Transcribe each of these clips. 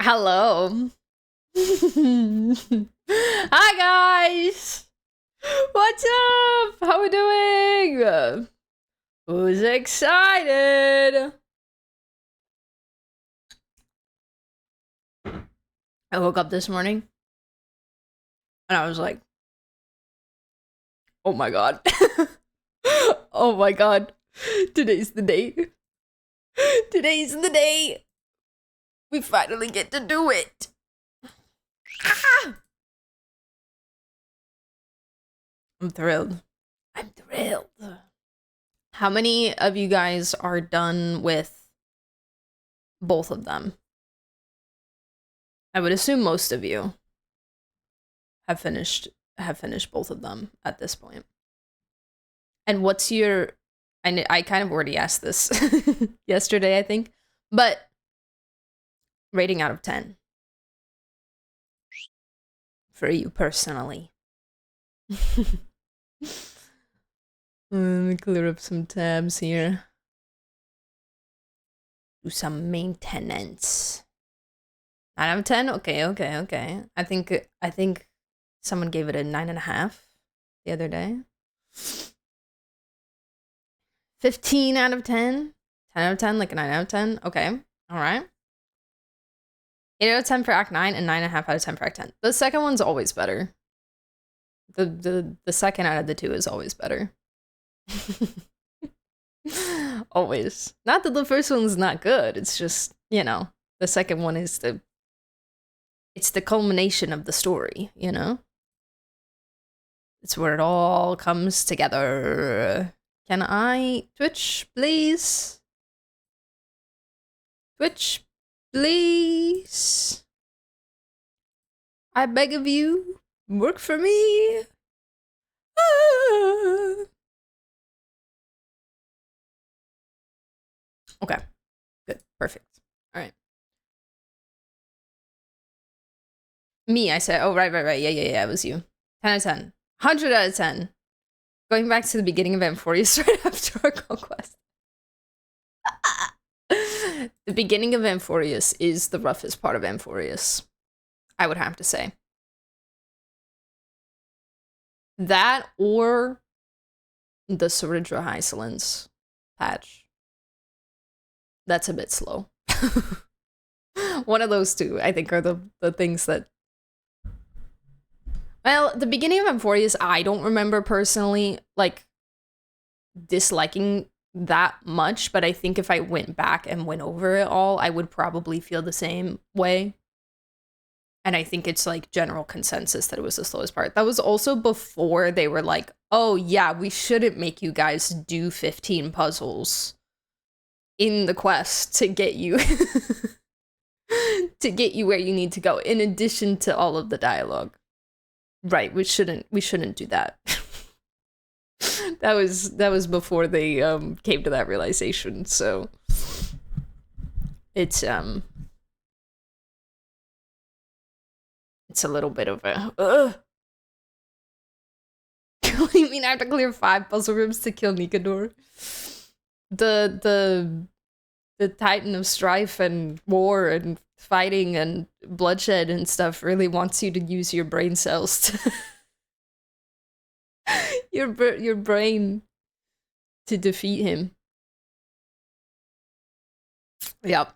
Hello. Hi guys. What's up? How we doing? Who's excited? I woke up this morning and I was like, "Oh my god." Oh my god. Today's the day. Today's the day. We finally get to do it. Ah! I'm thrilled. I'm thrilled. How many of you guys are done with both of them? I would assume most of you have finished both of them at this point. And what's your I kind of already asked this yesterday, I think, but rating out of 10 for you personally. Let me clear up some tabs here. Do some maintenance. 9 out of 10? Okay. I think someone gave it a 9.5 the other day. 15 out of 10? 10 out of 10, like a 9 out of 10? Okay. Alright. 8 out of 10 for Act 9 and 9.5 out of 10 for Act 10. The second one's always better. The second out of the two is always better. Always. Not that the first one's not good, it's just, you know, the second one is it's the culmination of the story, you know? It's where it all comes together. Can I Twitch, please? Twitch, please? I beg of you, work for me. Ah. Okay, good, perfect. All right. Me, I said, oh, right. Yeah, it was you. 10 out of 10. 100 out of 10. Going back to the beginning of Amphorius right after our conquest. The beginning of Amphorius is the roughest part of Amphorius, I would have to say. That or the Soridra Hysolence patch. That's a bit slow. One of those two, I think, are the things that... Well, the beginning of Amphorius, I don't remember personally, like, disliking that much, but I think if I went back and went over it all, I would probably feel the same way. And I think it's, like, general consensus that it was the slowest part. That was also before they were like, oh, yeah, we shouldn't make you guys do 15 puzzles in the quest to get you... to get you where you need to go, in addition to all of the dialogue. Right, we shouldn't do that. that was before they came to that realization, so it's a little bit of a What do you mean I have to clear 5 puzzle rooms to kill Nikador? The Titan of strife and war and fighting and bloodshed and stuff really wants you to use your brain cells to your brain to defeat him. Yep.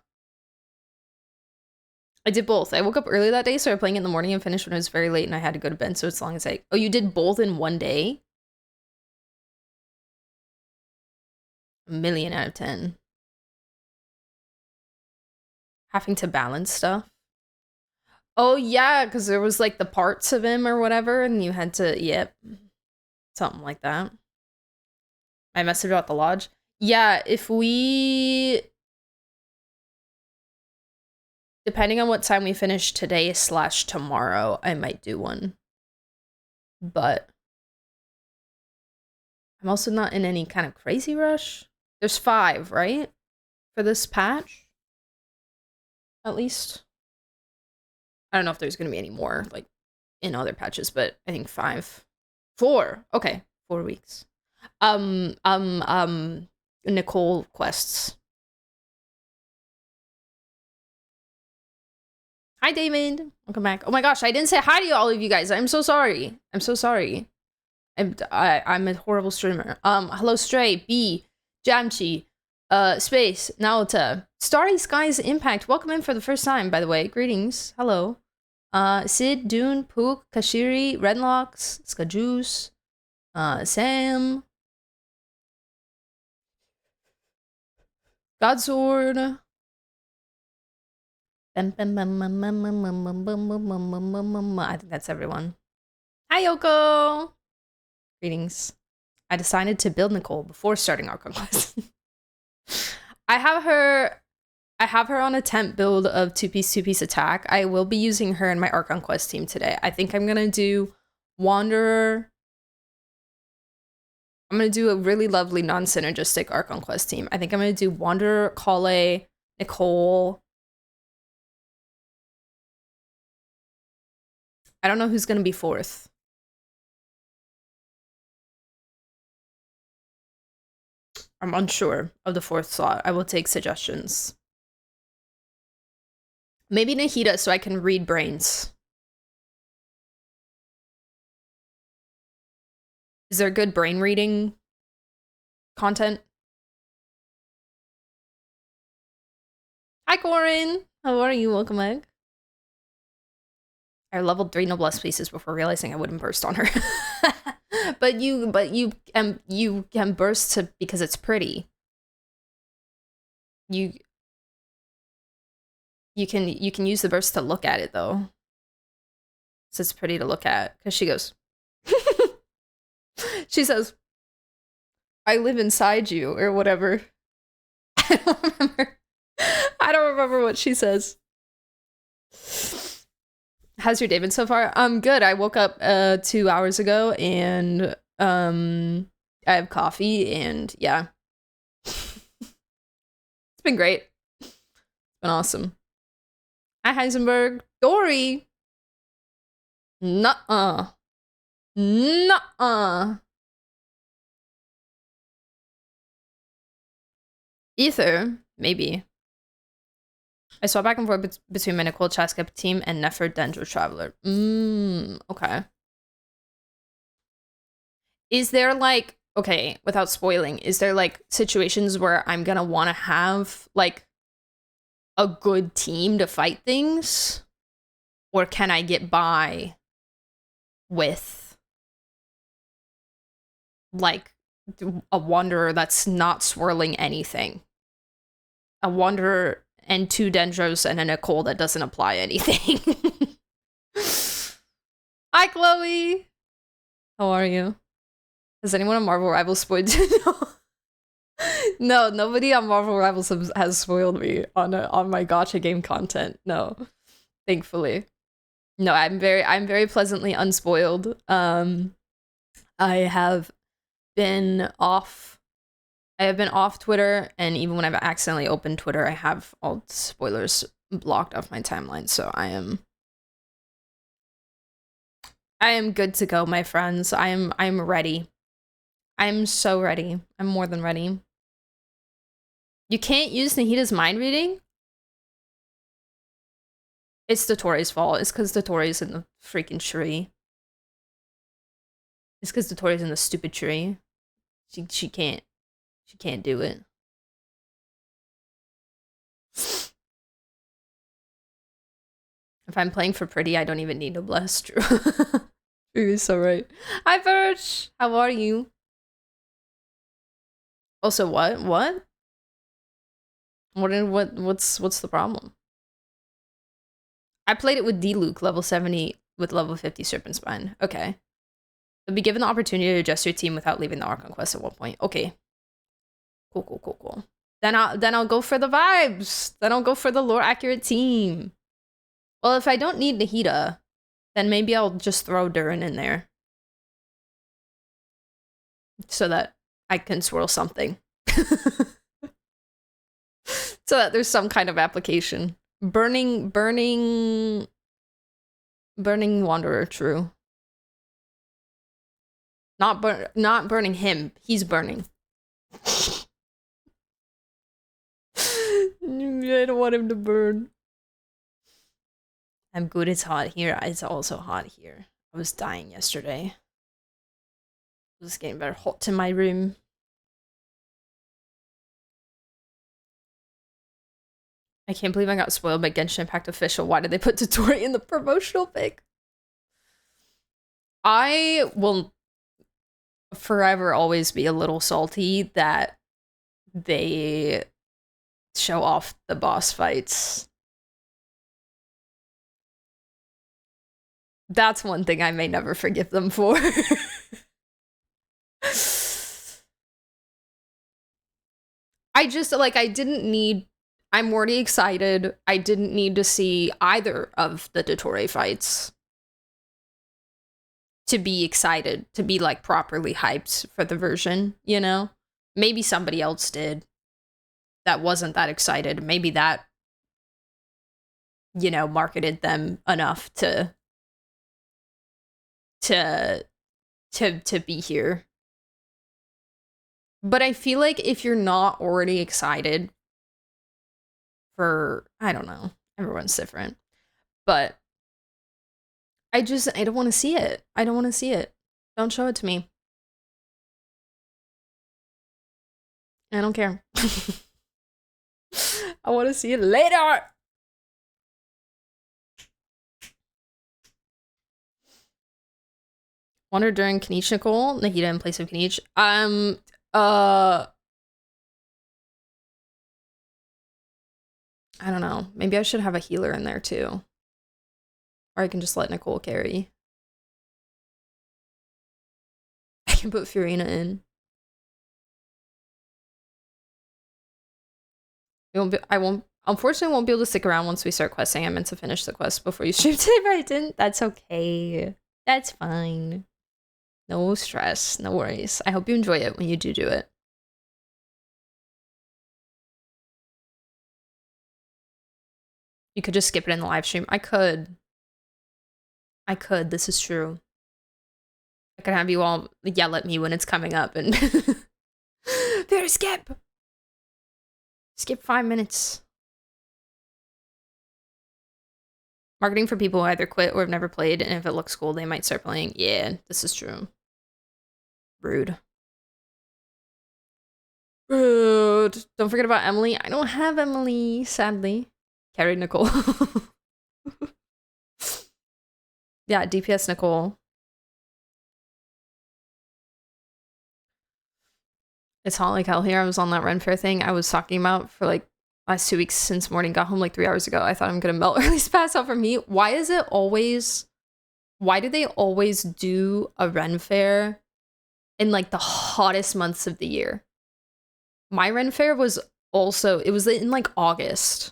I did both. I woke up early that day, started playing it in the morning and finished when it was very late and I had to go to bed, so as long as I... Oh, you did both in one day? 1,000,000 out of 10. Having to balance stuff. Oh, yeah, because there was, like, the parts of him or whatever, and you had to... Yep. Something like that. My message about the lodge? Yeah, if we... Depending on what time we finish today / tomorrow, I might do one. But... I'm also not in any kind of crazy rush. There's 5, right? For this patch? At least. I don't know if there's gonna be any more, like, in other patches, but I think 5. 4! Okay, 4 weeks. Nicole quests. Hi, David. Welcome back. Oh my gosh, I didn't say hi to all of you guys. I'm so sorry. I'm so sorry. I'm a horrible streamer. Hello, Stray, B, Jamchi, Space, Naota, Starry Skies Impact. Welcome in for the first time, by the way. Greetings. Hello. Sid, Dune, Pook, Kashiri, Redlocks, Skajuice, Sam, Godsword. I think that's everyone. Hi, Yoko. Greetings. I decided to build Nicole before starting our conquest. I have her on a temp build of two-piece attack. I will be using her in my Archon Quest team today. I think I'm gonna do Wanderer. I'm gonna do a really lovely non-synergistic Archon Quest team. I think I'm gonna do Wanderer, Kale, Nicole. I don't know who's gonna be fourth. I'm unsure of the fourth slot. I will take suggestions. Maybe Nahida so I can read brains. Is there good brain reading content? Hi, Corin. How are you? Welcome back. I leveled 3 noblesse pieces before realizing I wouldn't burst on her. but you can burst because it's pretty. You can use the burst to look at it though. So it's pretty to look at. Because she goes. She says, I live inside you, or whatever. I don't remember what she says. How's your day been so far? Good. I woke up 2 hours ago and I have coffee and yeah. It's been great. It's been awesome. Hi, Heisenberg. Dory. Nuh-uh. Nuh-uh. Ether, maybe. I swap back and forth between my Nicole Chaska team and Nefer Dendro Traveler. Okay. Is there like, okay, without spoiling, is there like situations where I'm gonna want to have like a good team to fight things? Or can I get by with like a Wanderer that's not swirling anything? A Wanderer and 2 Dendros and a Nicole that doesn't apply anything. Hi, Chloe. How are you? Has anyone on Marvel Rivals spoiled you? No, nobody on Marvel Rivals has spoiled me on my gacha game content. No, thankfully. No, I'm very pleasantly unspoiled. I have been off. I have been off Twitter, and even when I've accidentally opened Twitter, I have all spoilers blocked off my timeline. So I am good to go, my friends. I'm ready. I'm so ready. I'm more than ready. You can't use Nahida's mind reading? It's Dotori's fault. It's because Dotori's in the freaking tree. It's because Dotori's in the stupid tree. She can't do it. If I'm playing for pretty, I don't even need a bless. True. You're so right. Hi, Birch. How are you? Also, what? What's the problem? I played it with D-Luke, level 70, with level 50 Serpent Spine. Okay. You'll be given the opportunity to adjust your team without leaving the Archon Quest at one point. Okay. Cool. Then I'll go for the vibes. Then I'll go for the lore accurate team. Well, if I don't need Nahida, then maybe I'll just throw Durin in there. So that I can swirl something. So that there's some kind of application. Burning Wanderer, true. Not burning him. He's burning. I don't want him to burn. I'm good. It's hot here. It's also hot here. I was dying yesterday. It was getting very hot in my room. I can't believe I got spoiled by Genshin Impact official. Why did they put Dotori in the promotional pic? I will forever always be a little salty that they show off the boss fights. That's one thing I may never forgive them for. I just, like, I'm already excited. I didn't need to see either of the Dottore fights to be excited, to be, like, properly hyped for the version, you know? Maybe somebody else did that wasn't that excited. Maybe that, you know, marketed them enough to be here. But I feel like if you're not already excited for, I don't know, everyone's different, but I don't want to see it. I don't want to see it. Don't show it to me. I don't care. I want to see it later. Wonder during Kanish Nicole, Nahida in place of Kanish. I don't know. Maybe I should have a healer in there too. Or I can just let Nicole carry. I can put Furina in. Unfortunately, won't be able to stick around once we start questing. I meant to finish the quest before you streamed today, but I didn't. That's okay. That's fine. No stress. No worries. I hope you enjoy it when you do it. You could just skip it in the live stream. I could. This is true. I could have you all yell at me when it's coming up and there, skip 5 minutes. Marketing for people who either quit or have never played, and if it looks cool, they might start playing. Yeah, this is true. Rude. Rude. Don't forget about Emily. I don't have Emily, sadly. Carried Nicole. Yeah, DPS Nicole. It's hot like hell here. I was on that Ren Fair thing I was talking about for like last 2 weeks since morning. Got home like 3 hours ago. I thought I'm gonna melt or at least pass out from heat. Why do they always do a Ren Fair in like the hottest months of the year? My Ren Fair was also, it was in like August.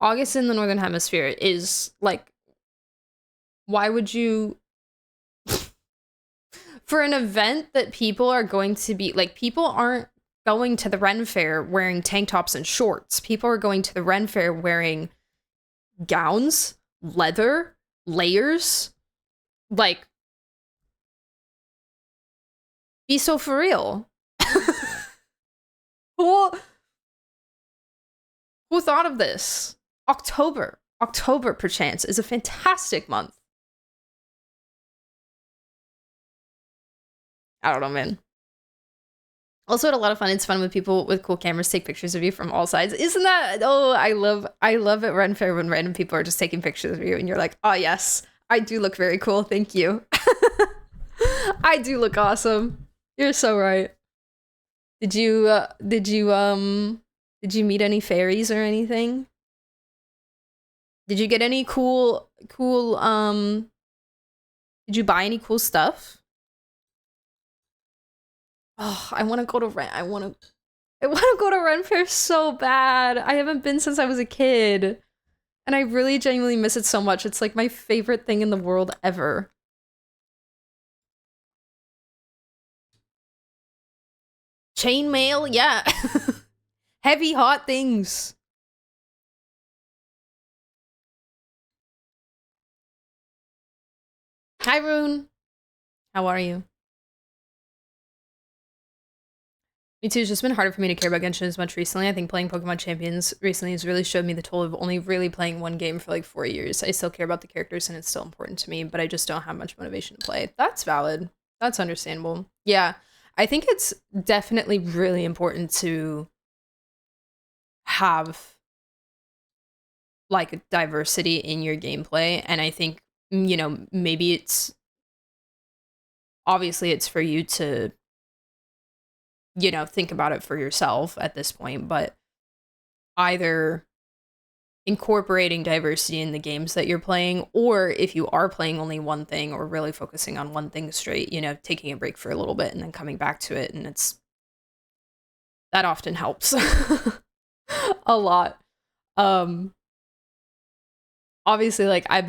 August in the Northern Hemisphere is like, why would you, for an event that people are going to be, like, people aren't going to the Ren Fair wearing tank tops and shorts. People are going to the Ren Fair wearing gowns, leather, layers. Like, be so for real. Who thought of this? October, perchance, is a fantastic month. I don't know, man. Also had a lot of fun. It's fun when people with cool cameras take pictures of you from all sides. Isn't that, oh, I love at Ren Fair when random people are just taking pictures of you and you're like, oh yes, I do look very cool, thank you. I do look awesome. You're so right. Did you meet any fairies or anything? Did you get any cool did you buy any cool stuff? Oh, I want to go to Ren. I want to go to Ren Fair so bad. I haven't been since I was a kid. And I really genuinely miss it so much. It's like my favorite thing in the world ever. Chainmail, yeah. Heavy, hot things. Hi, Rune. How are you? Me too. It's just been harder for me to care about Genshin as much recently. I think playing Pokemon Champions recently has really showed me the toll of only really playing one game for like 4 years. I still care about the characters and it's still important to me, but I just don't have much motivation to play. That's valid. That's understandable. Yeah. I think it's definitely really important to have like diversity in your gameplay. And I think, maybe it's obviously it's for you to think about it for yourself at this point, but either incorporating diversity in the games that you're playing, or if you are playing only one thing or really focusing on one thing straight, taking a break for a little bit and then coming back to it. And that often helps a lot. Obviously, like I've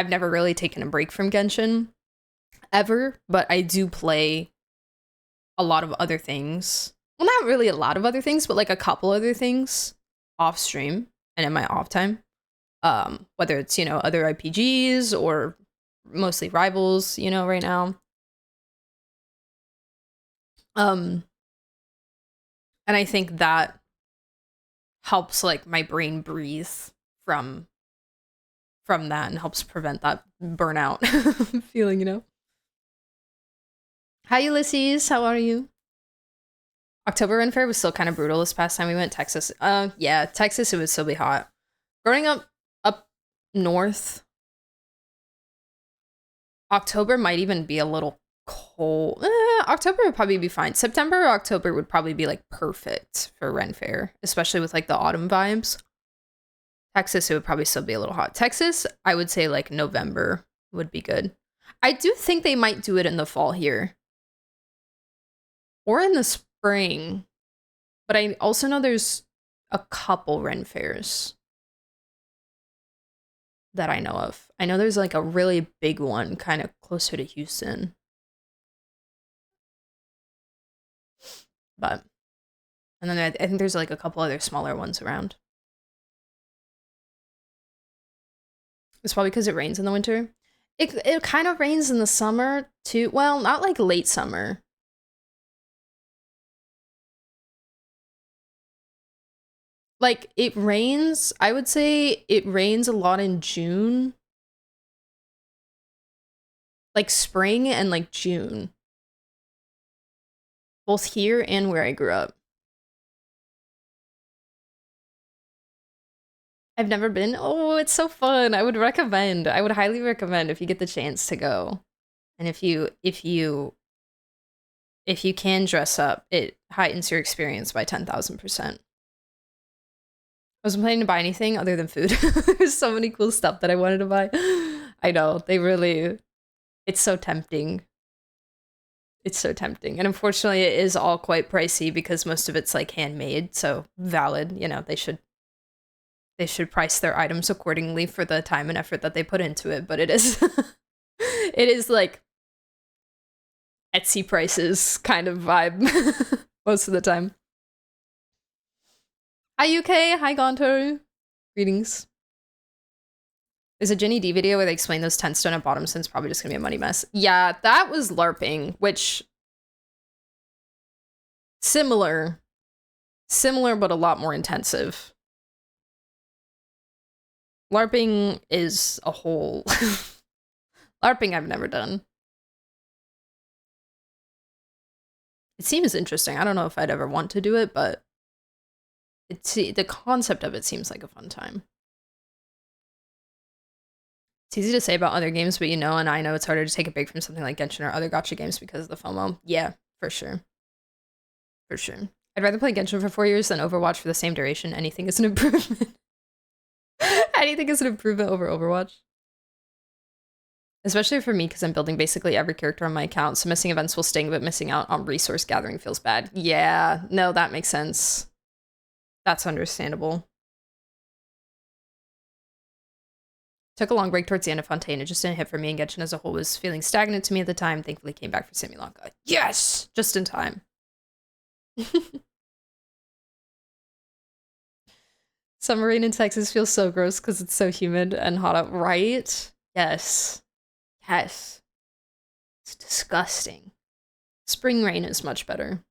never really taken a break from Genshin ever, but I do play a lot of other things. Well, not really a lot of other things, but like a couple other things off stream and in my off time. Whether it's, other IPGs or mostly rivals, right now. And I think that helps like my brain breathe from that and helps prevent that burnout feeling, Hi, Ulysses. How are you? October Ren Fair was still kind of brutal this past time we went. Texas. Yeah, Texas, it would still be hot. Growing up north, October might even be a little cold. October would probably be fine. September or October would probably be like perfect for Ren Fair, especially with like the autumn vibes. Texas, it would probably still be a little hot. Texas, I would say like November would be good. I do think they might do it in the fall here. Or in the spring. But I also know there's a couple Ren Fairs that I know of. I know there's like a really big one kind of closer to Houston. And then I think there's like a couple other smaller ones around. It's probably because it rains in the winter. It kind of rains in the summer too. Well, not like late summer. Like it rains, I would say it rains a lot in June. Like spring and like June. Both here and where I grew up. I've never been. Oh, it's so fun. I would recommend. I would highly recommend if you get the chance to go. And if you can dress up, it heightens your experience by 10,000%. I wasn't planning to buy anything other than food. There's so many cool stuff that I wanted to buy. I know, it's so tempting. It's so tempting. And unfortunately, it is all quite pricey because most of it's like handmade. So valid, they should price their items accordingly for the time and effort that they put into it. But it is, it is like Etsy prices kind of vibe most of the time. Hi, UK. Hi, Gonto. Greetings. There's a Jenny D video where they explain those 10 stone at bottom, so it's probably just gonna be a money mess. Yeah, that was LARPing, which similar, but a lot more intensive. LARPing is a whole LARPing I've never done. It seems interesting. I don't know if I'd ever want to do it, but the concept of it seems like a fun time. It's easy to say about other games, but and I know it's harder to take a break from something like Genshin or other gacha games because of the FOMO. Yeah, for sure. For sure. I'd rather play Genshin for 4 years than Overwatch for the same duration. Anything is an improvement. Anything is an improvement over Overwatch. Especially for me, because I'm building basically every character on my account, so missing events will sting, but missing out on resource gathering feels bad. Yeah, no, that makes sense. That's understandable. Took a long break towards the end of Fontaine. It just didn't hit for me, and Genshin as a whole was feeling stagnant to me at the time. Thankfully came back for Simulanka. Yes! Just in time. Summer rain in Texas feels so gross because it's so humid and hot out, right? Yes. Yes. It's disgusting. Spring rain is much better.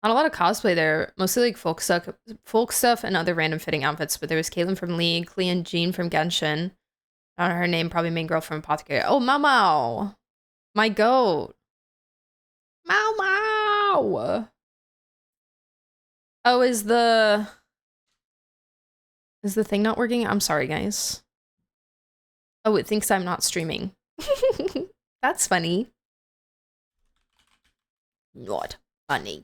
Not a lot of cosplay there, mostly like folk stuff, and other random fitting outfits. But there was Caitlyn from League, Clea and Jean from Genshin. I don't know her name, probably main girl from Apothecary. Oh, Mao Mao, my goat, Mao Mao. Oh, is the thing not working? I'm sorry, guys. Oh, it thinks I'm not streaming. That's funny. Not funny.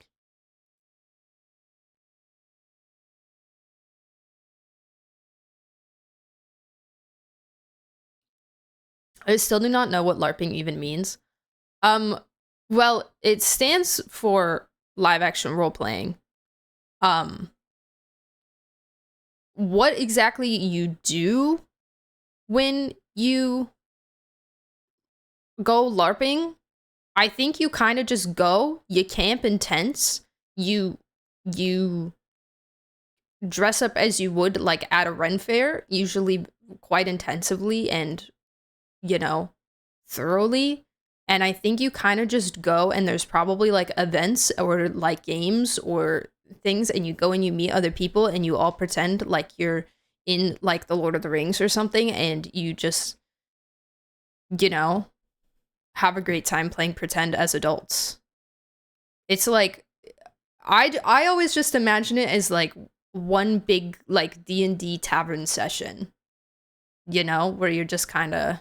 I still do not know what LARPing even means. Well, it stands for live action role playing. What exactly you do when you go LARPing, I think you kind of just go, you camp in tents, you dress up as you would like at a Ren fair, usually quite intensively and, you know, thoroughly. And I think you kind of just go, and there's probably like events or like games or things, and you go and you meet other people and you all pretend like you're in like the Lord of the Rings or something, and you just, you know, have a great time playing pretend as adults. It's like I always just imagine it as like one big like D&D tavern session, you know, where you're just kind of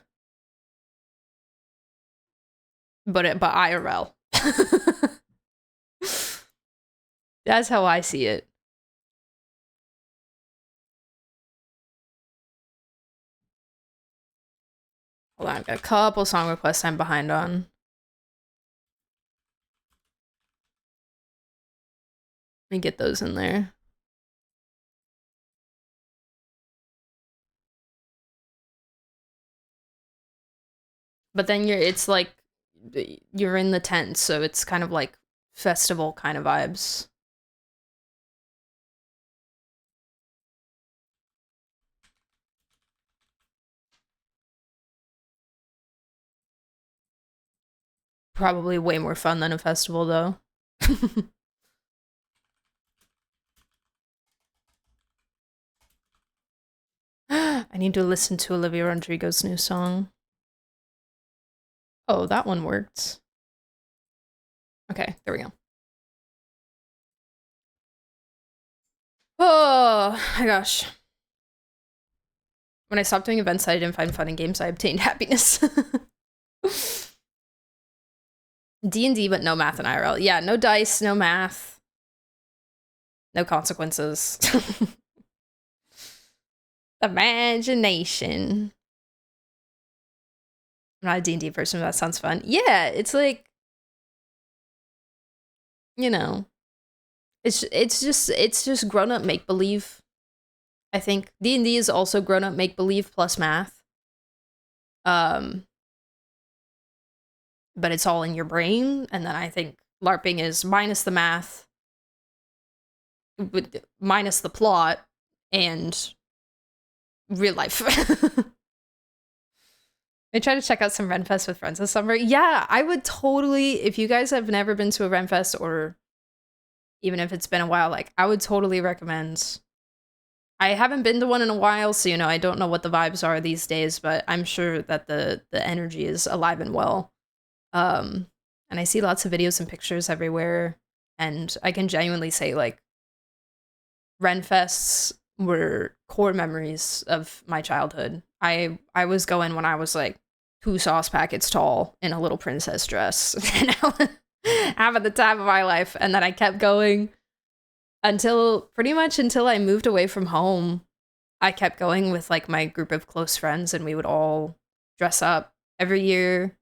but IRL. That's how I see it. Hold on, I've got a couple song requests I'm behind on. Let me get those in there. But then it's like you're in the tent, so it's kind of like festival kind of vibes. Probably way more fun than a festival, though. I need to listen to Olivia Rodrigo's new song. Oh, that one worked. Okay, there we go. Oh my gosh. When I stopped doing events that I didn't find fun in games, I obtained happiness. D&D, but no math and IRL. Yeah, no dice, no math. No consequences. Imagination. I'm not a D&D person, but that sounds fun. Yeah, it's like, you know, it's just grown-up make-believe. I think D&D is also grown-up make-believe plus math. But it's all in your brain, and then I think LARPing is minus the math, minus the plot, and real life. I try to check out some Renfest with friends this summer. Yeah, I would totally, if you guys have never been to a Renfest, or even if it's been a while, like, I would totally recommend. I haven't been to one in a while, so, you know, I don't know what the vibes are these days, but I'm sure that the energy is alive and well. And I see lots of videos and pictures everywhere, and I can genuinely say, like, Renfests were core memories of my childhood. I was going when I was like 2 sauce packets tall in a little princess dress, and having the time of my life. And then I kept going until pretty much until I moved away from home. I kept going with like my group of close friends, and we would all dress up every year.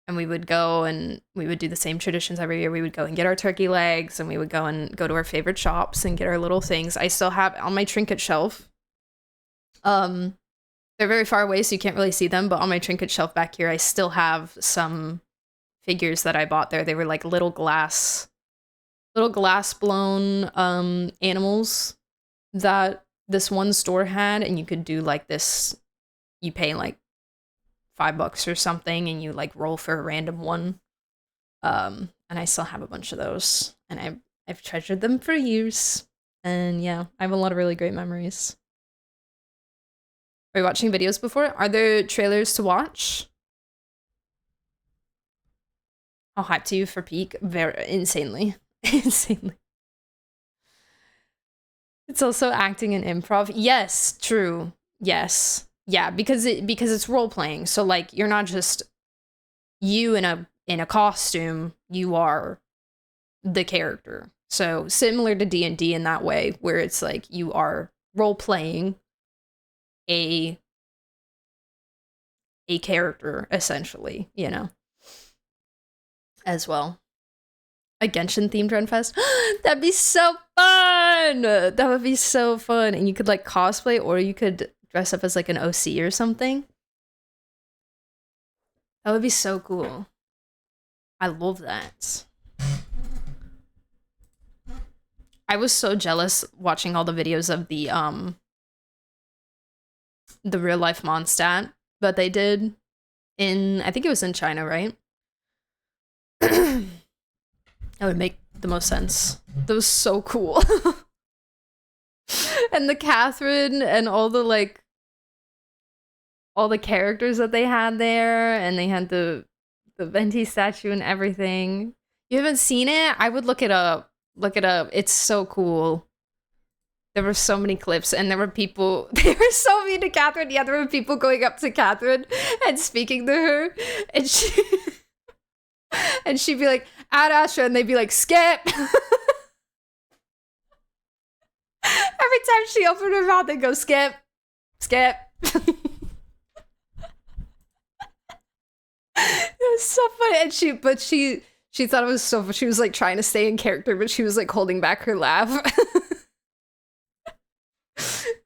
And we would go and we would do the same traditions every year. We would go and get our turkey legs, and we would go to our favorite shops and get our little things. I still have on my trinket shelf. They're very far away, so you can't really see them, but on my trinket shelf back here, I still have some figures that I bought there. They were like little glass blown animals that this one store had, and you could do like this. You pay like $5 or something, and you like roll for a random one. And I still have a bunch of those, and I've treasured them for years. And yeah, I have a lot of really great memories. Are you watching videos before? Are there trailers to watch? How hyped are you for Peak? Very insanely. Insanely. It's also acting and improv. Yes, true. Yes. Yeah, because it's role playing. So like you're not just you in a costume, you are the character. So similar to D&D in that way where it's like you are role playing a character essentially, you know, as well. A Genshin themed Renfest? That'd be so fun! That would be so fun. And you could like cosplay or you could dress up as like an OC or something. That would be so cool. I love that. I was so jealous watching all the videos of the real life Mondstadt that they did in, I think it was in China, right? That would make the most sense. That was so cool. And the Catherine and all the like all the characters that they had there, and they had the Venti statue and everything. You haven't seen it? I would look it up. Look it up. It's so cool. There were so many clips, and there were people. They were so mean to Catherine. Yeah, there were people going up to Catherine and speaking to her, and she and she'd be like, "Ad Astra," and they'd be like, "Skip." Every time she opened her mouth, they'd go, "Skip, skip." It was so funny, and she thought it was so funny. She was like trying to stay in character, but she was like holding back her laugh.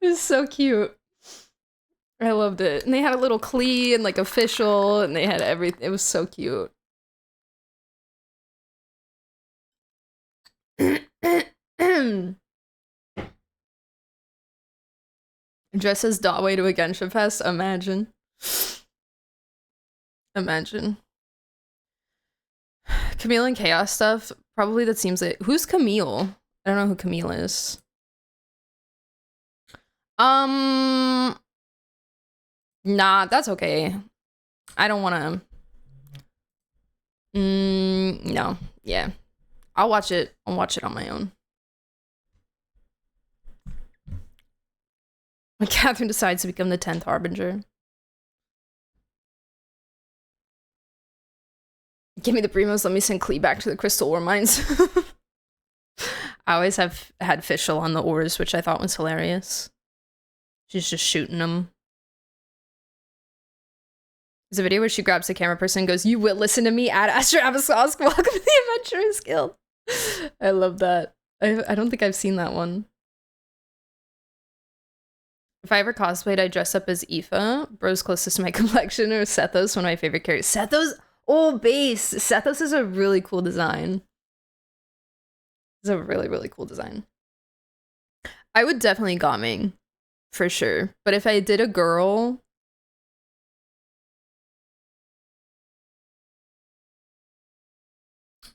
It was so cute. I loved it. And they had a little Klee and like official, and they had everything. It was so cute. Dress as Dotway to a Genshin Fest. Imagine. Imagine. Camille and Chaos stuff. Probably that seems like. Who's Camille? I don't know who Camille is. Nah, that's okay. I don't wanna. No. Yeah. I'll watch it. I'll watch it on my own. When Catherine decides to become the 10th Harbinger. Give me the primos, let me send Klee back to the crystal ore mines. I always have had Fischl on the ores, which I thought was hilarious. She's just shooting them. There's a video where she grabs the camera person and goes, "You will listen to me, Ad Astra Abasosk, welcome to the Adventurers Guild." I love that. I don't think I've seen that one. If I ever cosplayed, I'd dress up as Aoife. Bro's closest to my complexion, or Sethos, one of my favorite characters. Sethos? Oh, base! Sethos is a really cool design. It's a really, really cool design. I would definitely Gaming, for sure. But if I did a girl...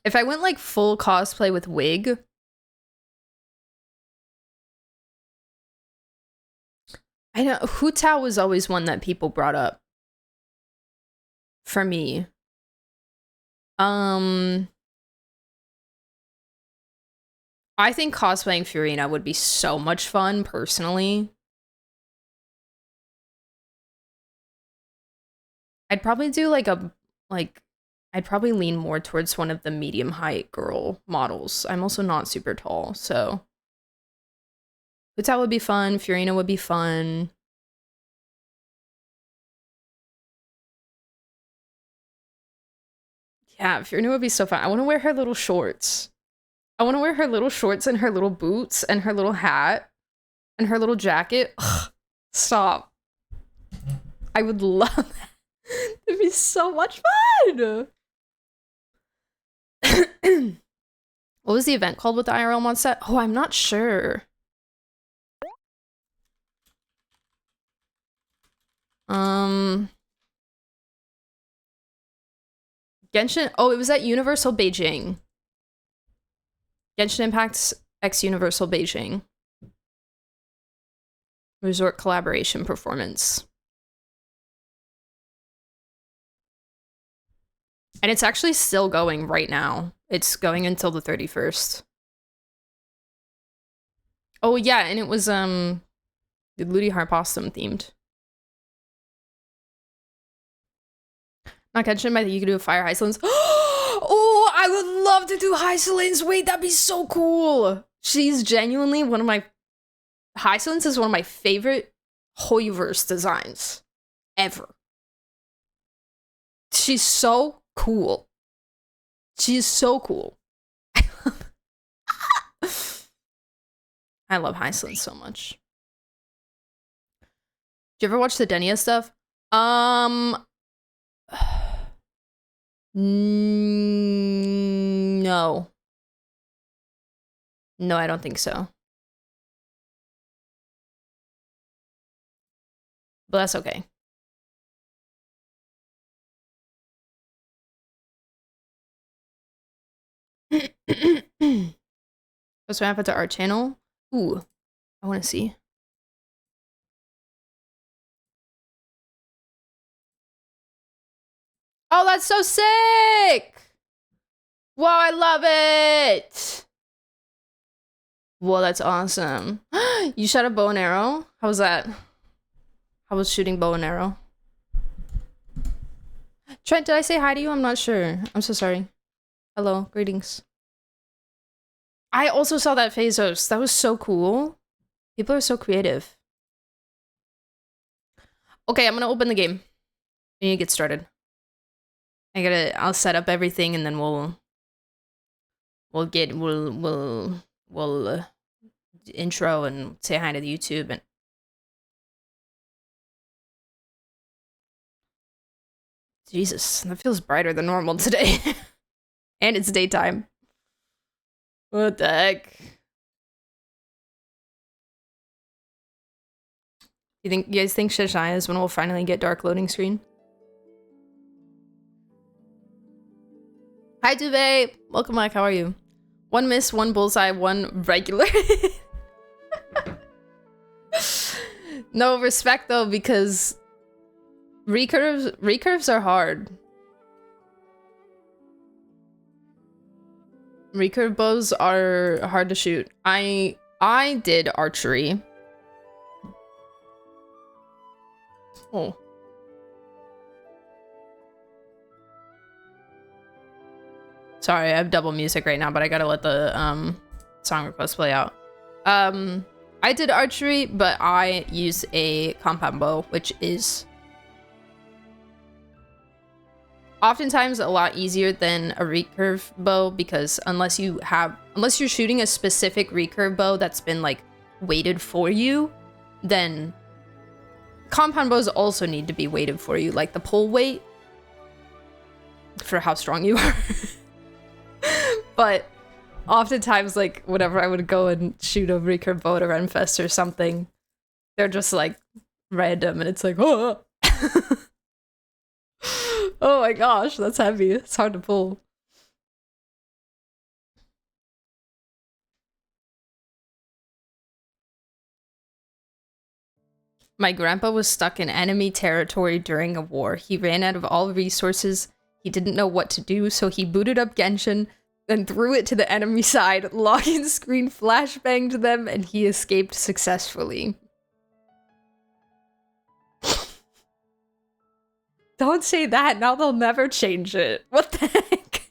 If I went like full cosplay with wig... I know, Hu Tao was always one that people brought up. For me. I think cosplaying Furina would be so much fun, personally. I'd probably do like I'd probably lean more towards one of the medium height girl models. I'm also not super tall, so. Huta would be fun, Furina would be fun. Yeah, Furina would be so fun. I want to wear her little shorts. I want to wear her little shorts and her little boots and her little hat and her little jacket. Ugh, stop. I would love that. It'd be so much fun. What was the event called with the IRL mod set? Oh, I'm not sure. Genshin. Oh, it was at Universal Beijing. Genshin Impact's X Universal Beijing. Resort collaboration performance. And it's actually still going right now. It's going until the 31st. Oh yeah, and it was the Ludi Harpostum themed. Not Genshin, but you could do a Fire Hysolins. Oh, I would love to do Hysolins. Wait, that'd be so cool. She's genuinely one of my... Hysolins is one of my favorite Hoyoverse designs ever. She's so cool. She is so cool. I love Hysolins so much. Did you ever watch the Denia stuff? No. No, I don't think so. But that's okay. What's what happened to our channel? Ooh, I want to see. Oh, that's so sick! Whoa, I love it! Whoa, that's awesome. You shot a bow and arrow? How was that? How was shooting bow and arrow? Trent, did I say hi to you? I'm not sure. I'm so sorry. Hello, greetings. I also saw that Phasos. That was so cool. People are so creative. Okay, I'm gonna open the game. I need to get started. I'll set up everything and then we'll intro and say hi to the YouTube and Jesus, that feels brighter than normal today. And it's daytime. What the heck? You guys think Shishai is when we'll finally get dark loading screen? Hi Dubé! Welcome back, how are you? One miss, one bullseye, one regular. No respect though, because recurves are hard. Recurve bows are hard to shoot. I did archery. Oh. Sorry, I have double music right now, but I gotta let the song request play out. I did archery, but I use a compound bow, which is oftentimes a lot easier than a recurve bow, because unless you're shooting a specific recurve bow that's been like weighted for you, then compound bows also need to be weighted for you, like the pull weight for how strong you are. But oftentimes, like, whenever I would go and shoot a recurve bow at a Renfest or something, they're just like random and it's like, oh. Oh my gosh, that's heavy. It's hard to pull. My grandpa was stuck in enemy territory during a war. He ran out of all resources. He didn't know what to do, so he booted up Genshin, then threw it to the enemy side. Login screen flashbanged them, and he escaped successfully. Don't say that, now they'll never change it. What the heck?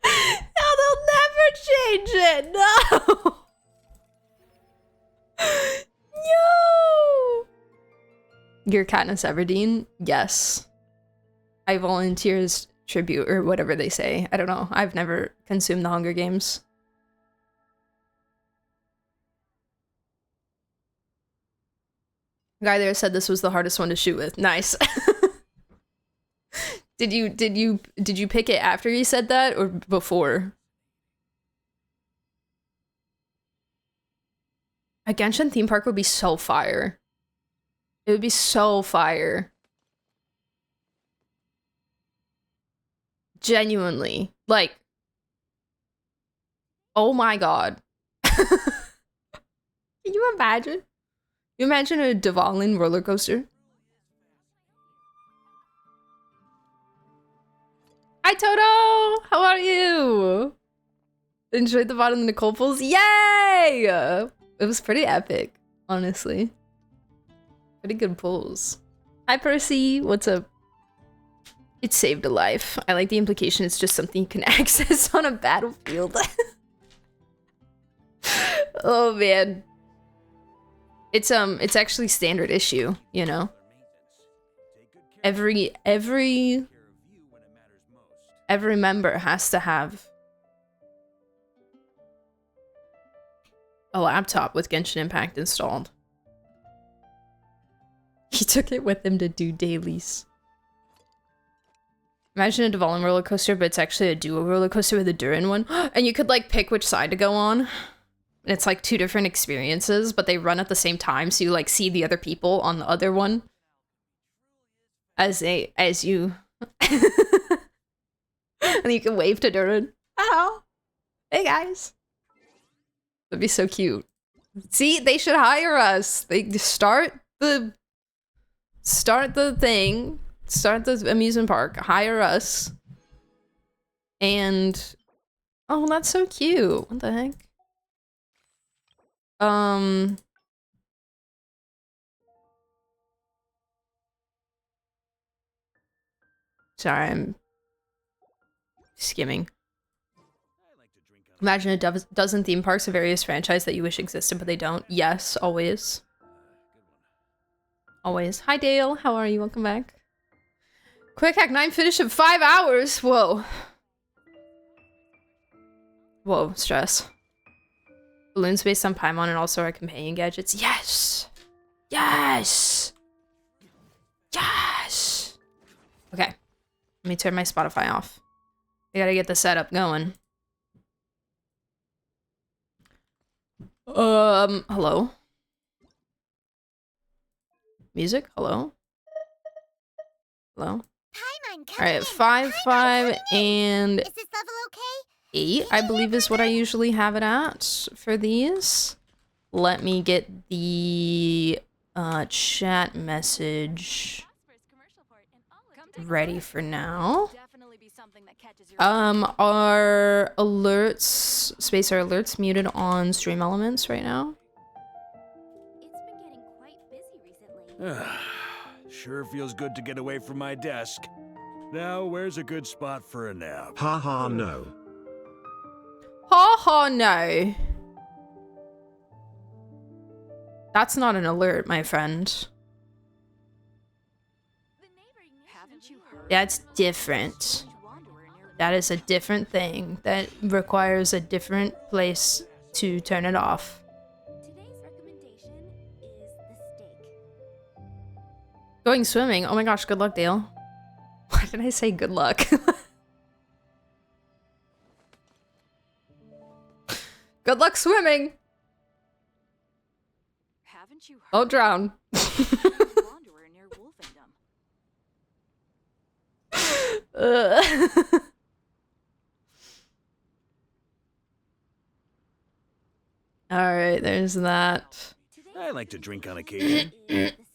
Now they'll never change it, no! No! Your Katniss Everdeen? Yes. I volunteer as tribute, or whatever they say. I don't know. I've never consumed the Hunger Games. Guy there said this was the hardest one to shoot with. Nice. Did you pick it after you said that or before? A Genshin theme park would be so fire. It would be so fire. Genuinely. Like, oh my god. Can you imagine? You imagine a Dvalin roller coaster? Hi Toto! How are you? Enjoyed the bottom of the Nicole pulls? Yay! It was pretty epic, honestly. Pretty good pulls. Hi Percy, what's up? It saved a life. I like the implication it's just something you can access on a battlefield. Oh man. It's actually standard issue, you know? Every member has to have a laptop with Genshin Impact installed. He took it with him to do dailies. Imagine a Dvalin roller coaster, but it's actually a duo roller coaster with a Durin one. And you could like pick which side to go on. And it's like 2 different experiences, but they run at the same time, so you like see the other people on the other one. As you and you can wave to Durin. Oh, hey guys. That'd be so cute. See, they should hire us. They start the thing, start the amusement park, hire us. And oh, that's so cute. What the heck? Sorry, I'm skimming. Imagine a dozen theme parks of various franchise that you wish existed, but they don't. Yes, always. Always. Hi, Dale. How are you? Welcome back. Quick Hack 9 finish in 5 hours. Whoa. Whoa, stress. Balloons based on Paimon and also our companion gadgets. Yes! Yes! Yes! Okay. Let me turn my Spotify off. I gotta get the setup going. Hello? Music? Hello? Hello? Alright, 5, 5, and 8, I believe is what I usually have it at for these. Let me get the chat message ready for now. Are alerts, spacer alerts muted on stream elements right now? It's been getting quite busy recently. Sure feels good to get away from my desk. Now, where's a good spot for a nap? Haha, no. Ha ha, no. That's not an alert, my friend. That's different. That is a different thing. That requires a different place to turn it off. Today's recommendation is the steak. Going swimming. Oh my gosh, good luck, Dale. Why did I say good luck? Good luck swimming. Haven't you heard? Don't drown. Wanderer near Wolfendom. Alright, there's that. I like to drink on occasion.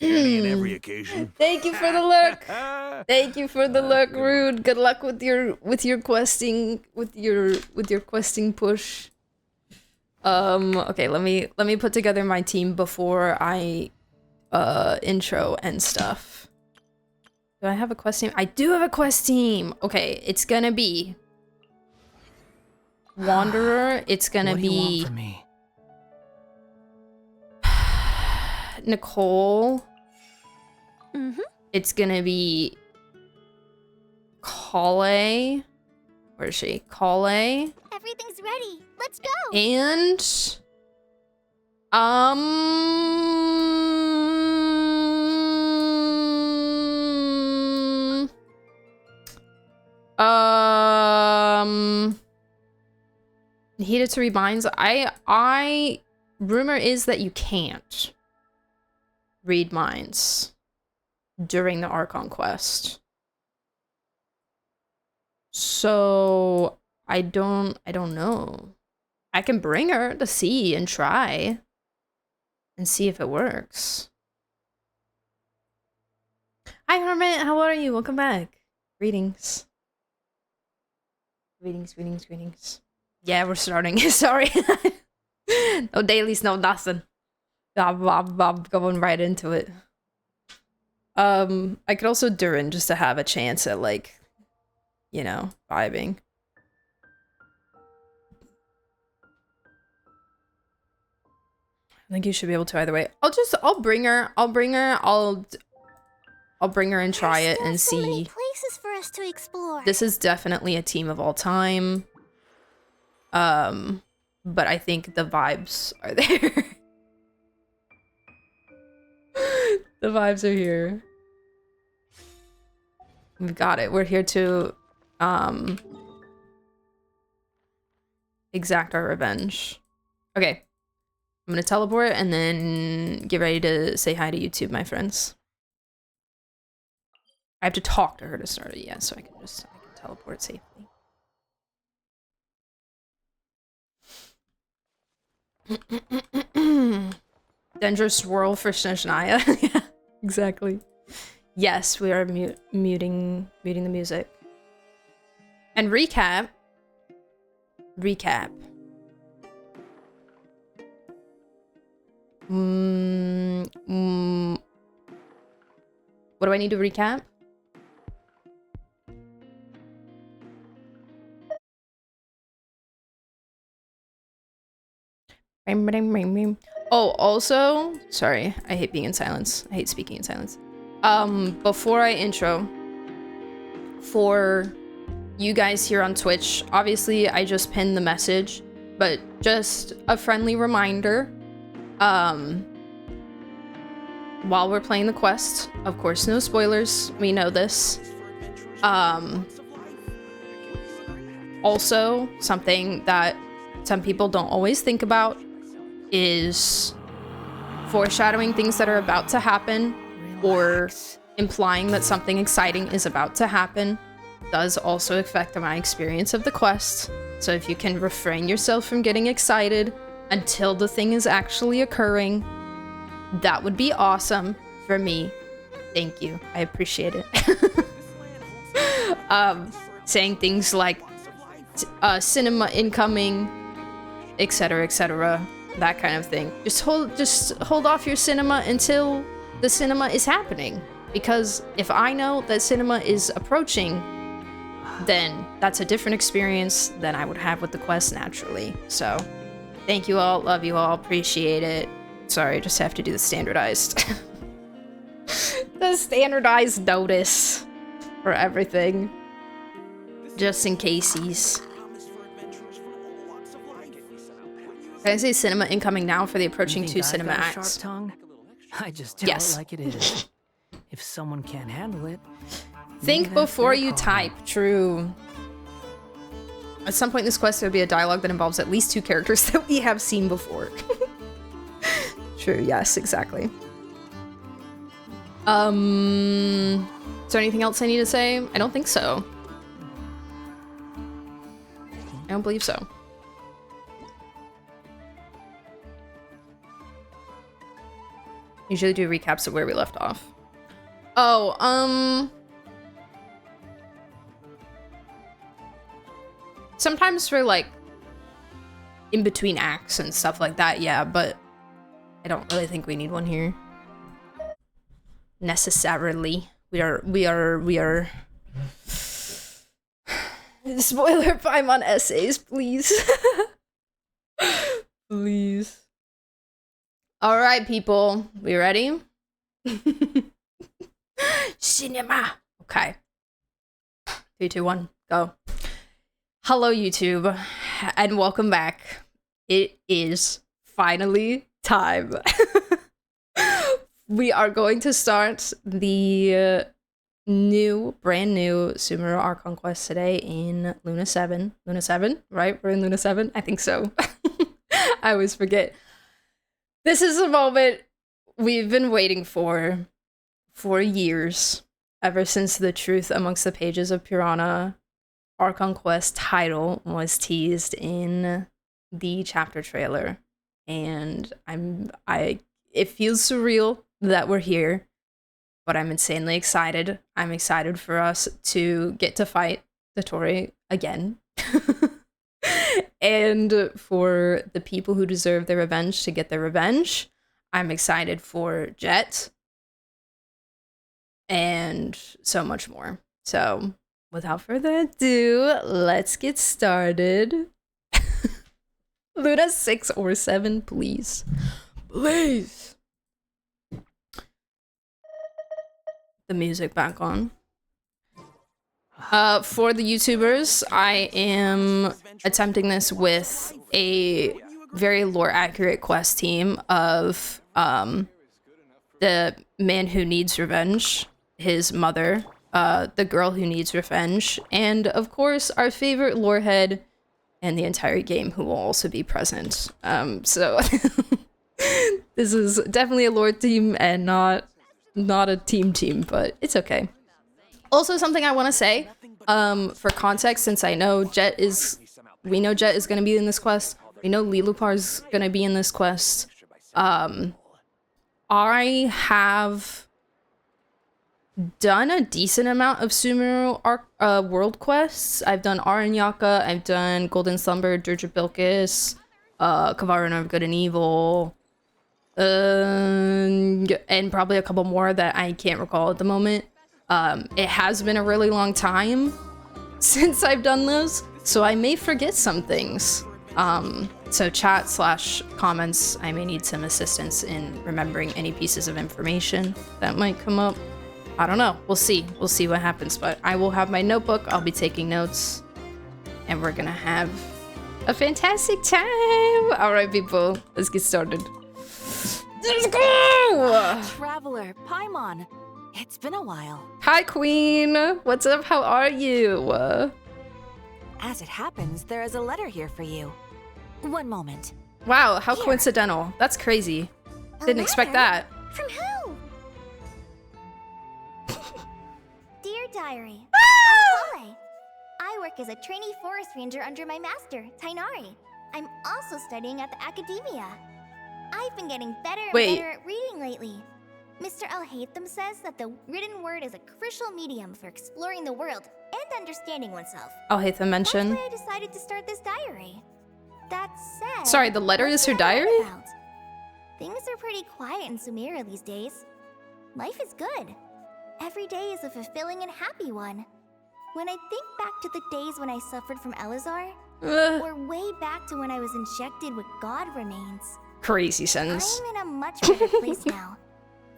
Any and every occasion. Thank you for the look. Thank you for the look, Rude. Good luck with your questing questing push. Okay, let me put together my team before I intro and stuff. Do I have a quest team? I do have a quest team. Okay, it's gonna be Wanderer. It's gonna be what do you want from me? Nicole. It's gonna be Kale. Where is she? Kale. Everything's ready. Let's go. And needed to read minds. I rumor is that you can't read minds during the Archon quest. So I don't know. I can bring her to see and try and see if it works. Hi Hermit, how are you? Welcome back. Greetings. Greetings. Yeah, we're starting. Sorry. No dailies, no nothing. I'm going right into it. I could also Durin just to have a chance at, like, you know, vibing. I think you should be able to either way. I'll bring her and try it and see. So many places for us to explore. This is definitely a team of all time. But I think the vibes are there. The vibes are here. We've got it. We're here to exact our revenge. Okay. I'm gonna teleport and then get ready to say hi to YouTube, my friends. I have to talk to her to start it, yeah, so I can teleport safely. Dangerous swirl for Snezhnaya. Yeah, exactly. Yes, we are muting the music. And recap. What do I need to recap? Oh, also, sorry, I hate being in silence. I hate speaking in silence. Before I intro, for you guys here on Twitch, obviously I just pinned the message, but just a friendly reminder, while we're playing the quest, of course, no spoilers, we know this. Also, something that some people don't always think about is foreshadowing things that are about to happen or implying that something exciting is about to happen does also affect my experience of the quest. So if you can refrain yourself from getting excited until the thing is actually occurring, that would be awesome for me. Thank you. I appreciate it. Saying things like cinema incoming, etc., that kind of thing. Just hold off your cinema until the cinema is happening, because if I know that cinema is approaching, then that's a different experience than I would have with the quest naturally. So thank you all, love you all, appreciate it. Sorry, just have to do the standardized the standardized notice for everything, just in cases. Can I say cinema incoming now for the approaching 2 cinema acts? I just tell it like it is. If someone can't handle it, think before you type. True. At some point in this quest, there will be a dialogue that involves at least 2 characters that we have seen before. True. Yes. Exactly. Is there anything else I need to say? I don't think so. I don't believe so. Usually do recaps of where we left off. Oh, sometimes for, like, in between acts and stuff like that, yeah, but I don't really think we need one here. Necessarily. We are spoiler time on essays, please. Please. All right, people. We ready? Cinema. Okay. 3, 2, 1, go. Hello, YouTube, and welcome back. It is finally time. We are going to start the brand new Sumeru Archon quest today in Luna 7. Luna 7, right? We're in Luna 7? I think so. I always forget. This is a moment we've been waiting for years, ever since the truth amongst the pages of Piranha Archon Quest title was teased in the chapter trailer, and it feels surreal that we're here, but I'm insanely excited. I'm excited for us to get to fight Satori again. And for the people who deserve their revenge to get their revenge. I'm excited for Jet. And so much more. So, without further ado, let's get started. Luna 6 or 7, please. Please. The music back on. For the YouTubers, I am attempting this with a very lore accurate quest team of the man who needs revenge, his mother, the girl who needs revenge, and of course our favorite lore head and the entire game who will also be present. So this is definitely a lore team and not a team, but it's okay. Also, something I want to say, for context, since we know Jet is going to be in this quest. We know Lilupar's going to be in this quest. I have done a decent amount of Sumeru world quests. I've done Aranyaka, I've done Golden Slumber, Dirge of Bilqis, Kavaruna of Good and Evil, and probably a couple more that I can't recall at the moment. It has been a really long time since I've done those, so I may forget some things. So chat/comments, I may need some assistance in remembering any pieces of information that might come up. I don't know. We'll see. We'll see what happens, but I will have my notebook. I'll be taking notes, and we're gonna have a fantastic time. All right, people, let's get started. Let's go! Traveler, Paimon. It's been a while. Hi, Queen. What's up? How are you? As it happens, there is a letter here for you. One moment. Wow, how Here. coincidental. That's crazy. Didn't expect that. From who? Dear Diary, I'm Kale. I work as a trainee forest ranger under my master, Tainari. I'm also studying at the academia. I've been getting better and better at reading lately. Mr. Alhaitham says that the written word is a crucial medium for exploring the world and understanding oneself. Alhaitham mention. That's why I decided to start this diary. That said, Sorry, the letter is her what's that diary? about? Things are pretty quiet in Sumeria these days. Life is good. Every day is a fulfilling and happy one. When I think back to the days when I suffered from Elazar, or way back to when I was injected with god remains, Crazy sentence. I'm in a much better place now.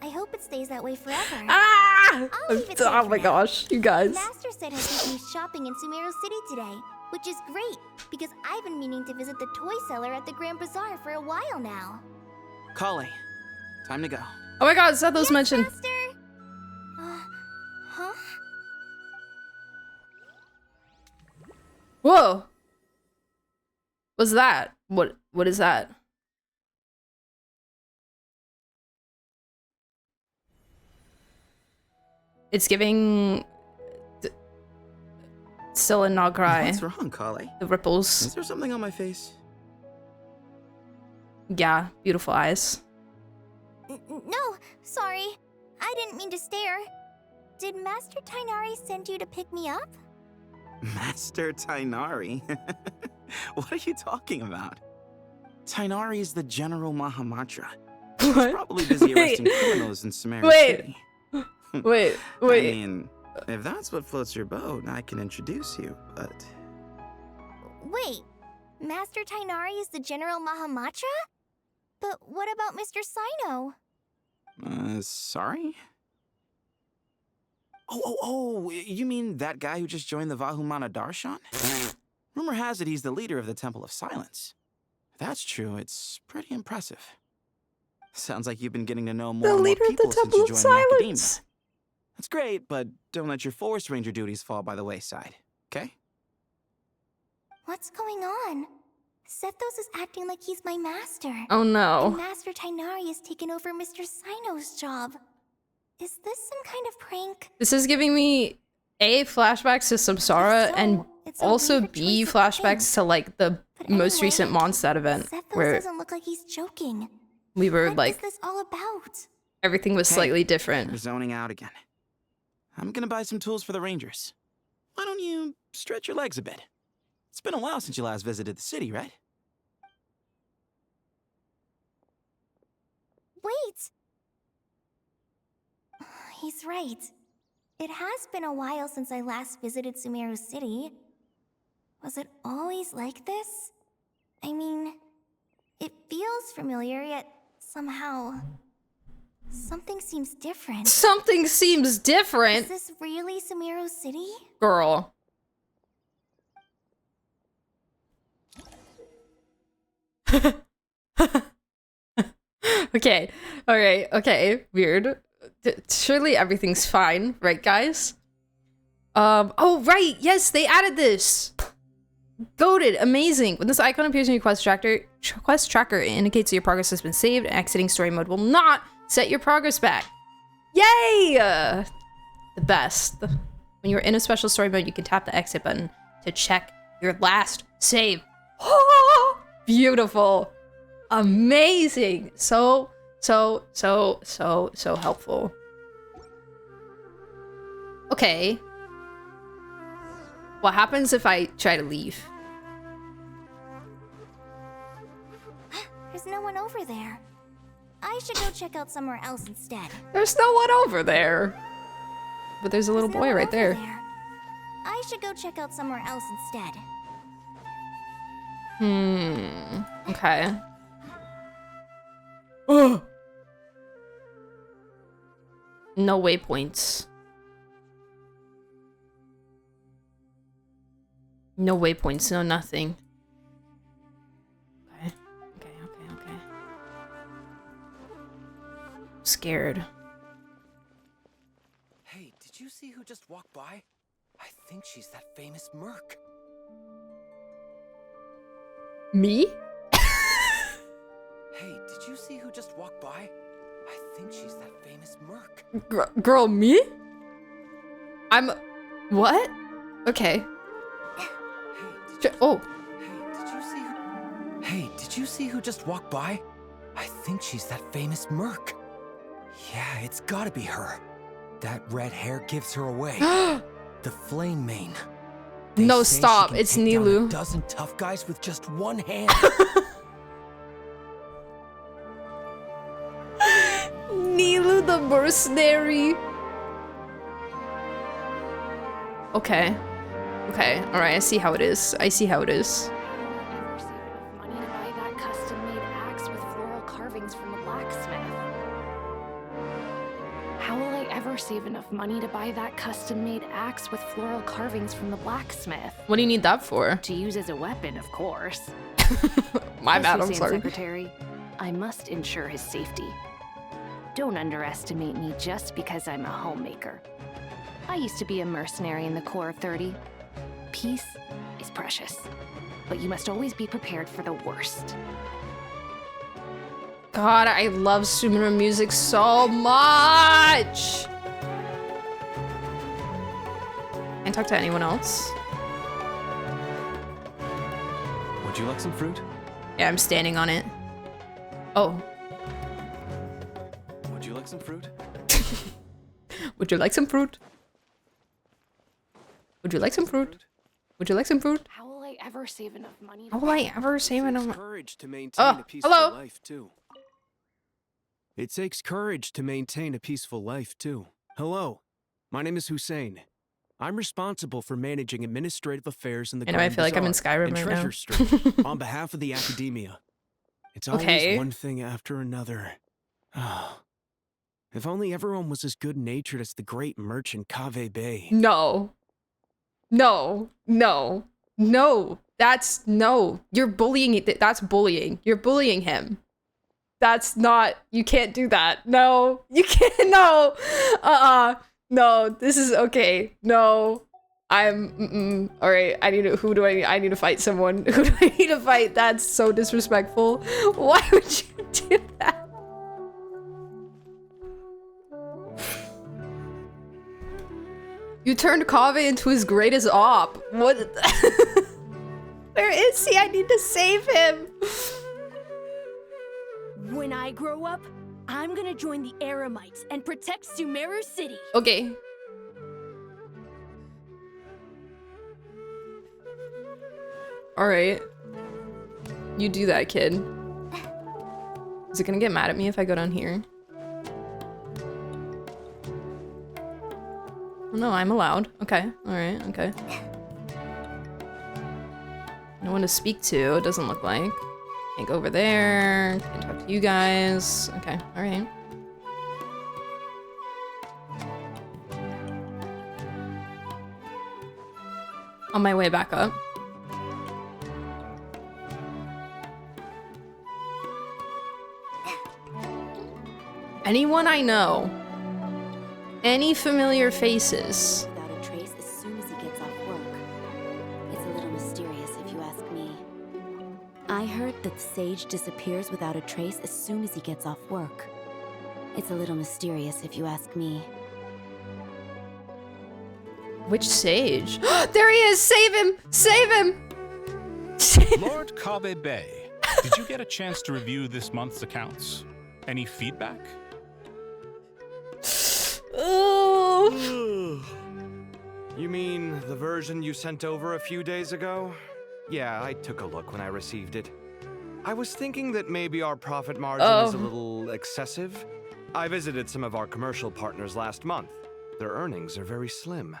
I hope it stays that way forever. Ah! I'll leave it there Oh for my now. gosh, you guys. Master said he'll take me shopping in Sumeru City today, which is great because I've been meaning to visit the toy seller at the Grand Bazaar for a while now. Kale, time to go. Oh my god, Zetho's mentioned. Master? Huh? Whoa. What's that? What is that? It's giving still a nod-krai. What's wrong, Kale? The ripples. Is there something on my face? Yeah, beautiful eyes. No, sorry. I didn't mean to stare. Did Master Tainari send you to pick me up? Master Tainari? What are you talking about? Tainari is the General Mahamatra. He's What? probably busy arresting criminals in Sumeru Wait. City. Wait. I mean, if that's what floats your boat, I can introduce you, but... Wait, Master Tainari is the General Mahamatra? But what about Mr. Sino? Sorry? Oh, you mean that guy who just joined the Vahumana Darshan? Rumor has it he's the leader of the Temple of Silence. If that's true, it's pretty impressive. Sounds like you've been getting to know more The and more leader of the people since Temple you of joined the academia. Silence. That's great, but don't let your forest ranger duties fall by the wayside, okay? What's going on? Zethos is acting like he's my master. Oh And no. Master Tainari has taken over Mr. Sino's job. Is this some kind of prank? This is giving me flashbacks to Samsara If so, and It's a also weird be choice of flashbacks to like the But most anyway, recent Mondstadt event Zethos where doesn't look like he's joking. we were What like is this all about? everything was Hey, slightly You're different. zoning out again. I'm gonna buy some tools for the Rangers. Why don't you stretch your legs a bit? It's been a while since you last visited the city, right? Wait! He's right. It has been a while since I last visited Sumeru City. Was it always like this? I mean, it feels familiar, yet somehow... something seems different. Something seems different. Is this really Sumeru City? Girl. Okay. Alright. Okay. Weird. Surely everything's fine, right, guys? Oh, right. Yes, they added this. Goated. Amazing. When this icon appears in your quest tracker, it indicates that your progress has been saved. Exiting story mode will not set your progress back. Yay! The best. When you're in a special story mode, you can tap the exit button to check your last save. Beautiful. Amazing. So helpful. Okay. What happens if I try to leave? There's no one over there. I should go check out somewhere else instead. There's no one over there. But there's a little boy right there. I should go check out somewhere else instead. Okay. Ugh. No waypoints. No waypoints, no nothing. Okay. Scared. Hey, did you see who just walked by? I think she's that famous merc. Me? Hey, did you see who just walked by? I think she's that famous merc. Girl, me? I'm... What? Okay. Oh. Hey, did you see who just walked by? I think she's that famous merc. Yeah, it's gotta be her. That red hair gives her away. The flame mane. No, stop. It's Nilou. A dozen tough guys with just one hand. Nilou the mercenary. Okay. Okay. All right. I see how it is. I see how it is. Money to buy that custom-made axe with floral carvings from the blacksmith. How will I ever save enough money to buy that custom-made axe with floral carvings from the blacksmith? What do you need that for? To use as a weapon, of course. My bad. As I'm sorry. Secretary, I must ensure his safety. Don't underestimate me just because I'm a homemaker. I used to be a mercenary in the Corps of 30. Peace is precious, but you must always be prepared for the worst. God, I love Sumeru music so much. Can't talk to anyone else. Would you like some fruit? Yeah, I'm standing on it. Oh. Would you like some fruit? Would you like some fruit? Would you like some fruit? Would you like some fruit? How will I ever save enough money? How will I ever save enough? Courage to maintain a peaceful hello. life too. It takes courage to maintain a peaceful life too. Hello, my name is Hussein. I'm responsible for managing administrative affairs in the I know, I Grand feel like I'm in Bazaar Skyrim and right Treasure now. Street on behalf of the academia. It's always Okay. one thing after another. If only everyone was as good-natured as the great merchant Cave Bay. No. No. No. No. That's no. You're bullying. That's bullying. You're bullying him. That's not. You can't do that. No. You can't. No. No. This is okay. No. I'm. All right. I need to. Who do I need? I need to fight someone. Who do I need to fight? That's so disrespectful. Why would you do that? You turned Kaveh into his greatest op. What? Where is he? I need to save him. When I grow up, I'm gonna join the Eremites and protect Sumeru City. Okay. Alright. You do that, kid. Is it gonna get mad at me if I go down here? Oh, no, I'm allowed. Okay, alright, okay. No one to speak to, it doesn't look like. Can't go over there. Can't talk to you guys. Okay, alright. On my way back up. Anyone I know? Any familiar faces? Without a trace as soon as he gets off work. It's a little mysterious if you ask me. I heard that Sage disappears without a trace as soon as he gets off work. It's a little mysterious if you ask me. Which Sage? There he is! Save him! Save him! Lord Kaveh Bey, did you get a chance to review this month's accounts? Any feedback? Oh. You mean the version you sent over a few days ago? Yeah, I took a look when I received it. I was thinking that maybe our profit margin is a little excessive. I visited some of our commercial partners last month. Their earnings are very slim.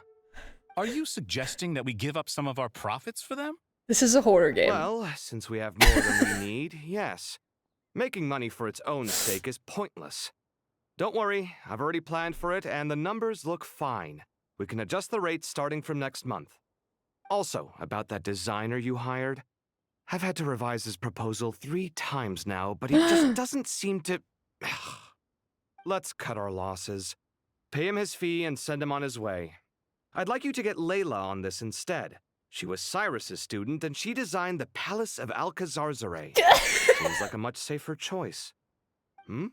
Are you suggesting that we give up some of our profits for them? This is a horror game. Well, since we have more than we need, yes. Making money for its own sake is pointless. Don't worry, I've already planned for it, and the numbers look fine. We can adjust the rates starting from next month. Also, about that designer you hired, I've had to revise his proposal 3 times now, but he just doesn't seem to... Let's cut our losses. Pay him his fee and send him on his way. I'd like you to get Layla on this instead. She was Cyrus's student, and she designed the Palace of Alcazarzare. Seems like a much safer choice. Hmm?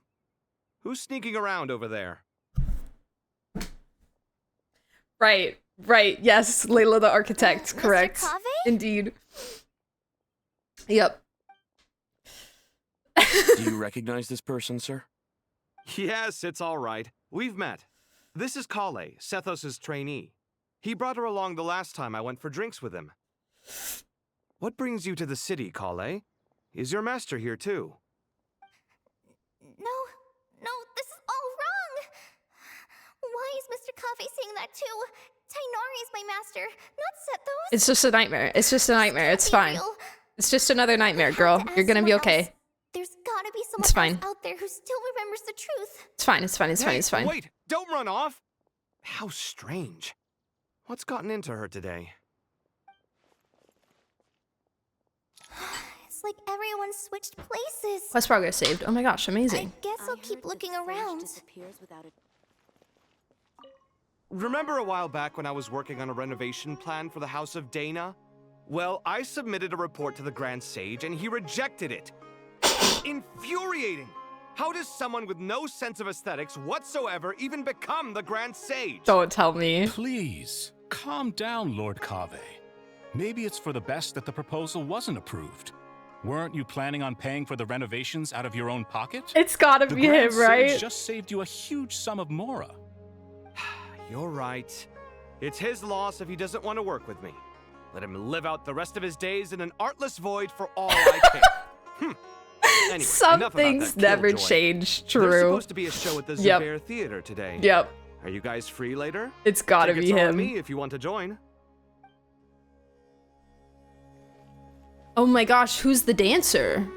Who's sneaking around over there? Right, right. Yes, Layla the architect. Correct. Mr. Kaveh? Indeed. Yep. Do you recognize this person, sir? Yes, it's all right. We've met. This is Kale, Sethos' trainee. He brought her along the last time I went for drinks with him. What brings you to the city, Kale? Is your master here too? No, this is all wrong. Why is Mr. Kaveh saying that too? Tainari is my master, not Sethos. It's just a nightmare. It's just a nightmare. It's fine. It's just another nightmare, girl. You're gonna be okay. There's gotta be someone It's fine. else out there who still remembers the truth. It's fine. It's fine. It's fine. It's fine. Wait, don't run off! How strange. What's gotten into her today? It's like everyone switched places. Quest progress saved. Oh my gosh, amazing. I guess I'll keep looking around. Remember a while back when I was working on a renovation plan for the House of Dana? Well, I submitted a report to the Grand Sage and he rejected it. Infuriating! How does someone with no sense of aesthetics whatsoever even become the Grand Sage? Don't tell me. Please, calm down, Lord Kaveh. Maybe it's for the best that the proposal wasn't approved. Weren't you planning on paying for the renovations out of your own pocket? It's gotta be him, right? Sage just saved you a huge sum of mora. You're right. It's his loss if he doesn't want to work with me. Let him live out the rest of his days in an artless void for all I care. Anyway, some things never change. True. There's supposed to be a show at the Zubair Theater today. Yep. Are you guys free later? It's gotta Tickets be are on him. me if you want to join. Oh my gosh, who's the dancer?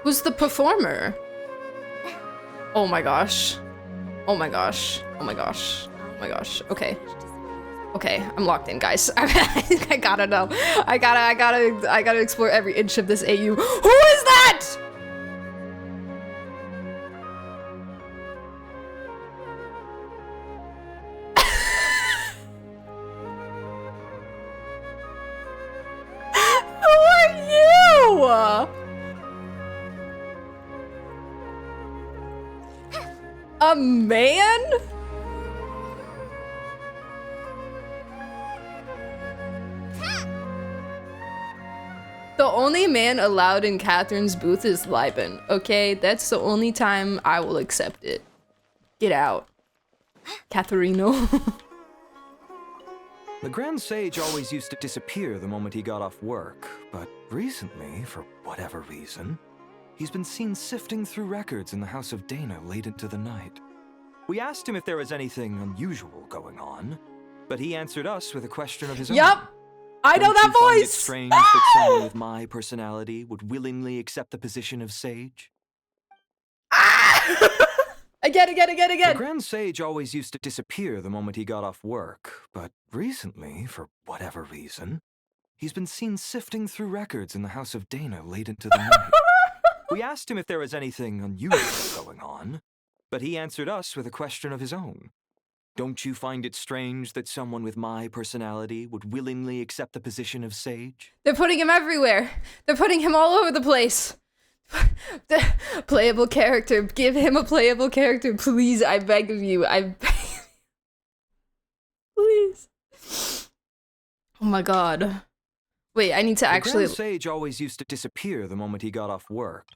Who's the performer? Oh my gosh. Oh my gosh. Oh my gosh. Oh my gosh. Okay. Okay, I'm locked in, guys. I gotta know. I gotta explore every inch of this AU. Who is that? Who are you? A man? The only man allowed in Catherine's booth is Liban, okay? That's the only time I will accept it. Get out. Catherino. The Grand Sage always used to disappear the moment he got off work, but recently, for whatever reason, he's been seen sifting through records in the House of Dana late into the night. We asked him if there was anything unusual going on, but he answered us with a question of his own. Yup! I know that Find it voice! strange that someone with my personality would willingly accept the position of sage? Again. The Grand Sage always used to disappear the moment he got off work, but recently, for whatever reason, he's been seen sifting through records in the House of Dana late into the night. We asked him if there was anything unusual going on, but he answered us with a question of his own. Don't you find it strange that someone with my personality would willingly accept the position of sage? They're putting him everywhere. They're putting him all over the place. The playable character. Give him a playable character, please. I beg of you. I beg of you. Please. Oh my god. Wait, I need to actually... The Grand Sage always used to disappear the moment he got off work.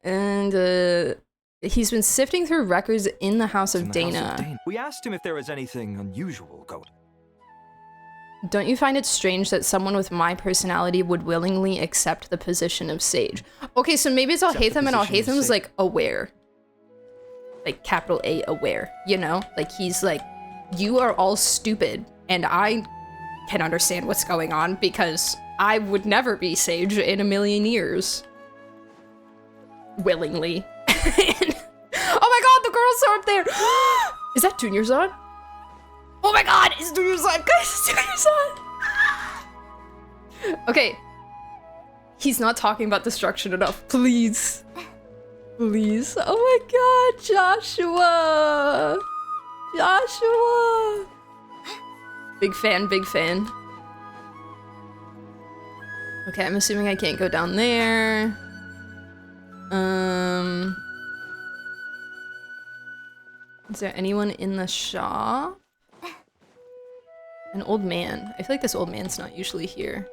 And, he's been sifting through records in the House of Dana. We asked him if there was anything unusual going. Don't you find it strange that someone with my personality would willingly accept the position of sage? Okay, so maybe it's Al-Haytham, and Al-Haytham is like aware. Like capital A aware, you know? Like he's like, you are all stupid, and I can understand what's going on because I would never be sage in a million years. Willingly. Oh my god, the girls are up there! Is that Junior's on? Oh my god, it's Junior's on! Guys, it's Junior's on! Okay. He's not talking about destruction enough. Please. Please. Oh my god, Joshua! Joshua! Big fan, big fan. Okay, I'm assuming I can't go down there. Is there anyone in the shop? An old man. I feel like this old man's not usually here.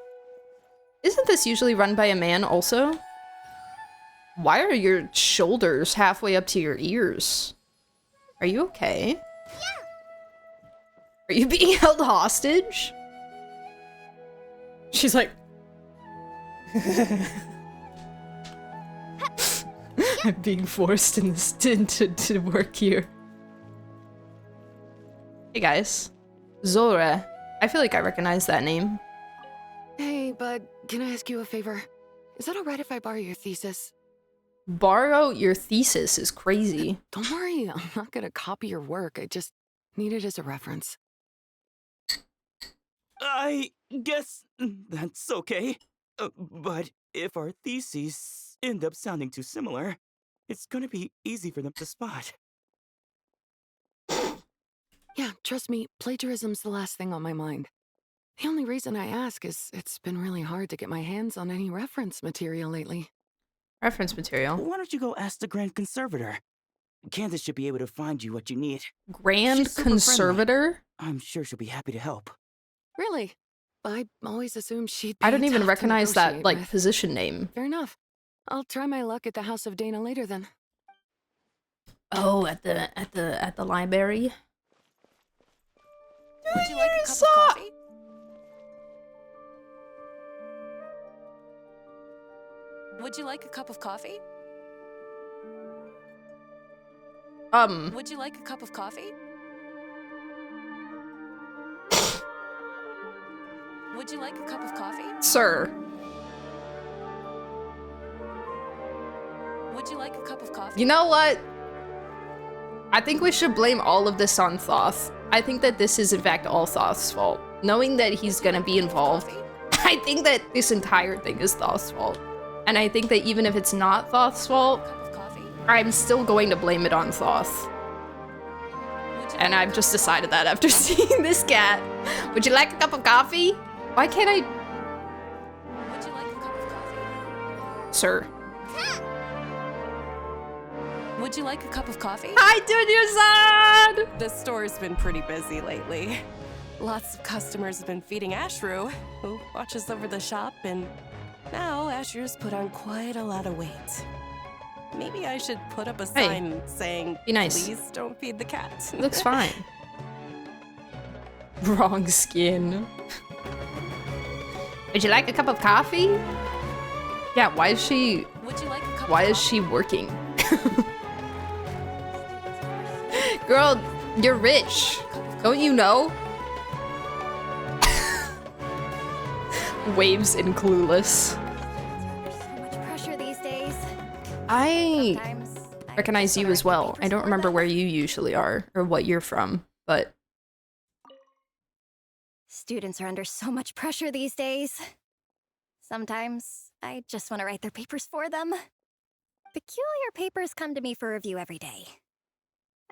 Isn't this usually run by a man also? Why are your shoulders halfway up to your ears? Are you okay? Yeah. Are you being held hostage? She's like... I'm being forced in this to work here. Hey guys. Zora. I feel like I recognize that name. Hey, bud, can I ask you a favor? Is that alright if I borrow your thesis? Borrow your thesis is crazy. Don't worry, I'm not gonna copy your work. I just need it as a reference. I guess that's okay. But if our theses end up sounding too similar, it's gonna be easy for them to spot. Yeah, trust me, plagiarism's the last thing on my mind. The only reason I ask is it's been really hard to get my hands on any reference material lately. Reference material? Why don't you go ask the Grand Conservator? Candace should be able to find you what you need. Grand Conservator? I'm sure she'll be happy to help. Really? I always assumed she'd be I don't even tough to recognize that, negotiate like, with. position name. Fair enough. I'll try my luck at the House of Dana later then. Oh, at the library? Would you like a cup of coffee? Would you like a cup of coffee? Would you like a cup of coffee? Would you like a cup of coffee? Sir. Would you like a cup of coffee? You know what? I think we should blame all of this on Thoth. I think that this is in fact all Thoth's fault. Knowing that he's gonna be involved, I think that this entire thing is Thoth's fault. And I think that even if it's not Thoth's fault, I'm still going to blame it on Thoth. And I've just decided that after seeing this cat. Would you like a cup of coffee? Why can't I? Would you like a cup of coffee? Sir. Would you like a cup of coffee? Hi, Junior-san! The store's been pretty busy lately. Lots of customers have been feeding Ashru, who watches over the shop and Now Asher's put on quite a lot of weight. Maybe I should put up a sign saying, be nice. Please don't feed the cat. Looks fine. Wrong skin. Would you like a cup of coffee? Yeah, why is she... Would you like a cup why of is she working? Girl, you're rich. Don't you know? Waves in Clueless. So much pressure these days. I Sometimes recognize you as well. I don't remember where you usually are or what you're from, but... Students are under so much pressure these days. Sometimes I just want to write their papers for them. Peculiar papers come to me for review every day.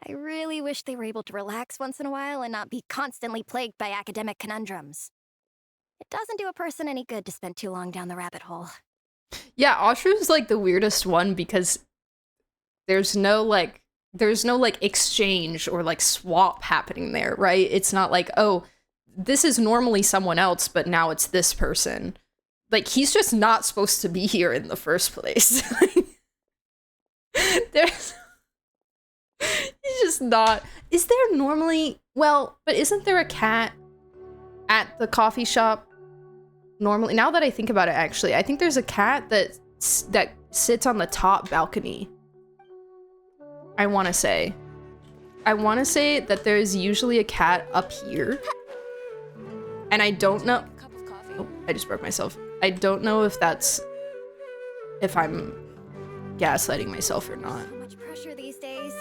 I really wish they were able to relax once in a while and not be constantly plagued by academic conundrums. It doesn't do a person any good to spend too long down the rabbit hole. Yeah, Ashra's like the weirdest one because there's no like exchange or like swap happening there, right? It's not like, oh, this is normally someone else, but now it's this person. Like, he's just not supposed to be here in the first place. There's... He's just not... Is there normally... Well, but isn't there a cat at the coffee shop? Normally, now that I think about it, actually, I think there's a cat that sits on the top balcony. I want to say that there's usually a cat up here. And I don't know... Oh, I just broke myself. I don't know if I'm gaslighting myself or not. So much pressure these days.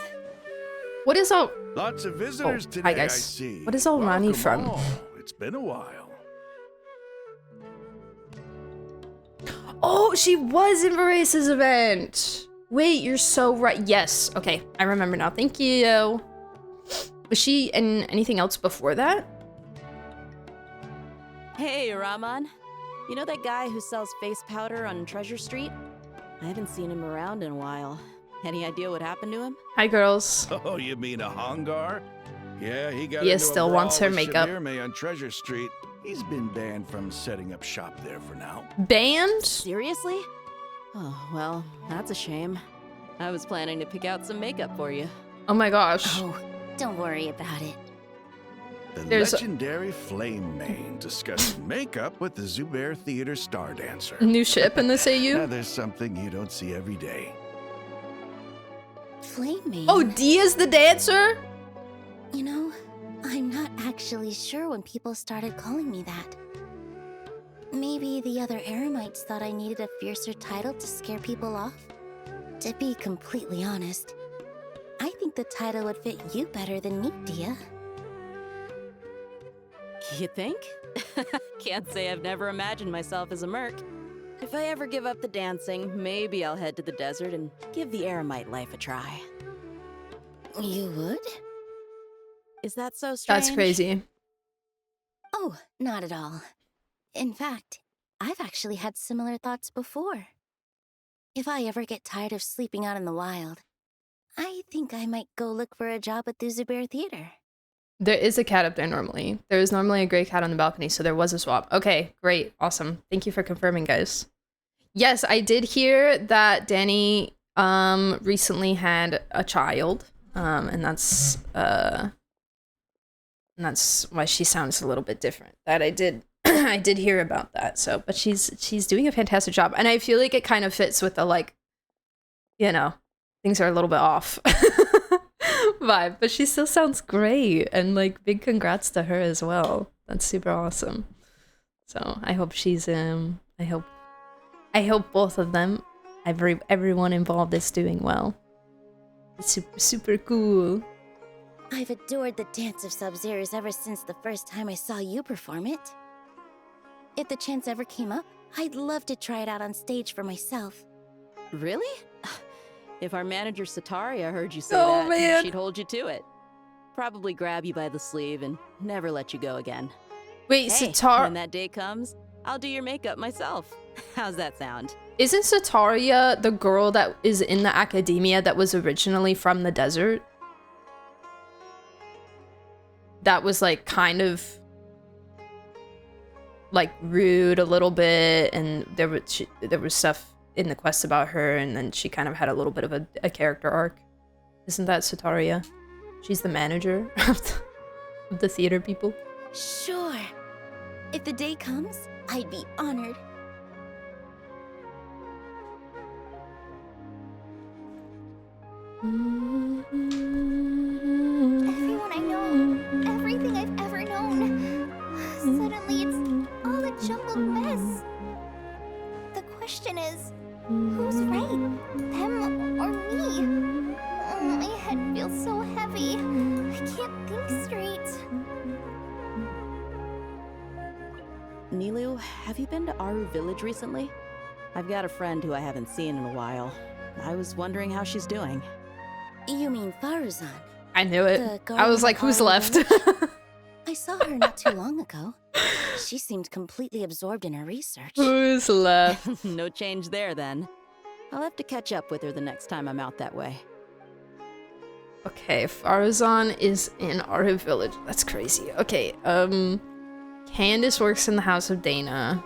What is all... Lots of visitors today, hi guys. I see. What is all Rani from? All. It's been a while. Oh, she was in Verace's event. Wait, you're so right. Yes. Okay, I remember now. Thank you. Was she in anything else before that? Hey, Rahman. You know that guy who sells face powder on Treasure Street? I haven't seen him around in a while. Any idea what happened to him? Hi, girls. Oh, you mean a Hongar? Yeah, he got Dia into still a wants brawl her with makeup. Shabir on Treasure Street. He's been banned from setting up shop there for now. Banned? Seriously? Oh, well, that's a shame. I was planning to pick out some makeup for you. Oh my gosh. Oh, don't worry about it. The There's legendary Flame Mane discussing makeup with the Zubair Theater star dancer. New ship in this AU? Now there's something you don't see every day. Flame Mane? Oh, Dia's the dancer? You know, I'm not actually sure when people started calling me that. Maybe the other Eremites thought I needed a fiercer title to scare people off? To be completely honest, I think the title would fit you better than me, Dia. You think? Can't say I've never imagined myself as a merc. If I ever give up the dancing, maybe I'll head to the desert and give the Eremite life a try. You would? Is that so strange? That's crazy. Oh, not at all. In fact, I've actually had similar thoughts before. If I ever get tired of sleeping out in the wild, I think I might go look for a job at the Zubair Theater. There is a cat up there normally. There is normally a gray cat on the balcony, so there was a swap. Okay, great. Awesome. Thank you for confirming, guys. Yes, I did hear that Danny recently had a child. And that's why she sounds a little bit different. That I did I did hear about that. So, but she's doing a fantastic job. And I feel like it kind of fits with the, like, you know, things are a little bit off vibe, but she still sounds great, and like big congrats to her as well. That's super awesome. So I hope she's I hope both of them, everyone involved is doing well. It's super cool. I've adored the dance of Sub-Zeros ever since the first time I saw you perform it. If the chance ever came up, I'd love to try it out on stage for myself. Really? If our manager Sataria heard you say Oh, that, man. she'd hold you to it. Probably grab you by the sleeve and never let you go again. Wait, Hey, Satar- when that day comes, I'll do your makeup myself. How's that sound? Isn't Sataria the girl that is in the academia that was originally from the desert? That was like kind of like rude a little bit, and there was stuff in the quest about her, and then she kind of had a little bit of a character arc. Isn't that Sataria? She's the manager of the theater people. Sure. If the day comes, I'd be honored. Everyone I know, everything I've ever known. Suddenly it's all a jumbled mess. The question is, who's right? Them or me? My head feels so heavy. I can't think straight. Nilu, have you been to Aru Village recently? I've got a friend who I haven't seen in a while. I was wondering how she's doing. You mean Faruzan? I knew it. I was like, who's left? I saw her not too long ago. She seemed completely absorbed in her research. Who's left? No change there, then. I'll have to catch up with her the next time I'm out that way. Okay, Faruzan is in Aru Village. That's crazy. Okay, Candace works in the House of Dana.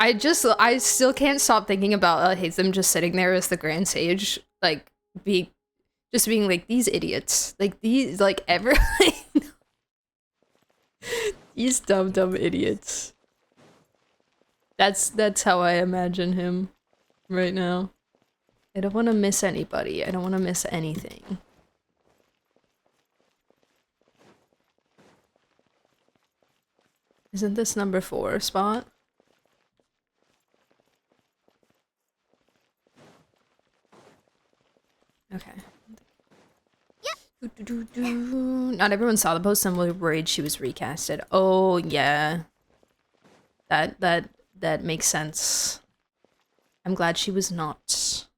I still can't stop thinking about Hatham just sitting there as the Grand Sage, like, being like, these idiots. Like, these, like, these dumb idiots. That's how I imagine him right now. I don't want to miss anybody. I don't want to miss anything. Isn't this number 4 spot? Okay. Not everyone saw the post and were worried she was recasted. Oh yeah. That makes sense. I'm glad she was not.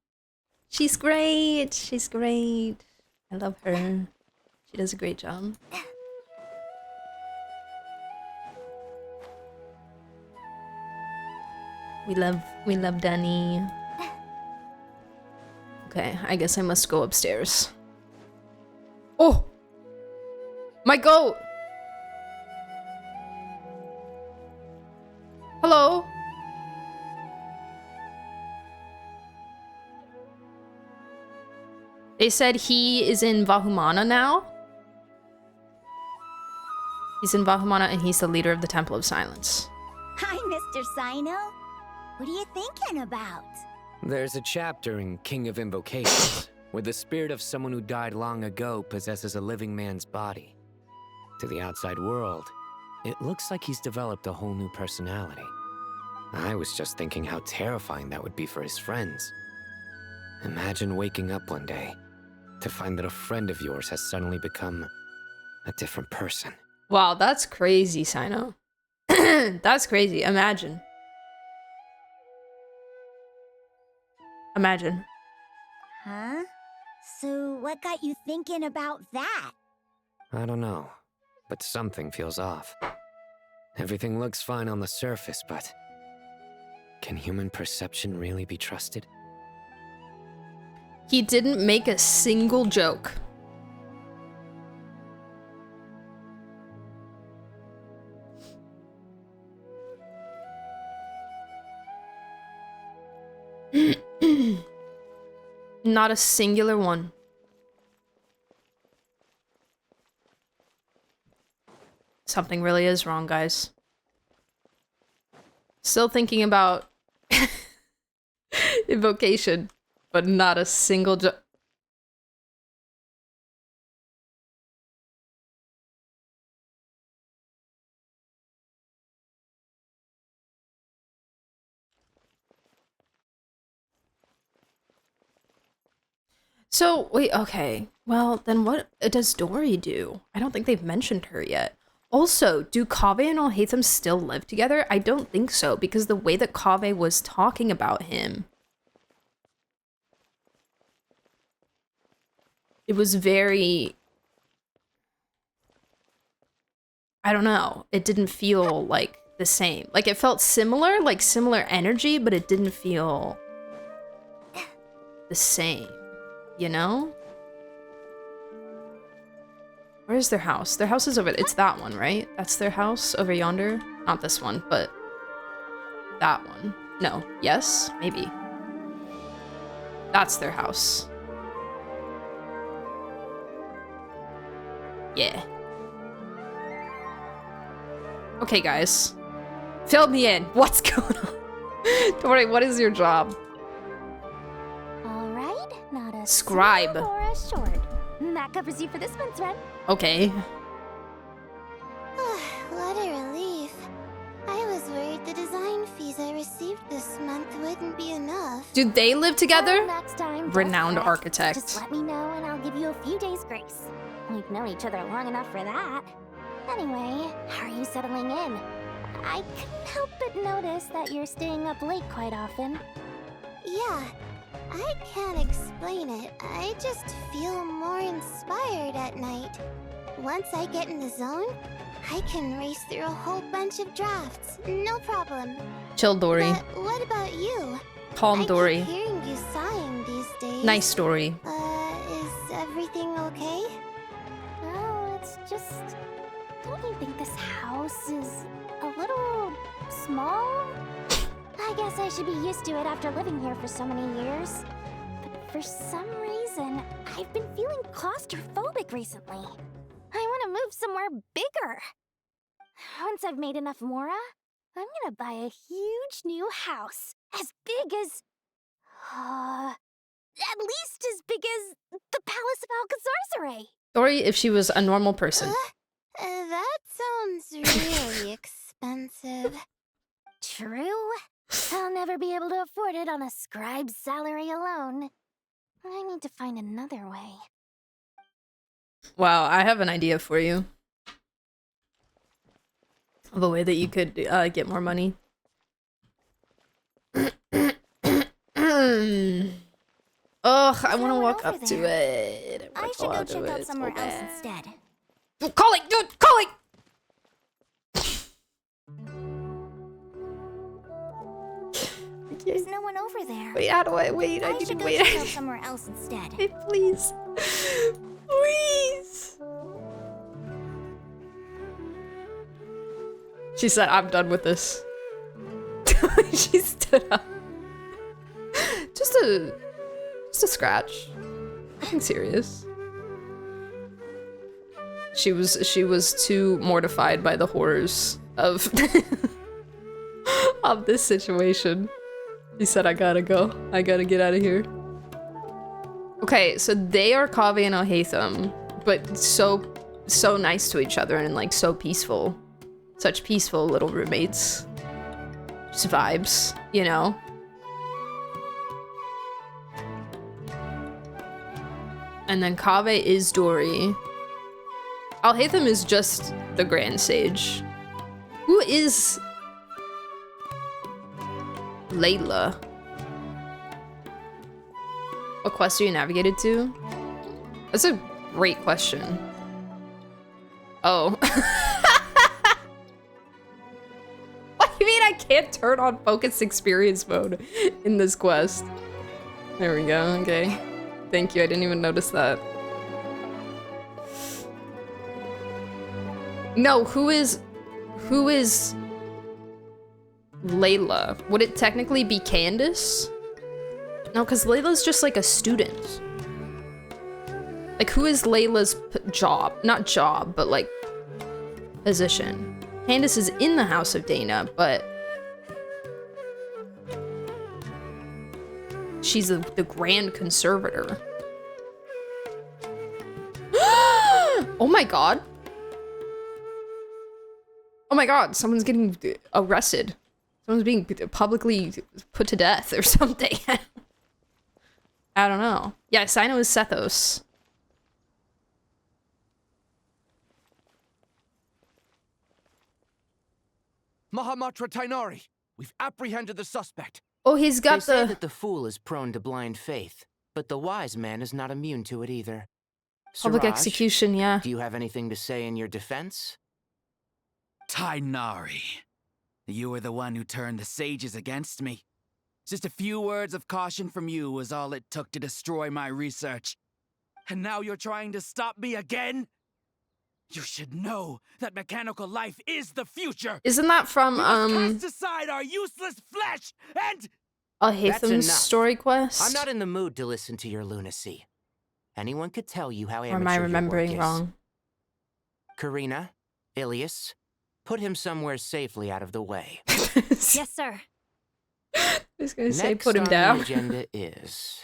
She's great. She's great. I love her. She does a great job. We love Danny. Okay, I guess I must go upstairs. Oh! My goat! Hello? They said he is in Vahumana now? He's in Vahumana and he's the leader of the Temple of Silence. Hi, Mr. Sino. What are you thinking about? There's a chapter in King of Invocations where the spirit of someone who died long ago possesses a living man's body. To the outside world, it looks like he's developed a whole new personality. I was just thinking how terrifying that would be for his friends. Imagine waking up one day to find that a friend of yours has suddenly become a different person. Wow, that's crazy, Sino. That's crazy. Imagine. Imagine. Huh? So what got you thinking about that? I don't know, but something feels off. Everything looks fine on the surface, but can human perception really be trusted? He didn't make a single joke. Not a singular one. Something really is wrong, guys. Still thinking about invocation, but not a single joke. So, wait, okay. Well, then what does Dory do? I don't think they've mentioned her yet. Also, do Kaveh and Alhaitham still live together? I don't think so, because the way that Kaveh was talking about him, it was very... I don't know. It didn't feel like the same. Like, it felt similar, like similar energy, but it didn't feel the same. You know? Where's their house? Their house is over there. It's that one, right? That's their house over yonder? Not this one, but that one. No. Yes? Maybe. That's their house. Yeah. Okay, guys. Fill me in. What's going on? Tori, what is your job? Alright, not a Scribe. small or a short. That covers you for this month's rent. Okay. What a relief. I was worried the design fees I received this month wouldn't be enough. Do they live together? Well, next time, Renowned just architect. Just let me know and I'll give you a few days grace. We've known each other long enough for that. Anyway, how are you settling in? I couldn't help but notice that you're staying up late quite often. Yeah, I can't explain it. I just feel more inspired at night. Once I get in the zone, I can race through a whole bunch of drafts. No problem. Chill, Dory. But what about you? Calm, Dory. I keep hearing you sighing these days. Nice story. Is everything okay? No, it's just... Don't you think this house is a little small? I guess I should be used to it after living here for so many years. But for some reason, I've been feeling claustrophobic recently. I want to move somewhere bigger. Once I've made enough Mora, I'm gonna buy a huge new house. As big as... at least as big as the Palace of Alcazarzaray. Dory, if she was a normal person. That sounds really expensive. True. I'll never be able to afford it on a scribe's salary alone. I need to find another way. Wow, I have an idea for you. Of a way that you could get more money. Ugh, I want to walk up to it. I should go check out somewhere else instead. Calling, dude, calling! There's no one over there. Wait, how do I wait? I need to wait. I should go check out somewhere else instead. Hey, please. Please. She said, I'm done with this. She stood up. Just a scratch. Nothing serious. She was too mortified by the horrors of of this situation. He said, I gotta go. I gotta get out of here. Okay, so they are Kaveh and Alhaitham, but so nice to each other and like so peaceful. Such peaceful little roommates. Just vibes, you know? And then Kaveh is Dory. Alhaitham is just the Grand Sage. Who is Layla? What quest are you navigated to? That's a great question. Oh. What do you mean I can't turn on focus experience mode in this quest? There we go, okay. Thank you, I didn't even notice that. No, who is Layla? Would it technically be Candace? No, because Layla's just like a student. Like, who is Layla's job? Not job, but like position. Candace is in the House of Dana, but she's the Grand Conservator. Oh my god. Oh my god, someone's getting arrested. Someone's being publicly put to death or something. I don't know. Yeah, Sino is Sethos. Mahamatra Tainari, we've apprehended the suspect. Oh, he's got They say that the fool is prone to blind faith, but the wise man is not immune to it either. Public Siraj, execution, yeah. Do you have anything to say in your defense? Tainari, you were the one who turned the sages against me. Just a few words of caution from you was all it took to destroy my research. And now you're trying to stop me again? You should know that mechanical life is the future. Isn't that from We must cast aside our useless flesh and Alhaitham's story quest? I'm not in the mood to listen to your lunacy. Anyone could tell you how amateur Or am I remembering your work is. wrong? Karina, Ilias, put him somewhere safely out of the way. Yes, sir. I was gonna say Next put him on down. The agenda is.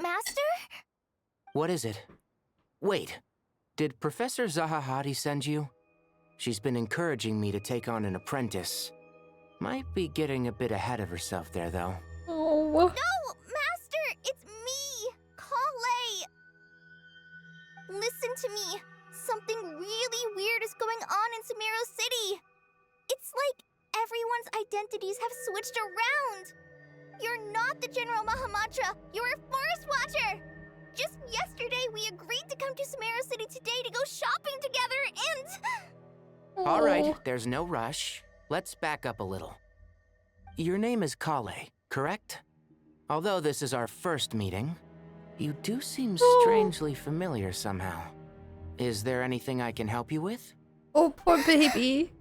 Master? What is it? Wait, did Professor Zahahati send you? She's been encouraging me to take on an apprentice. Might be getting a bit ahead of herself there, though. Oh. No, Master! It's me! Kale! Listen to me. Something really weird is going on in Sumeru City. It's like everyone's identities have switched around. You're not the General Mahamatra. You're a Forest Watcher. Just yesterday, we agreed to come to Sumeru City today to go shopping together and... All right, there's no rush. Let's back up a little. Your name is Kale, correct? Although this is our first meeting, you do seem strangely familiar somehow. Is there anything I can help you with? Oh, poor baby.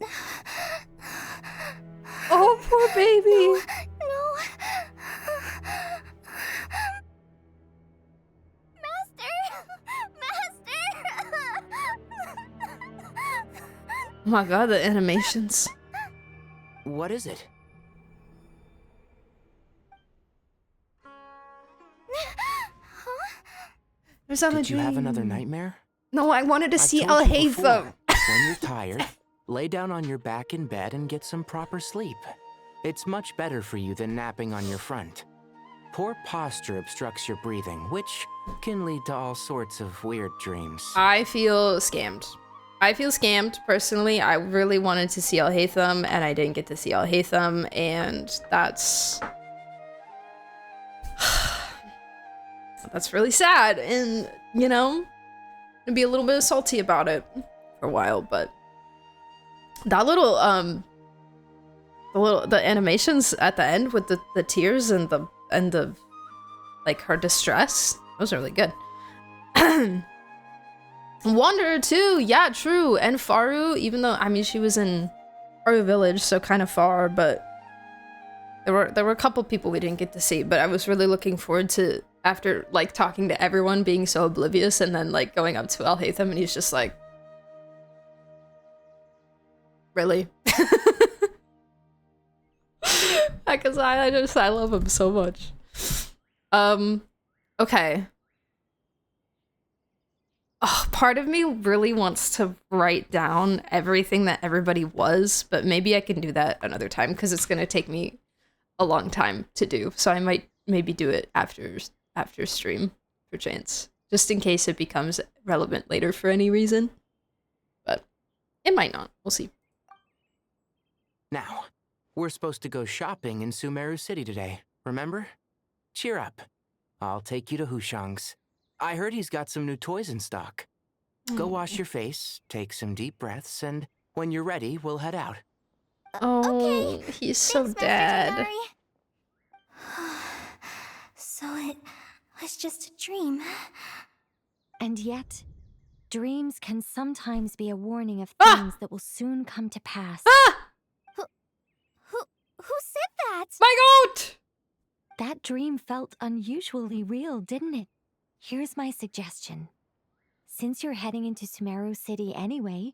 Oh, poor baby. No. Oh my god, the animations. What is it? Did you have another nightmare? No, I wanted to see told you before, Alhaitham. When you're tired, lay down on your back in bed and get some proper sleep. It's much better for you than napping on your front. Poor posture obstructs your breathing, which can lead to all sorts of weird dreams. I feel scammed. I feel scammed, personally. I really wanted to see Alhaitham, and I didn't get to see Alhaitham, and that's... that's really sad, and, you know, I'd be a little bit salty about it for a while, but... That little, the animations at the end with the tears and the, like, her distress, those are really good. Wanderer too, yeah, true. And Faru, even though, I mean, she was in Faru Village, so kind of far, but there were a couple people we didn't get to see, but I was really looking forward to, after, like, talking to everyone, being so oblivious, and then, like, going up to Alhaitham, and he's just like, really? Because I love him so much. Okay. Oh, part of me really wants to write down everything that everybody was, but maybe I can do that another time because it's going to take me a long time to do. So I might maybe do it after stream, for chance, just in case it becomes relevant later for any reason. But it might not. We'll see. Now, we're supposed to go shopping in Sumeru City today, remember? Cheer up. I'll take you to Hushang's. I heard he's got some new toys in stock. Go wash your face, take some deep breaths, and when you're ready, we'll head out. Oh, okay. He's so dead. So it was just a dream. And yet, dreams can sometimes be a warning of things that will soon come to pass. Who said that? My goat! That dream felt unusually real, didn't it? Here's my suggestion. Since you're heading into Sumeru City anyway,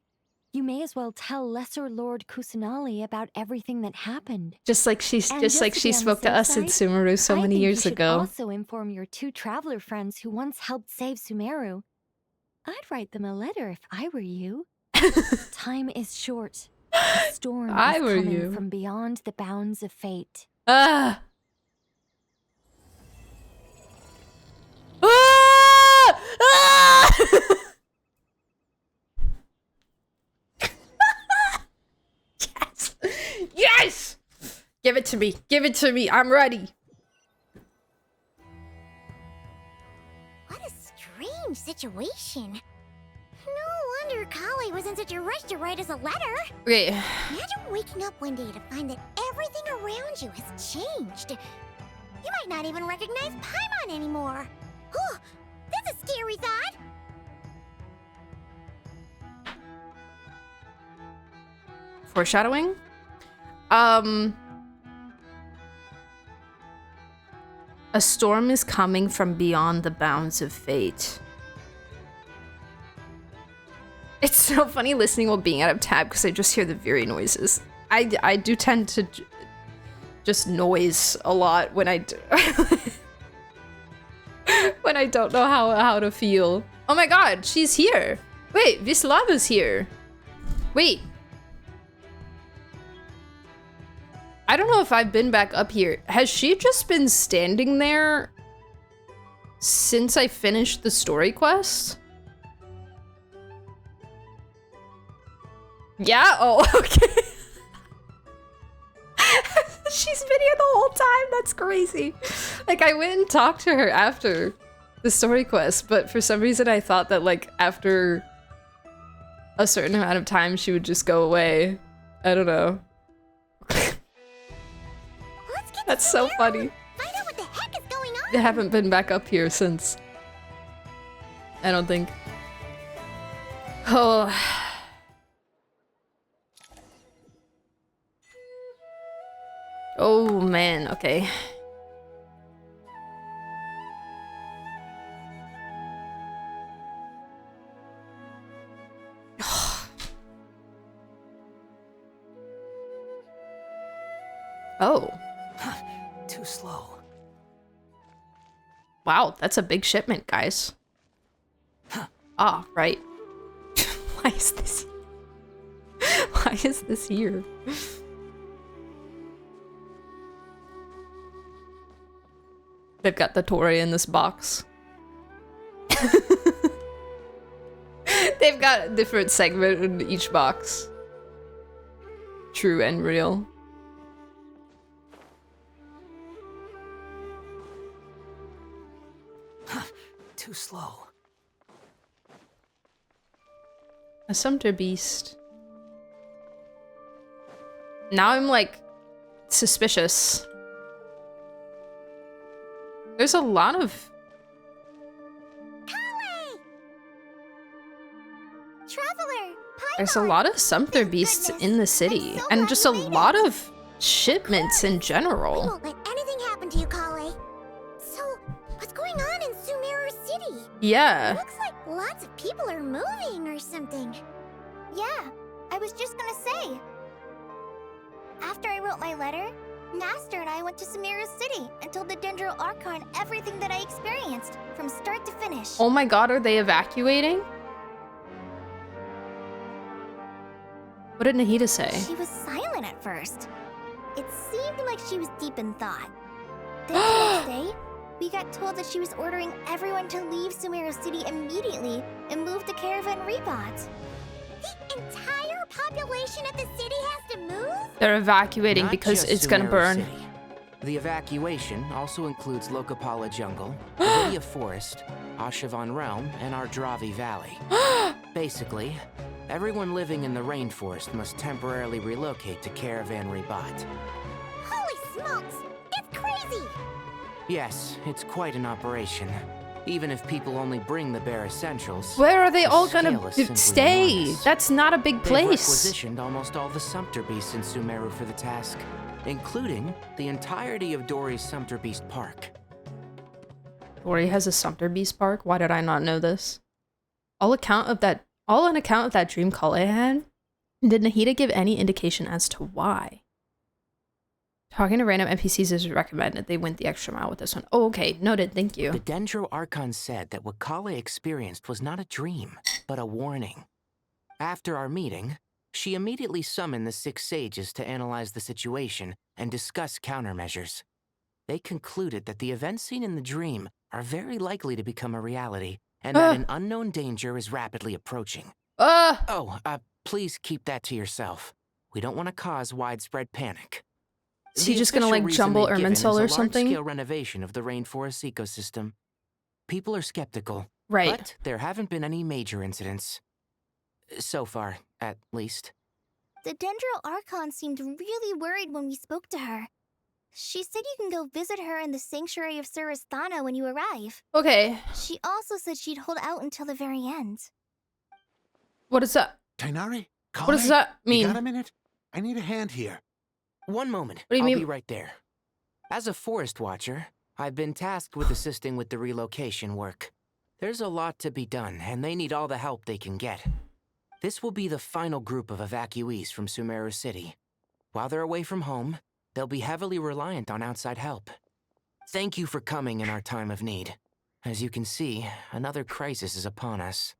you may as well tell Lesser Lord Kusanali about everything that happened. Just like she spoke to us in Sumeru so many years ago. I think you should also inform your 2 traveler friends who once helped save Sumeru. I'd write them a letter if I were you. Time is short. A storm is coming from beyond the bounds of fate. Ah! Yes! Yes! Give it to me. Give it to me. I'm ready. What a strange situation. No wonder Kali was in such a rush to write us a letter. Okay. Imagine waking up one day to find that everything around you has changed. You might not even recognize Paimon anymore. Oh, that's a scary thought. Foreshadowing? A storm is coming from beyond the bounds of fate. It's so funny listening while being out of tab because I just hear the Veery noises. I do tend to just noise a lot when I when I don't know how to feel. Oh my god, she's here. Wait, Vislava's here. Wait. I don't know if I've been back up here. Has she just been standing there since I finished the story quest? Yeah? Oh, okay. She's been here the whole time. That's crazy. Like, I went and talked to her after the story quest, but for some reason I thought that, like, after a certain amount of time she would just go away. I don't know. That's so funny. Find out what the heck is going on. I haven't been back up here since. I don't think. Oh. Oh man, okay. Oh. Too slow. Wow, that's a big shipment, guys. Ah, right. Why is this? Why is this here? They've got the Tori in this box. They've got a different segment in each box. True and real. Too slow. A sumpter beast. Now I'm like suspicious. There's a lot of Traveler, there's a lot of sumpter beasts in the city, and just a lot of shipments in I general. won't let anything happen to you, Kale. So, what's going on in Sumeru City? Yeah. Looks like lots of people are moving or something. Yeah, I was just gonna say. After I wrote my letter, Master and I went to Sumeru City and told the Dendro Archon everything that I experienced, from start to finish. Oh my god, are they evacuating? What did Nahida say? She was silent at first. It seemed like she was deep in thought. Then the next day, we got told that she was ordering everyone to leave Sumeru City immediately and move to Caravan Rebot. The entire population of the city has to move? They're evacuating Not because just it's gonna Sumeru burn. City. The evacuation also includes Lokapala Jungle, Vidia Forest, Ashavan Realm, and Ardravi Valley. Basically, everyone living in the rainforest must temporarily relocate to Caravan Rebot. Holy smokes! It's crazy! Yes, it's quite an operation. Even if people only bring the bare essentials. Where are they the all gonna scale is simply stay? enormous. That's not a big They've place. requisitioned almost all the Sumpter Beasts in Sumeru for the task, including the entirety of Dory's Sumpter Beast Park. Dory has a Sumpter Beast Park? Why did I not know this? All on account of that dream Kale had? Did Nahida give any indication as to why? Talking to random NPCs is recommended. They went the extra mile with this one. Oh, okay. Noted. Thank you. The Dendro Archon said that what Kale experienced was not a dream, but a warning. After our meeting, she immediately summoned the 6 sages to analyze the situation and discuss countermeasures. They concluded that the events seen in the dream are very likely to become a reality, and that an unknown danger is rapidly approaching. Please keep that to yourself. We don't want to cause widespread panic. Is he just gonna like jumble Erminsul or something? Large-scale renovation of the rainforest ecosystem. People are skeptical, right? But there haven't been any major incidents. So far, at least. The Dendro Archon seemed really worried when we spoke to her. She said you can go visit her in the Sanctuary of Surasthana when you arrive. Okay. She also said she'd hold out until the very end. What is that? Tighnari? What does that mean? You got a minute? I need a hand here. One moment. What do you I'll mean? be right there. As a forest watcher, I've been tasked with assisting with the relocation work. There's a lot to be done, and they need all the help they can get. This will be the final group of evacuees from Sumeru City. While they're away from home, they'll be heavily reliant on outside help. Thank you for coming in our time of need. As you can see, another crisis is upon us.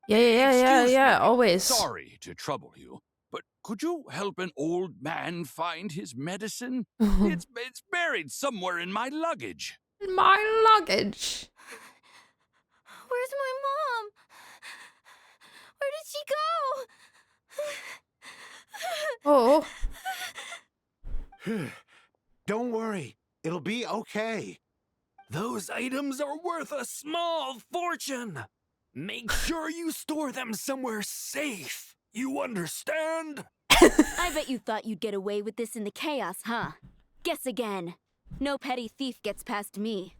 Yeah, always. Sorry to trouble you, but could you help an old man find his medicine? It's buried somewhere in my luggage. My luggage. Where's my mom? Where did she go? Oh. Don't worry. It'll be okay. Those items are worth a small fortune. Make sure you store them somewhere safe. You understand? I bet you thought you'd get away with this in the chaos, huh? Guess again. No petty thief gets past me.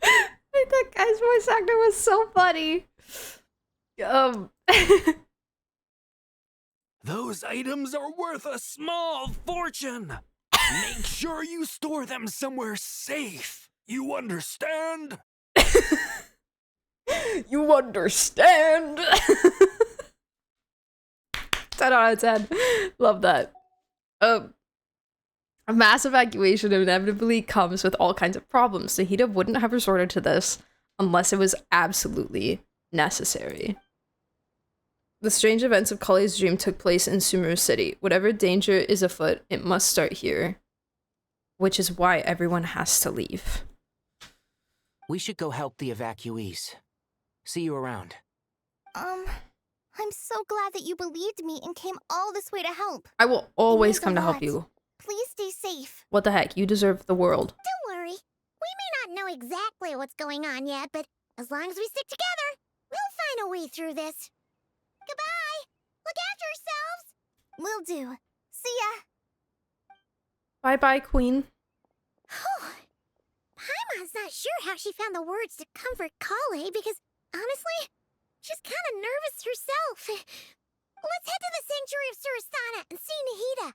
That guy's voice actor was so funny. Those items are worth a small fortune. Make sure you store them somewhere safe. You understand? You understand? 10 out of 10. Love that. A mass evacuation inevitably comes with all kinds of problems. Nahida wouldn't have resorted to this unless it was absolutely necessary. The strange events of Kale's dream took place in Sumeru City. Whatever danger is afoot, it must start here. Which is why everyone has to leave. We should go help the evacuees. See you around. I'm so glad that you believed me and came all this way to help. I will always come to help you. Please stay safe. What the heck? You deserve the world. Don't worry. We may not know exactly what's going on yet, but as long as we stick together, we'll find a way through this. Goodbye. Look after yourselves. Will do. See ya. Bye-bye, Queen. Paimon's not sure how she found the words to comfort Kale because, honestly, she's kind of nervous herself. Let's head to the Sanctuary of Surasana and see Nahida.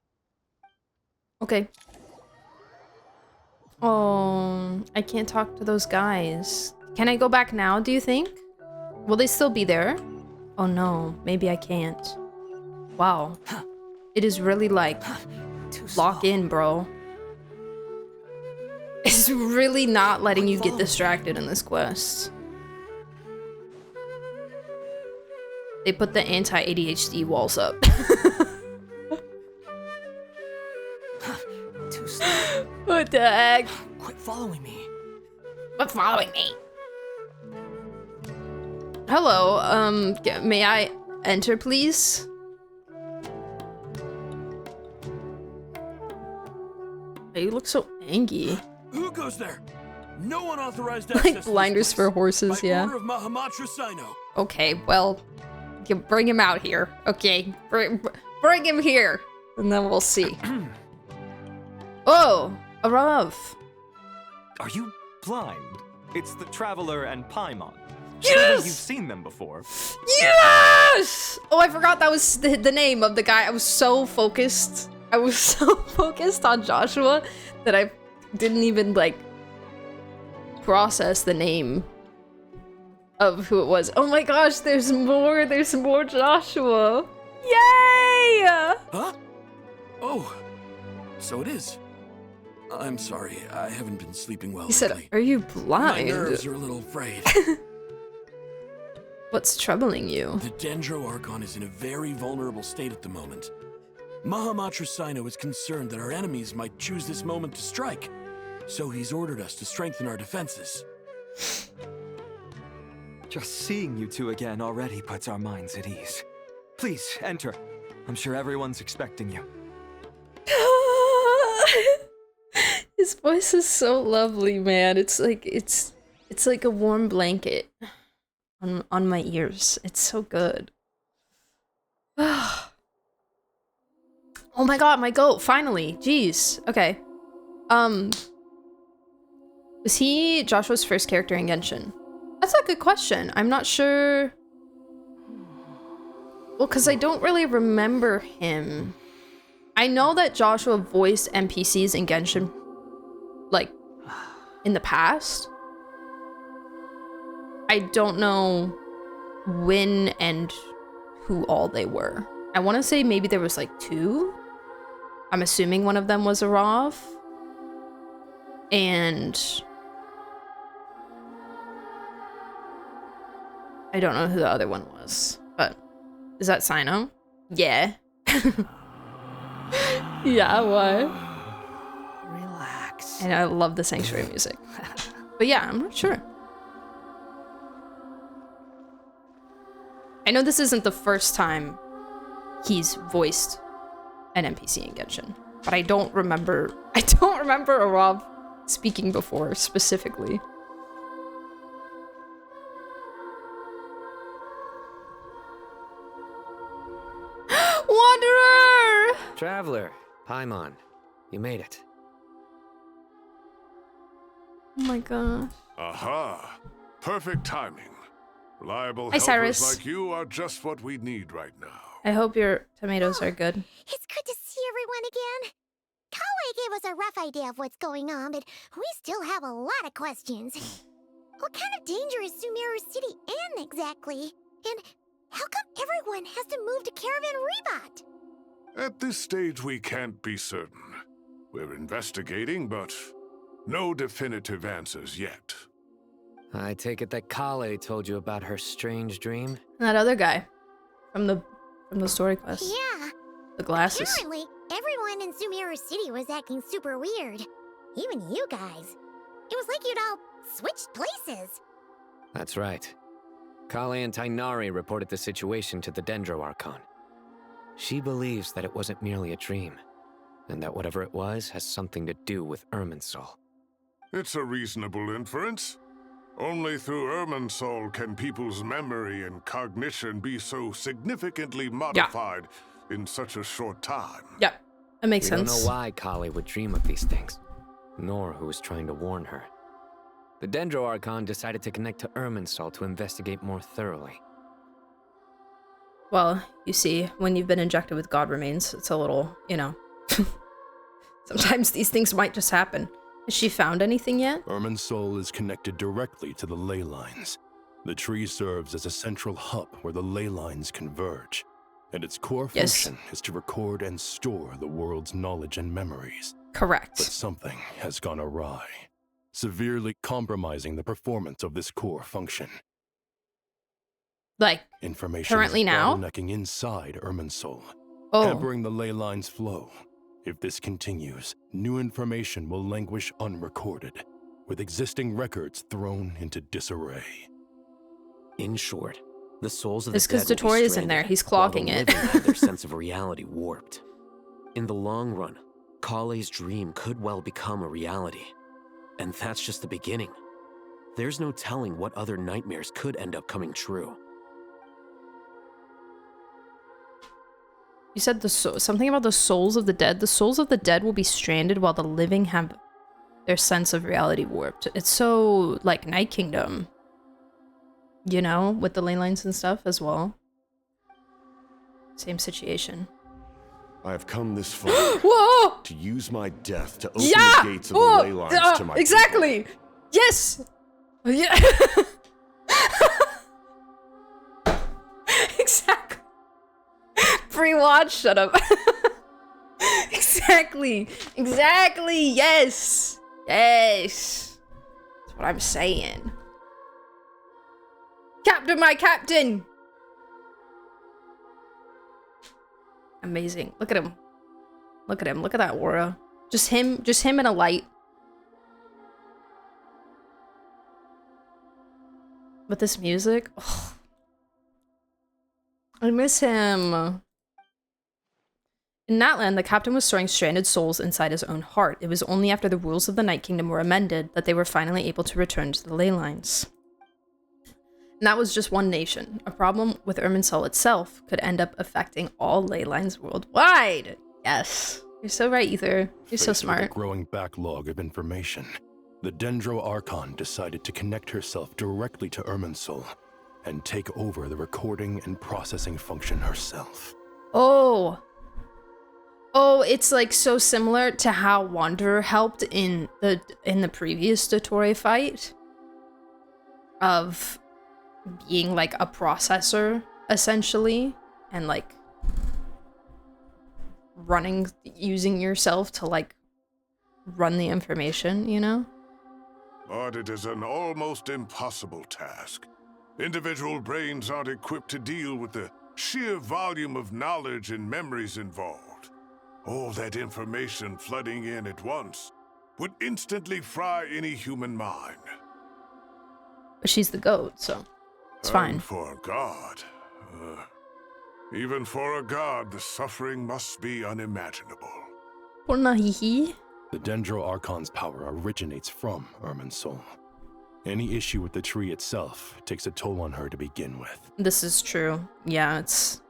Okay. Oh, I can't talk to those guys. Can I go back now, do you think? Will they still be there? Oh no, maybe I can't. Wow. It is really like, lock in, bro. It's really not letting you get distracted in this quest. They put the anti-ADHD walls up. Too slow. What the heck? Quit following me. Quit following me. Hello, may I enter, please? You look so angry. Who goes there? No one authorized Like access blinders for horses, by yeah. order of Mahamatra Sino. Okay, well, you bring him out here. Okay, bring him here, and then we'll see. Oh, Arav. Are you blind? It's the Traveler and Paimon. Yes! Surely you've seen them before. Yes! Oh, I forgot that was the name of the guy. I was so focused. I was so focused on Joshua that I didn't even, like, process the name of who it was. Oh my gosh, there's more Joshua. Yay! Huh? Oh, so it is. I'm sorry, I haven't been sleeping well He said, lately. are you blind? My nerves are a little frayed. What's troubling you? The Dendro Archon is in a very vulnerable state at the moment. Mahamatra Sino is concerned that our enemies might choose this moment to strike, so he's ordered us to strengthen our defenses. Just seeing you two again already puts our minds at ease. Please, enter. I'm sure everyone's expecting you. His voice is so lovely, man. It's like a warm blanket on my ears. It's so good. Oh my god, my goat, finally. Jeez. Okay. Was he Joshua's first character in Genshin? That's a good question. I'm not sure. Well, because I don't really remember him I know that Joshua voiced NPCs in Genshin, like, in the past. I don't know when and who all they were. I want to say maybe there was like 2. I'm assuming one of them was Arav. And I don't know who the other one was, but is that Sino? Yeah. Yeah, what? Relax. And I love the Sanctuary music. But yeah, I'm not sure. I know this isn't the first time he's voiced an NPC in Genshin, but I don't remember Arav speaking before specifically. Wanderer! Traveler, Paimon, you made it. Oh my god. Aha! Perfect timing. Reliable Hi, helpers Cyrus. like you are just what we need right now. I hope your tomatoes are good. It's good to see everyone again. Kawaii gave us a rough idea of what's going on, but we still have a lot of questions. What kind of danger is Sumeru City in exactly? And how come everyone has to move to Caravan Rebot? At this stage, we can't be certain. We're investigating, but no definitive answers yet. I take it that Kale told you about her strange dream? That other guy from the story quest. Yeah. The glasses. Apparently, everyone in Sumeru City was acting super weird. Even you guys. It was like you'd all switched places. That's right. Kale and Tainari reported the situation to the Dendro Archon. She believes that it wasn't merely a dream, and that whatever it was has something to do with Irminsul. It's a reasonable inference. Only through Irminsul can people's memory and cognition be so significantly modified in such a short time. Yeah, that makes We sense. don't know why Kale would dream of these things, nor who was trying to warn her. The Dendro Archon decided to connect to Irminsul to investigate more thoroughly. Well, you see, when you've been injected with God Remains, it's a little, you know. Sometimes these things might just happen. Has she found anything yet? Irminsul is connected directly to the ley lines. The tree serves as a central hub where the ley lines converge, and its core function is to record and store the world's knowledge and memories. Correct. But something has gone awry, severely compromising the performance of this core function. Like, information currently is now? bottlenecking inside Irminsul, Oh. hampering the ley lines' flow. If this continues, new information will languish unrecorded, with existing records thrown into disarray. In short, the souls of It's the dead 'cause will be Dotori's in stranded, there. He's while clocking the it. living have their sense of reality warped. In the long run, Kale's dream could well become a reality. And that's just the beginning. There's no telling what other nightmares could end up coming true. You said something about the souls of the dead. The souls of the dead will be stranded while the living have their sense of reality warped. It's so like Night Kingdom, you know, with the ley lines and stuff as well. Same situation. I have come this far Whoa! to use my death to open Yeah! the gates of Whoa! the ley lines to my exactly! Yes! Yeah! Exactly. Pre-watch, shut up. Exactly. Exactly, yes! Yes! That's what I'm saying. Captain, my captain! Amazing. Look at him. Look at him. Look at that aura. Just him in a light. With this music. Oh. I miss him. In Natlan, the captain was storing stranded souls inside his own heart. It was only after the rules of the Night Kingdom were amended that they were finally able to return to the ley lines. And that was just one nation. A problem with Irminsul itself could end up affecting all ley lines worldwide. Yes. You're so right, Ether. You're so Faced with a smart. growing backlog of information, the Dendro Archon decided to connect herself directly to Irminsul and take over the recording and processing function herself. Oh. Oh, it's like so similar to how Wanderer helped in the previous Dottore fight of being like a processor essentially and like using yourself to like run the information, you know? But it is an almost impossible task. Individual brains aren't equipped to deal with the sheer volume of knowledge and memories involved. All that information flooding in at once would instantly fry any human mind. But she's the goat, so it's fine. And for a god, even for a god, the suffering must be unimaginable. The Dendro Archon's power originates from Irminsul. Any issue with the tree itself takes a toll on her to begin with. This is true. Yeah, it's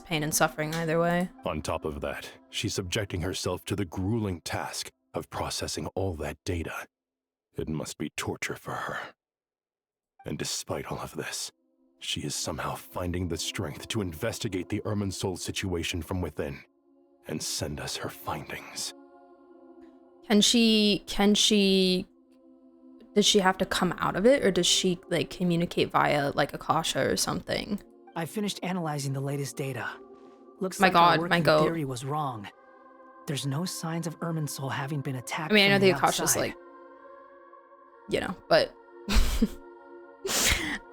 pain and suffering either way. On top of that, she's subjecting herself to the grueling task of processing all that data. It must be torture for her. And despite all of this, she is somehow finding the strength to investigate the Irminsul situation from within and send us her findings. Does she have to come out of it, or does she like communicate via like Akasha or something? I finished analyzing the latest data. Looks my like god, our my working goat. theory was wrong. There's no signs of Irminsul having been attacked. I mean, I know from the outside. Akasha's like, you know, but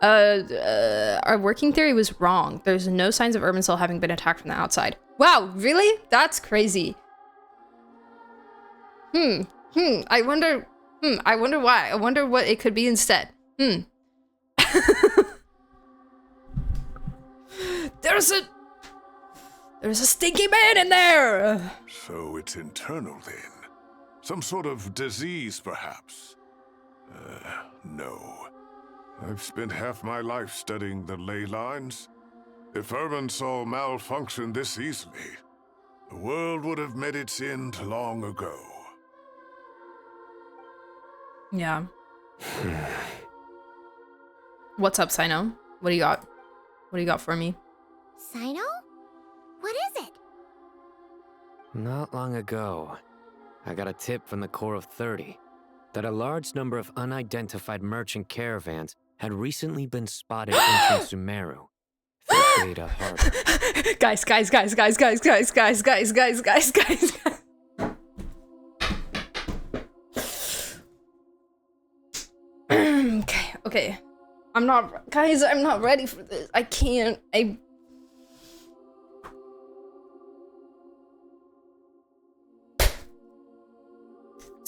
our working theory was wrong. There's no signs of Irminsul having been attacked from the outside. Wow, really? That's crazy. I wonder why. I wonder what it could be instead. There's a stinky man in there! So it's internal then. Some sort of disease, perhaps. No. I've spent half my life studying the ley lines. If Irminsul malfunctioned this easily, the world would have met its end long ago. Yeah. What's up, Sino? What do you got? What do you got for me? Sino? What is it? Not long ago, I got a tip from the Corps of 30 that a large number of unidentified merchant caravans had recently been spotted entering Sumeru through Beta Harbor. Guys. Okay. I'm not ready for this. I can't. It's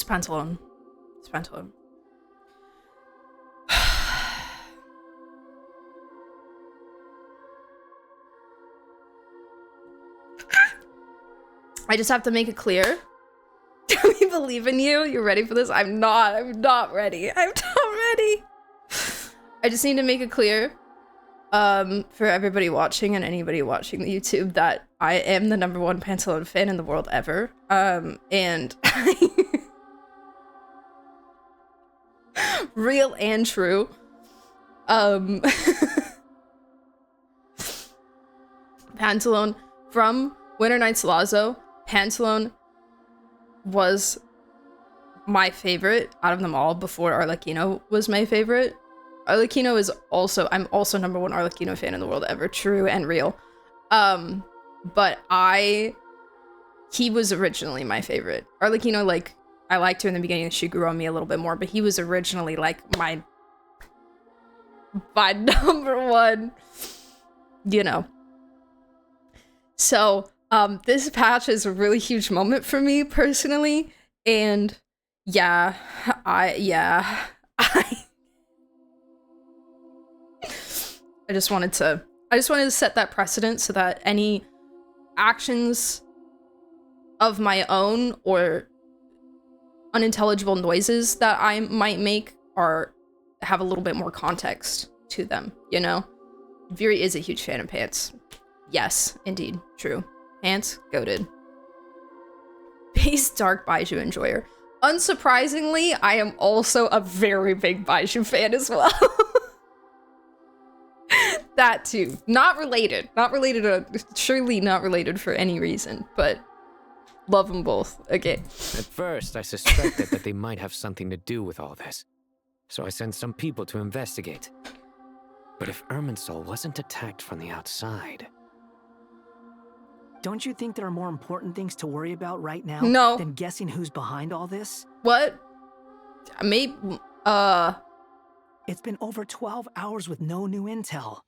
Pantaloon. I just have to make it clear. We believe in you. You're ready for this? I'm not ready. I just need to make it clear for everybody watching and anybody watching the YouTube that I am the #1 Pantaloon fan in the world ever. And real and true. Pantaloon from Winter Nights Lazo. Pantaloon was my favorite out of them all before Arlecchino was my favorite. Arlecchino is also, I'm also #1 Arlecchino fan in the world ever, true and real. But he was originally my favorite. Arlecchino, like, I liked her in the beginning, she grew on me a little bit more, but he was originally like my #1, you know. So, this patch is a really huge moment for me personally, and I just wanted to set that precedent so that any actions of my own or unintelligible noises that I might make have a little bit more context to them, you know? Viri is a huge fan of Pants. Yes, indeed, true. Pants, goated. Base Dark Baiju enjoyer. Unsurprisingly, I am also a very big Baiju fan as well. That too. Not related. Surely not related for any reason, but Love them both. Okay. At first, I suspected that they might have something to do with all this, so I sent some people to investigate. But if Irminsul wasn't attacked from the outside... Don't you think there are more important things to worry about right now No. than guessing who's behind all this? What? Maybe, It's been over 12 hours with no new intel.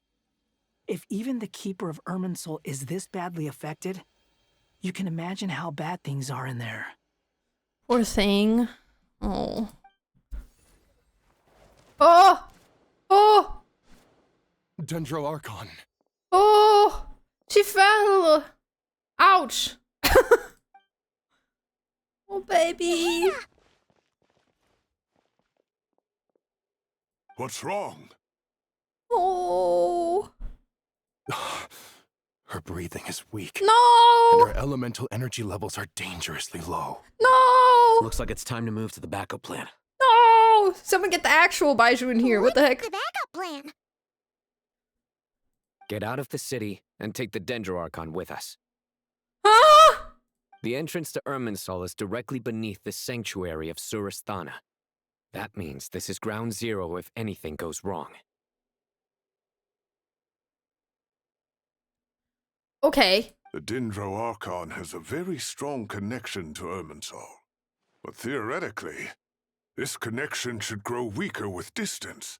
If even the Keeper of Irminsul is this badly affected, you can imagine how bad things are in there. Poor thing. Oh. Oh! Oh! Dendro Archon. Oh! She fell! Ouch! Oh, baby! What's wrong? Oh! Her breathing is weak. No! And her elemental energy levels are dangerously low. No! Looks like it's time to move to the backup plan. No! Someone get the actual Baiju in here. What the heck? The backup plan. Get out of the city and take the Dendro Archon with us. Ah! The entrance to Irminsul is directly beneath the sanctuary of Surasthana. That means this is ground zero if anything goes wrong. Okay. The Dendro Archon has a very strong connection to Irminsul. But theoretically, this connection should grow weaker with distance.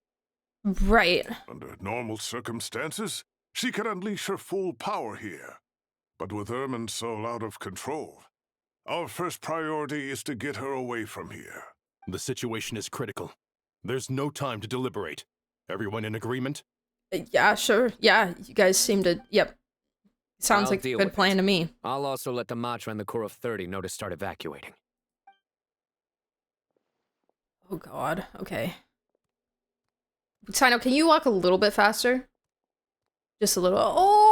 Right. Under normal circumstances, she can unleash her full power here. But with Irminsul out of control, our first priority is to get her away from here. The situation is critical. There's no time to deliberate. Everyone in agreement? Yeah, sure. Yeah, you guys seem to... Yep. Sounds I'll like a deal good with plan it. to me. I'll also let the Matra and the Core of 30 know to start evacuating. Oh god, okay. Sino, can you walk a little bit faster? Just a little. Oh!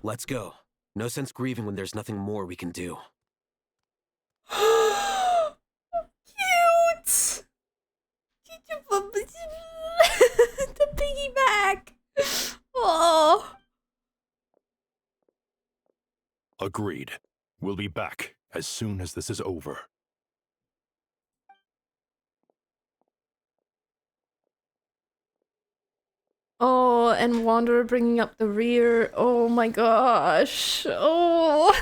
Let's go. No sense grieving when there's nothing more we can do. Cute! The piggyback! Oh! Agreed. We'll be back as soon as this is over. Oh, and Wanderer bringing up the rear. Oh my gosh. Oh.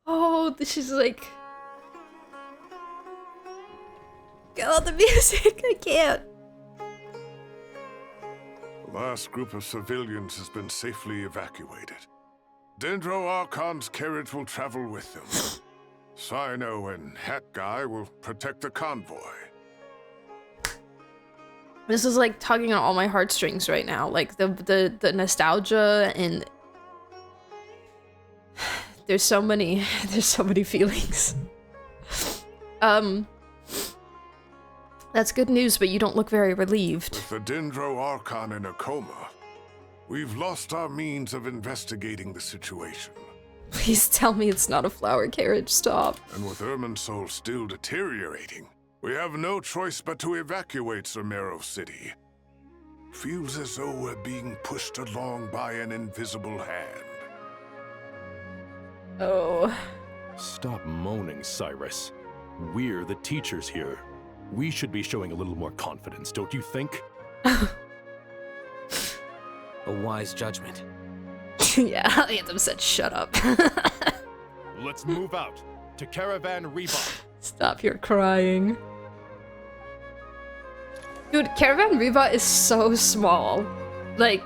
Oh, this is like... God, the music. I can't. The last group of civilians has been safely evacuated. Dendro Archon's carriage will travel with them. Sino and Hat Guy will protect the convoy. This is like tugging on all my heartstrings right now. Like the nostalgia and there's so many feelings. That's good news, but you don't look very relieved. With the Dendro Archon in a coma, we've lost our means of investigating the situation. Please tell me it's not a flower carriage. Stop. And with Irminsul still deteriorating, we have no choice but to evacuate Sumeru City. Feels as though we're being pushed along by an invisible hand. Oh. Stop moaning, Cyrus. We're the teachers here. We should be showing a little more confidence, don't you think? A wise judgment. Yeah, Anthem said shut up. Let's move out to Caravan Reba. Stop your crying. Dude, Caravan Reba is so small. Like...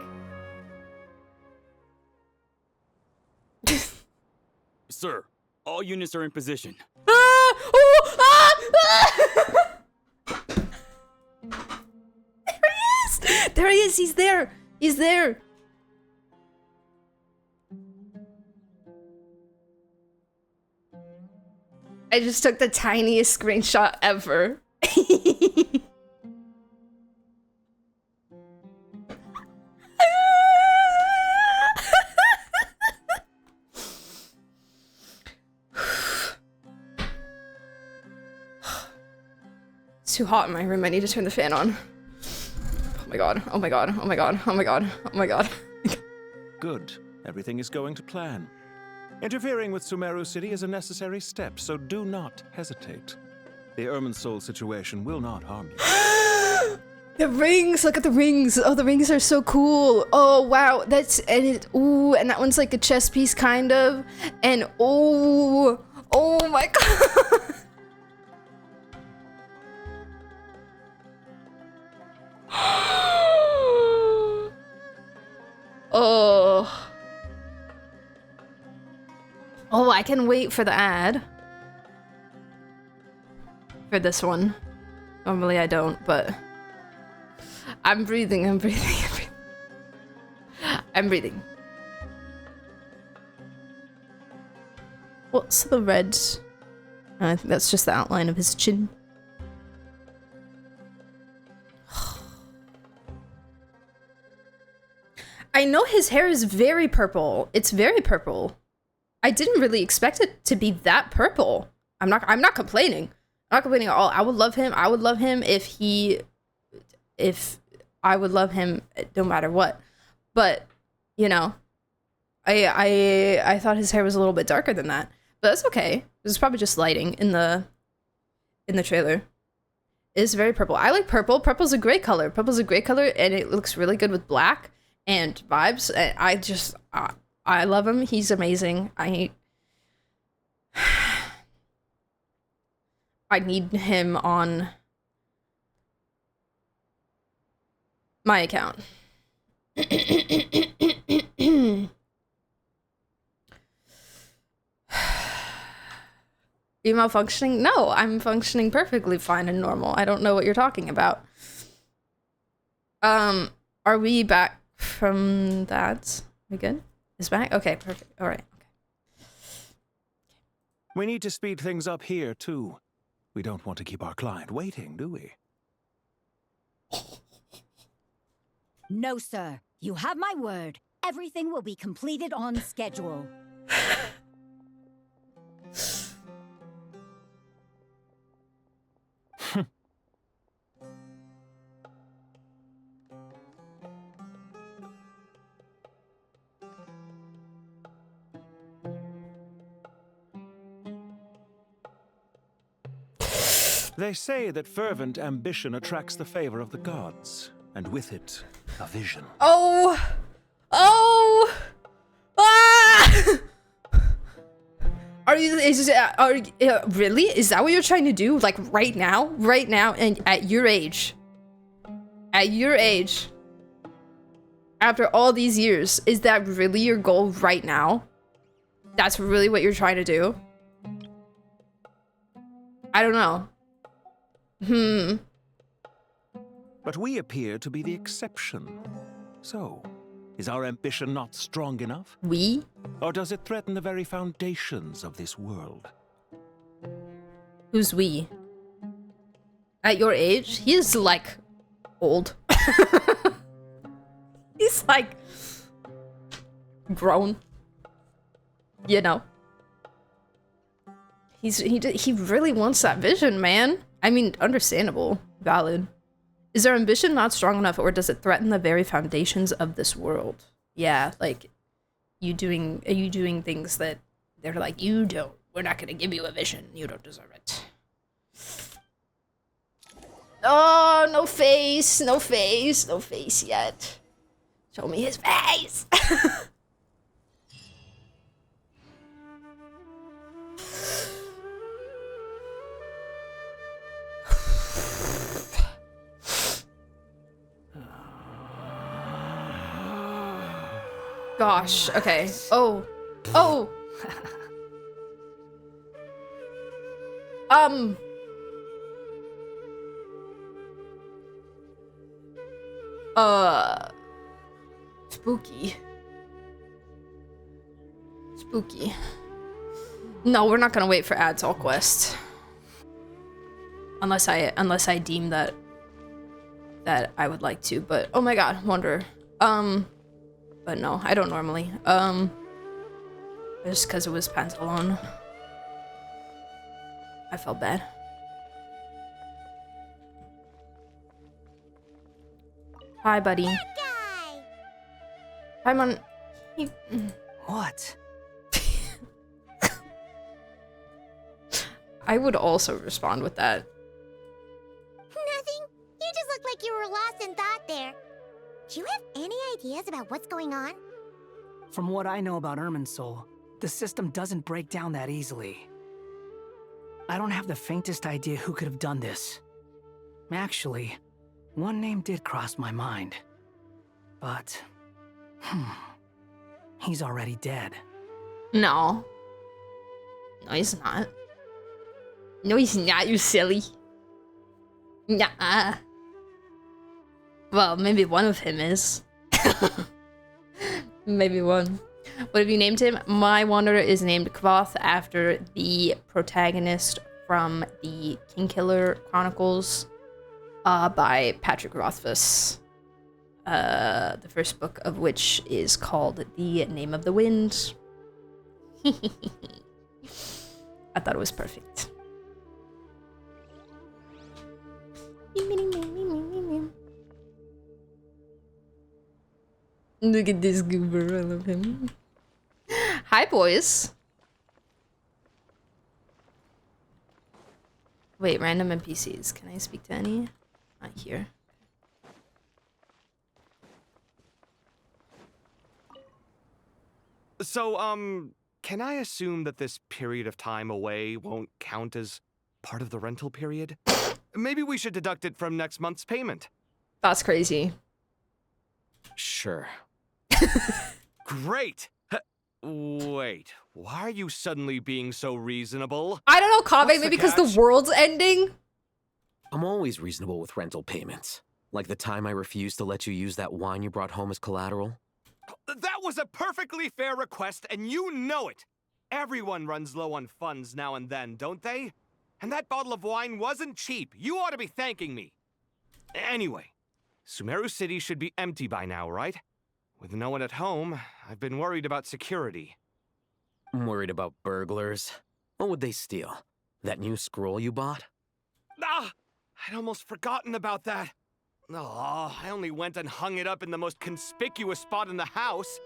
Sir, all units are in position. Ah! Oh! Ah! Ah! There he is! There he is! He's there! He's there! I just took the tiniest screenshot ever. It's too hot in my room. I need to turn the fan on. Oh my god. Oh my god. Oh my god. Oh my god. Oh my god. Good. Everything is going to plan. Interfering with Sumeru City is a necessary step, so do not hesitate. The Irminsul situation will not harm you. The rings! Look at the rings! Oh, the rings are so cool! Oh, wow! That's, and it, ooh, and that one's like a chess piece, kind of. And, oh, oh my god! Oh. Oh, I can wait for the ad. For this one. Normally I don't, but... I'm breathing, I'm breathing, I'm breathing. I'm breathing. What's the red? I think that's just the outline of his chin. I know his hair is very purple. It's very purple. I didn't really expect it to be that purple. I'm not complaining. I'm not complaining at all. I would love him. I would love him if I would love him no matter what. But, you know, I thought his hair was a little bit darker than that. But that's okay. It was probably just lighting in the trailer. It's very purple. I like purple. Purple's a great color. Purple's a great color, and it looks really good with black and vibes. And I love him. He's amazing. I need him on my account. You malfunctioning? No, I'm functioning perfectly fine and normal. I don't know what you're talking about. Are we back from that? We good? Is back? Okay, perfect. All right. Okay. We need to speed things up here, too. We don't want to keep our client waiting, do we? No, sir. You have my word. Everything will be completed on schedule. They say that fervent ambition attracts the favor of the gods, and with it, a vision. Oh! Oh! Ah! Really? Is that what you're trying to do? Like right now? Right now and at your age? At your age? After all these years, is that really your goal right now? That's really what you're trying to do? I don't know. But we appear to be the exception. So, is our ambition not strong enough? We? Or does it threaten the very foundations of this world? Who's we? At your age? He is like old. He's like grown. You know. He really wants that vision, man. I mean, understandable, valid. Is our ambition not strong enough, or does it threaten the very foundations of this world? Yeah, like, are you doing things that they're like, we're not gonna give you a vision, you don't deserve it. Oh, no face yet. Show me his face. Gosh, okay. Oh. Spooky. No, we're not gonna wait for ads all quest. Unless I deem that I would like to, but oh my god, wonder. But no, I don't normally. Just because it was Pantalon. I felt bad. Hi, buddy. Hi, Mon. What? I would also respond with that. Nothing. You just look like you were lost in thought there. Do you have any ideas about what's going on? From what I know about Irminsul, the system doesn't break down that easily. I don't have the faintest idea who could have done this. Actually, one name did cross my mind. But, he's already dead. No. No, he's not. No, he's not, you silly. Nah. Well, maybe one of him is. Maybe one. What have you named him? My Wanderer is named Kvoth after the protagonist from the Kingkiller Chronicles by Patrick Rothfuss. The first book of which is called The Name of the Wind. I thought it was perfect. Look at this goober, I love him. Hi, boys. Wait, random NPCs. Can I speak to any? Not here. So, can I assume that this period of time away won't count as part of the rental period? Maybe we should deduct it from next month's payment. That's crazy. Sure. Great! Wait, why are you suddenly being so reasonable? I don't know, Kaveh, What's maybe the because the catch? world's ending? I'm always reasonable with rental payments. Like the time I refused to let you use that wine you brought home as collateral. That was a perfectly fair request, and you know it! Everyone runs low on funds now and then, don't they? And that bottle of wine wasn't cheap. You ought to be thanking me. Anyway, Sumeru City should be empty by now, right? With no one at home, I've been worried about security. I'm worried about burglars. What would they steal? That new scroll you bought? Ah! I'd almost forgotten about that. Oh, I only went and hung it up in the most conspicuous spot in the house.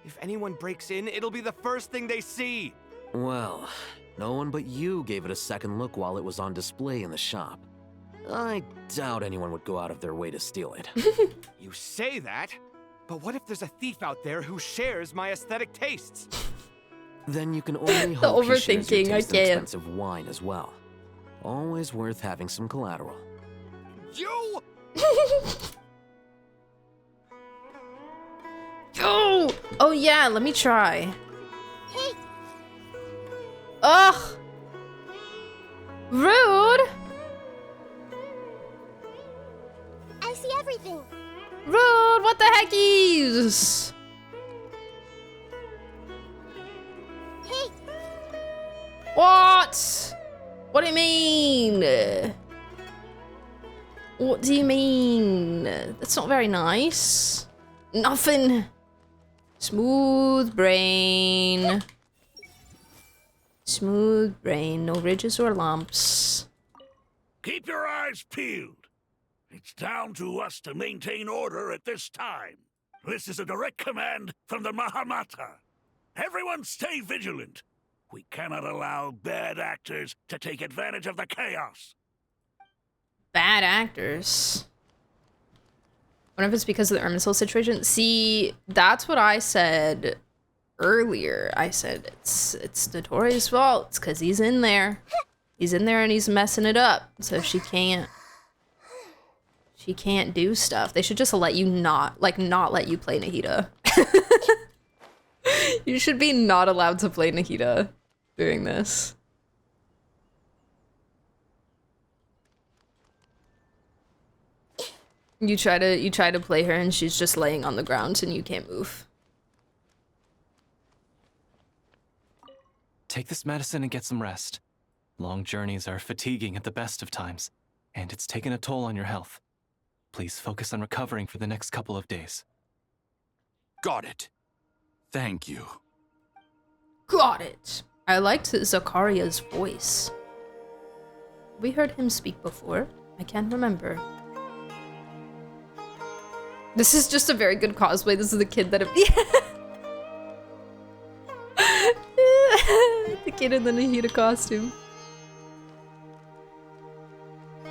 If anyone breaks in, it'll be the first thing they see. Well, no one but you gave it a second look while it was on display in the shop. I doubt anyone would go out of their way to steal it. You say that, but what if there's a thief out there who shares my aesthetic tastes? Then you can only The hope he shares your overthinking, I taste in can't. expensive wine as well. Always worth having some collateral. You! Oh! Oh yeah, let me try. Hey! Ugh! Rude! I see everything. Rude! What the heckies? Hey! What? What do you mean? What do you mean? That's not very nice. Nothing. Smooth brain. Smooth brain, no ridges or lumps. Keep your eyes peeled. It's down to us to maintain order at this time. This is a direct command from the Mahamata. Everyone stay vigilant. We cannot allow bad actors to take advantage of the chaos. Bad actors. What if it's because of the Irminsul situation? See, that's what I said earlier. I said it's Dottoro's fault. It's because he's in there. He's in there and he's messing it up. So she can't do stuff. They should just let you not let you play Nahida. You should be not allowed to play Nahida doing this. You try to play her and she's just laying on the ground and you can't move. Take this medicine and get some rest. Long journeys are fatiguing at the best of times, and it's taken a toll on your health. Please focus on recovering for the next couple of days. Got it. Thank you. Got it. I liked Zakaria's voice. We heard him speak before. I can't remember. This is just a very good cosplay. This is the kid that... kid in the Nahida costume.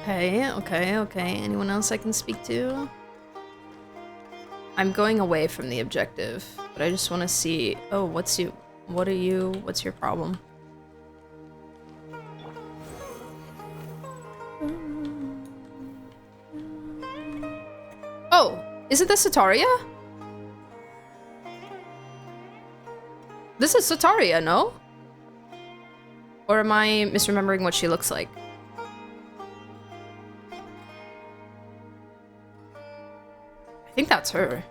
Okay. Anyone else I can speak to? I'm going away from the objective, but I just want to see. Oh, what's your problem? Oh, is it the Sataria? This is Sataria, no? Or am I misremembering what she looks like? I think that's her.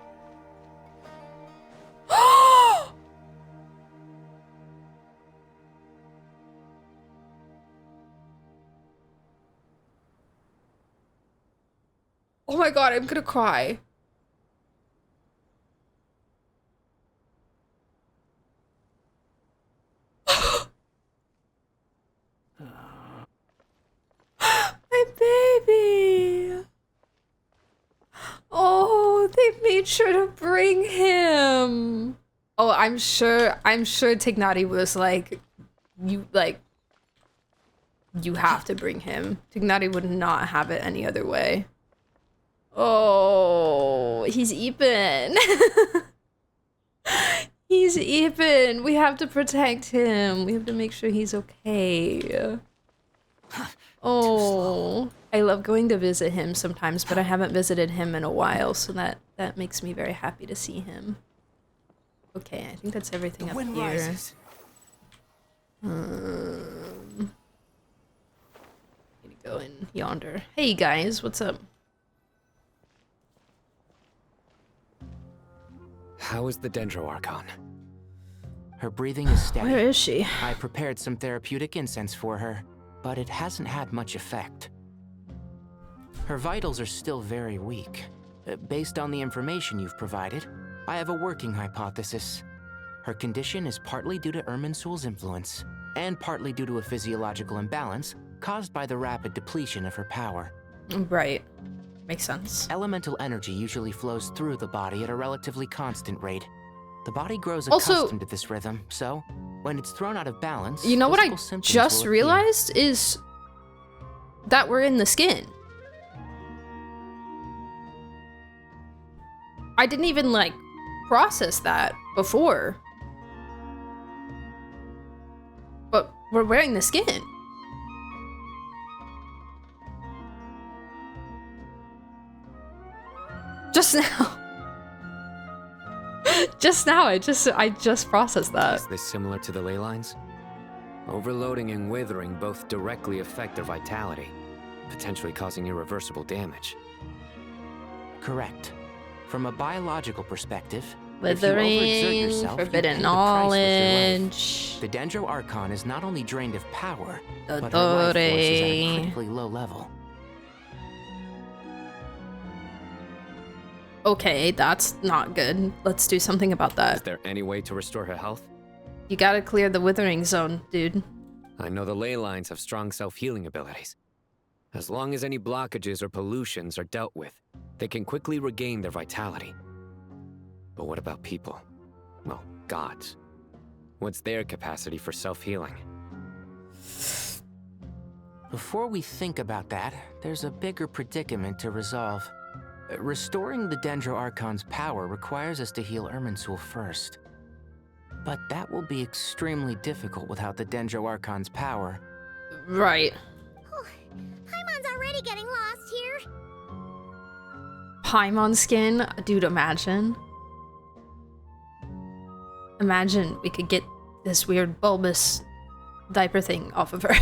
Oh my god, I'm gonna cry. My baby. Oh, they made sure to bring him. Oh, I'm sure Tignati was like, you have to bring him. Tignati would not have it any other way. Oh, he's Epen. He's Epen. We have to protect him. We have to make sure he's okay. Oh, I love going to visit him sometimes, but I haven't visited him in a while, so that makes me very happy to see him. Okay, I think that's everything up here. Gonna go in yonder. Hey guys, what's up? How is the Dendro Archon? Her breathing is steady. Where is she? I prepared some therapeutic incense for her, but it hasn't had much effect. Her vitals are still very weak. Based on the information you've provided, I have a working hypothesis. Her condition is partly due to Irminsul's influence, and partly due to a physiological imbalance caused by the rapid depletion of her power. Right. Makes sense. Elemental energy usually flows through the body at a relatively constant rate. The body grows Also, accustomed to this rhythm, so when it's thrown out of balance, you know what I physical symptoms just will appear. realized is that we're in the skin. I didn't even like process that before. But we're wearing the skin. Just now. Just now, I just processed that. Is this similar to the ley lines? Overloading and withering both directly affect their vitality, potentially causing irreversible damage. Correct. From a biological perspective, Withering, forbidden knowledge. The Dendro Archon is not only drained of power, but her life force is at a critically low level. Okay, that's not good. Let's do something about that. Is there any way to restore her health? You gotta clear the withering zone, dude. I know the ley lines have strong self-healing abilities. As long as any blockages or pollutions are dealt with, they can quickly regain their vitality. But what about people? Well, gods. What's their capacity for self-healing? Before we think about that, there's a bigger predicament to resolve. Restoring the Dendro Archon's power requires us to heal Irminsul first. But that will be extremely difficult without the Dendro Archon's power. Right. Paimon's already getting lost here. Paimon skin? Dude, imagine. Imagine we could get this weird bulbous diaper thing off of her.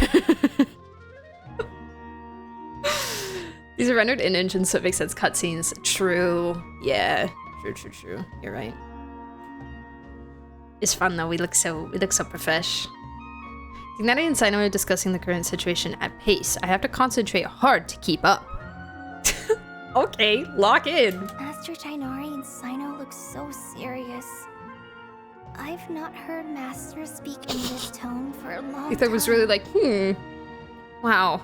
These are rendered in engine, so it makes sense. Cutscenes. True. Yeah. True. You're right. It's fun though. We look so profesh. Tignati and Sino are discussing the current situation at pace. I have to concentrate hard to keep up. Okay, lock in. Master Tighnari and Sino look so serious. I've not heard Master speak in this tone for a long Ether was really like, wow.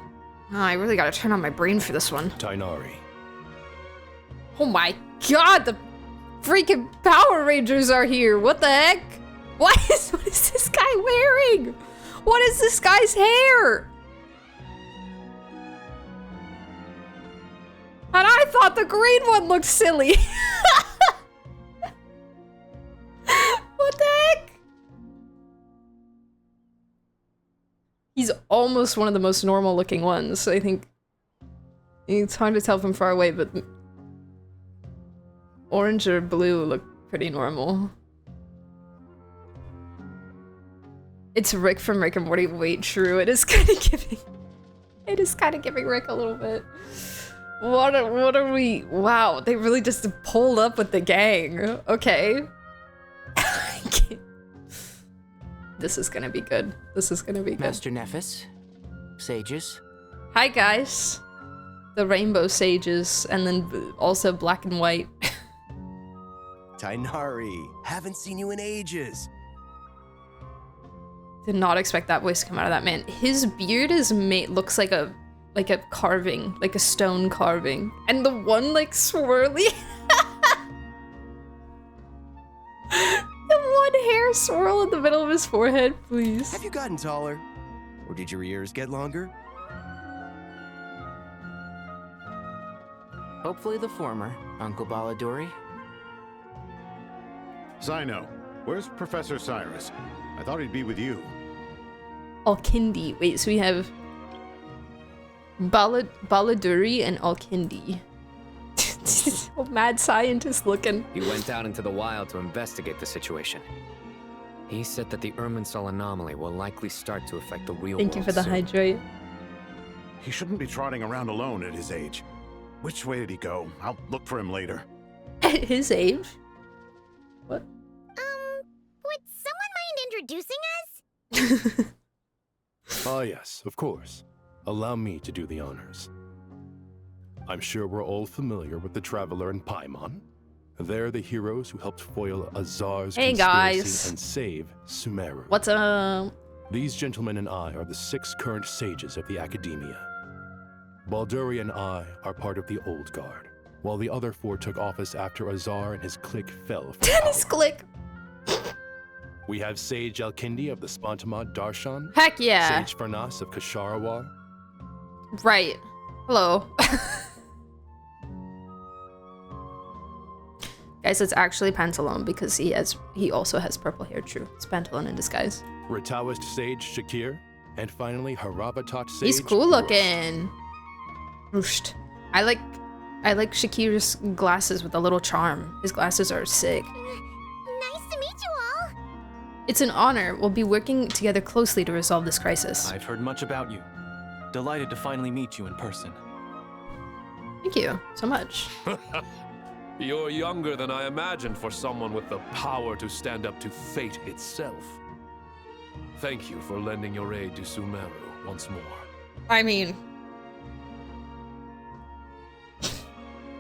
Oh, I really gotta turn on my brain for this one. Tighnari. Oh my god, the freaking Power Rangers are here. What the heck? What is this guy wearing? What is this guy's hair? And I thought the green one looked silly. What the heck? He's almost one of the most normal looking ones. I think it's hard to tell from far away, but orange or blue look pretty normal. It's Rick from Rick and Morty. Wait, true. It is kind of giving. It is kind of giving Rick a little bit. What are we? Wow, they really just pulled up with the gang. Okay. This is gonna be good. This is gonna be good. Master Nephis, sages. Hi guys. The rainbow sages, and then also black and white. Tainari, haven't seen you in ages. Did not expect that voice to come out of that man. His beard is made looks like a carving, like a stone carving, and the one like swirly. The one hair swirl in the middle of his forehead, please. Have you gotten taller? Or did your ears get longer? Hopefully the former, Uncle Baladuri. Zino, where's Professor Cyrus? I thought he'd be with you. Alkindi. Wait, so we have Baladuri and Alkindi. Oh, mad scientist looking. He went out into the wild to investigate the situation. He said that the Irminsul anomaly will likely start to affect the real world. Thank you for the soon. hydrate. He shouldn't be trotting around alone at his age. Which way did he go? I'll look for him later. At his age? What? Would someone mind introducing us? Ah, yes, of course. Allow me to do the honors. I'm sure we're all familiar with the Traveler and Paimon. They're the heroes who helped foil Azar's Hey, conspiracy guys. and save Sumeru. What's up? These gentlemen and I are the 6 current sages of the Academia. Balduri and I are part of the Old Guard, while the other 4 took office after Azar and his clique fell for His clique. We have Sage Alkindi of the Spontamod Darshan. Heck yeah. Sage Farnas of Kasharawar. Right. Hello. Guys, it's actually Pantalone because he also has purple hair. True. It's Pantalone in disguise. Ritawist Sage Shakir. And finally, Harabatot Sage. He's cool looking. Roosht. I like Shakir's glasses with a little charm. His glasses are sick. Nice to meet you all. It's an honor. We'll be working together closely to resolve this crisis. I've heard much about you. Delighted to finally meet you in person. Thank you so much. You're younger than I imagined for someone with the power to stand up to fate itself. Thank you for lending your aid to Sumeru once more. I mean,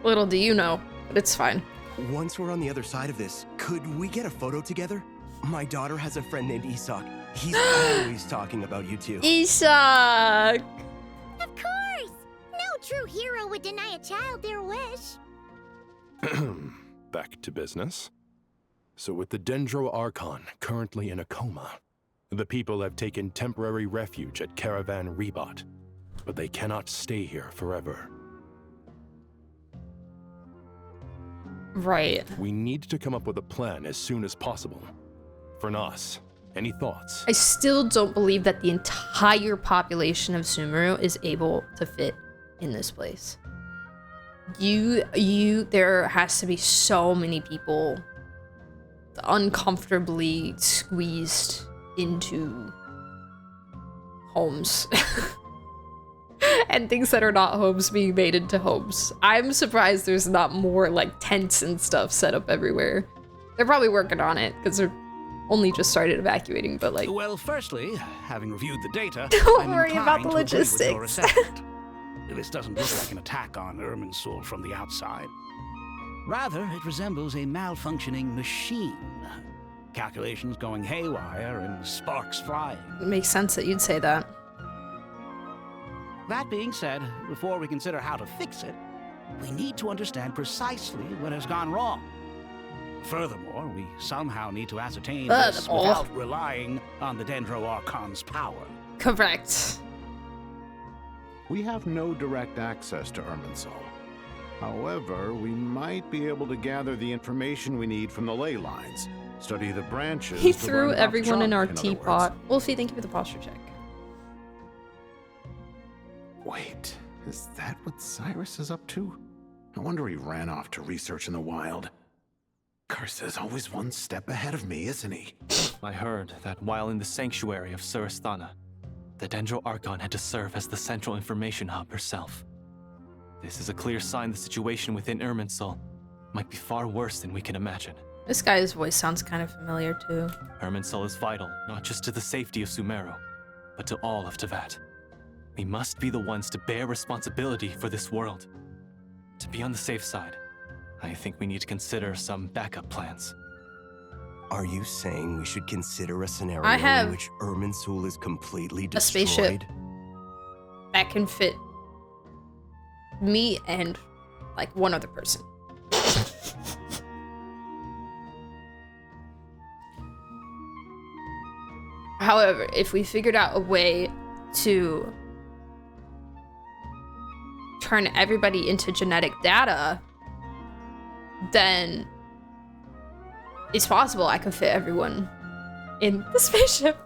little do you know, but it's fine. Once we're on the other side of this, could we get a photo together? My daughter has a friend named Isak. He's always talking about you two. Isak! Of course! No true hero would deny a child their wish. Back to business. So with the Dendro Archon currently in a coma, the people have taken temporary refuge at Caravan Rebot, but they cannot stay here forever. Right. We need to come up with a plan as soon as possible. Farnas, any thoughts? I still don't believe that the entire population of Sumeru is able to fit in this place. There has to be so many people uncomfortably squeezed into homes. And things that are not homes being made into homes. I'm surprised there's not more like tents and stuff set up everywhere. They're probably working on it because they're only just started evacuating, but like... Well, firstly, having reviewed the data, Don't I'm worry about the inclined to agree with your logistics. assessment. This doesn't look like an attack on Irminsul from the outside. Rather, it resembles a malfunctioning machine. Calculations going haywire and sparks flying. It makes sense that you'd say that. That being said, before we consider how to fix it, we need to understand precisely what has gone wrong. Furthermore, we somehow need to ascertain this without relying on the Dendro Archon's power. Correct. We have no direct access to Irminsul. However, we might be able to gather the information we need from the ley lines. Study the branches. He to threw learn about everyone in junk, our other teapot. words. Wolfie, thank you for the posture check. Wait, is that what Cyrus is up to? No wonder he ran off to research in the wild. Karsa's always one step ahead of me, isn't he? I heard that while in the sanctuary of Surasthana, the Dendro Archon had to serve as the central information hub herself. This is a clear sign the situation within Irminsul might be far worse than we can imagine. This guy's voice sounds kind of familiar too. Irminsul is vital, not just to the safety of Sumeru, but to all of Teyvat. We must be the ones to bear responsibility for this world. To be on the safe side, I think we need to consider some backup plans. Are you saying we should consider a scenario I have in which Irminsul is completely a destroyed? spaceship that can fit me and like one other person. However, if we figured out a way to turn everybody into genetic data, then it's possible I can fit everyone in the spaceship.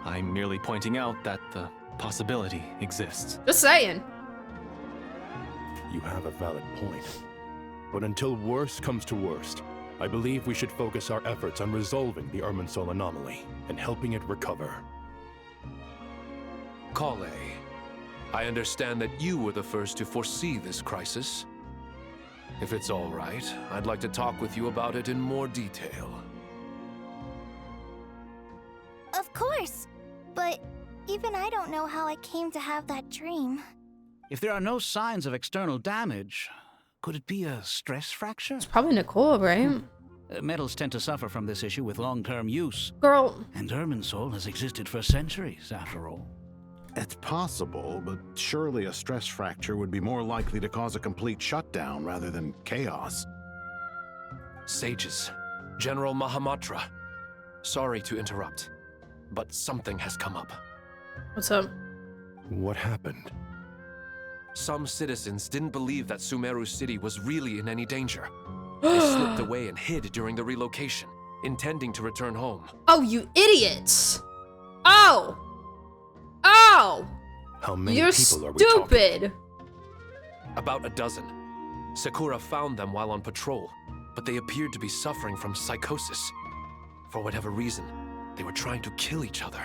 I'm merely pointing out that the possibility exists. Just saying. You have a valid point. But until worst comes to worst, I believe we should focus our efforts on resolving the Irminsul anomaly and helping it recover. Kale, I understand that you were the first to foresee this crisis. If it's all right, I'd like to talk with you about it in more detail. Of course. But even I don't know how I came to have that dream. If there are no signs of external damage, could it be a stress fracture? It's probably Nicole, right? Metals tend to suffer from this issue with long-term use. Girl. And Irminsul has existed for centuries, after all. It's possible, but surely a stress fracture would be more likely to cause a complete shutdown rather than chaos. Sages, General Mahamatra, sorry to interrupt, but something has come up. What's up? What happened? Some citizens didn't believe that Sumeru City was really in any danger. They slipped away and hid during the relocation, intending to return home. Oh, you idiots! Oh! Oh! How many You're people are we stupid! talking? About a dozen. Sakura found them while on patrol, but they appeared to be suffering from psychosis. For whatever reason, they were trying to kill each other.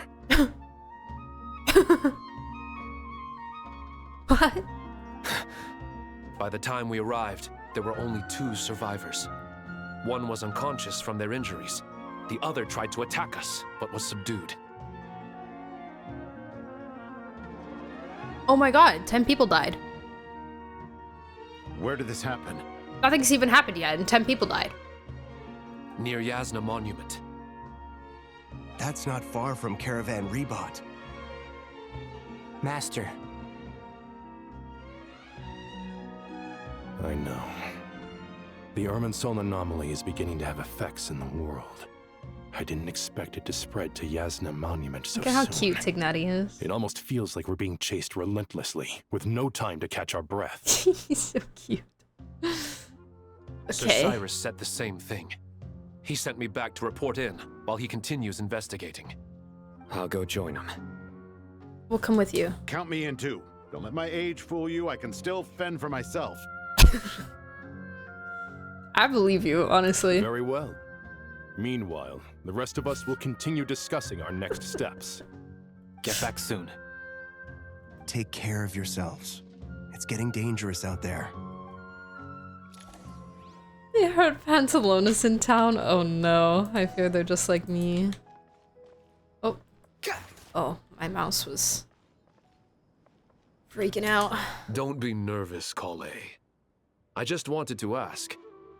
What? By the time we arrived, there were only 2 survivors. One was unconscious from their injuries. The other tried to attack us, but was subdued. Oh my god, 10 people died. Where did this happen? Nothing's even happened yet, and 10 people died. Near Yasna Monument. That's not far from Caravan Rebot. Master. I know. The Irminsul anomaly is beginning to have effects in the world. I didn't expect it to spread to Yasna Monument so Look at how soon. cute Tignati is. It almost feels like we're being chased relentlessly, with no time to catch our breath. He's so cute. Sir Okay. Cyrus said the same thing. He sent me back to report in, while he continues investigating. I'll go join him. We'll come with you. Count me in too. Don't let my age fool you. I can still fend for myself. I believe you, honestly. Very well. Meanwhile, the rest of us will continue discussing our next steps. Get back soon. Take care of yourselves. It's getting dangerous out there. They heard Pantalona's in town. Oh no, I fear they're just like me. Oh. Oh, my mouse was freaking out. Don't be nervous, Kale. I just wanted to ask,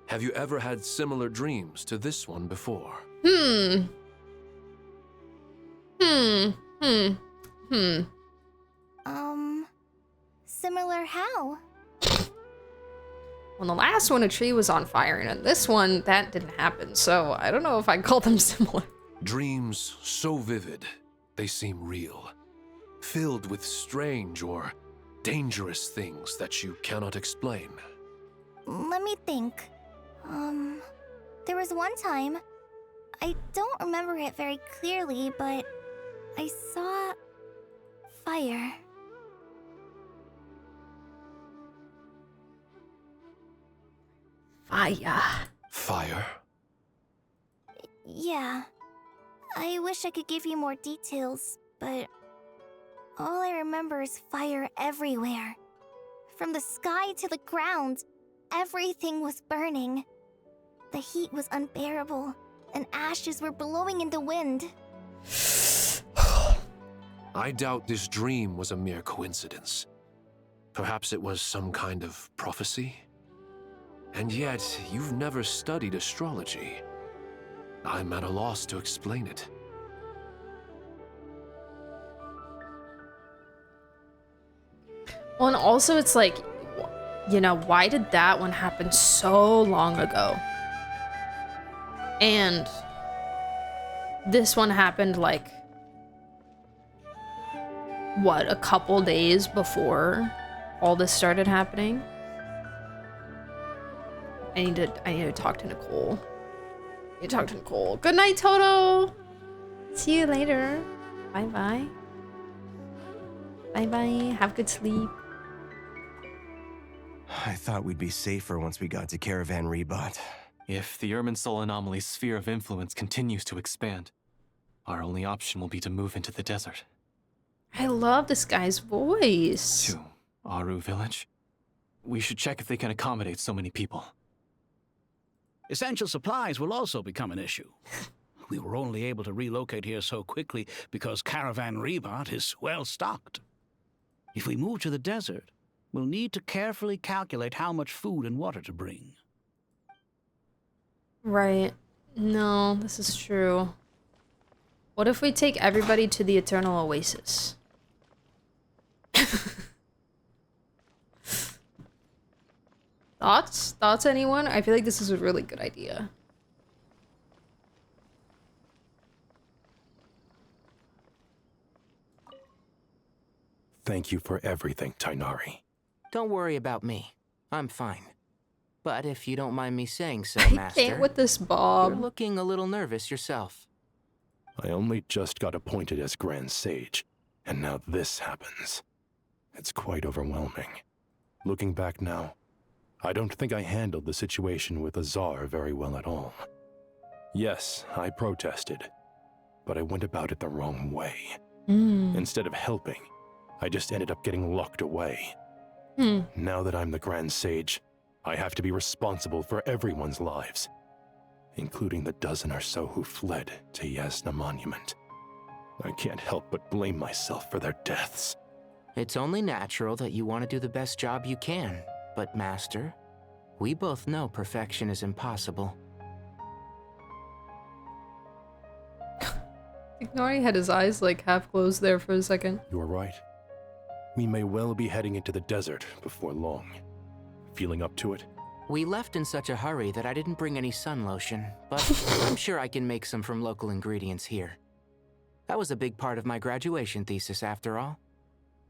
have you ever had similar dreams to this one before? Similar how? Well, the last one, a tree was on fire, and in this one, that didn't happen. So I don't know if I'd call them similar. Dreams so vivid, they seem real. Filled with strange or dangerous things that you cannot explain. Let me think. There was one time, I don't remember it very clearly, but I saw fire. Fire? Yeah. I wish I could give you more details, but all I remember is fire everywhere. From the sky to the ground, everything was burning. The heat was unbearable, and ashes were blowing in the wind. I doubt this dream was a mere coincidence. Perhaps it was some kind of prophecy? And yet, you've never studied astrology. I'm at a loss to explain it. Well, and also it's like, you know, why did that one happen so long ago? And this one happened like, what, a couple days before all this started happening? I need to talk to Nicole. I need to talk to Nicole. Good night, Toto! See you later. Bye-bye. Bye-bye. Have good sleep. I thought we'd be safer once we got to Caravan Rebot. If the Irminsul anomaly's sphere of influence continues to expand, our only option will be to move into the desert. I love this guy's voice. To Aru Village? We should check if they can accommodate so many people. Essential supplies will also become an issue. We were only able to relocate here so quickly because Caravan Rebot is well stocked. If we move to the desert, we'll need to carefully calculate how much food and water to bring. Right. No, this is true. What if we take everybody to the Eternal Oasis? Thoughts? Thoughts, anyone? I feel like this is a really good idea. Thank you for everything, Tainari. Don't worry about me. I'm fine. But if you don't mind me saying so, I Master... can't with this, Bob. You're looking a little nervous yourself. I only just got appointed as Grand Sage, and now this happens. It's quite overwhelming. Looking back now, I don't think I handled the situation with Azar very well at all. Yes, I protested, but I went about it the wrong way. Instead of helping, I just ended up getting locked away. Now that I'm the Grand Sage, I have to be responsible for everyone's lives, including the dozen or so who fled to Yasna Monument. I can't help but blame myself for their deaths. It's only natural that you want to do the best job you can, but Master, we both know perfection is impossible. Ignori had his eyes like half closed there for a second. You are right. We may well be heading into the desert before long. Feeling up to it? We left in such a hurry that I didn't bring any sun lotion, but I'm sure I can make some from local ingredients here. That was a big part of my graduation thesis, after all.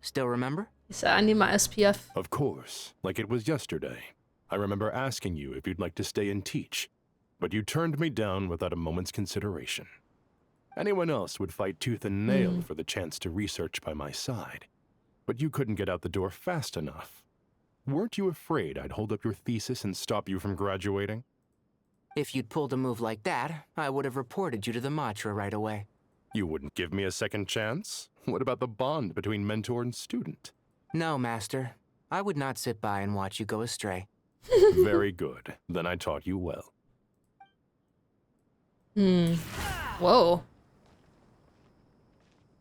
Still remember? So I need my SPF. Of course, like it was yesterday. I remember asking you if you'd like to stay and teach, but you turned me down without a moment's consideration. Anyone else would fight tooth and nail for the chance to research by my side, but you couldn't get out the door fast enough. Weren't you afraid I'd hold up your thesis and stop you from graduating? If you'd pulled a move like that, I would have reported you to the Matra right away. You wouldn't give me a second chance? What about the bond between mentor and student? No, Master. I would not sit by and watch you go astray. Very good. Then I taught you well. Whoa.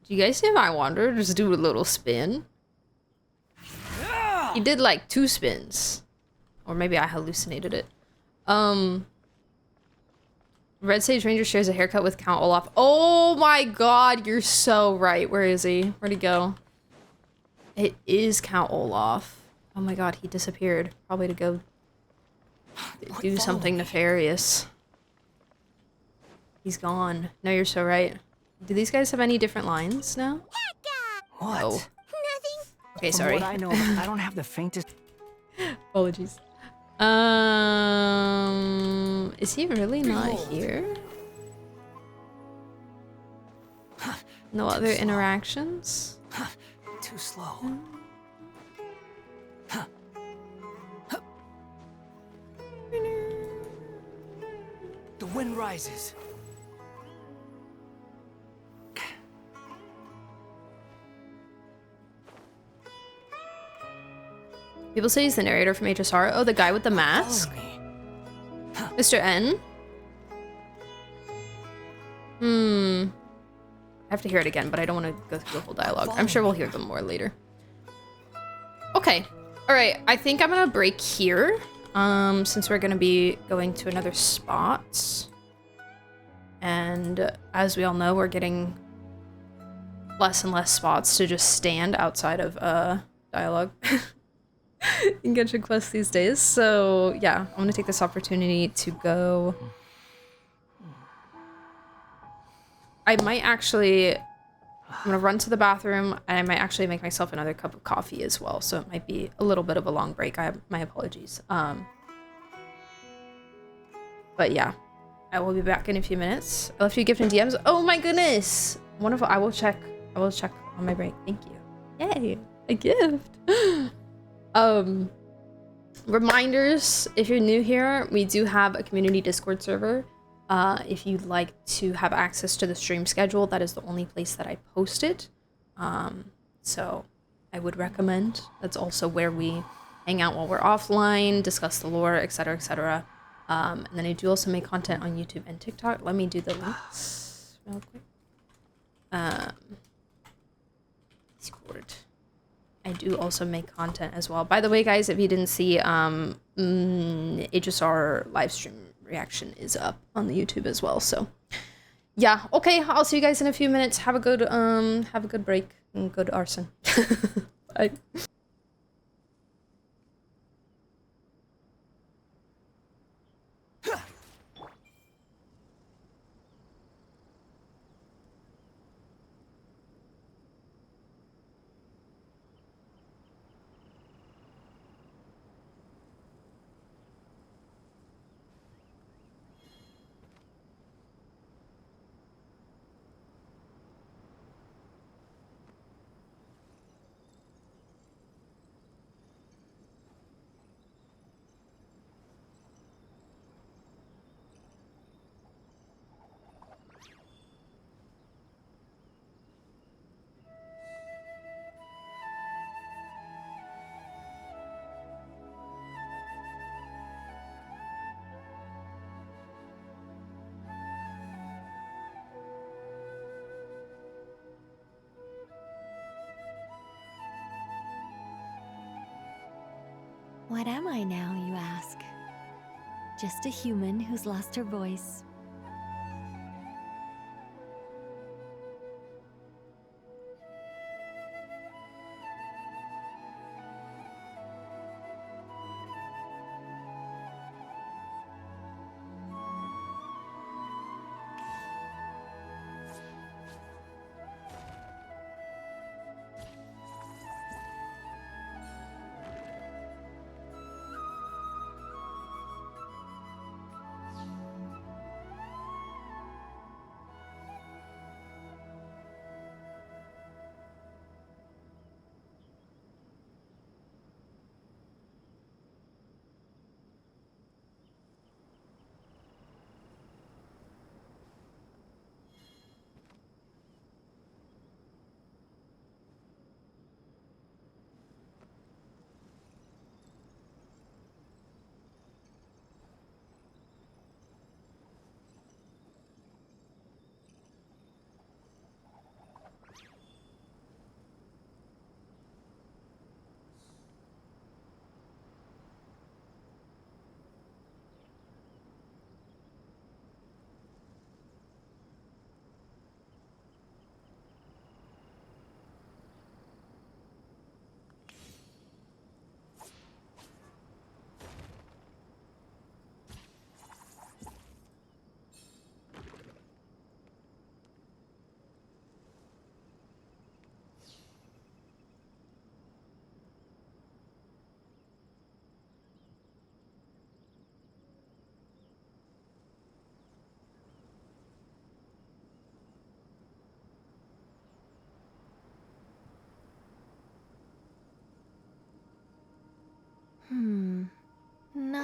Do you guys see my wander just do a little spin? He did like 2 spins. Or maybe I hallucinated it. Red Sage Ranger shares a haircut with Count Olaf. Oh my god, you're so right. Where is he? Where'd he go? It is Count Olaf. Oh my god, he disappeared. Probably to go do something nefarious. He's gone. No, you're so right. Do these guys have any different lines now? What? No. Okay, From sorry. what I know, I don't have the faintest. Apologies. Is he really not here? No other interactions? Too slow. The wind rises. People say he's the narrator from HSR. Oh, the guy with the mask? Mr. N? I have to hear it again, but I don't want to go through the whole dialogue. I'm sure we'll hear them more later. Okay. Alright, I think I'm gonna break here. Since we're gonna be going to another spot. And as we all know, we're getting less and less spots to just stand outside of dialogue. In Genshin Quest these days. So yeah, I'm gonna take this opportunity to go. I'm gonna run to the bathroom and I might actually make myself another cup of coffee as well. So it might be a little bit of a long break. My apologies. But yeah, I will be back in a few minutes. I left you a gift in DMs. Oh my goodness! Wonderful. I will check on my break. Thank you. Yay, a gift. Reminders, if you're new here, we do have a community Discord server. If you'd like to have access to the stream schedule, that is the only place that I post it. So I would recommend. That's also where we hang out while we're offline, discuss the lore, etc., etc. And then I do also make content on YouTube and TikTok. Let me do the links real quick. Discord. I do also make content as well. By the way, guys, if you didn't see, HSR live stream reaction is up on the YouTube as well. So, yeah. Okay, I'll see you guys in a few minutes. Have a good break and good arson. Bye. What am I now, you ask? Just a human who's lost her voice.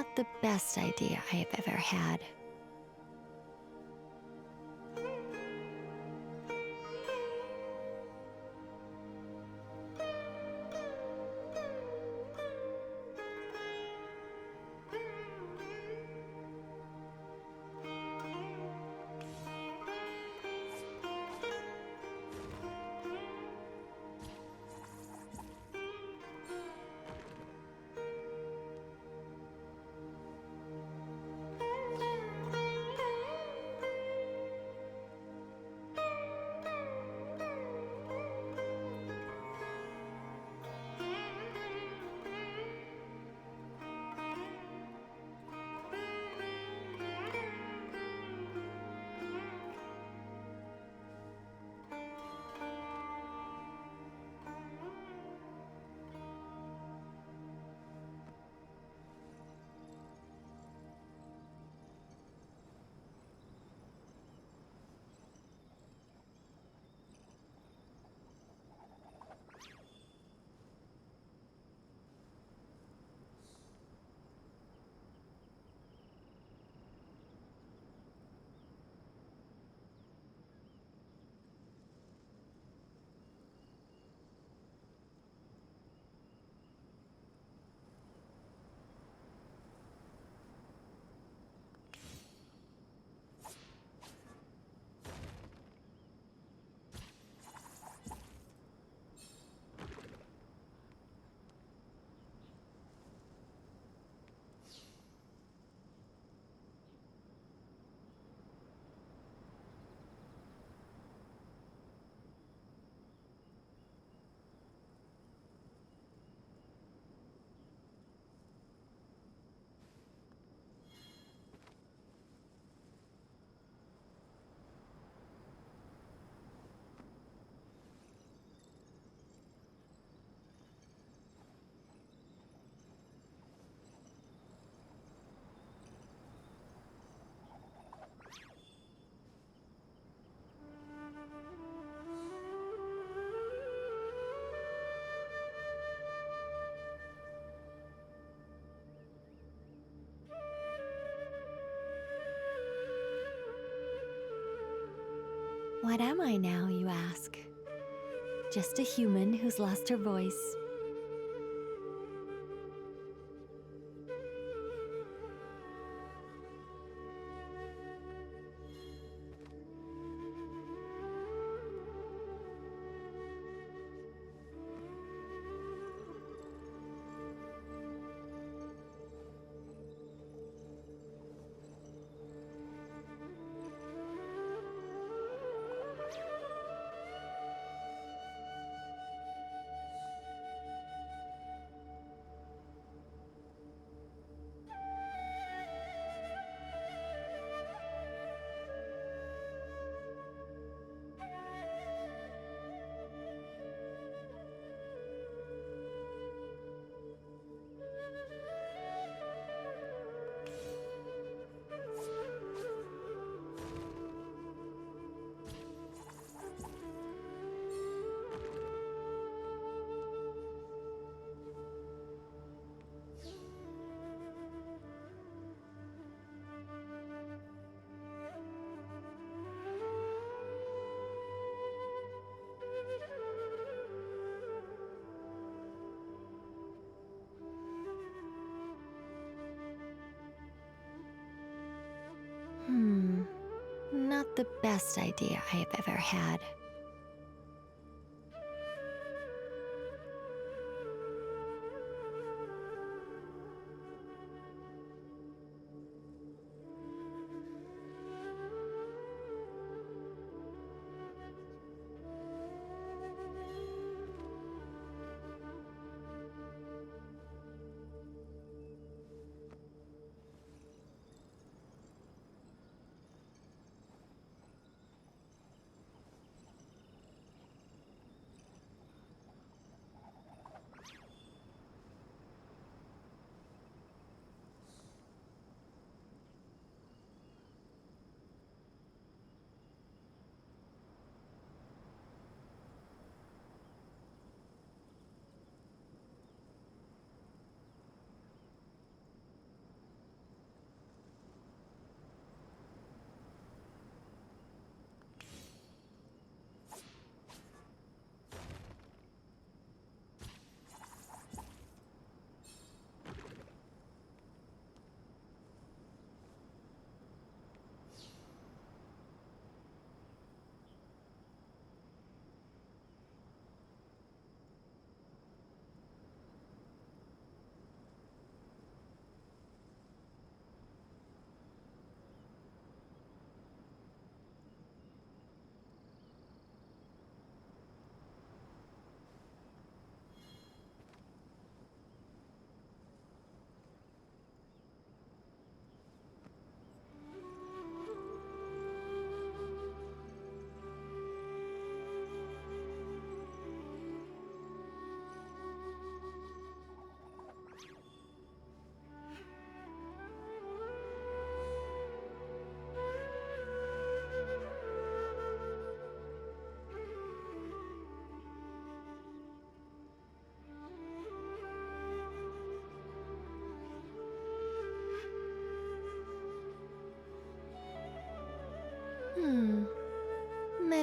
Not the best idea I have ever had. What am I now, you ask? Just a human who's lost her voice. Not the best idea I have ever had.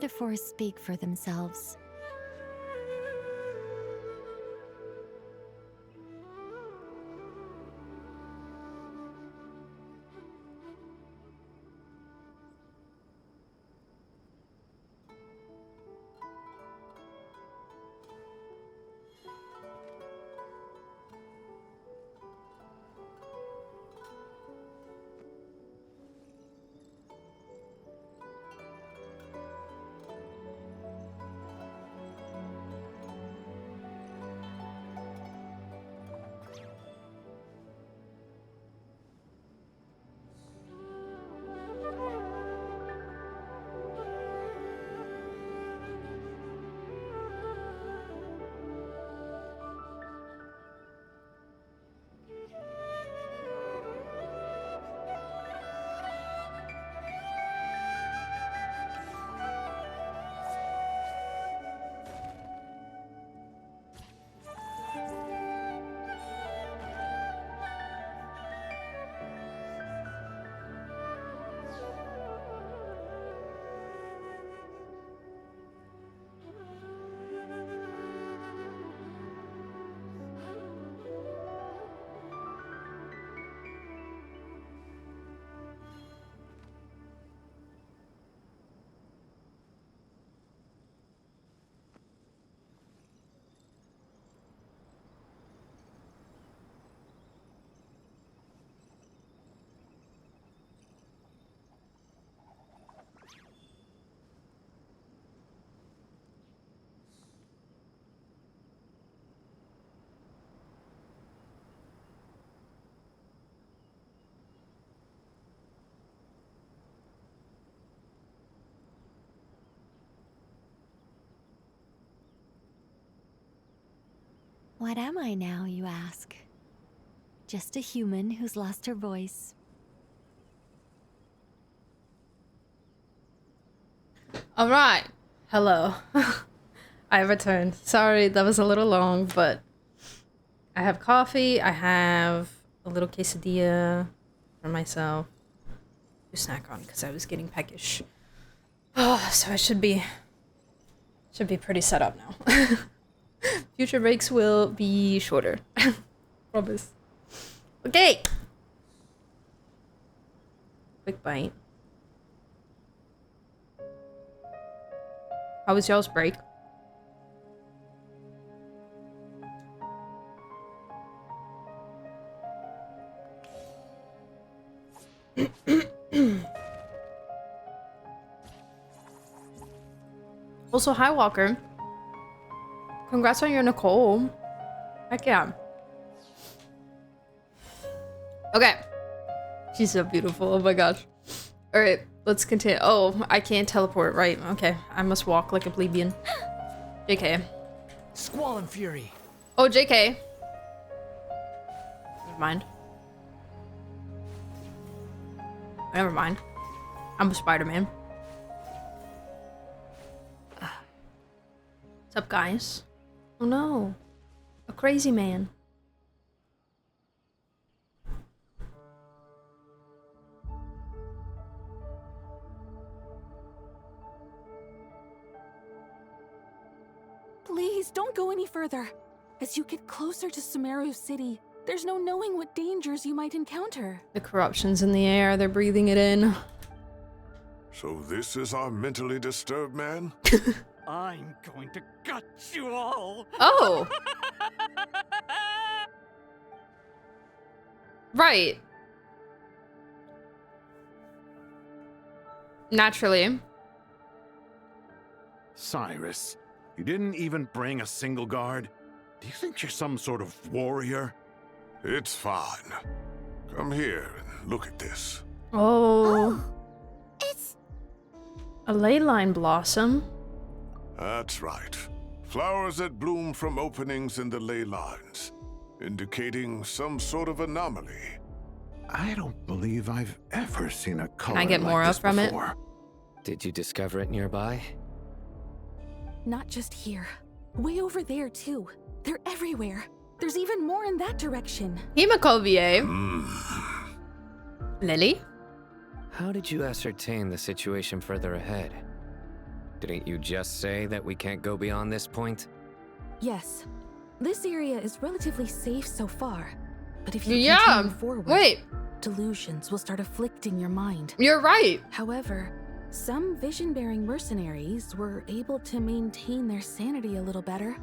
metaphors speak for themselves. What am I now, you ask? Just a human who's lost her voice. All right. Hello. I returned. Sorry, that was a little long, but I have coffee. I have a little quesadilla for myself to snack on because I was getting peckish. Oh, so I should be pretty set up now. Future breaks will be shorter. Promise. Okay. Quick bite. How was y'all's break? Also, hi Walker. Congrats on your Nicole. Heck yeah. Okay. She's so beautiful. Oh my gosh. Alright, let's continue. Oh, I can't teleport. Right. Okay. I must walk like a plebeian. JK. Squall and fury. Oh, JK. Never mind. Never mind. I'm a Spider-Man. What's up, guys? Oh no. A crazy man. Please, don't go any further. As you get closer to Sumeru City, there's no knowing what dangers you might encounter. The corruption's in the air. They're breathing it in. So this is our mentally disturbed man? I'm going to gut you all. Oh. Right. Naturally. Cyrus, you didn't even bring a single guard? Do you think you're some sort of warrior? It's fine. Come here and look at this. Oh. It's a ley line blossom. That's right. Flowers that bloom from openings in the ley lines, indicating some sort of anomaly. I don't believe I've ever seen a color Can I get more like up this from before. Did you discover it nearby? Not just here. Way over there, too. They're everywhere. There's even more in that direction. Hemacovier. Lily? How did you ascertain the situation further ahead? Didn't you just say that we can't go beyond this point? Yes. This area is relatively safe so far. But if you Yeah, continue forward, wait. delusions will start afflicting your mind. You're right. However, some vision-bearing mercenaries were able to maintain their sanity a little better.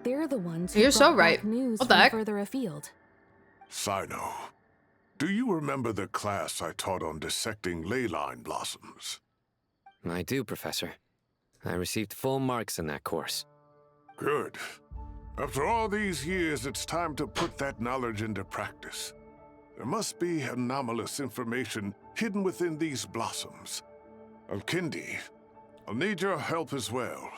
They're the ones who You're so brought right. back news What the from heck? further afield. Sino, do you remember the class I taught on dissecting ley line blossoms? I do, Professor. I received full marks in that course. Good. After all these years, it's time to put that knowledge into practice. There must be anomalous information hidden within these blossoms. Alkindi, I'll need your help as well.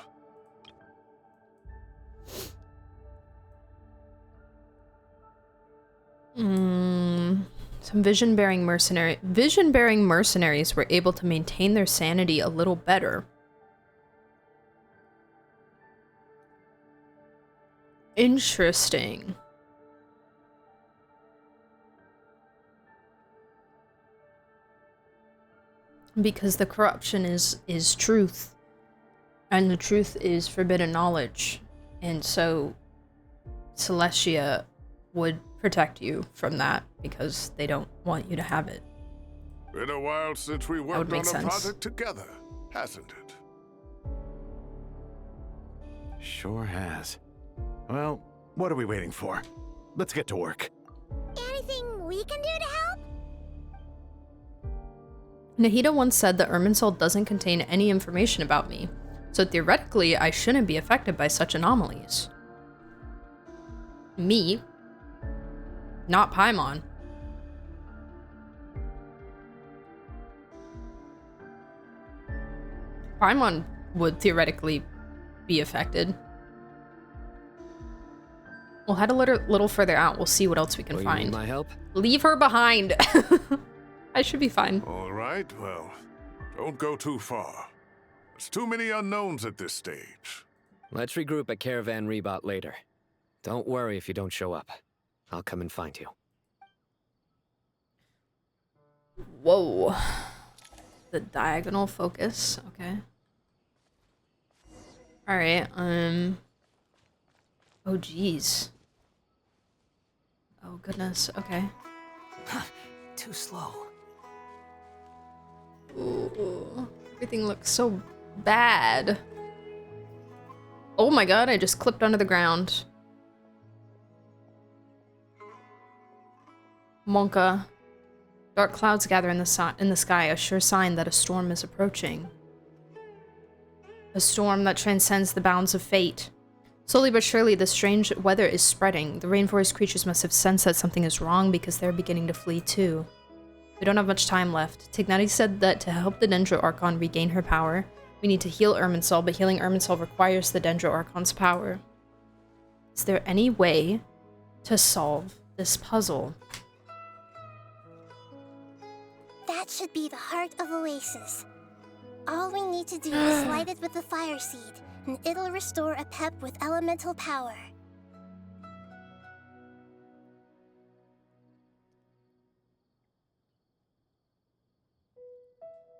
Some vision-bearing mercenaries were able to maintain their sanity a little better. Interesting. Because the corruption is truth, and the truth is forbidden knowledge, and so Celestia would protect you from that because they don't want you to have it. Been a while since we worked on a project together, hasn't it? Sure has. Well, what are we waiting for? Let's get to work. Anything we can do to help? Nahida once said that Irminsul doesn't contain any information about me, so theoretically I shouldn't be affected by such anomalies. Me? Not Paimon. Paimon would theoretically be affected. We'll head a little further out. We'll see what else we can You find. need my help? Leave her behind. I should be fine. All right, well, don't go too far. There's too many unknowns at this stage. Let's regroup at Caravan Rebot later. Don't worry if you don't show up. I'll come and find you. Whoa. The diagonal focus. Okay. Alright, oh, geez. Oh, goodness. Okay. Too slow. Ooh, everything looks so bad. Oh my god, I just clipped under the ground. Monka. Dark clouds gather in the sky, a sure sign that a storm is approaching. A storm that transcends the bounds of fate. Slowly but surely, the strange weather is spreading. The rainforest creatures must have sensed that something is wrong because they're beginning to flee too. We don't have much time left. Tignati said that to help the Dendro Archon regain her power, we need to heal Irminsul, but healing Irminsul requires the Dendro Archon's power. Is there any way to solve this puzzle? That should be the heart of Oasis. All we need to do is light it with the fire seed, and it'll restore a pep with elemental power.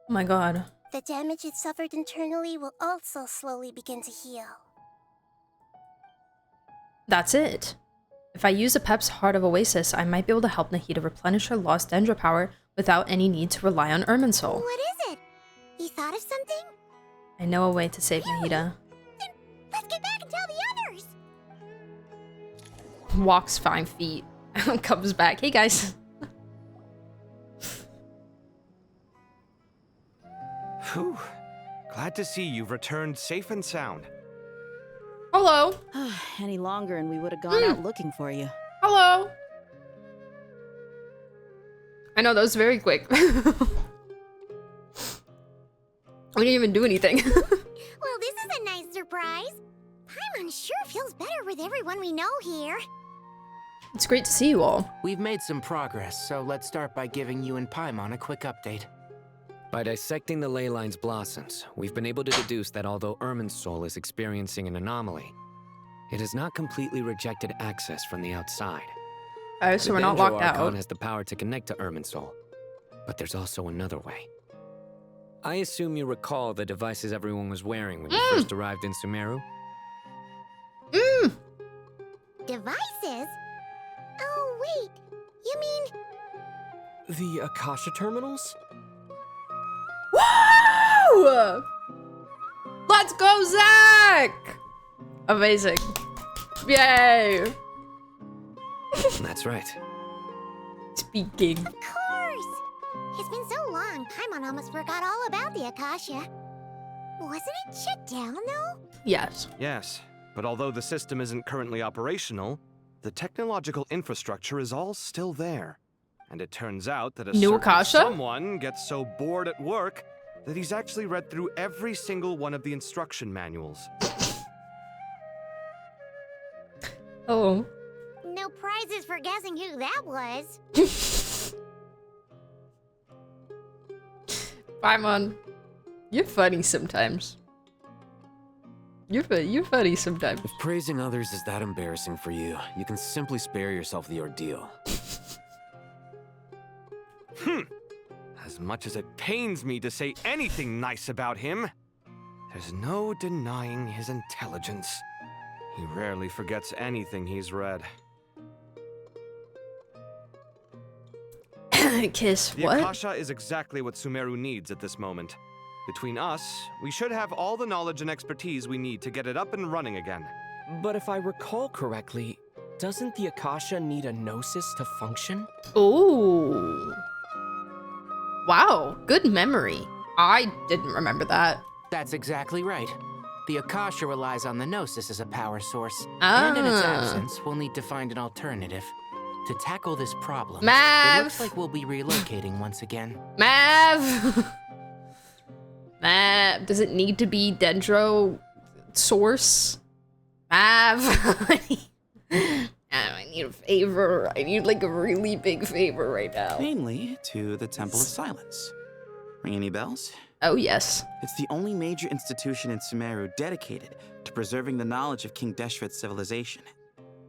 Oh my god. The damage it suffered internally will also slowly begin to heal. That's it. If I use a Pep's Heart of Oasis, I might be able to help Nahida replenish her lost Dendro power without any need to rely on Irminsul. What is it? You thought of something? I know a way to save Nahida. Then let's get back and tell the others! Walks 5 feet. Comes back. Hey guys. Whew. Glad to see you've returned safe and sound. Hello. Any longer and we would have gone out looking for you. Hello. I know, that was very quick. We didn't even do anything. Well, this is a nice surprise. Paimon sure feels better with everyone we know here. It's great to see you all. We've made some progress, so let's start by giving you and Paimon a quick update. By dissecting the ley line's blossoms, we've been able to deduce that although Irminsul is experiencing an anomaly, it has not completely rejected access from the outside. Oh, so we're not locked out. The Dendro Archon has the power to connect to Irminsul, but there's also another way. I assume you recall the devices everyone was wearing when you first arrived in Sumeru? Devices? Oh, wait. You mean... The Akasha terminals? Woo! Let's go, Zach! Amazing. Yay! That's right. Speaking. Of course! It's been so long, Paimon almost forgot all about the Akasha. Wasn't it shut down, though? Yes. Yes, but although the system isn't currently operational, the technological infrastructure is all still there. And it turns out that a New certain Akasha? someone gets so bored at work that he's actually read through every single one of the instruction manuals. Oh. No prizes for guessing who that was. Paimon, you're funny sometimes. You're funny sometimes. If praising others is that embarrassing for you, you can simply spare yourself the ordeal. As much as it pains me to say anything nice about him, there's no denying his intelligence. He rarely forgets anything he's read. Kiss, the what? Akasha is exactly what Sumeru needs at this moment. Between us, we should have all the knowledge and expertise we need to get it up and running again. But if I recall correctly, doesn't the Akasha need a gnosis to function? Ooh. Wow, good memory. I didn't remember that. That's exactly right. The Akasha relies on the Gnosis as a power source. And in its absence, we'll need to find an alternative. To tackle this problem, Mav! It looks like we'll be relocating once again. Mav! Mav, does it need to be Dendro source? Mav! I need a favor. I need like a really big favor right now. Namely, to the Temple of Silence. Ring any bells? Oh, yes. It's the only major institution in Sumeru dedicated to preserving the knowledge of King Deshret's civilization.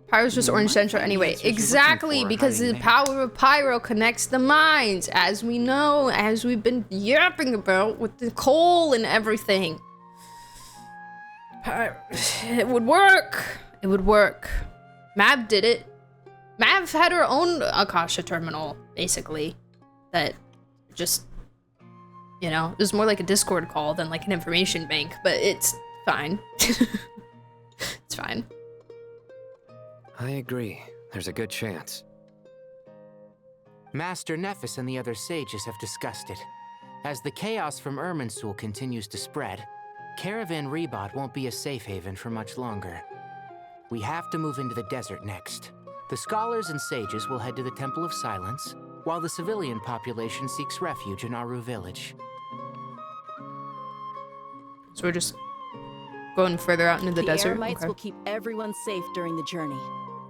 Pyro's just orange center anyway. Exactly, because the power of Pyro connects the minds, as we know, as we've been yapping about with the coal and everything. It would work. It would work. Mav did it. Mav had her own Akasha terminal, basically. That just, you know, it was more like a Discord call than like an information bank, but it's fine. It's fine. I agree. There's a good chance. Master Nephis and the other sages have discussed it. As the chaos from Irminsul continues to spread, Caravan Rebot won't be a safe haven for much longer. We have to move into the desert next. The scholars and sages will head to the Temple of Silence, while the civilian population seeks refuge in Aru Village. So we're just going further out into the desert? The Eremites Okay. will keep everyone safe during the journey,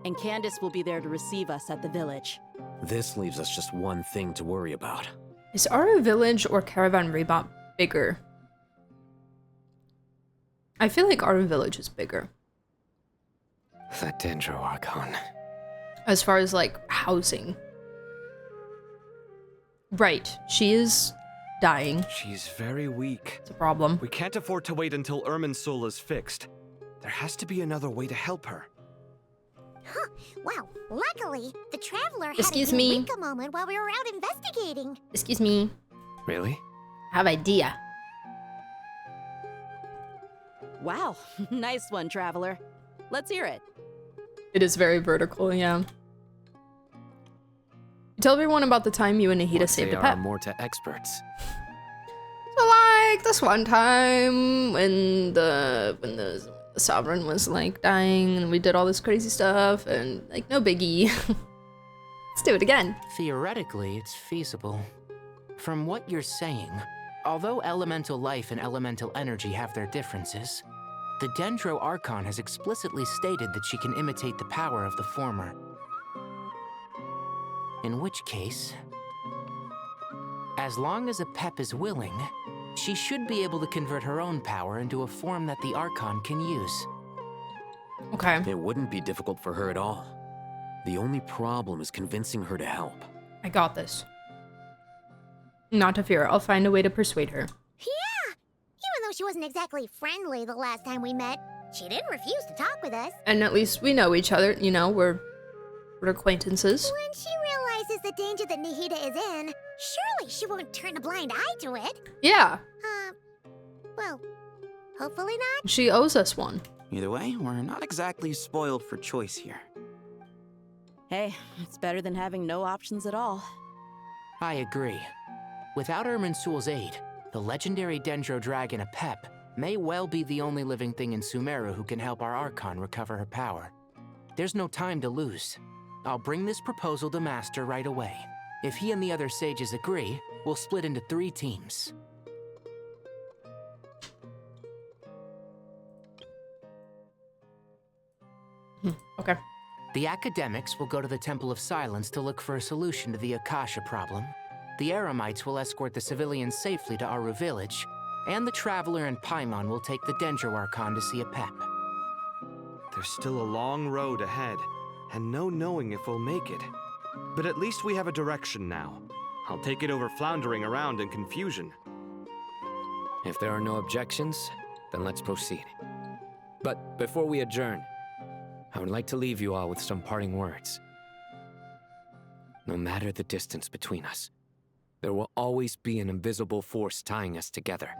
and Candace will be there to receive us at the village. This leaves us just one thing to worry about. Is Aru Village or Caravan Rebot bigger? I feel like Aru Village is bigger. That Dendro Archon. As far as, like, housing. Right. She is dying. She's very weak. It's a problem. We can't afford to wait until Irminsul is fixed. There has to be another way to help her. Huh. Well, luckily, the Traveler had Excuse a me. eureka moment while we were out investigating. Excuse me. Really? I have idea. Wow, nice one, Traveler. Let's hear it. It is very vertical, yeah. Tell everyone about the time you and Nahida saved a pet. They are Morta experts. So, like, this one time when the Sovereign was, like, dying and we did all this crazy stuff and, like, no biggie. Let's do it again. Theoretically, it's feasible. From what you're saying, although elemental life and elemental energy have their differences, the Dendro Archon has explicitly stated that she can imitate the power of the former. In which case, as long as Apep is willing, she should be able to convert her own power into a form that the Archon can use. Okay. It wouldn't be difficult for her at all. The only problem is convincing her to help. I got this. Not to fear, I'll find a way to persuade her. she wasn't exactly friendly the last time we met, she didn't refuse to talk with us. And at least we know each other, you know, we're acquaintances. When she realizes the danger that Nahida is in, surely she won't turn a blind eye to it. Yeah. Well, hopefully not. She owes us one. Either way, we're not exactly spoiled for choice here. Hey, it's better than having no options at all. I agree. Without Irminsul's aid, the legendary Dendro Dragon Apep may well be the only living thing in Sumeru who can help our Archon recover her power. There's no time to lose. I'll bring this proposal to Master right away. If he and the other sages agree, we'll split into 3 teams. Okay. The academics will go to the Temple of Silence to look for a solution to the Akasha problem. The Eremites will escort the civilians safely to Aru Village, and the Traveler and Paimon will take the Dendro Archon to see Apep. There's still a long road ahead, and no knowing if we'll make it. But at least we have a direction now. I'll take it over floundering around in confusion. If there are no objections, then let's proceed. But before we adjourn, I would like to leave you all with some parting words. No matter the distance between us, there will always be an invisible force tying us together.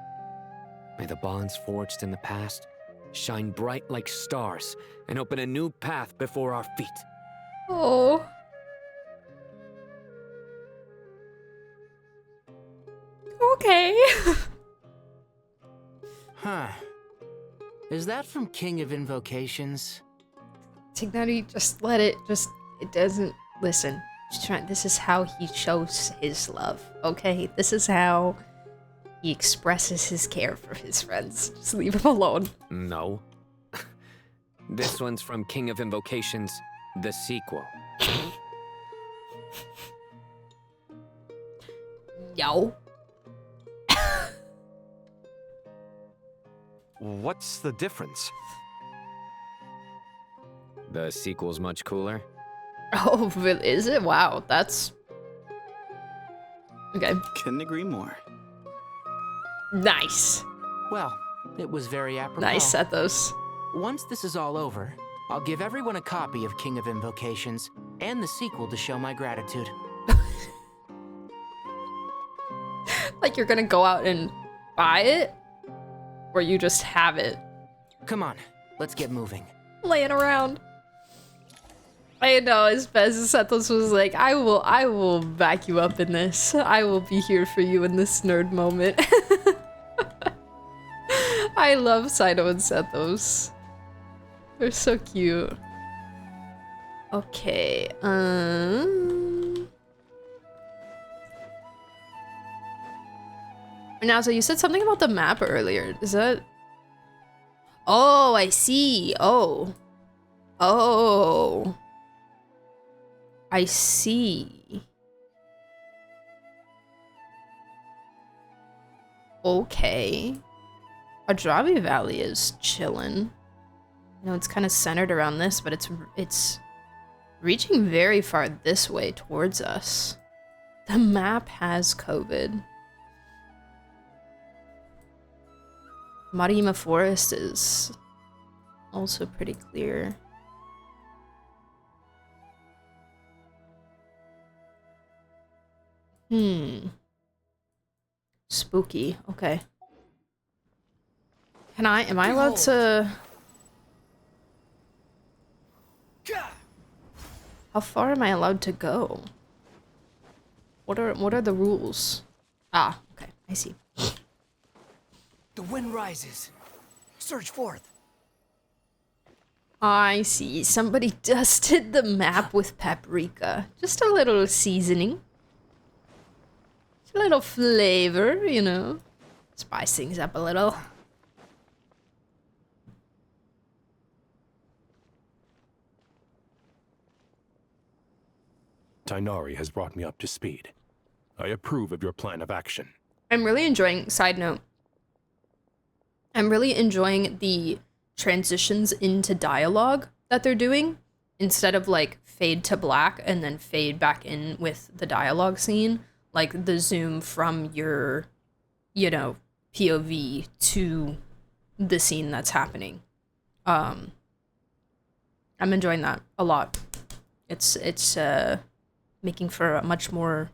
May the bonds forged in the past shine bright like stars and open a new path before our feet. Oh. Okay. Huh. Is that from King of Invocations? Tignari, just let it, it doesn't, listen. This is how he shows his love, okay? This is how he expresses his care for his friends. Just leave him alone. No. This one's from King of Invocations, the sequel. Yo. What's the difference? The sequel's much cooler. Oh, really? Is it? Wow, that's... Okay. Couldn't agree more. Nice. Well, it was very apropos. Nice, Ethos. Once this is all over, I'll give everyone a copy of King of Invocations and the sequel to show my gratitude. Like you're gonna go out and buy it? Or you just have it? Come on, let's get moving. Laying around. I know, as best as Ethos was like, I will back you up in this. I will be here for you in this nerd moment. I love Saito and Sethos. They're so cute. Okay, Now, so you said something about the map earlier. Is that... Oh, I see. Oh. Oh. I see. Okay. Adrabi Valley is chillin'. You know, it's kind of centered around this, but it's reaching very far this way towards us. The map has COVID. Marima Forest is also pretty clear. Spooky. Okay. Am I allowed to... How far am I allowed to go? What are the rules? Ah, okay. I see. The wind rises. Surge forth. I see. Somebody dusted the map with paprika. Just a little seasoning. Just a little flavor, you know. Spice things up a little. Tighnari has brought me up to speed. I approve of your plan of action. I'm really enjoying, side note, I'm really enjoying the transitions into dialogue that they're doing instead of like fade to black and then fade back in with the dialogue scene. Like the zoom from your, you know, POV to the scene that's happening. I'm enjoying that a lot. It's making for a much more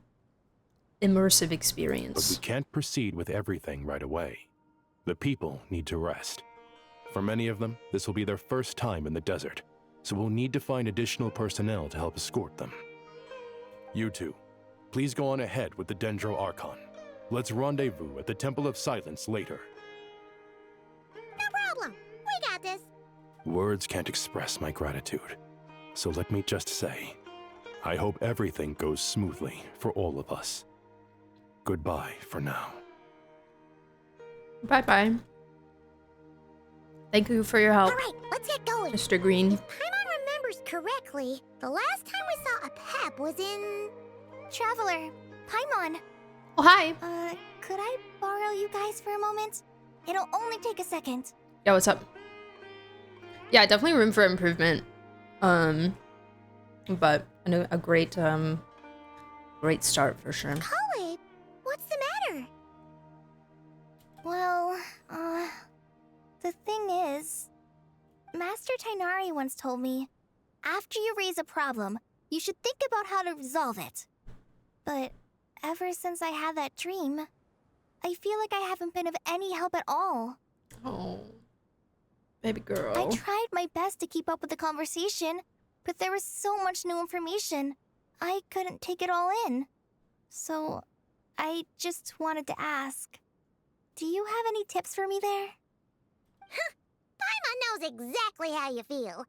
immersive experience. But we can't proceed with everything right away. The people need to rest. For many of them, this will be their first time in the desert, so we'll need to find additional personnel to help escort them. You two, please go on ahead with the Dendro Archon. Let's rendezvous at the Temple of Silence later. No problem. We got this. Words can't express my gratitude, so let me just say, I hope everything goes smoothly for all of us. Goodbye for now. Bye-bye. Thank you for your help. All right, let's get going. Mr. Green. If Paimon remembers correctly, the last time we saw a pep was in... Traveler, Paimon. Oh, hi. Could I borrow you guys for a moment? It'll only take a second. Yeah, what's up? Yeah, definitely room for improvement. But a great great start for sure. Kale, what's the matter? Well, the thing is, Master Tighnari once told me, after you raise a problem, you should think about how to resolve it. But ever since I had that dream, I feel like I haven't been of any help at all. Oh, baby girl. I tried my best to keep up with the conversation, but there was so much new information, I couldn't take it all in. So, I just wanted to ask, do you have any tips for me there? Huh! Paimon knows exactly how you feel.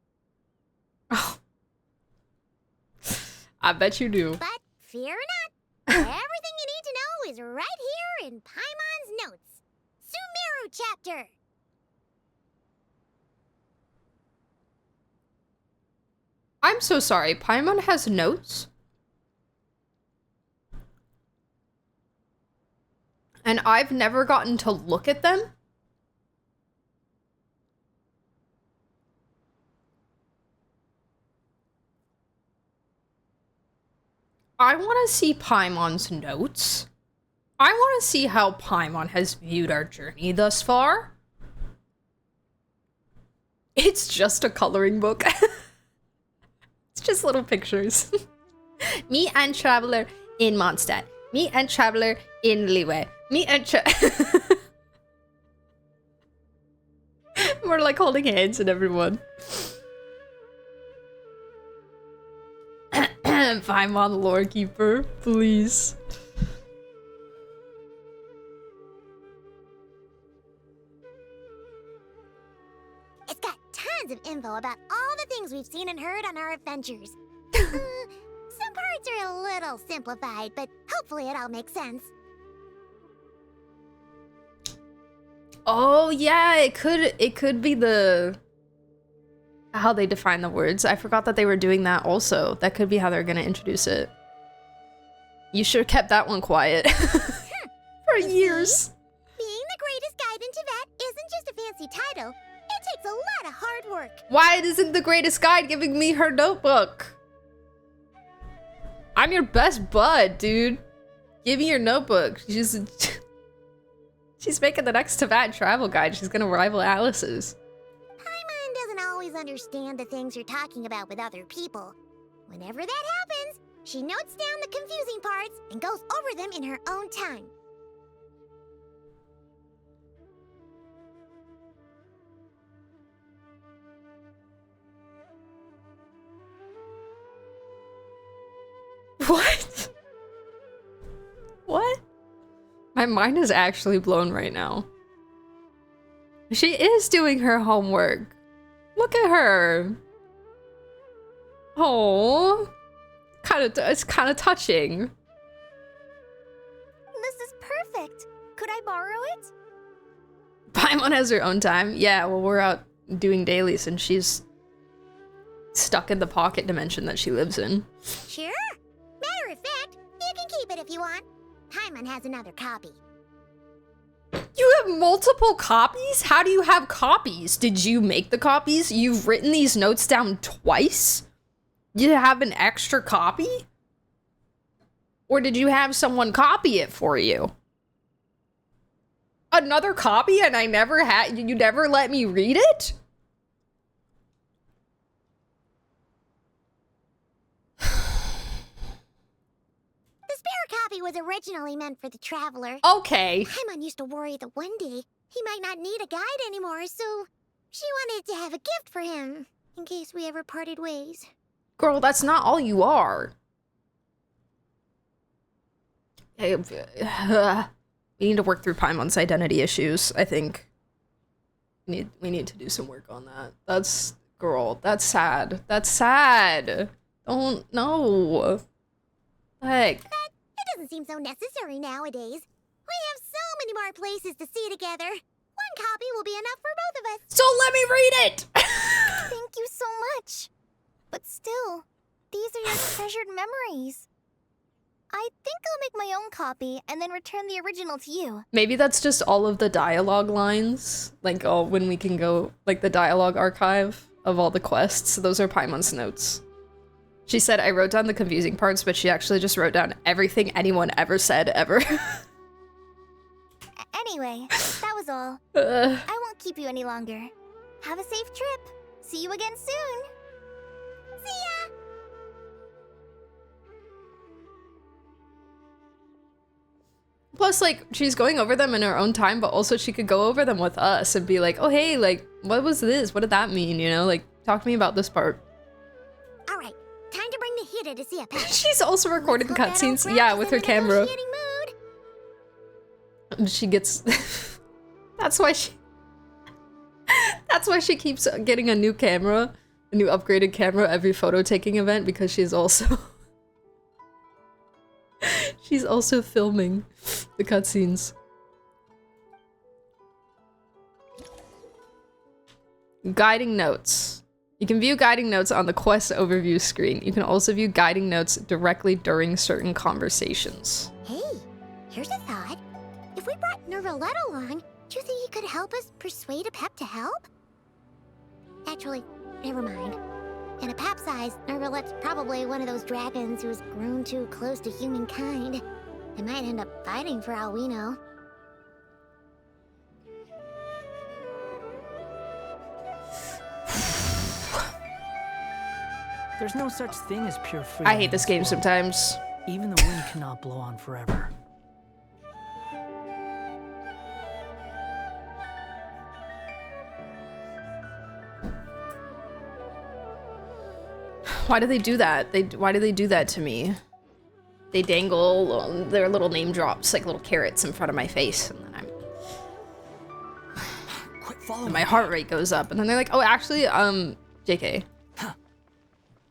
I bet you do. But fear not, everything you need to know is right here in Paimon's notes. Sumeru chapter. I'm so sorry. Paimon has notes? And I've never gotten to look at them? I want to see Paimon's notes. I want to see how Paimon has viewed our journey thus far. It's just a coloring book. It's just little pictures. Me and Traveler in Mondstadt. Me and Traveler in Liyue. Me and We're like holding hands and everyone. Paimon lore keeper, please. It's got tons of info about all the things we've seen and heard on our adventures. Some parts are a little simplified, but hopefully it all makes sense. Oh yeah, it could be the how they define the words. I forgot that they were doing that also. That could be how they're gonna introduce it. You should have kept that one quiet. For years. Being the greatest guide in Teyvat isn't just a fancy title. It takes a lot of hard work. Why isn't the greatest guide giving me her notebook? I'm your best bud, dude. Give me your notebook. She's making the next Teyvat travel guide. She's gonna rival Alice's. Paimon doesn't always understand the things you're talking about with other people. Whenever that happens, she notes down the confusing parts and goes over them in her own time. What? What? My mind is actually blown right now. She is doing her homework. Look at her. Oh, it's kind of touching. This is perfect. Could I borrow it? Paimon has her own time. Yeah, well, we're out doing dailies and she's stuck in the pocket dimension that she lives in. Sure. Matter of fact, you can keep it if you want. Paimon has another copy. You have multiple copies? How do you have copies? Did you make the copies? You've written these notes down twice? You have an extra copy? Or did you have someone copy it for you? another copy and I never had, you never let me read it? The spare copy was originally meant for the traveler. Okay. Paimon used to worry that one day he might not need a guide anymore, so she wanted to have a gift for him in case we ever parted ways. Girl, that's not all you are. We need to work through Paimon's identity issues, I think. We need to do some work on that. That's, girl, that's sad. That's sad. Don't, no. Like, But it doesn't seem so necessary nowadays. We have so many more places to see together. One copy will be enough for both of us. So let me read it! Thank you so much. But still, these are your treasured memories. I think I'll make my own copy and then return the original to you. Maybe that's just all of the dialogue lines. Like, oh, when we can go, like, the dialogue archive of all the quests. Those are Paimon's notes. She said, I wrote down the confusing parts, but she actually just wrote down everything anyone ever said, ever. Anyway, that was all. I won't keep you any longer. Have a safe trip. See you again soon. See ya! Plus, like, she's going over them in her own time, but also she could go over them with us and be like, oh, hey, like, what was this? What did that mean? You know, like, talk to me about this part. All right, time to bring the Hida to see a pet. She's also recording cutscenes. Yeah, with her camera. And she gets... That's why she keeps getting a new camera, a new upgraded camera every photo taking event, because she's also... she's also filming the cutscenes. Guiding notes. You can view guiding notes on the quest overview screen. You can also view guiding notes directly during certain conversations. Hey, here's a thought. If we brought Nervalette along, do you think he could help us persuade a Pep to help? Actually, never mind. In a Pep's eyes, Nervalette's probably one of those dragons who's grown too close to humankind. They might end up fighting for all we know. There's no such thing as pure freedom. I hate this game sometimes. Even the wind cannot blow on forever. Why do they do that? Why do they do that to me? They dangle their little name drops like little carrots in front of my face, and then and my heart rate goes up, and then they're like, "Oh, actually, JK."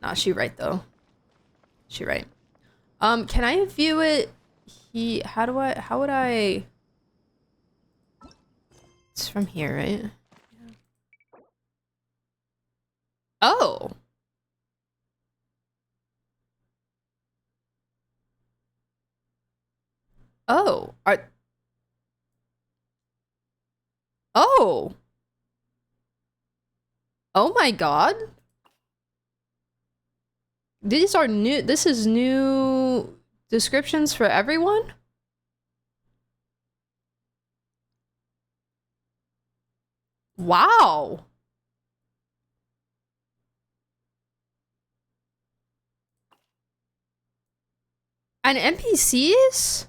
Nah, she right though. She right. Can I view it? How would I? It's from here, right? Oh. Oh, oh. Oh my god. These are new, this is new descriptions for everyone? Wow. And NPCs?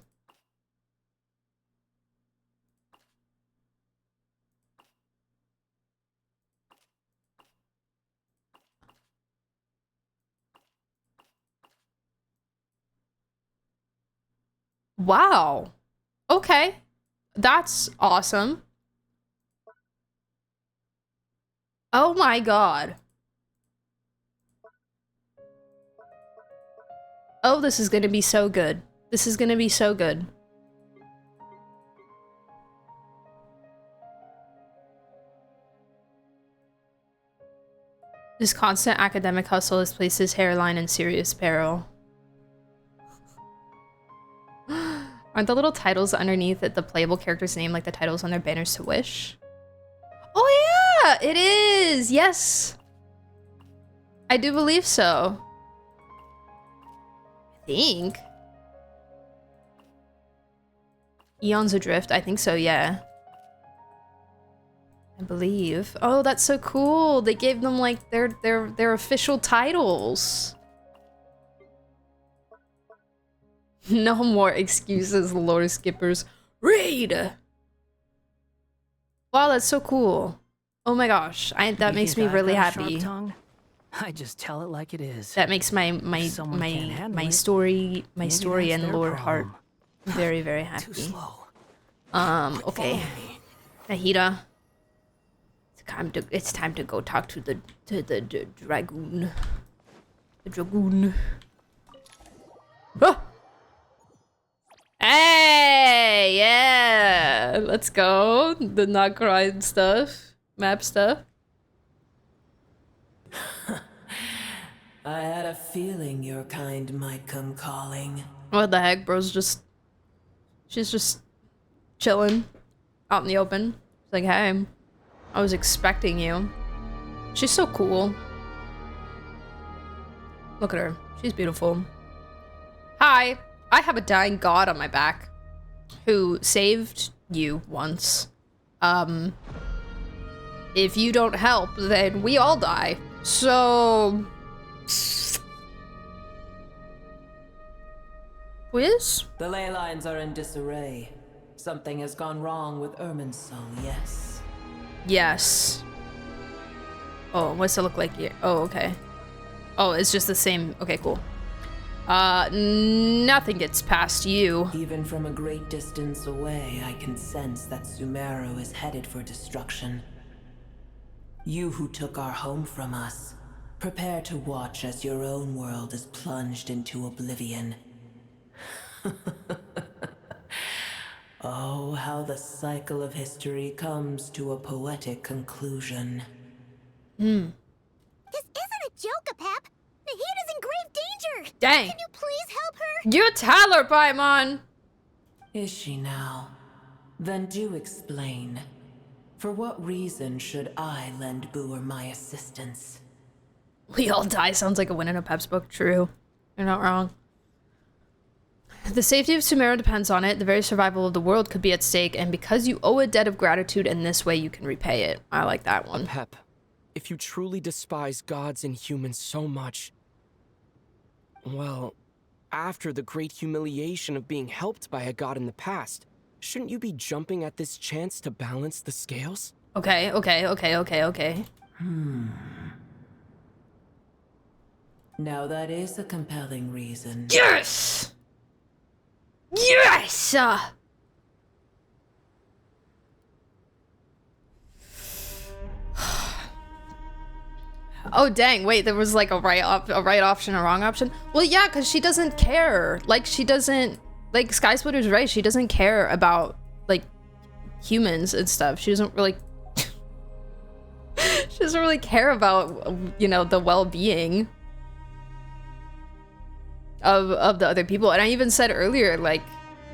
Wow. Okay. That's awesome. Oh my god. Oh, this is gonna be so good. This is gonna be so good. This constant academic hustle has placed his hairline in serious peril. Aren't the little titles underneath it the playable character's name like the titles on their banners to Wish? Oh yeah, it is! Yes! I do believe so. I think. Eons Adrift, I think so, yeah. I believe. Oh, that's so cool. They gave them like their official titles. No more excuses, lore skippers. Read. Wow, that's so cool. Oh my gosh, that makes me really happy. I just tell it like it is. That makes my story and lore heart very, very happy. Okay. Nahida. It's time to go talk to the dragoon. The dragoon. Oh! Hey, yeah, let's go. The nod-krai stuff, map stuff. I had a feeling your kind might come calling. What the heck, bro's she's just chilling out in the open. It's like, hey, I was expecting you. She's so cool. Look at her. She's beautiful. Hi. I have a dying god on my back who saved you once. If you don't help, then we all die. So... Whiz? The ley lines are in disarray. Something has gone wrong with Irminsul, yes. Yes. Oh, what's it look like here? Oh, okay. Oh, it's just the same. Okay, cool. Nothing gets past you. Even from a great distance away, I can sense that Sumeru is headed for destruction. You who took our home from us, prepare to watch as your own world is plunged into oblivion. Oh, how the cycle of history comes to a poetic conclusion. This isn't a joke, Pep. Nahida's in grave danger! Dang. Can you please help her? You tell her, Paimon! Is she now? Then do explain. For what reason should I lend Boer my assistance? We all die sounds like a win in a Pep's book. True. You're not wrong. The safety of Sumeru depends on it. The very survival of the world could be at stake, and because you owe a debt of gratitude in this way, you can repay it. I like that one. Pep, if you truly despise gods and humans so much, well, after the great humiliation of being helped by a god in the past, shouldn't you be jumping at this chance to balance the scales? Okay. Now that is a compelling reason. Yes! Yes! Oh dang, wait, there was like a right option, a wrong option? Well, yeah, because she doesn't care. Like, she doesn't... Like, Sky Splitter's right, she doesn't care about, like, humans and stuff. She doesn't really... she doesn't really care about, you know, the well-being of the other people. And I even said earlier, like,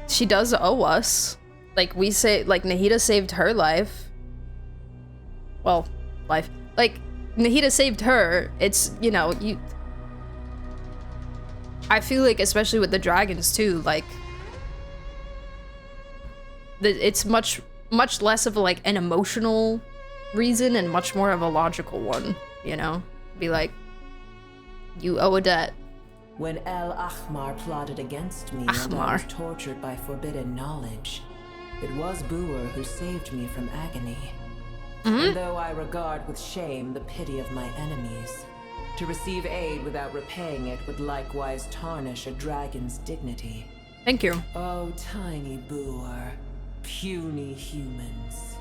she does owe us. Like, we say, like, Nahida saved her life. Well, life. Like, Nahida saved her. It's, you know, you... I feel like, especially with the dragons, too, like... It's much less of, like, an emotional reason and much more of a logical one, you know? Be like, you owe a debt. When El Ahmar plotted against me and I was tortured by forbidden knowledge, it was Boer who saved me from agony. And though I regard with shame the pity of my enemies, to receive aid without repaying it would likewise tarnish a dragon's dignity. Thank you. Oh, tiny Boer, puny humans.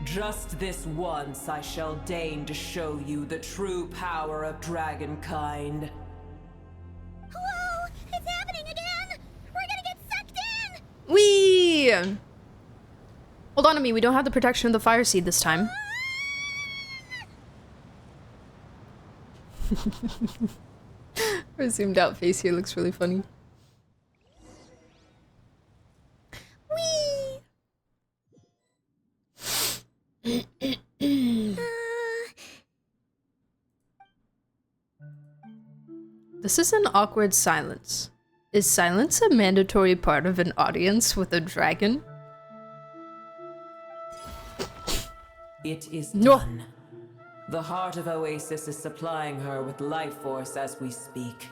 Just this once I shall deign to show you the true power of dragonkind. Whoa! It's happening again! We're gonna get sucked in! Whee! Hold on to me, we don't have the protection of the fire seed this time. Her zoomed out face here looks really funny. Whee! This is an awkward silence. Is silence a mandatory part of an audience with a dragon? It is done. The heart of Oasis is supplying her with life force as we speak.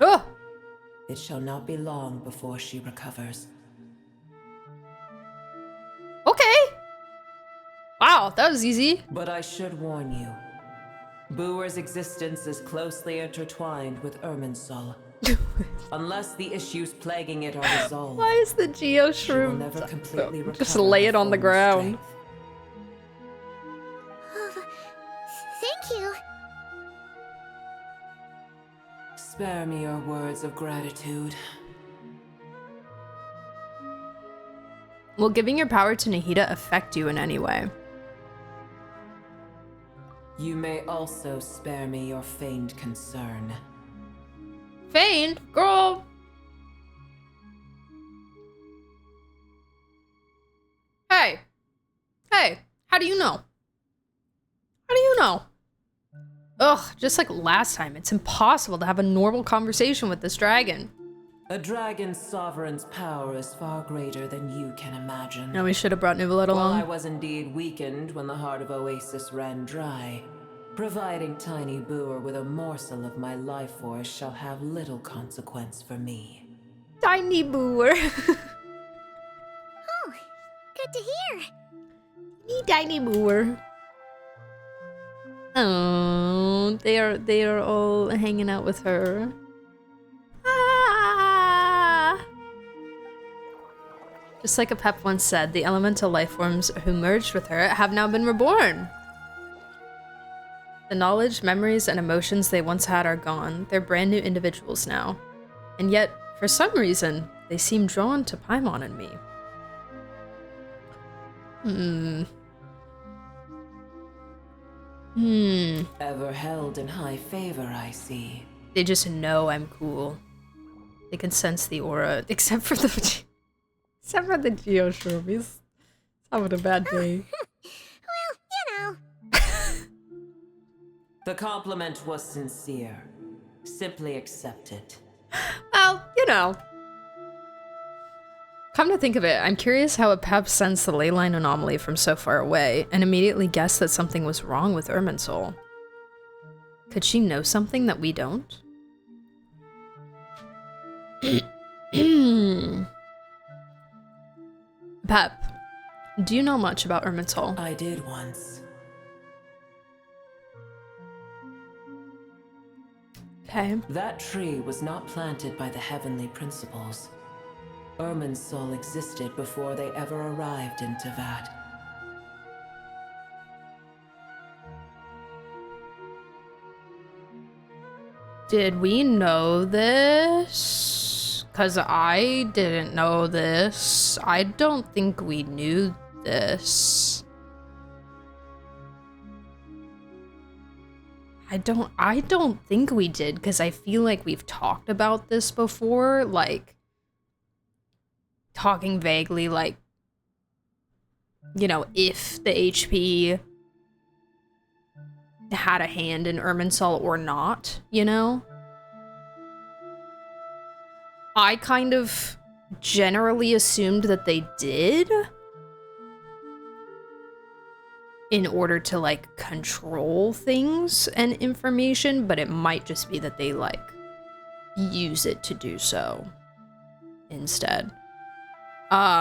It shall not be long before she recovers. Okay. Wow, that was easy. But I should warn you. Booer's existence is closely intertwined with Irminsul. Unless the issues plaguing it are resolved. Why is the Geo Shroom? Never completely Just lay it on the ground. Thank you. Spare me your words of gratitude. Will giving your power to Nahida affect you in any way? You may also spare me your feigned concern. Feigned? Girl! Hey! Hey! How do you know? How do you know? Ugh, just like last time, it's impossible to have a normal conversation with this dragon. A dragon's sovereign's power is far greater than you can imagine. No, we should have brought Nuvolette along. While I was indeed weakened when the heart of Oasis ran dry, providing Tiny Booer with a morsel of my life force shall have little consequence for me. Tiny Booer. Oh, good to hear. Tiny Booer. Oh, they are all hanging out with her. Ah. Just like a Pep once said, the elemental life forms who merged with her have now been reborn. The knowledge, memories, and emotions they once had are gone. They're brand new individuals now. And yet, for some reason, they seem drawn to Paimon and me. Ever held in high favor, I see. They just know I'm cool. They can sense the aura, except for the Geo Shroom. He's having a bad day. Well, you know. The compliment was sincere. Simply accept it. Well, you know. Come to think of it, I'm curious how a Pep sensed the leyline anomaly from so far away and immediately guessed that something was wrong with Irminsul. Could she know something that we don't? Pep, do you know much about Irminsul? I did once. Okay. That tree was not planted by the heavenly principles. Irminsul existed before they ever arrived in Teyvat. Did we know this? 'Cause I didn't know this. I don't think we knew this. I don't think we did, because I feel like we've talked about this before, like talking vaguely, like, you know, if the HP had a hand in Irminsul or not, you know? I kind of generally assumed that they did in order to, like, control things and information, but it might just be that they, like, use it to do so instead. I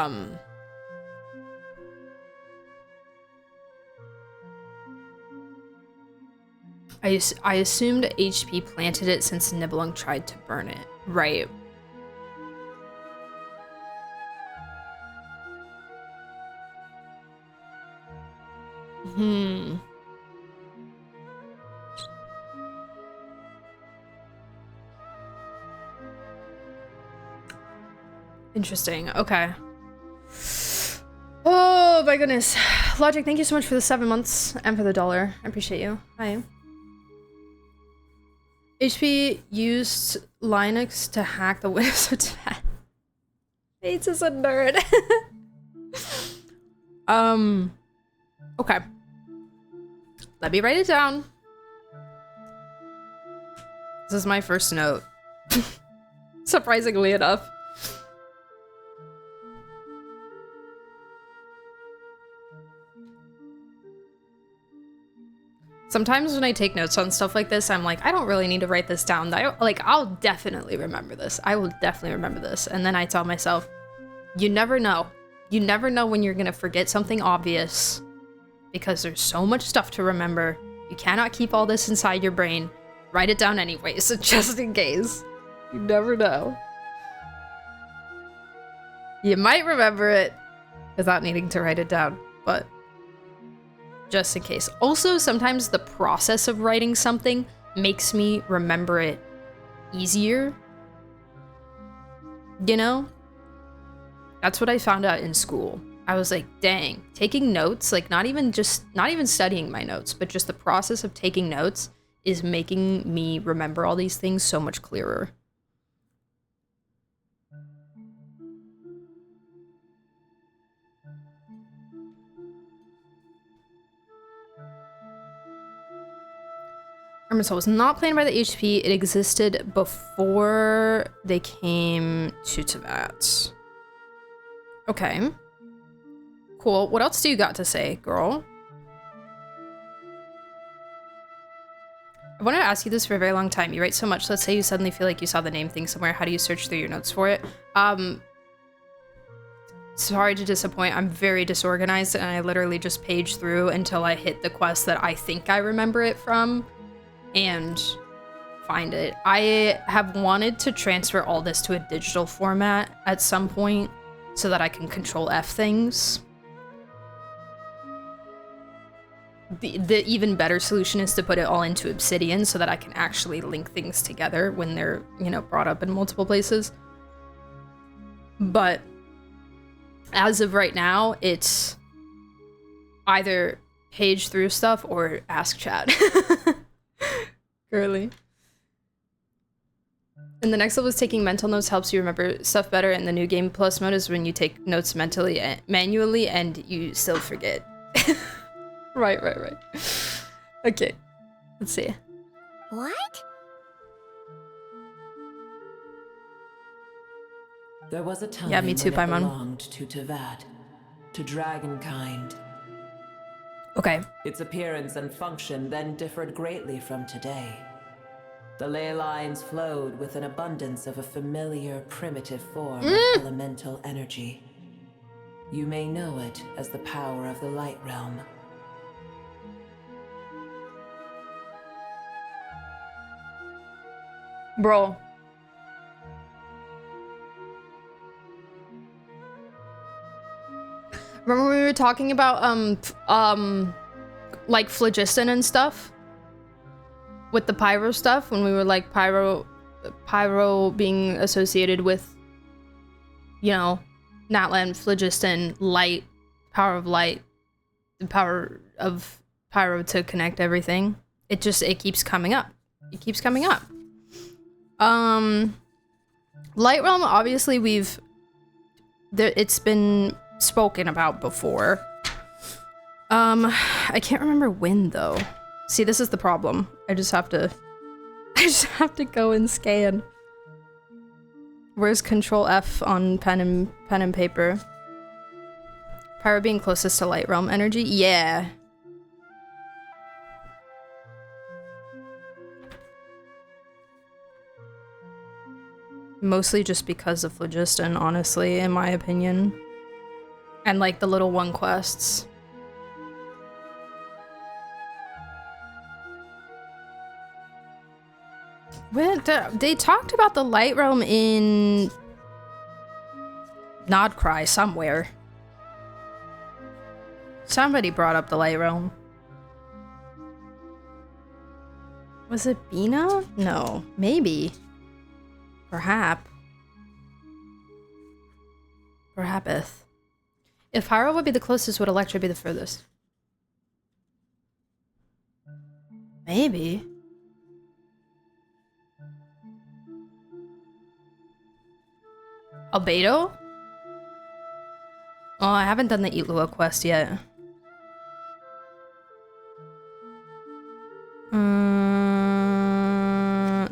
assumed HP planted it since Nibelung tried to burn it. Right. Interesting. Okay. Oh my goodness. Logic, thank you so much for the 7 months and for the $1. I appreciate you. Hi. HP used Linux to hack the Windows of Teyvat. Bates is a nerd. Okay. Let me write it down. This is my first note. Surprisingly enough. Sometimes when I take notes on stuff like this, I'm like, I don't really need to write this down. I'll definitely remember this. I will definitely remember this. And then I tell myself, you never know. You never know when you're gonna forget something obvious because there's so much stuff to remember. You cannot keep all this inside your brain. Write it down anyway, so just in case. You never know. You might remember it without needing to write it down, but just in case. Also, sometimes the process of writing something makes me remember it easier. You know? That's what I found out in school. I was like, dang, taking notes, like not even studying my notes, but just the process of taking notes is making me remember all these things so much clearer. Irminsul was not planned by the HP. It existed before they came to Teyvat. Okay. Cool. What else do you got to say, girl? I wanted to ask you this for a very long time. You write so much. Let's say you suddenly feel like you saw the name thing somewhere. How do you search through your notes for it? Sorry to disappoint. I'm very disorganized, and I literally just page through until I hit the quest that I think I remember it from and find it. I have wanted to transfer all this to a digital format at some point so that I can control F things. The even better solution is to put it all into Obsidian so that I can actually link things together when they're, you know, brought up in multiple places. But as of right now, it's either page through stuff or ask chat. Girly. And the next level is taking mental notes helps you remember stuff better, and the new game plus mode is when you take notes manually and you still forget. Right. Okay. Let's see. What? There was a time me too, when it Paimon. belonged to Teyvat, to dragonkind. Okay. Its appearance and function then differed greatly from today. The ley lines flowed with an abundance of a familiar, primitive form of elemental energy. You may know it as the power of the Light Realm. Bro. Remember when we were talking about, like phlogiston and stuff? With the pyro stuff, when we were like pyro being associated with, you know, Natlan, phlogiston, light, power of light, the power of pyro to connect everything. It keeps coming up. It keeps coming up. Light Realm, obviously it's been spoken about before. I can't remember when though. See, this is the problem. I just have to go and scan. Where's Control F on pen and paper? Pyro being closest to Light Realm energy? Yeah. Mostly just because of phlogiston, honestly, in my opinion. And like the little one quests. They talked about the Light Realm in nod-krai somewhere. Somebody brought up the Light Realm. Was it Bina? No, maybe. Perhaps. If Pyro would be the closest, would Electra be the furthest? Maybe. Albedo? Oh, I haven't done the Eat Lua quest yet.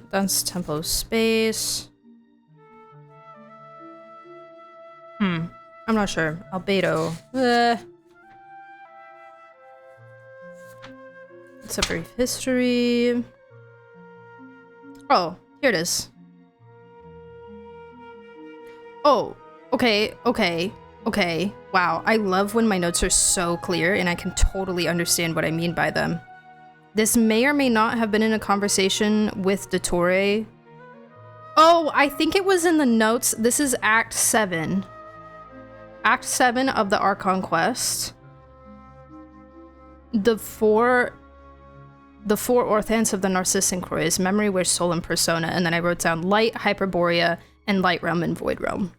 That's Temple of Space. I'm not sure. Albedo. Let's It's a brief history. Oh, here it is. Oh, okay. Wow, I love when my notes are so clear and I can totally understand what I mean by them. This may or may not have been in a conversation with Dottore. Oh, I think it was in the notes. This is Act 7. Act 7 of the Archon Quest. The four Orthants of the Narcissan Croix, Memory, Wish, Soul, and Persona. And then I wrote down Light, Hyperborea, and Light Realm and Void Realm.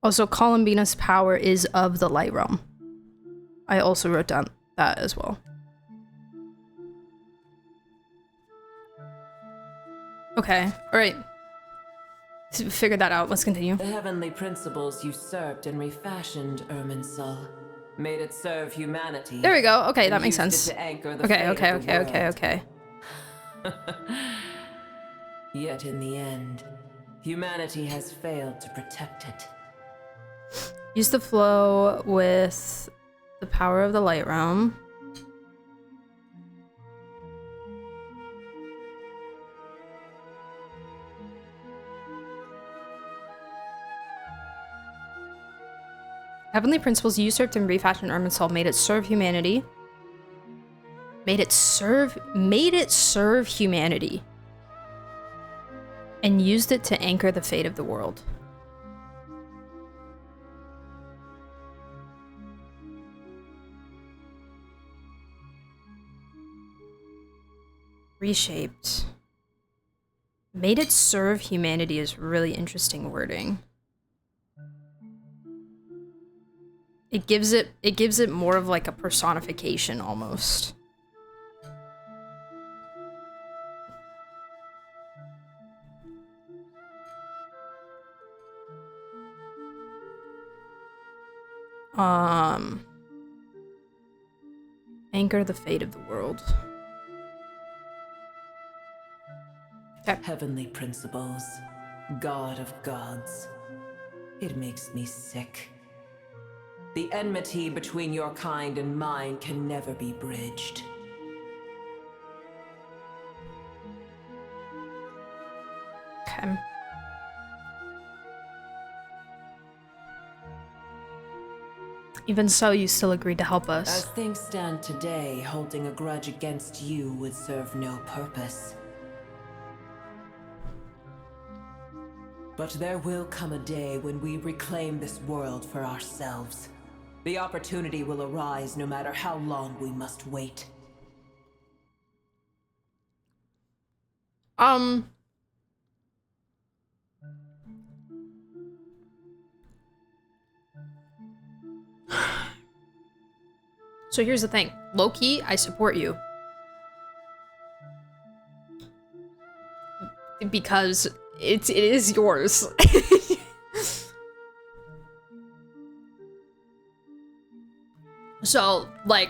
Also, Columbina's power is of the Light Realm. I also wrote down that as well. Okay, alright. Figured that out. Let's continue. The heavenly principles usurped and refashioned Irminsul. Made it serve humanity. There we go. Okay, that makes sense. Okay. Yet in the end, humanity has failed to protect it. Use the flow with the power of the Light Realm. Heavenly principles usurped and refashioned Irminsul, made it serve humanity. Made it serve humanity. And used it to anchor the fate of the world. Reshaped. Made it serve humanity is really interesting wording. It gives it more of like a personification almost. Anchor the fate of the world. Okay. Heavenly principles, God of gods. It makes me sick. The enmity between your kind and mine can never be bridged. Okay. Even so, you still agreed to help us. As things stand today, holding a grudge against you would serve no purpose. But there will come a day when we reclaim this world for ourselves. The opportunity will arise no matter how long we must wait. So here's the thing. Low-key, I support you. Because it is yours. So, like...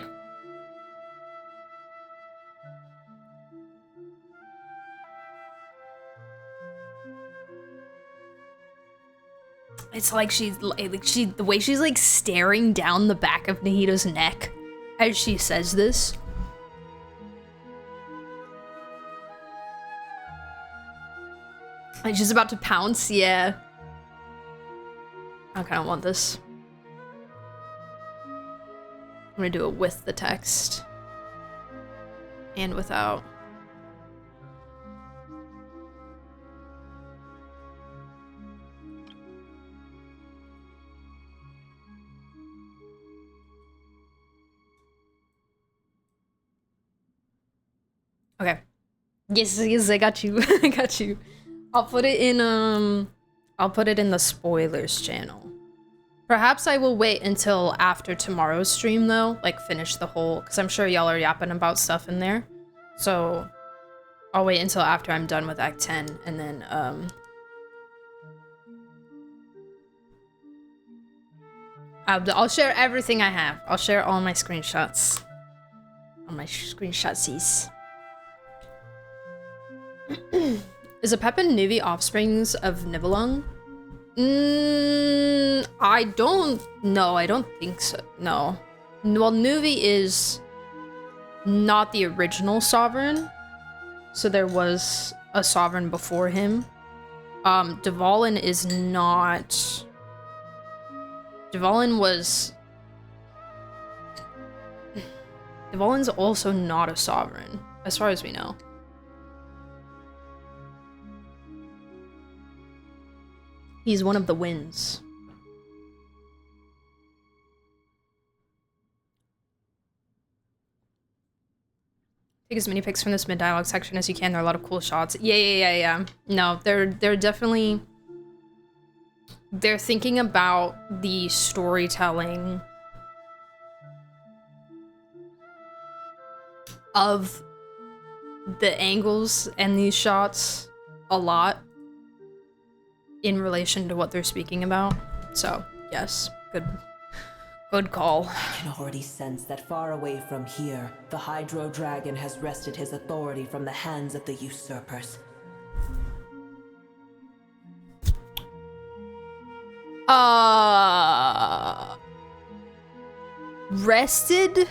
It's like the way she's like staring down the back of Nahito's neck as she says this. Like she's about to pounce, yeah. I kind of want this. I'm gonna do it with the text. And without. Okay. Yes, I got you. I got you. I'll put it in the spoilers channel. Perhaps I will wait until after tomorrow's stream though, like finish the whole, because I'm sure y'all are yapping about stuff in there. So I'll wait until after I'm done with Act 10 and then I'll share everything I have. I'll share all my screenshots. All my screenshotsies. Is a Pep and Nuvi offsprings of Nibelung? I don't know. I don't think so. No. well, Nuvi is not the original sovereign, so there was a sovereign before him. Dvalin is not. Dvalin's also not a sovereign, as far as we know. He's one of the winds. Take as many pics from this mid-dialogue section as you can. There are a lot of cool shots. Yeah. No, they're definitely... They're thinking about the storytelling of the angles and these shots a lot in relation to what they're speaking about. So, yes, good call. I can already sense that far away from here, the Hydro Dragon has wrested his authority from the hands of the usurpers. Wrested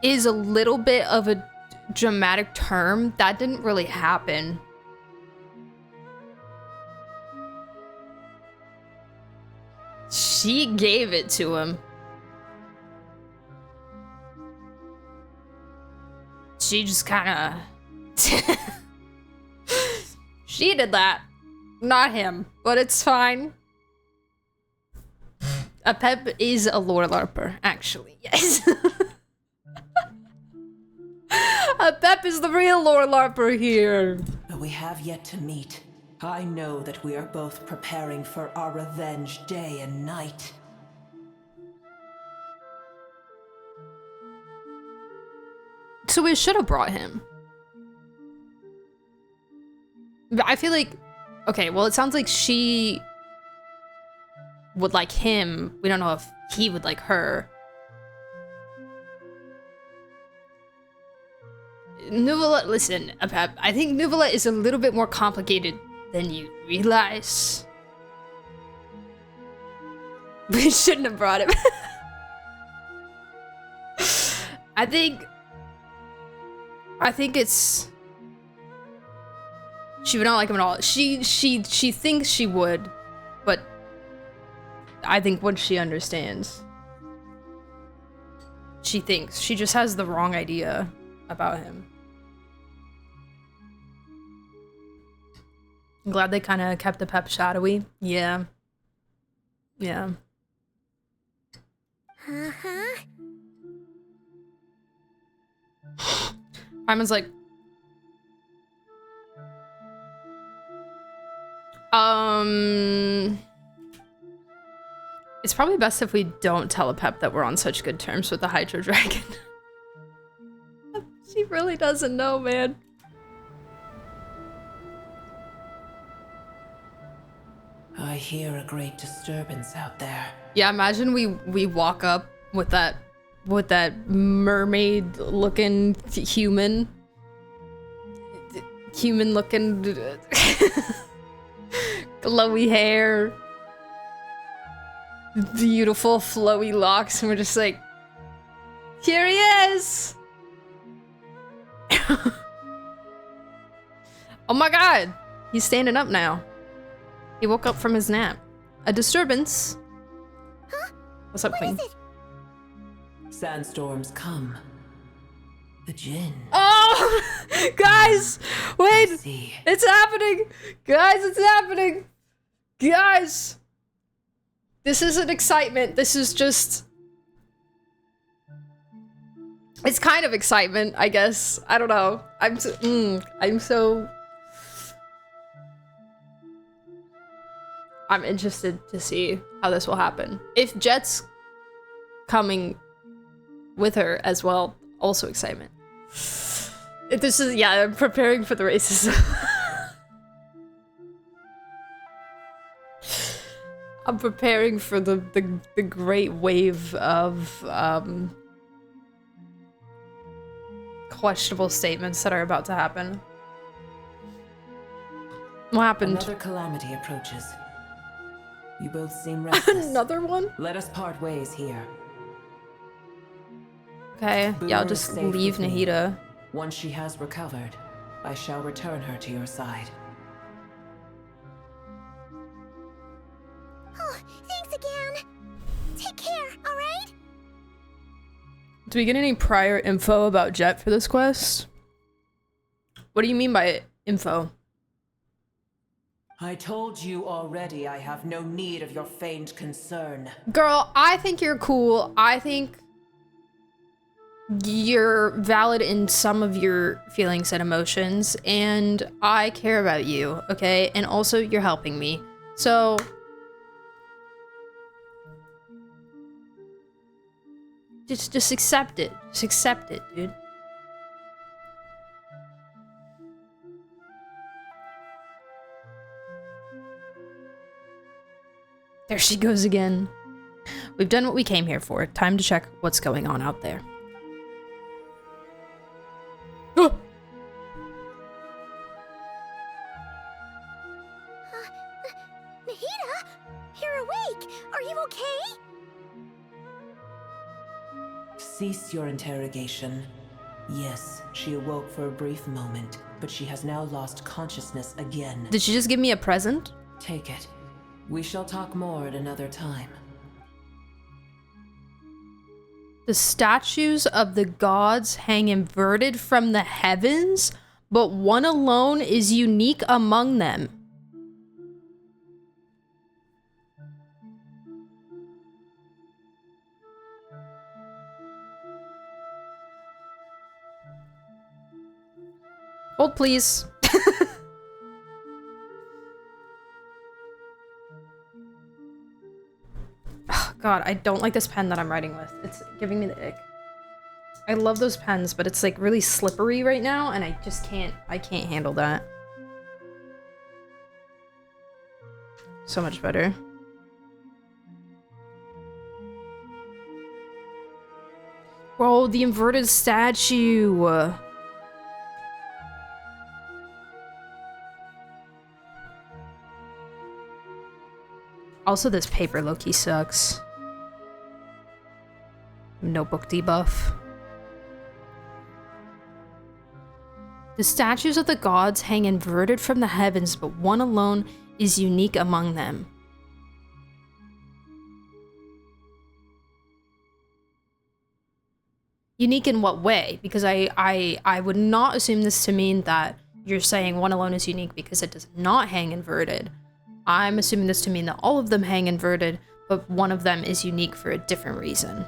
is a little bit of a dramatic term. That didn't really happen. She gave it to him. She just kind of... She did that. Not him. But it's fine. Pep is a lore larper, actually. Yes. Pep is the real lore larper here. But we have yet to meet. I know that we are both preparing for our revenge day and night. So we should have brought him. But I feel like... Okay, well, it sounds like she would like him. We don't know if he would like her. Nuvola, listen, Pep, I think Nuvola is a little bit more complicated than you realize. We shouldn't have brought him. I think it's... She would not like him at all. She thinks she would, but I think once she understands, she thinks. She just has the wrong idea about him. I'm glad they kind of kept the Pep shadowy. Yeah. Yeah. Iman's like, it's probably best if we don't tell a Pep that we're on such good terms with the Hydro Dragon. She really doesn't know, man. I hear a great disturbance out there. Yeah, imagine we walk up with that mermaid looking human looking glowy hair, beautiful flowy locks, and we're just like, here he is. Oh my god, he's standing up now. He woke up from his nap. A disturbance. Huh? What's up, Queen? Sandstorms come. The Jinn. Oh! Guys! Wait! It's happening! Guys, it's happening! Guys! This isn't excitement. This is just... It's kind of excitement, I guess. I don't know. I'm interested to see how this will happen. If Jet's coming with her as well, also excitement. This is, yeah, I'm preparing for the racism. I'm preparing for the great wave of questionable statements that are about to happen. What happened? Another calamity approaches. You both seem restless. Another one? Let us part ways here. I will return to the Hydro Dragon. It will be a long journey. But I know that we will meet. Another one? Let us part ways here. Okay, yeah, I'll Boo just is safe leave with me. Nahida. Once she has recovered, I shall return her to your side. Oh, thanks again. Take care, alright? Do we get any prior info about Jet for this quest? What do you mean by info? I told you already I have no need of your feigned concern. Girl, I think you're cool. I think you're valid in some of your feelings and emotions, and I care about you, okay? And also, you're helping me. So, just accept it. Just accept it, dude. There she goes again. We've done what we came here for. Time to check what's going on out there. Oh! Nahida, you're awake. Are you okay? Cease your interrogation. Yes, she awoke for a brief moment, but she has now lost consciousness again. Did she just give me a present? Take it. We shall talk more at another time. The statues of the gods hang inverted from the heavens, but one alone is unique among them. Hold, please. Oh, God, I don't like this pen that I'm writing with. It's giving me the ick. I love those pens, but it's like really slippery right now, and I just can't handle that. So much better. Bro, the inverted statue. Also, this paper low-key sucks. Notebook debuff. The statues of the gods hang inverted from the heavens, but one alone is unique among them. Unique in what way? Because I would not assume this to mean that you're saying one alone is unique because it does not hang inverted. I'm assuming this to mean that all of them hang inverted, but one of them is unique for a different reason.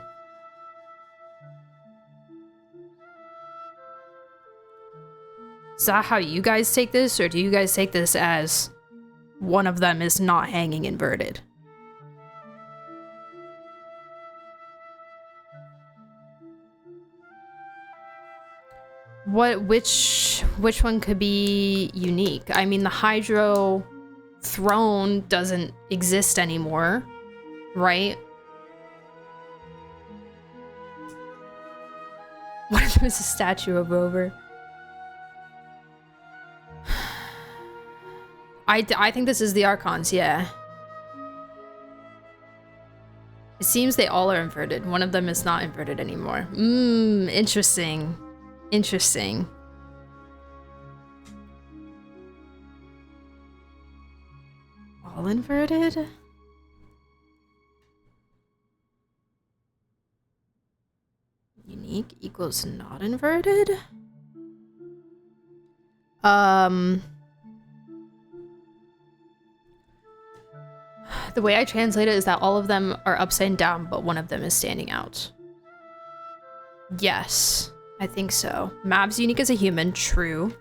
Is that how you guys take this, or do you guys take this as one of them is not hanging inverted? Which one could be unique? I mean, the Hydro throne doesn't exist anymore, right? One of them is a statue of Rover. I think this is the Archons, yeah. It seems they all are inverted. One of them is not inverted anymore. Interesting. Interesting. All inverted? Unique equals not inverted? The way I translate it is that all of them are upside down, but one of them is standing out. Yes, I think so. Mab's unique as a human, true.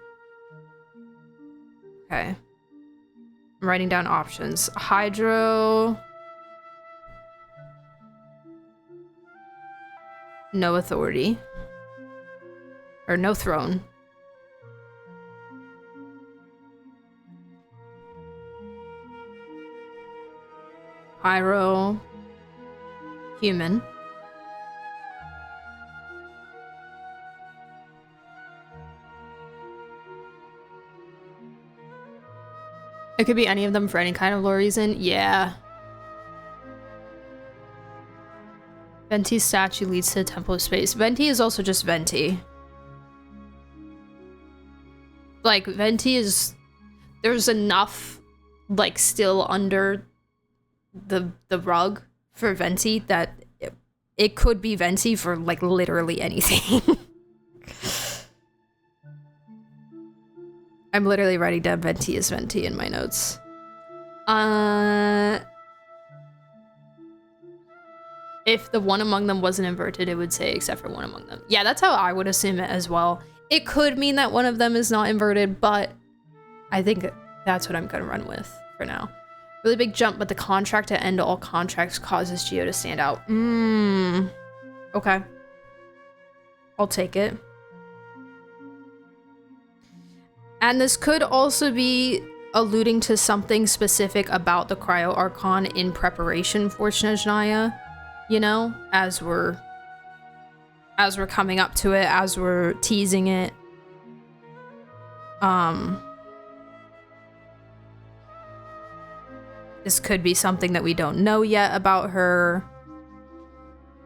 Okay. I'm writing down options. Hydro. No authority. Or no throne. Pyro. Human. It could be any of them for any kind of lore reason. Yeah. Venti's statue leads to the Temple of Space. Venti is also just Venti. Like, Venti is... There's enough, like, still under the rug for Venti that it could be Venti for, like, literally anything. I'm literally writing down Venti is Venti in my notes. If the one among them wasn't inverted, it would say except for one among them. Yeah, that's how I would assume it as well. It could mean that one of them is not inverted, but I think that's what I'm gonna run with for now. Really big jump, but the contract to end all contracts causes Geo to stand out. Okay. I'll take it. And this could also be alluding to something specific about the Cryo Archon in preparation for Snezhnaya. You know, as we're coming up to it, as we're teasing it. This could be something that we don't know yet about her.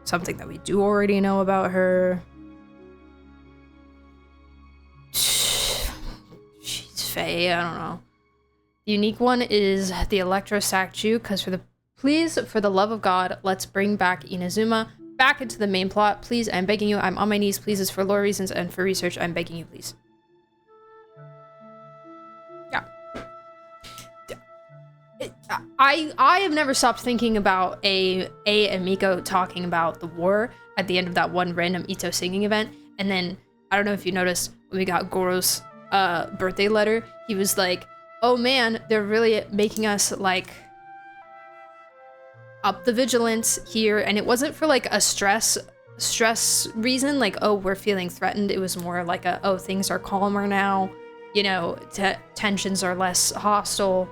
Something that we do already know about her. She's Faye, I don't know. The unique one is the Electro statue, because please, for the love of God, let's bring back Inazuma back into the main plot. Please, I'm begging you. I'm on my knees. Please, it's for lore reasons and for research. I'm begging you, please. Yeah. I have never stopped thinking about A and Miko talking about the war at the end of that one random Ito singing event. And then, I don't know if you noticed, when we got Goro's birthday letter, he was like, oh man, they're really making us, like, up the vigilance here. And it wasn't for, like, a stress reason, like, oh, we're feeling threatened. It was more like a, oh, things are calmer now, you know, tensions are less hostile,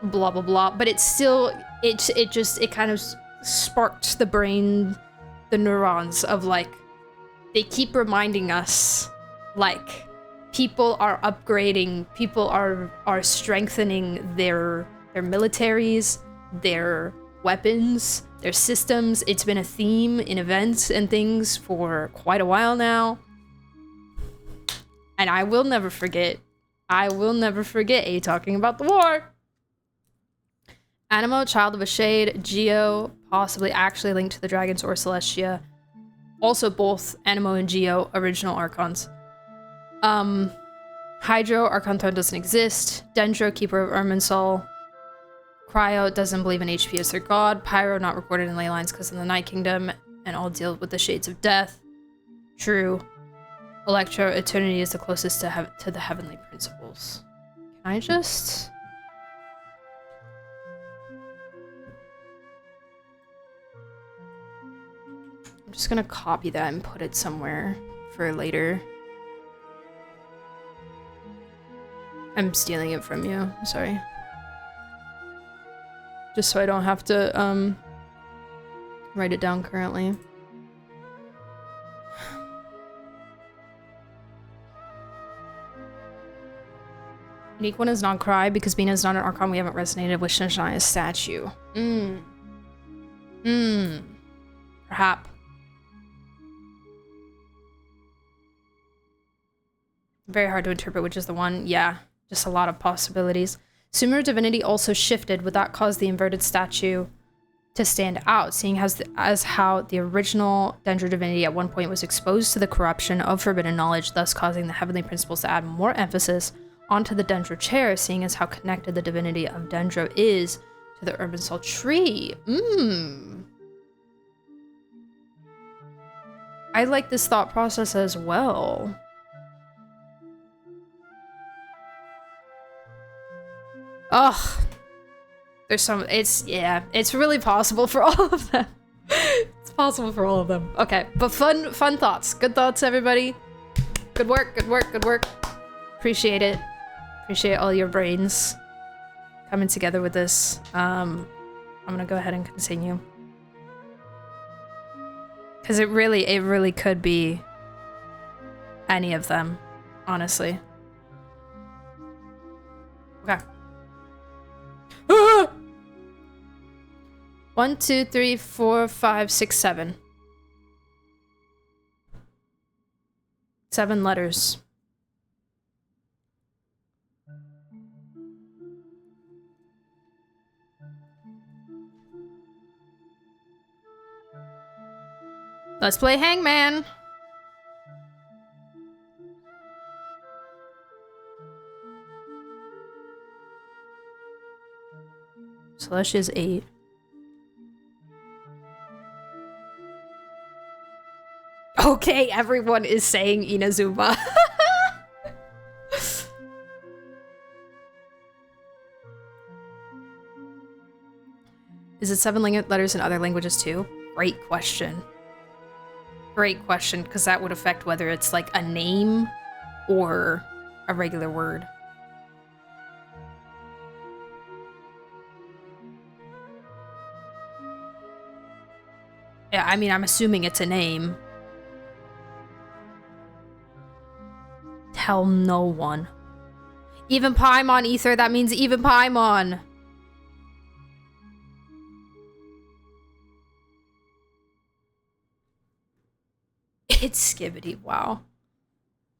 blah blah blah. But it's still, it kind of sparked the brain, the neurons of, like, they keep reminding us, like, people are upgrading, people are strengthening their militaries, their weapons, their systems. It's been a theme in events and things for quite a while now. And I will never forget A talking about the war. Animo, Child of a Shade, Geo, possibly actually linked to the Dragons or Celestia. Also both Animo and Geo, original Archons. Hydro, Archon Throne doesn't exist. Dendro, Keeper of Irminsul. Cryo doesn't believe in HP as their god. Pyro, not recorded in ley lines because in the Night Kingdom, and all deal with the Shades of Death. True. Electro, Eternity is the closest to the Heavenly Principles. Can I just... I'm just gonna copy that and put it somewhere for later. I'm stealing it from you, sorry. Just so I don't have to, write it down currently. Unique one is nod-krai because Bina is not an Archon. We haven't resonated with Snezhnaya's statue. Perhaps. Very hard to interpret which is the one. Yeah, just a lot of possibilities. Sumeru divinity also shifted. Would that cause the inverted statue to stand out, seeing as how the original Dendro divinity at one point was exposed to the corruption of forbidden knowledge, thus causing the heavenly principles to add more emphasis onto the Dendro chair, seeing as how connected the divinity of Dendro is to the Irminsul tree. I like this thought process as well. Ugh. There's some, it's really possible for all of them. It's possible for all of them. Okay, but fun thoughts. Good thoughts, everybody. Good work, good work, good work. Appreciate it. Appreciate all your brains coming together with this. I'm gonna go ahead and continue. Because it really could be any of them, honestly. Okay. 1, 2, 3, 4, 5, 6, 7. 7 letters. Let's play Hangman. Celestia's 8. Okay, everyone is saying Inazuma. Is it 7 letters in other languages too? Great question. Great question, because that would affect whether it's like a name or a regular word. Yeah, I mean, I'm assuming it's a name. Tell no one. Even Paimon, Ether, that means even Paimon. It's Skibbity, wow.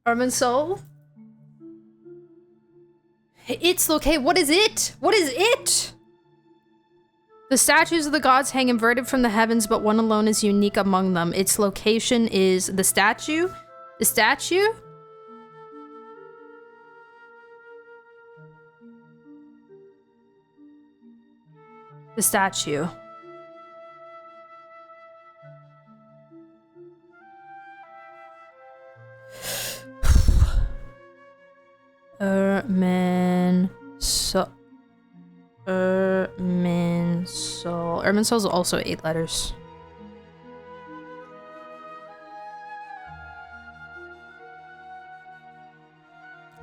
Irminsul? It's okay, what is it? What is it? The statues of the gods hang inverted from the heavens, but one alone is unique among them. Its location is the statue? The statue? The statue. Irminsul is also 8 letters.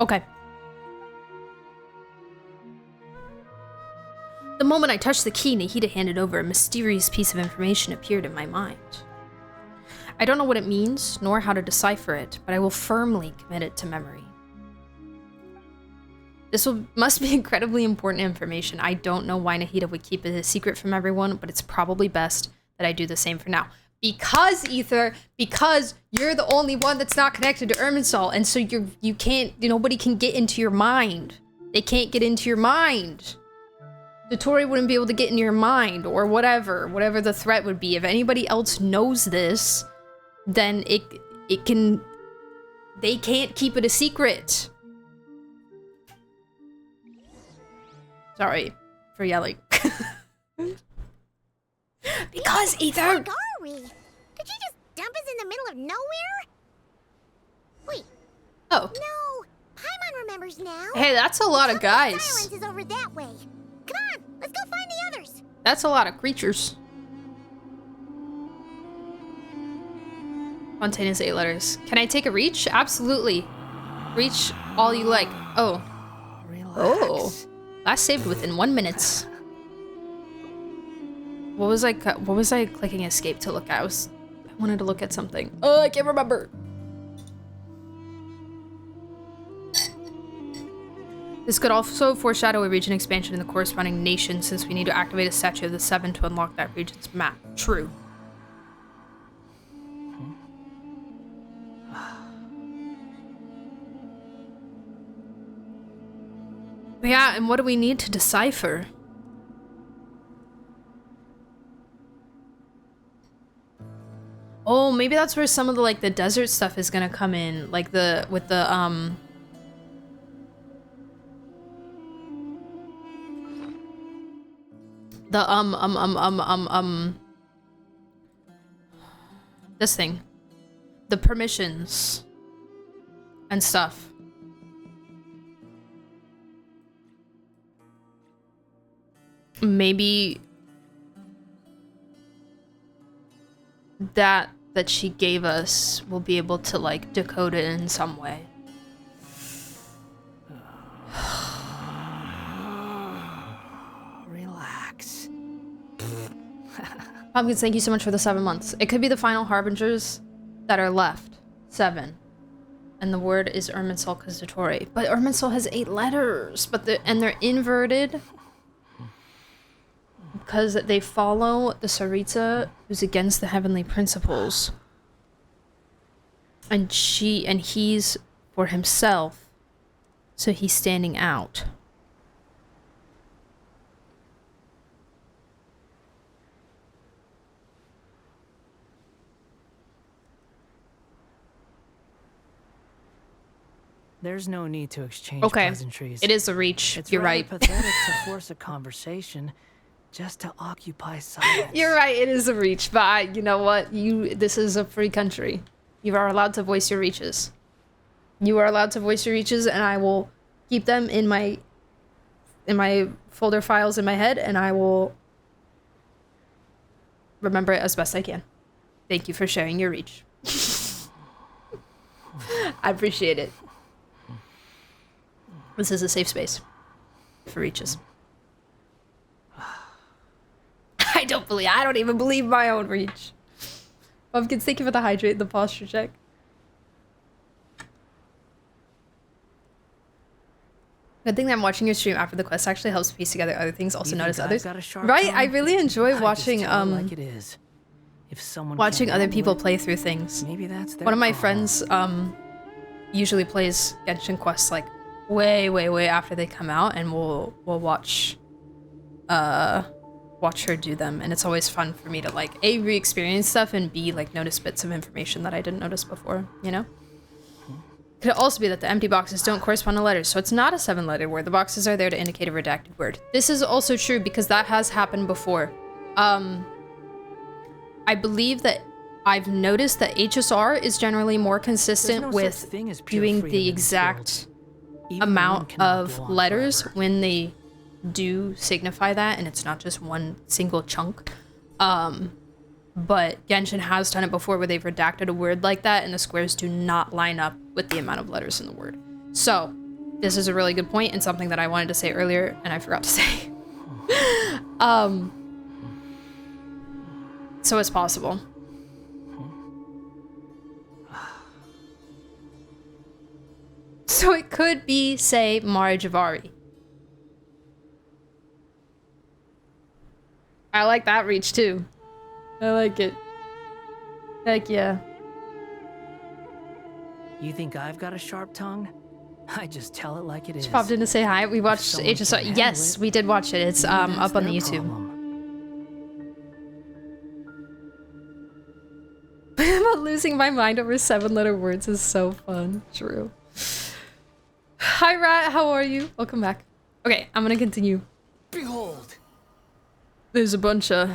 Okay. The moment I touched the key Nahida handed over, a mysterious piece of information appeared in my mind. I don't know what it means, nor how to decipher it, but I will firmly commit it to memory. This must be incredibly important information. I don't know why Nahida would keep it a secret from everyone, but it's probably best that I do the same for now. Because, Ether, because you're the only one that's not connected to Irminsul, and so you can't, nobody can get into your mind. They can't get into your mind. Dotori wouldn't be able to get in your mind, or whatever the threat would be. If anybody else knows this, then they can't keep it a secret. Sorry for yelling. Because, Ether! Where are we? Did you just dump us in the middle of nowhere? Wait. Oh. No, Paimon remembers now. Hey, that's a lot of guys. Silence is over that way. Come on, let's go find the others. That's a lot of creatures. Spontaneous 8 letters. Can I take a reach? Absolutely. Reach all you like. Oh. Relax. Oh. Last saved within 1 minute. What was I clicking escape to look at? I wanted to look at something. Oh, I can't remember. This could also foreshadow a region expansion in the corresponding nation, since we need to activate a statue of the 7 to unlock that region's map. True. Yeah, and what do we need to decipher? Oh, maybe that's where some of the, the desert stuff is gonna come in. Like the this thing. The permissions. And stuff. Maybe that she gave us will be able to decode it in some way. Relax. Pumpkins, thank you so much for the 7 months. It could be the final harbingers that are left. 7. And the word is Irminsul Kazutori. But Irminsul has 8 letters. And they're inverted. Because they follow the Saritsa, who's against the heavenly principles. And he's for himself. So he's standing out. — There's no need to exchange pleasantries. It is a reach. It's You're rather right. pathetic to force a conversation just to occupy silence. You're right. It is a reach, but you know what? This is a free country. You are allowed to voice your reaches. You are allowed to voice your reaches, and I will keep them in my folder files in my head, and I will remember it as best I can. Thank you for sharing your reach. I appreciate it. This is a safe space for reaches. I don't even believe my own reach. Pumpkins, thank you for the hydrate and the posture check. Good thing that I'm watching your stream after the quest actually helps piece together other things, also notice others. Right? I really enjoy watching like it is. If someone watching other people play through things. Maybe that's their One of my problem. friends usually plays Genshin quests like way after they come out, and we'll watch her do them, and it's always fun for me to like A, re-experience stuff, and B, like notice bits of information that I didn't notice before, you know? Could also be that the empty boxes don't correspond to letters, so it's not a 7-letter word. The boxes are there to indicate a redacted word. This is also true because that has happened before. I believe that I've noticed that HSR is generally more consistent with doing the exact amount of letters when they do signify that, and it's not just one single chunk. But Genshin has done it before where they've redacted a word like that and the squares do not line up with the amount of letters in the word. So this is a really good point and something that I wanted to say earlier and I forgot to say. So it's possible. So it could be, say, Marijavari. I like that reach too. I like it. Heck yeah. You think I've got a sharp tongue? I just tell it like it is. Just popped in to say hi. We watched HSR. Yes, we did watch it. It's up on the YouTube. But losing my mind over 7-letter words is so fun. True. Hi Rat, how are you? Welcome back. Okay, I'm gonna continue. Behold. There's a bunch of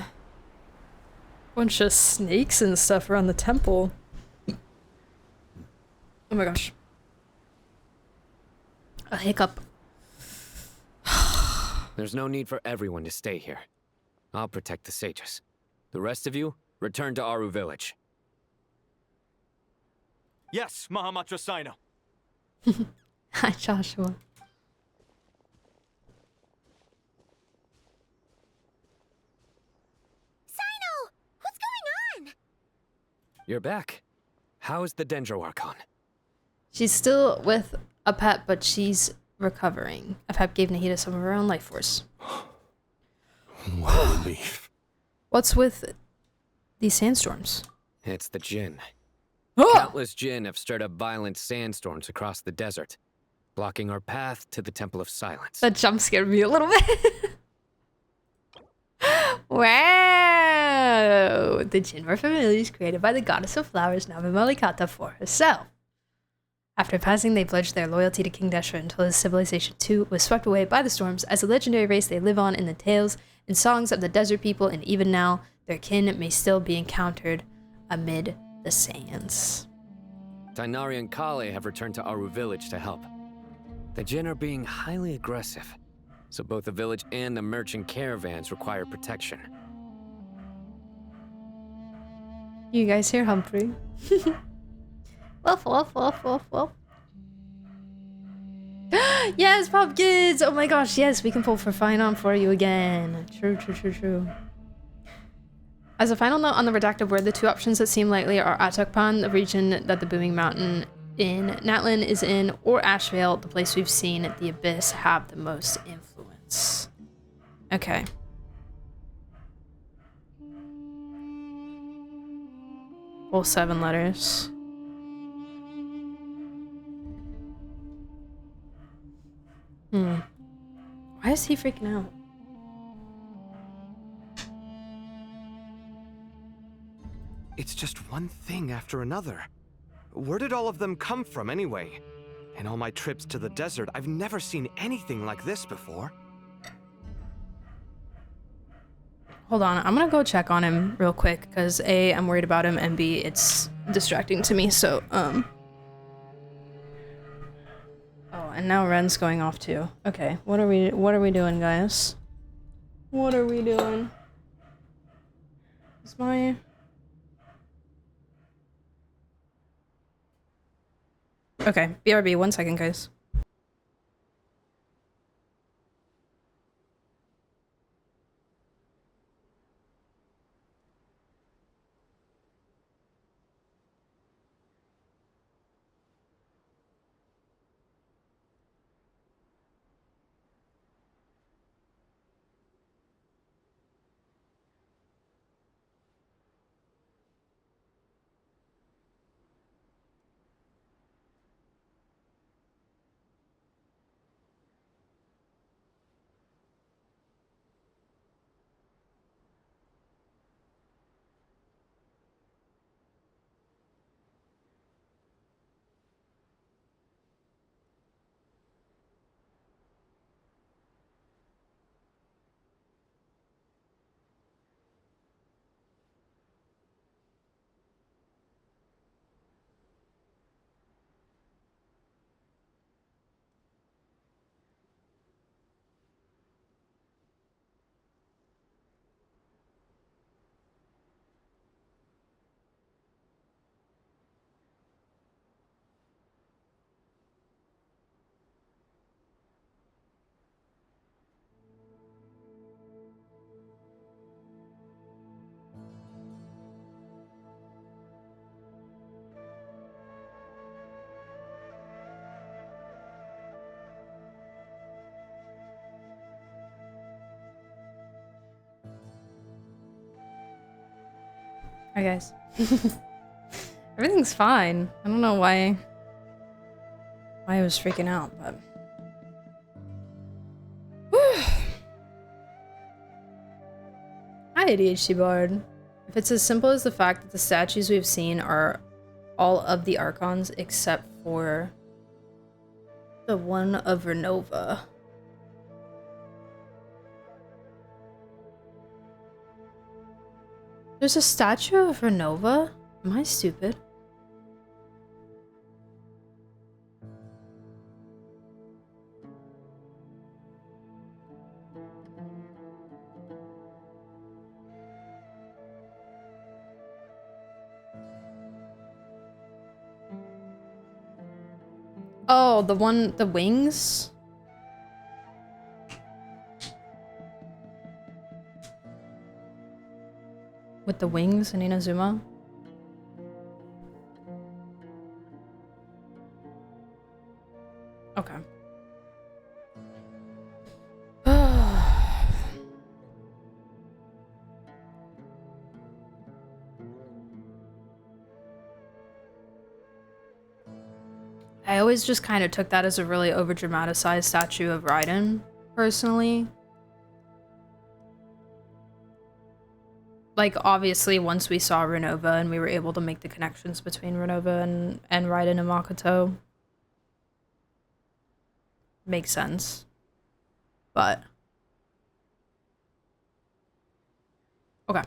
snakes and stuff around the temple. Oh my gosh. A hiccup. There's no need for everyone to stay here. I'll protect the sages. The rest of you, return to Aru village. Yes, Mahamatra Sino. Hi, Joshua. Sino! What's going on? You're back. How is the Dendro Archon? She's still with a pet, but she's recovering. A pet gave Nahida some of her own life force. What a relief. What's with these sandstorms? It's the Jinn. Countless Jinn have stirred up violent sandstorms across the desert, blocking our path to the Temple of Silence. That jump scared me a little bit. Wow! The Jinn were familiars created by the goddess of flowers, Navamalikata, for herself. After passing, they pledged their loyalty to King Deshra until his civilization too was swept away by the storms. As a legendary race, they live on in the tales and songs of the desert people, and even now, their kin may still be encountered amid the sands. Tainari and Kale have returned to Aru village to help. The Jinn are being highly aggressive, so both the village and the merchant caravans require protection. You guys hear Humphrey? Wolf. Yes, pumpkins! Oh my gosh, yes, we can pull for Finon for you again. True. As a final note on the redacted word, the two options that seem likely are Atakpan, the region that the Booming Mountain in Natlin is in, or Ashvale, the place we've seen the Abyss have the most influence. Okay. All 7 letters. Why is he freaking out? It's just one thing after another. Where did all of them come from anyway? In all my trips to the desert, I've never seen anything like this before. Hold on, I'm gonna go check on him real quick, because A, I'm worried about him, and B, it's distracting to me, so, Oh, and now Ren's going off too. Okay, what are we doing, guys? What are we doing? Is my... Okay, BRB, 1 second, guys. Hi, guys. Everything's fine. I don't know why I was freaking out, but... Hi, ADHD Bard. If it's as simple as the fact that the statues we've seen are all of the Archons except for the one of Renova. There's a statue of Renova? Am I stupid? Oh, the one, the wings? With the wings in Inazuma? Okay. I always just kind of took that as a really over-dramatized statue of Raiden, personally. Like, obviously, once we saw Renova and we were able to make the connections between Renova and Raiden and Makoto, makes sense. But... okay.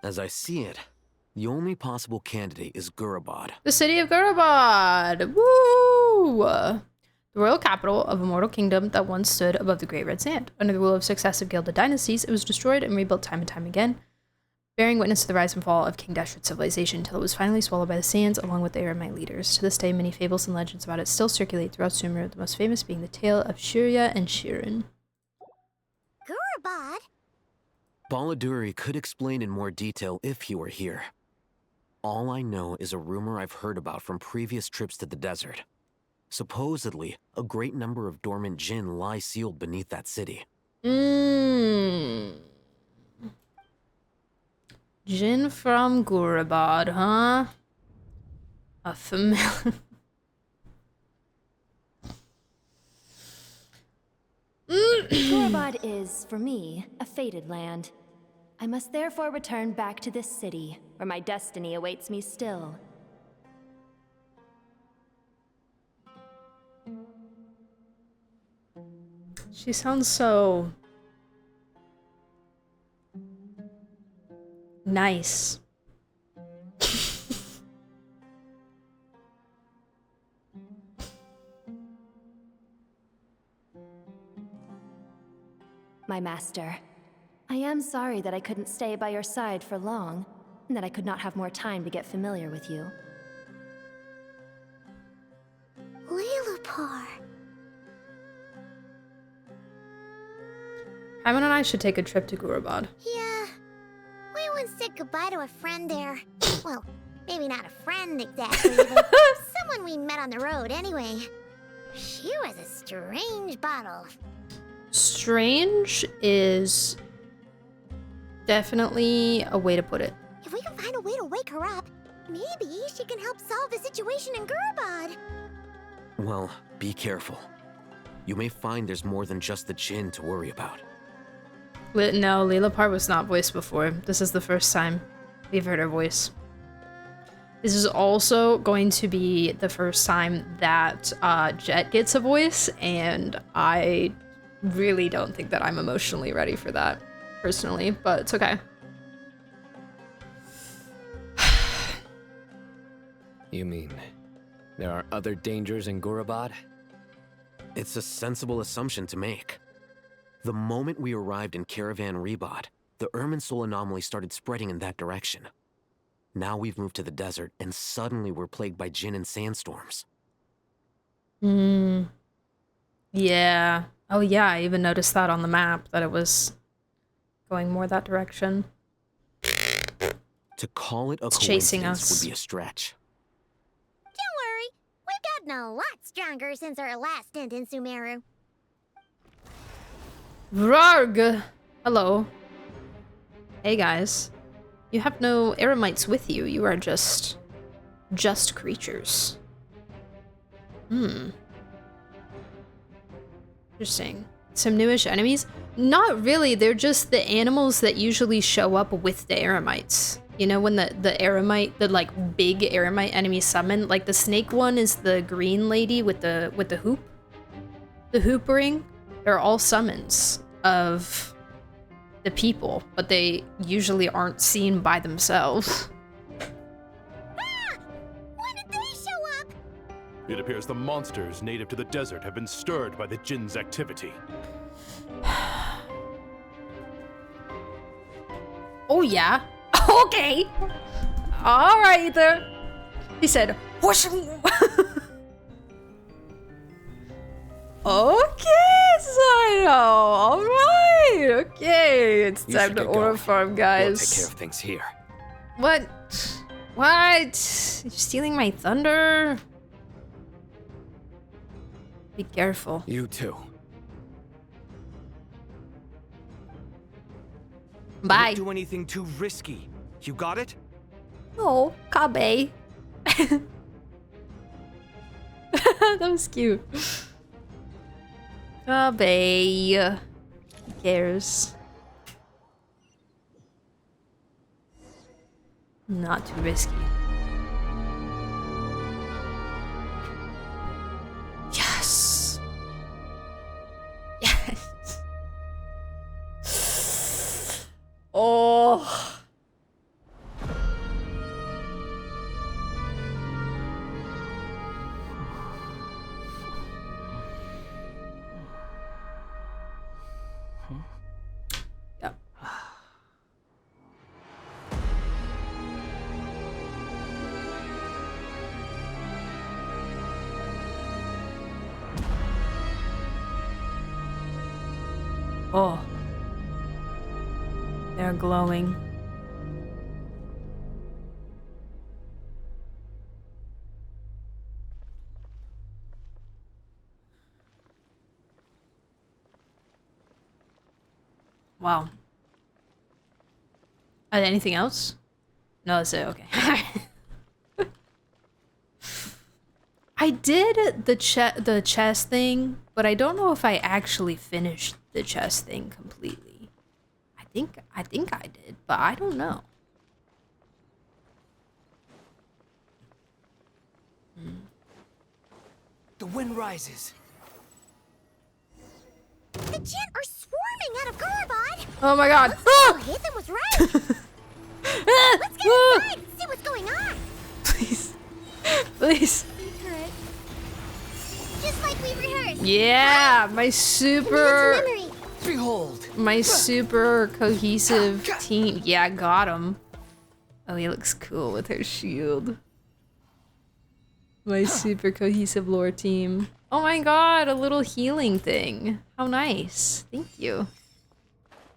As I see it, the only possible candidate is Gurabad. The city of Gurabad! Woo! The royal capital of a mortal kingdom that once stood above the Great Red Sand. Under the rule of successive gilded dynasties, it was destroyed and rebuilt time and time again, bearing witness to the rise and fall of King Dashret's civilization until it was finally swallowed by the sands along with the Eremite leaders. To this day, many fables and legends about it still circulate throughout Sumeru, the most famous being the tale of Shirya and Shirin. Gurabad? Baladuri could explain in more detail if he were here. All I know is a rumor I've heard about from previous trips to the desert. Supposedly, a great number of dormant Jinn lie sealed beneath that city. Jinn from Gurabad, huh? A familiar... Gorobod is, for me, a fated land. I must therefore return back to this city, where my destiny awaits me still. She sounds so nice. My master, I am sorry that I couldn't stay by your side for long, and that I could not have more time to get familiar with you. Lilipar. Paimon and I should take a trip to Gurabad. Yeah. We once said goodbye to a friend there. Well, maybe not a friend exactly, but someone we met on the road anyway. She was a strange bottle. Strange is definitely a way to put it. If we can find a way to wake her up, maybe she can help solve the situation in Gurabad. Well, be careful. You may find there's more than just the Jinn to worry about. No, Lilipar was not voiced before. This is the first time we've heard her voice. This is also going to be the first time that Jet gets a voice, and I really don't think that I'm emotionally ready for that, personally, but it's okay. You mean there are other dangers in Gurabad? It's a sensible assumption to make. The moment we arrived in Caravan Rebod, the Irminsul anomaly started spreading in that direction. Now we've moved to the desert, and suddenly we're plagued by Jinn and sandstorms. Yeah. Oh yeah, I even noticed that on the map, that it was going more that direction. To call it a It's chasing coincidence us. would be a stretch. Don't worry, we've gotten a lot stronger since our last stint in Sumeru. Rarg! Hello. Hey guys. You have no eremites with you. You are just creatures. Interesting. Some newish enemies? Not really. They're just the animals that usually show up with the eremites. You know, when the eremite, the like big eremite enemy summon, like the snake one is the green lady with the hoop. The hoop ring. They're all summons of the people, but they usually aren't seen by themselves. When did they show up? It appears the monsters native to the desert have been stirred by the Jinn's activity. Oh yeah. Okay. All right there. He said, "Whoosh." Okay, Sino. All right. Okay, it's You time should to get order going. farm, We'll guys. take care of things here. What? What? You're stealing my thunder? Be careful. You too. Bye. Don't do anything too risky. You got it? Oh, Kabe. That was cute. Kabe. Who cares? Not too risky. Yes. Yes. Oh. Yep. Oh. They're glowing. Wow. Anything else? No, that's it. Okay. I did the chess thing, but I don't know if I actually finished the chess thing completely. I think I did, but I don't know. The wind rises. The Jinn are swarming out of Gurabad. Oh my god. Nathan was right. Let's get inside and see what's going on. Please. Please. Just like we rehearsed. Yeah, my super... Behold. My super cohesive team. Yeah, got him. Oh, he looks cool with her shield. My super cohesive lore team. Oh my god, a little healing thing. How nice. Thank you.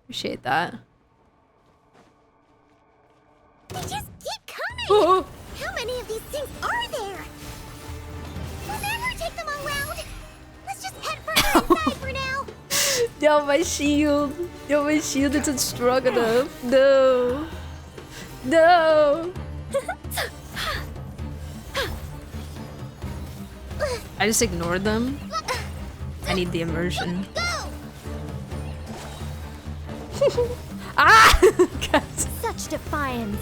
Appreciate that. They just keep coming! Oh. How many of these things are there? We'll never take them all round! Let's just head further inside for now! Yo, my shield! Yo, my shield isn't strong enough. No! No! I just ignored them. I need the immersion. Ah! Such defiance.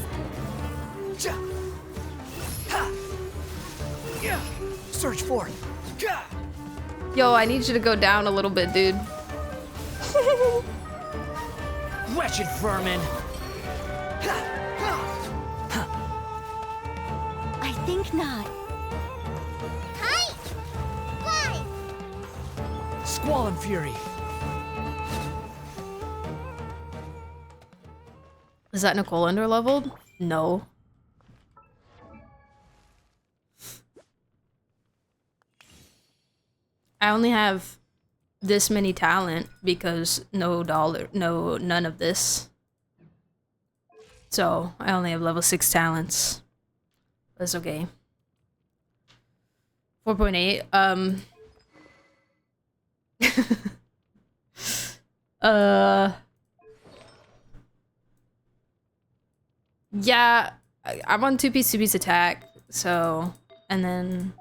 Search for it. Yo, I need you to go down a little bit, dude. Wretched vermin. I think not. Hi! Fly! Squall and fury. Is that Nicole underleveled? No. I only have this many talent because none of this. So I only have level 6 talents. That's okay. 4.8. Yeah, I'm on 2-piece attack, so, and then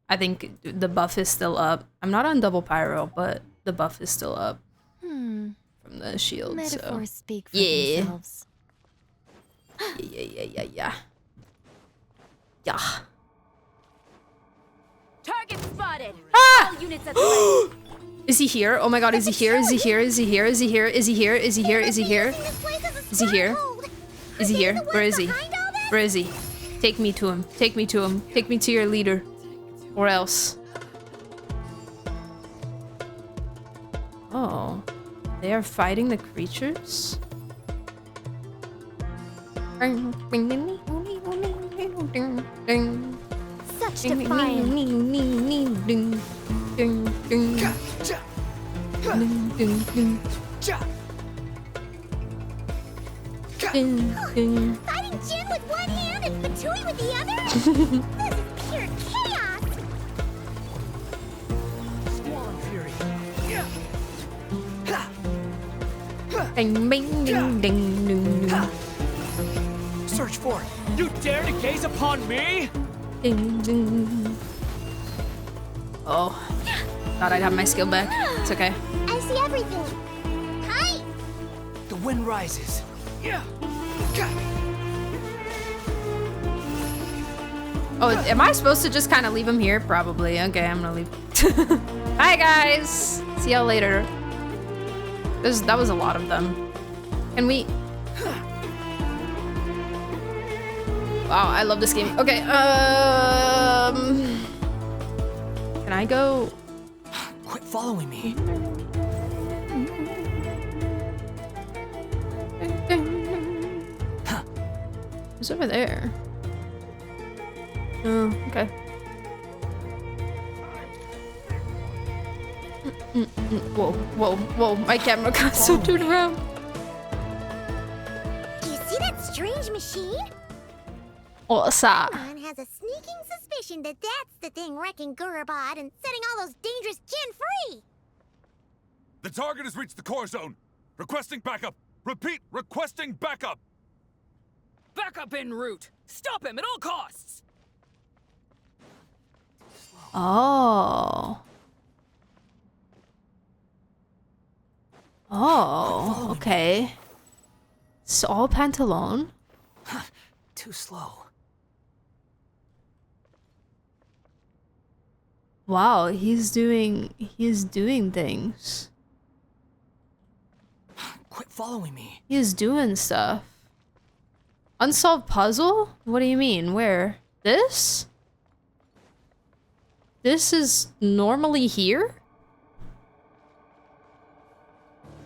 I think the buff is still up. I'm not on double pyro, but the buff is still up from the shield. Metaphors so. speak for themselves. Yeah. Target spotted. Ah! All units at the ready. Is he here? Oh my god, is he here? Is he here? Is he here? Is he here? Is he here? Is he here? Is he here? Is he here? Is he here? Where is he? Where is he? Take me to him. Take me to him. Take me to your leader. Or else. Oh. They are fighting the creatures? Such defiance. Fighting Jin with one hand and Fatui with the other? This is pure chaos! Squall and fury. Ding, ding, ding, ding, ding, ding. Search for it. You dare to gaze upon me? Ding, ding. Oh. Thought I'd have my skill back. It's okay. I see everything. Hi! The wind rises. Oh, am I supposed to just kind of leave him here? Probably. Okay, I'm gonna leave. Hi, guys. See y'all later. That was a lot of them. Can we... Wow, I love this game. Okay, can I go... Quit following me. Who's over there? Oh, okay. Whoa, my camera got so turned around. Do you see that strange machine? What's that? Someone has a sneaking suspicion that that's the thing wrecking Gurabad and setting all those dangerous Jinn free. The target has reached the core zone. Requesting backup. Repeat, requesting backup. Backup en route. Stop him at all costs. Oh. Oh, okay. It's all Pantalone. Too slow. Wow, he's doing things. Quit following me. He's doing stuff. Unsolved puzzle? What do you mean? Where? This? This is normally here?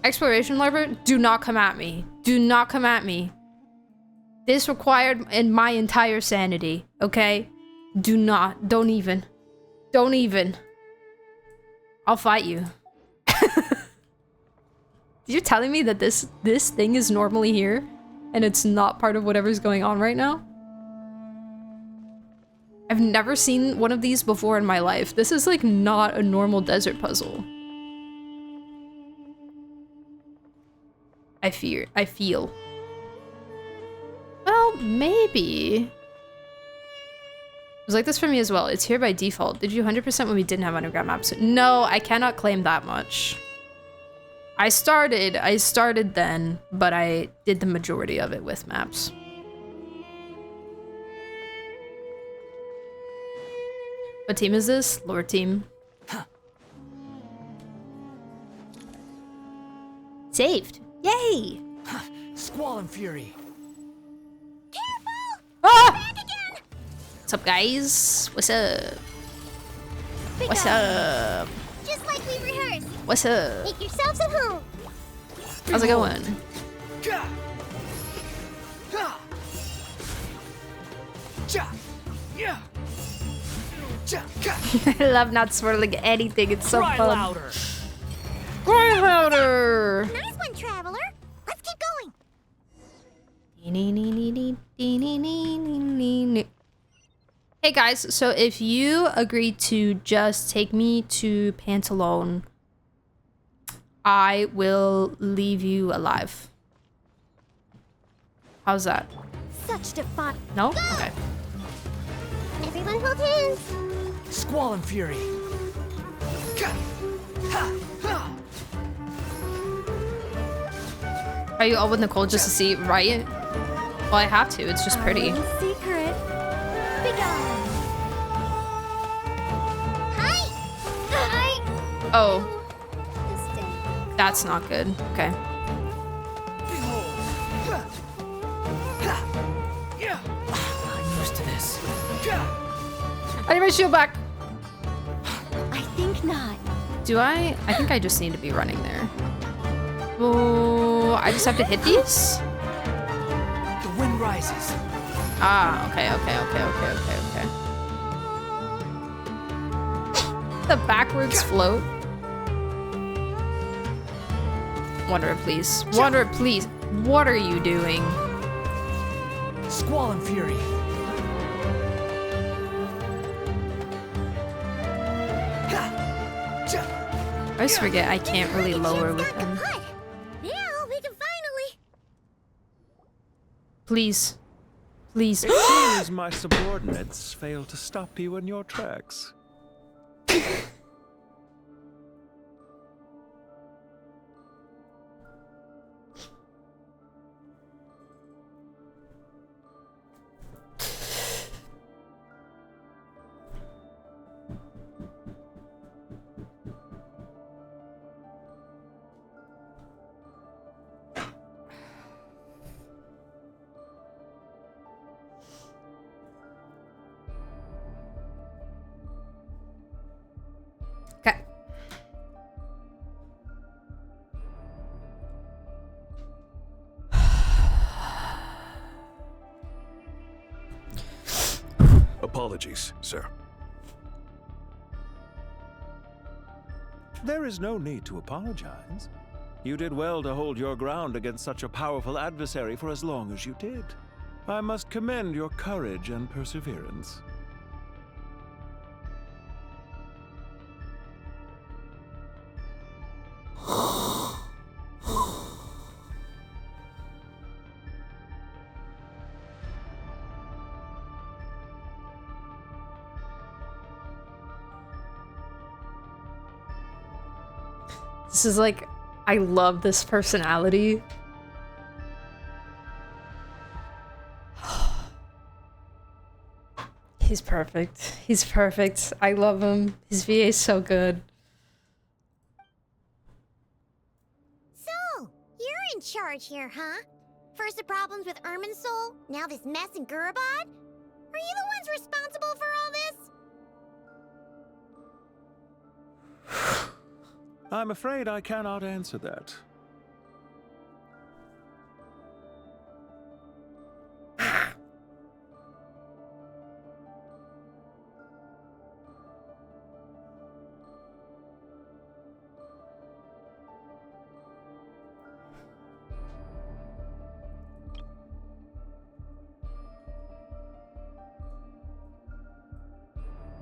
Exploration library? Do not come at me. Do not come at me. This required in my entire sanity, okay? Do not. Don't even. Don't even. I'll fight you. You're telling me that this thing is normally here and it's not part of whatever's going on right now? I've never seen one of these before in my life. This is like not a normal desert puzzle. I feel. Well, maybe. It was like this for me as well. It's here by default. Did you 100% when we didn't have underground maps? No, I cannot claim that much. I started then, but I did the majority of it with maps. What team is this? Lore team. Huh. Saved. Yay! Squall and Fury. Careful! Ah! Back again! What's up, guys? What's up? Big What's up? Just like we rehearsed. What's up? Make yourselves at home. How's it going? I love not swirling anything. It's so Cry fun. louder. Cry louder. Nice one, Traveler. Let's keep going. Hey guys, so if you agree to just take me to Pantalone, I will leave you alive. How's that? Such defiant. No? Go! Okay. Everyone hold hands. Squall and Fury. Are you all with Nicole just to see, right? Well, I have to. It's just pretty. Secret. Begone. Hi. Hi. Oh. That's not good. Okay. I'm used to this. I need my shield back. I think not. Do I? I think I just need to be running there. Oh, I just have to hit these? The wind rises. Ah, okay. The backwards float. Water, please. Water, please. What are you doing? Squall and Fury. I always forget I can't really lower with them. Now we can finally. Please. Please. It seems my subordinates failed to stop you in your tracks. Okay. Apologies, sir. There is no need to apologize. You did well to hold your ground against such a powerful adversary for as long as you did. I must commend your courage and perseverance. This is like, I love this personality. He's perfect. He's perfect. I love him. His VA is so good. So, you're in charge here, huh? First the problems with Irminsul, now this mess in Gurabad? Are you the ones responsible for all this? I'm afraid I cannot answer that.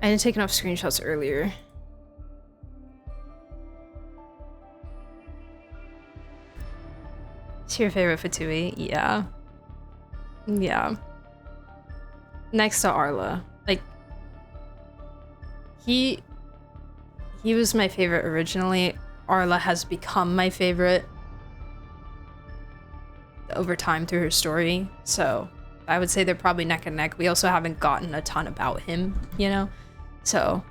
I didn't take enough screenshots earlier. Is your favorite Fatui? Yeah. Yeah. Next to Arla. Like, he was my favorite originally. Arla has become my favorite over time through her story. So I would say they're probably neck and neck. We also haven't gotten a ton about him, you know? So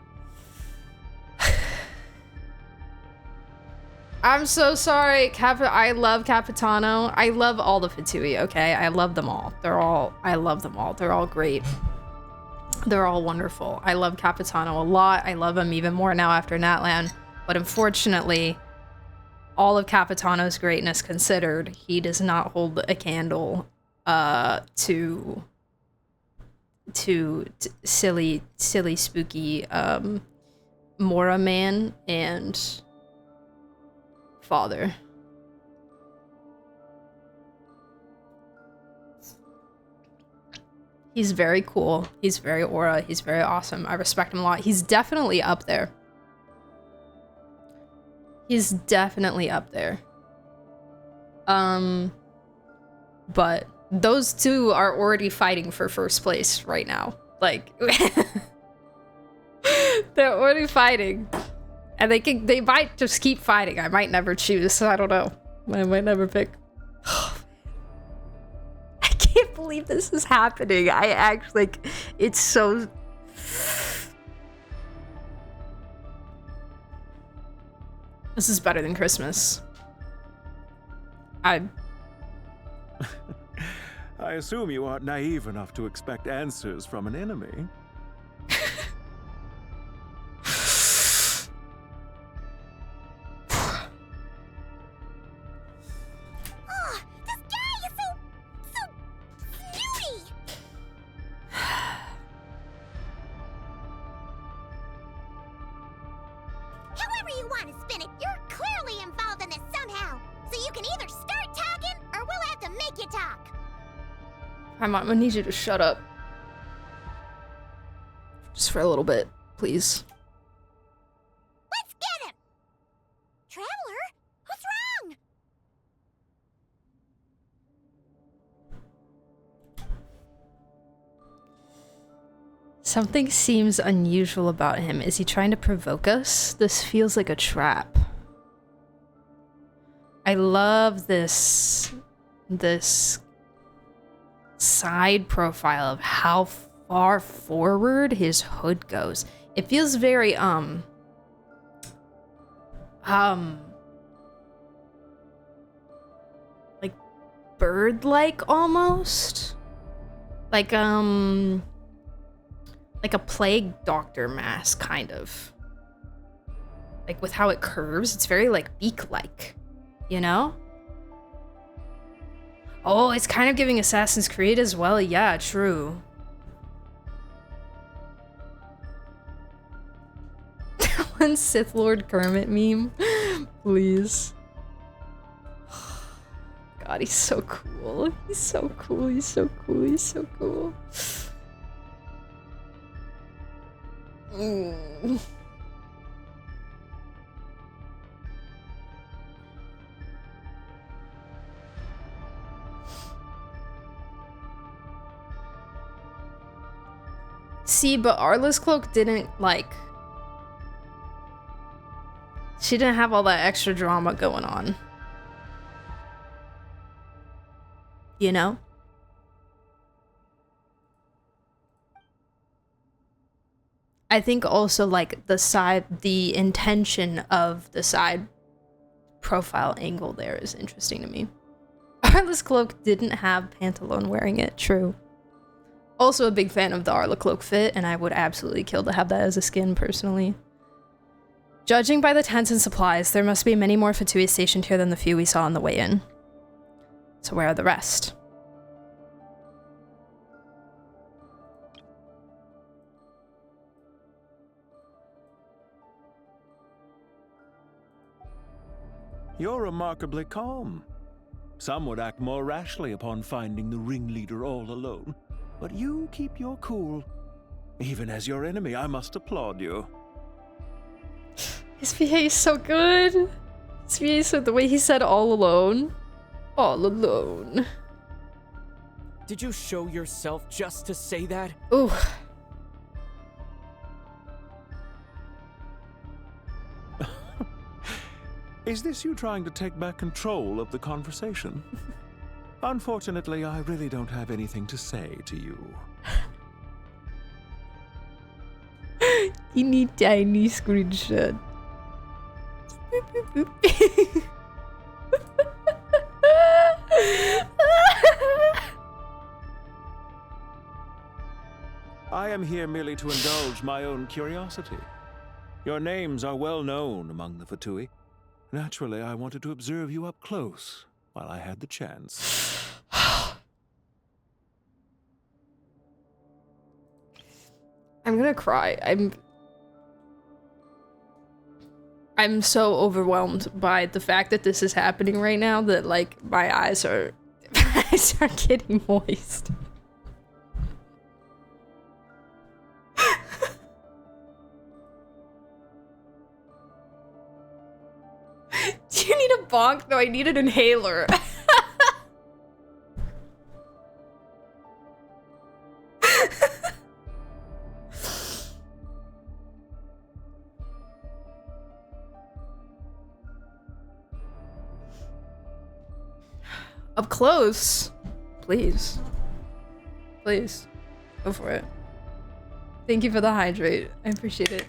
I'm so sorry, I love Capitano. I love all the Fatui, okay? I love them all. I love them all. They're all great. They're all wonderful. I love Capitano a lot. I love him even more now after Natlan. But unfortunately, all of Capitano's greatness considered, he does not hold a candle to silly, spooky Mora man and father. He's very cool. He's very aura. He's very awesome. I respect him a lot. He's definitely up there. He's definitely up there. But those two are already fighting for first place right now. Like, they're already fighting. And they might just keep fighting. I might never choose. I don't know. I might never pick. I can't believe this is happening. I actually, like, it's so... This is better than Christmas. I assume you aren't naive enough to expect answers from an enemy. I'm gonna need you to shut up. Just for a little bit, please. Let's get him! Traveler? What's wrong? Something seems unusual about him. Is he trying to provoke us? This feels like a trap. I love this side profile of how far forward his hood goes. It feels very like bird-like almost. Like a plague doctor mask kind of. Like with how it curves, it's very like beak-like, you know? Oh, it's kind of giving Assassin's Creed as well. Yeah, true. One Sith Lord Kermit meme. Please. God, he's so cool. He's so cool. He's so cool. He's so cool. See, but Arla's cloak didn't, like... She didn't have all that extra drama going on. You know? I think also like the intention of the side profile angle there is interesting to me. Arla's cloak didn't have Pantalone wearing it, true. Also a big fan of the Arla cloak fit, and I would absolutely kill to have that as a skin personally. Judging by the tents and supplies, there must be many more Fatui stationed here than the few we saw on the way in. So where are the rest? You're remarkably calm. Some would act more rashly upon finding the ringleader all alone, but you keep your cool. Even as your enemy, I must applaud you. His VA is so good. His VA is so the way he said all alone. All alone. Did you show yourself just to say that? Ooh. Is this you trying to take back control of the conversation? Unfortunately, I really don't have anything to say to you. Teeny tiny screenshot. I am here merely to indulge my own curiosity. Your names are well known among the Fatui. Naturally, I wanted to observe you up close while I had the chance. I'm gonna cry. I'm so overwhelmed by the fact that this is happening right now that like my eyes are getting moist. Do you need a bonk? No, I need an inhaler. Up close. Please. Please. Go for it. Thank you for the hydrate. I appreciate it.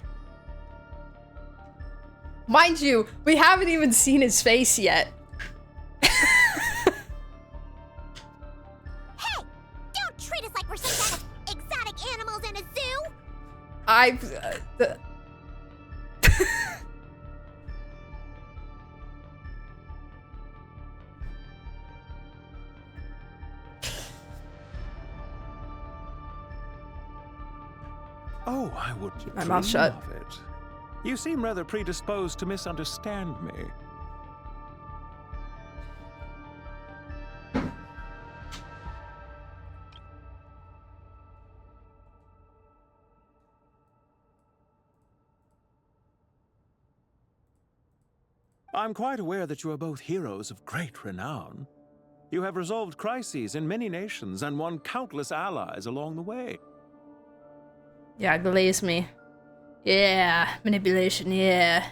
Mind you, we haven't even seen his face yet. Hey! Don't treat us like we're some kind of exotic animals in a zoo! Oh, I wouldn't Keep my mouth shut. dream of it. You seem rather predisposed to misunderstand me. I'm quite aware that you are both heroes of great renown. You have resolved crises in many nations and won countless allies along the way. Yeah, glaze me. Yeah, manipulation, yeah.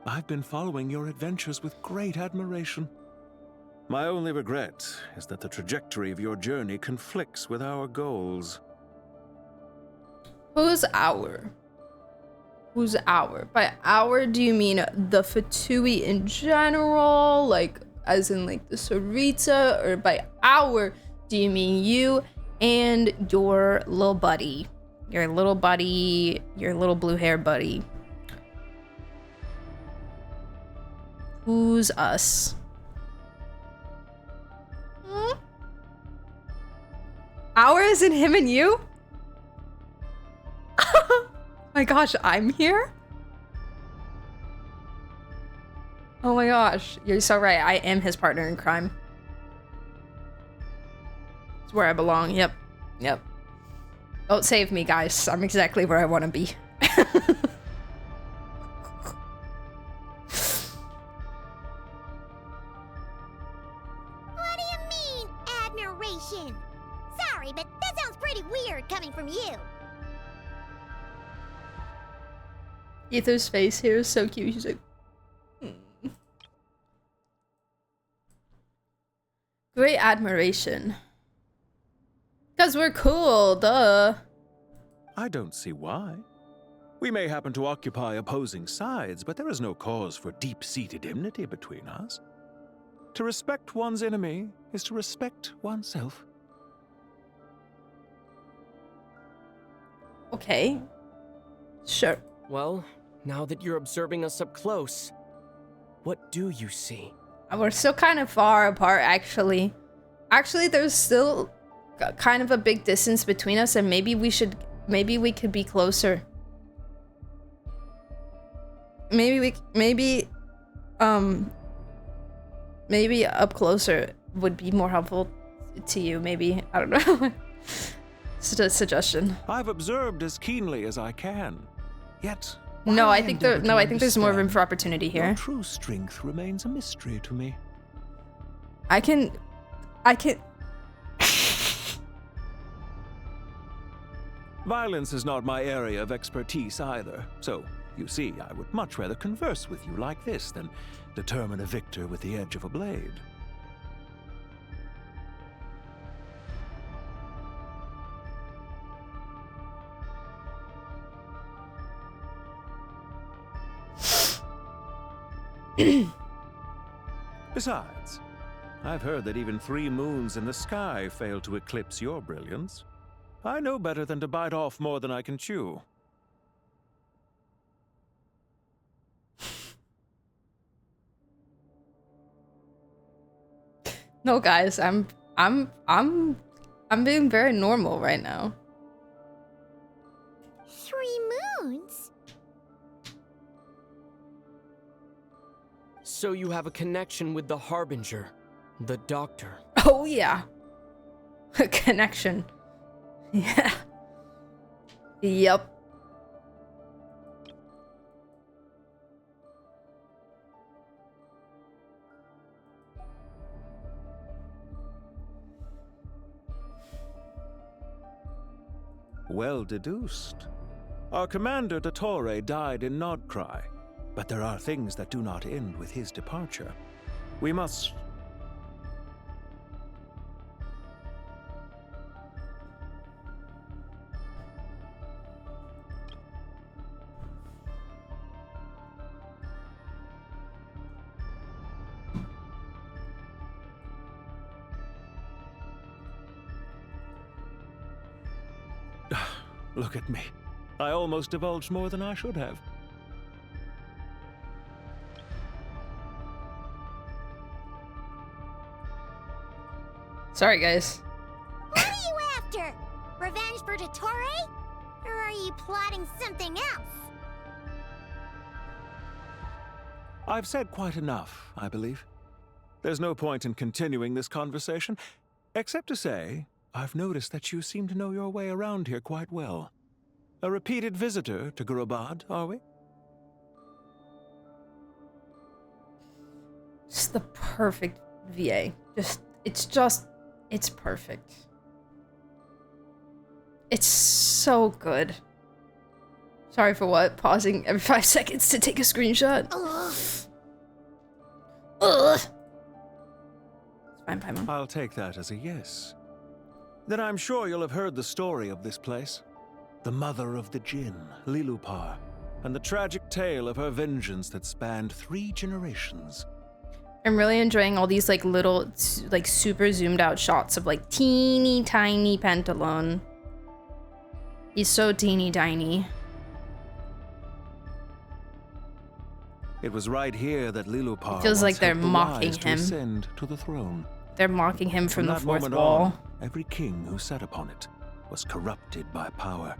I've been following your adventures with great admiration. My only regret is that the trajectory of your journey conflicts with our goals. Who's our? Who's our? By our, do you mean the Fatui in general? Like, as in like the Sarita? Or by our, do you mean you and your little buddy? Your little buddy, your little blue hair buddy. Who's us? Hmm? Our is in him and you? My gosh, I'm here? Oh my gosh, you're so right. I am his partner in crime. It's where I belong. Yep. Yep. Don't save me, guys. I'm exactly where I want to be. What do you mean, admiration? Sorry, but that sounds pretty weird coming from you. Ether's face here is so cute. He's like, great admiration. Because we're cool, duh. I don't see why. We may happen to occupy opposing sides, but there is no cause for deep-seated enmity between us. To respect one's enemy is to respect oneself. Okay. Sure. Well, now that you're observing us up close, what do you see? We're still kind of far apart, actually. Actually, there's still kind of a big distance between us, and maybe we could be closer. Maybe up closer would be more helpful to you. Maybe, I don't know. It's a suggestion. I've observed as keenly as I can. Yet, no, I think there's more room for opportunity here. Your true strength remains a mystery to me. I can. Violence is not my area of expertise either, so you see, I would much rather converse with you like this than determine a victor with the edge of a blade. Besides, I've heard that even 3 moons in the sky fail to eclipse your brilliance. I know better than to bite off more than I can chew. No, guys, I'm being very normal right now. 3 moons? So you have a connection with the Harbinger, the Doctor. Oh yeah. A connection. Yeah. Yep. Well deduced. Our commander, Dottore, died in Nod-krai, but there are things that do not end with his departure. We must... Look at me. I almost divulged more than I should have. Sorry, guys. What are you after? Revenge for Dottore? Or are you plotting something else? I've said quite enough, I believe. There's no point in continuing this conversation, except to say, I've noticed that you seem to know your way around here quite well. A repeated visitor to Gurabad, are we? Just the perfect VA. It's perfect. It's so good. Sorry for what? Pausing every 5 seconds to take a screenshot. Ugh. It's fine, Paimon. I'll take that as a yes. Then I'm sure you'll have heard the story of this place. The mother of the Jinn, Lilupar, and the tragic tale of her vengeance that spanned 3 generations. I'm really enjoying all these like little, like super zoomed out shots of like teeny tiny Pantalone. He's so teeny tiny. It was right here that Lilupar Feels like they're mocking to him. ascend to the throne. They're mocking him from the that 4th moment wall. on, every king who sat upon it was corrupted by power.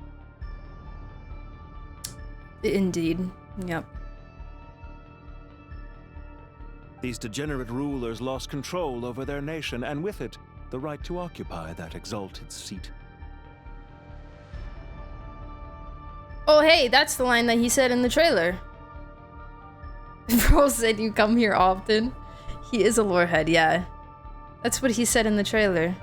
Indeed. Yep. These degenerate rulers lost control over their nation, and with it, the right to occupy that exalted seat. Oh, hey, that's the line that he said in the trailer. Bro said you come here often. He is a lorehead, yeah. That's what he said in the trailer.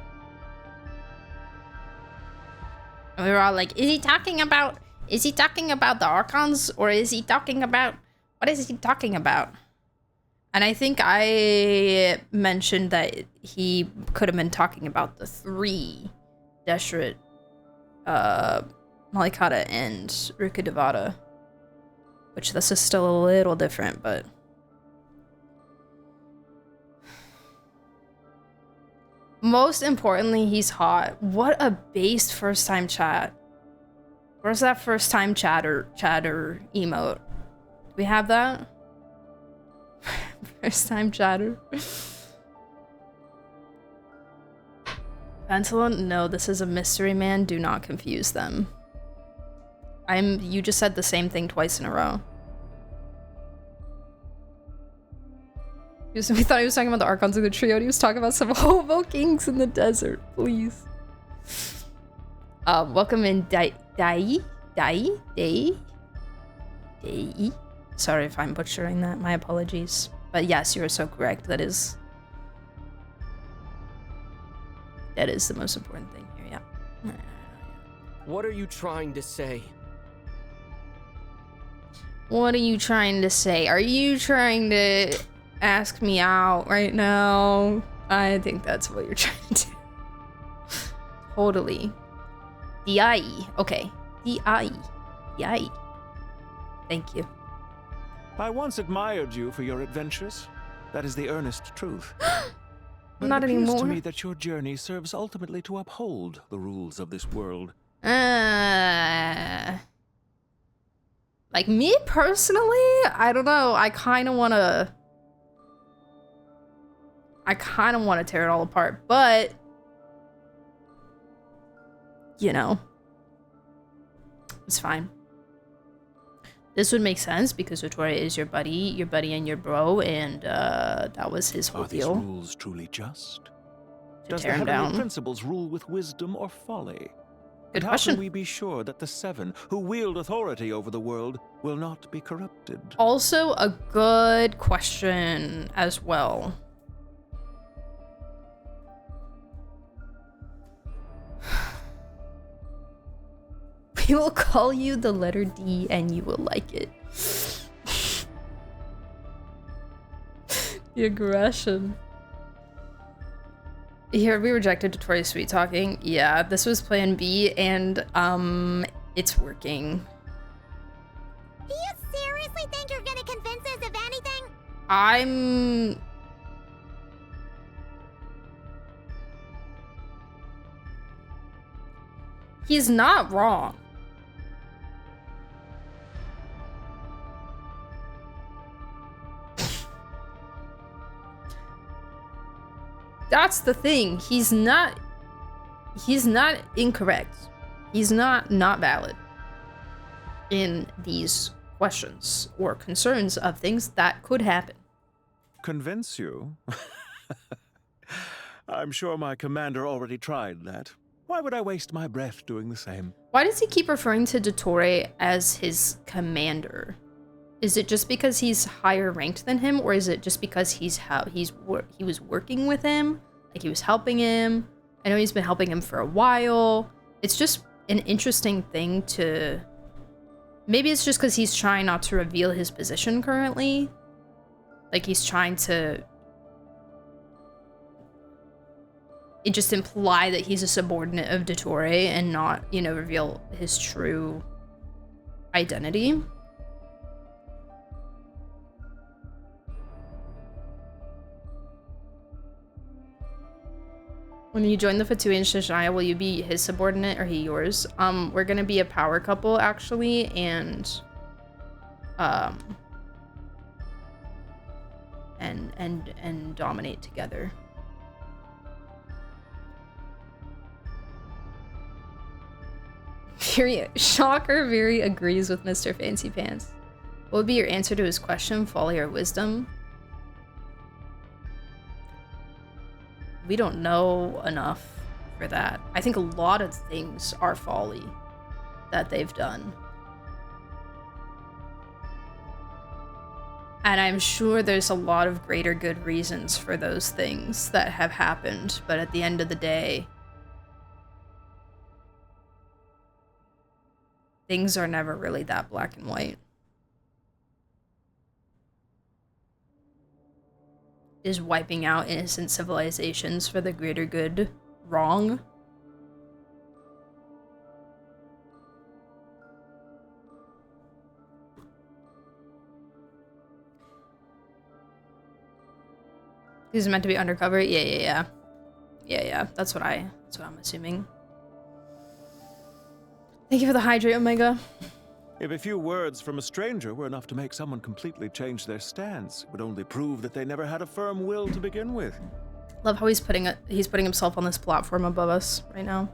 And we were all like, is he talking about Is he talking about the Archons, or is he talking about... What is he talking about? And I think I mentioned that he could have been talking about the 3 Deshret, Malikata, and Rukkhadevata. Which this is still a little different, but... Most importantly, he's hot. What a based first time chat. Where's that first time chatter emote? Do we have that? First time chatter. Pantaloon, no, this is a mystery man. Do not confuse them. You just said the same thing twice in a row. We thought he was talking about the Archons of the trio, and he was talking about some hobo kings in the desert. Please. Welcome in, Dai. Sorry if I'm butchering that. My apologies. But yes, you are so correct. That is the most important thing here. Yeah. What are you trying to say? What are you trying to say? Are you trying to ask me out right now? I think that's what you're trying to do. Totally. DI. Okay. DI. DI. Thank you. I once admired you for your adventures. That is the earnest truth. But Not it appears anymore. to me that your journey serves ultimately to uphold the rules of this world. Like me personally, I don't know. I kind of want to tear it all apart, but you know, it's fine. This would make sense because Dottore is your buddy and your bro, and that was his whole Are these deal. rules truly just? Does the tear him heavenly down. principles rule with wisdom or folly? Good And how question. can we be sure that the 7 who wield authority over the world will not be corrupted? Also, a good question as well. We will call you the letter D and you will like it. The aggression. Here, we rejected Dottore's sweet talking. Yeah, this was plan B, and it's working. Do you seriously think you're gonna convince us of anything? He's not wrong. That's the thing. He's not incorrect. He's not valid in these questions or concerns of things that could happen. Convince you? I'm sure my commander already tried that. Why would I waste my breath doing the same? Why does he keep referring to Dottore as his commander? Is it just because he's higher ranked than him, or is it just because he was working with him, like he was helping him? I know he's been helping him for a while. It's just an interesting thing to... Maybe it's just because he's trying not to reveal his position currently. Like he's trying to... It just imply that he's a subordinate of Dottore and not, you know, reveal his true identity. When you join the Fatui and Shishaya, will you be his subordinate or he yours? We're gonna be a power couple actually, and dominate together. Shocker very agrees with Mr. Fancy Pants. What would be your answer to his question, folly or wisdom? We don't know enough for that. I think a lot of things are folly that they've done. And I'm sure there's a lot of greater good reasons for those things that have happened, but at the end of the day, things are never really that black and white. Is wiping out innocent civilizations for the greater good wrong? This is meant to be undercover? Yeah. That's what I'm assuming. Thank you for the hydrate, Omega. If a few words from a stranger were enough to make someone completely change their stance, it would only prove that they never had a firm will to begin with. Love how he's putting himself on this platform above us right now.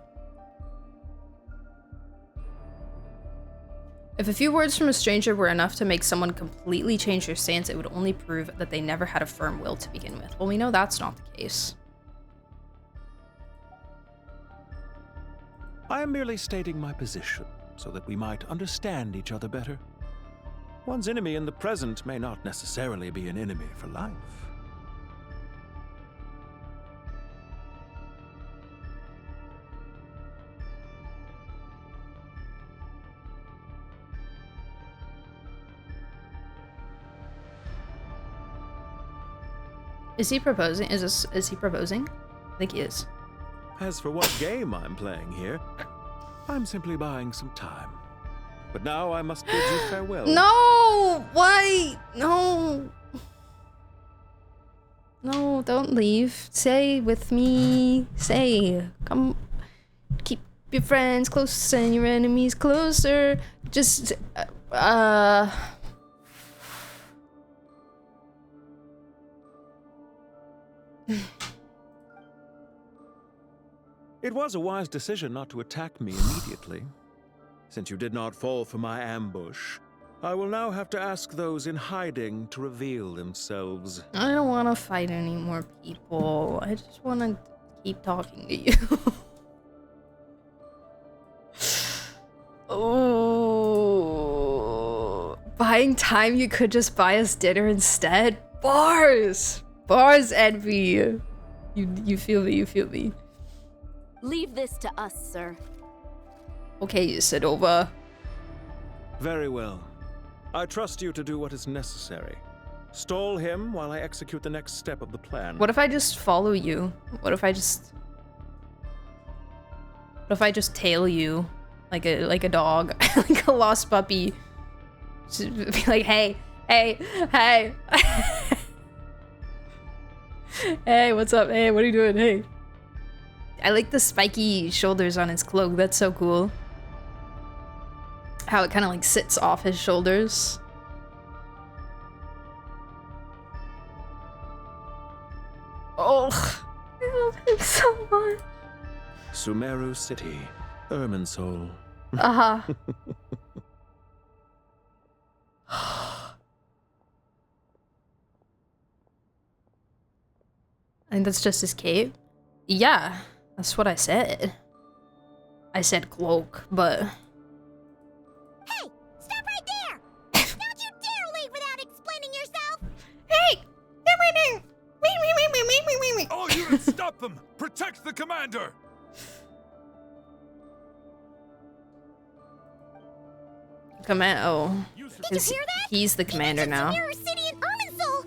If a few words from a stranger were enough to make someone completely change their stance, it would only prove that they never had a firm will to begin with. Well, we know that's not the case. I am merely stating my position, so that we might understand each other better. One's enemy in the present may not necessarily be an enemy for life. Is he proposing? Is he proposing? I think he is. As for what game I'm playing here, I'm simply buying some time. But now I must bid you farewell. No! Why? No. No, don't leave. Stay with me. Stay. Come. Keep your friends close and your enemies closer. Just, It was a wise decision not to attack me immediately. Since you did not fall for my ambush, I will now have to ask those in hiding to reveal themselves. I don't want to fight any more people. I just want to keep talking to you. Oh, buying time, you could just buy us dinner instead. Bars, envy. You feel me? You feel me? Leave this to us, sir. Okay, Sedova. Very well. I trust you to do what is necessary. Stall him while I execute the next step of the plan. What if I just follow you? What if I just tail you like a dog, like a lost puppy? Just be like, hey. Hey, what's up? Hey, what are you doing? Hey. I like the spiky shoulders on his cloak. That's so cool. How it kind of like sits off his shoulders. Oh, I love him so much. Sumeru City, Irminsul. Uh-huh. I think that's just his cape. Yeah, that's what I said. I said cloak, but... Hey! Stop right there! Don't you dare leave without explaining yourself! Hey! All units, stop them! Protect the commander! Oh. He's the commander now.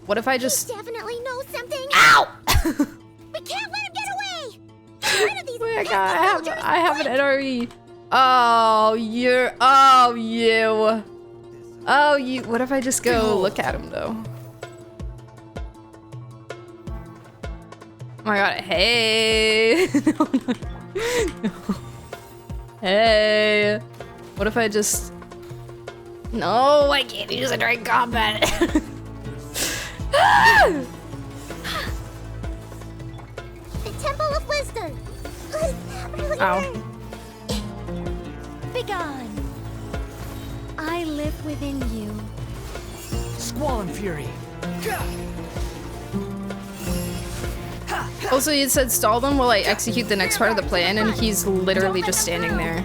What if I just... He definitely knows something! Ow! We can't let him get away! Get rid of these I have an NRE. Oh, you. Oh, you. What if I just go look at him, though? Oh my god. Hey. No. Hey. What if I just... No, I can't use it during combat. The Temple of Wisdom! Ow. Begone! I live within you. Squall and Fury. Also, you said stall them while I execute the next part of the plan, and he's literally just standing there.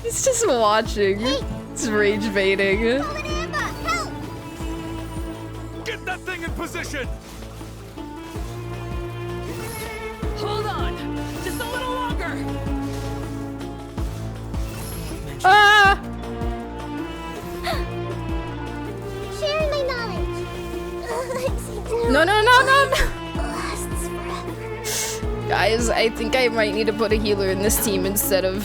He's just watching. He's rage baiting. Get that thing in position! Hold on! Just a little longer! Ah! Sharing my knowledge. No, no, no, no, no! Guys, I think I might need to put a healer in this team instead of,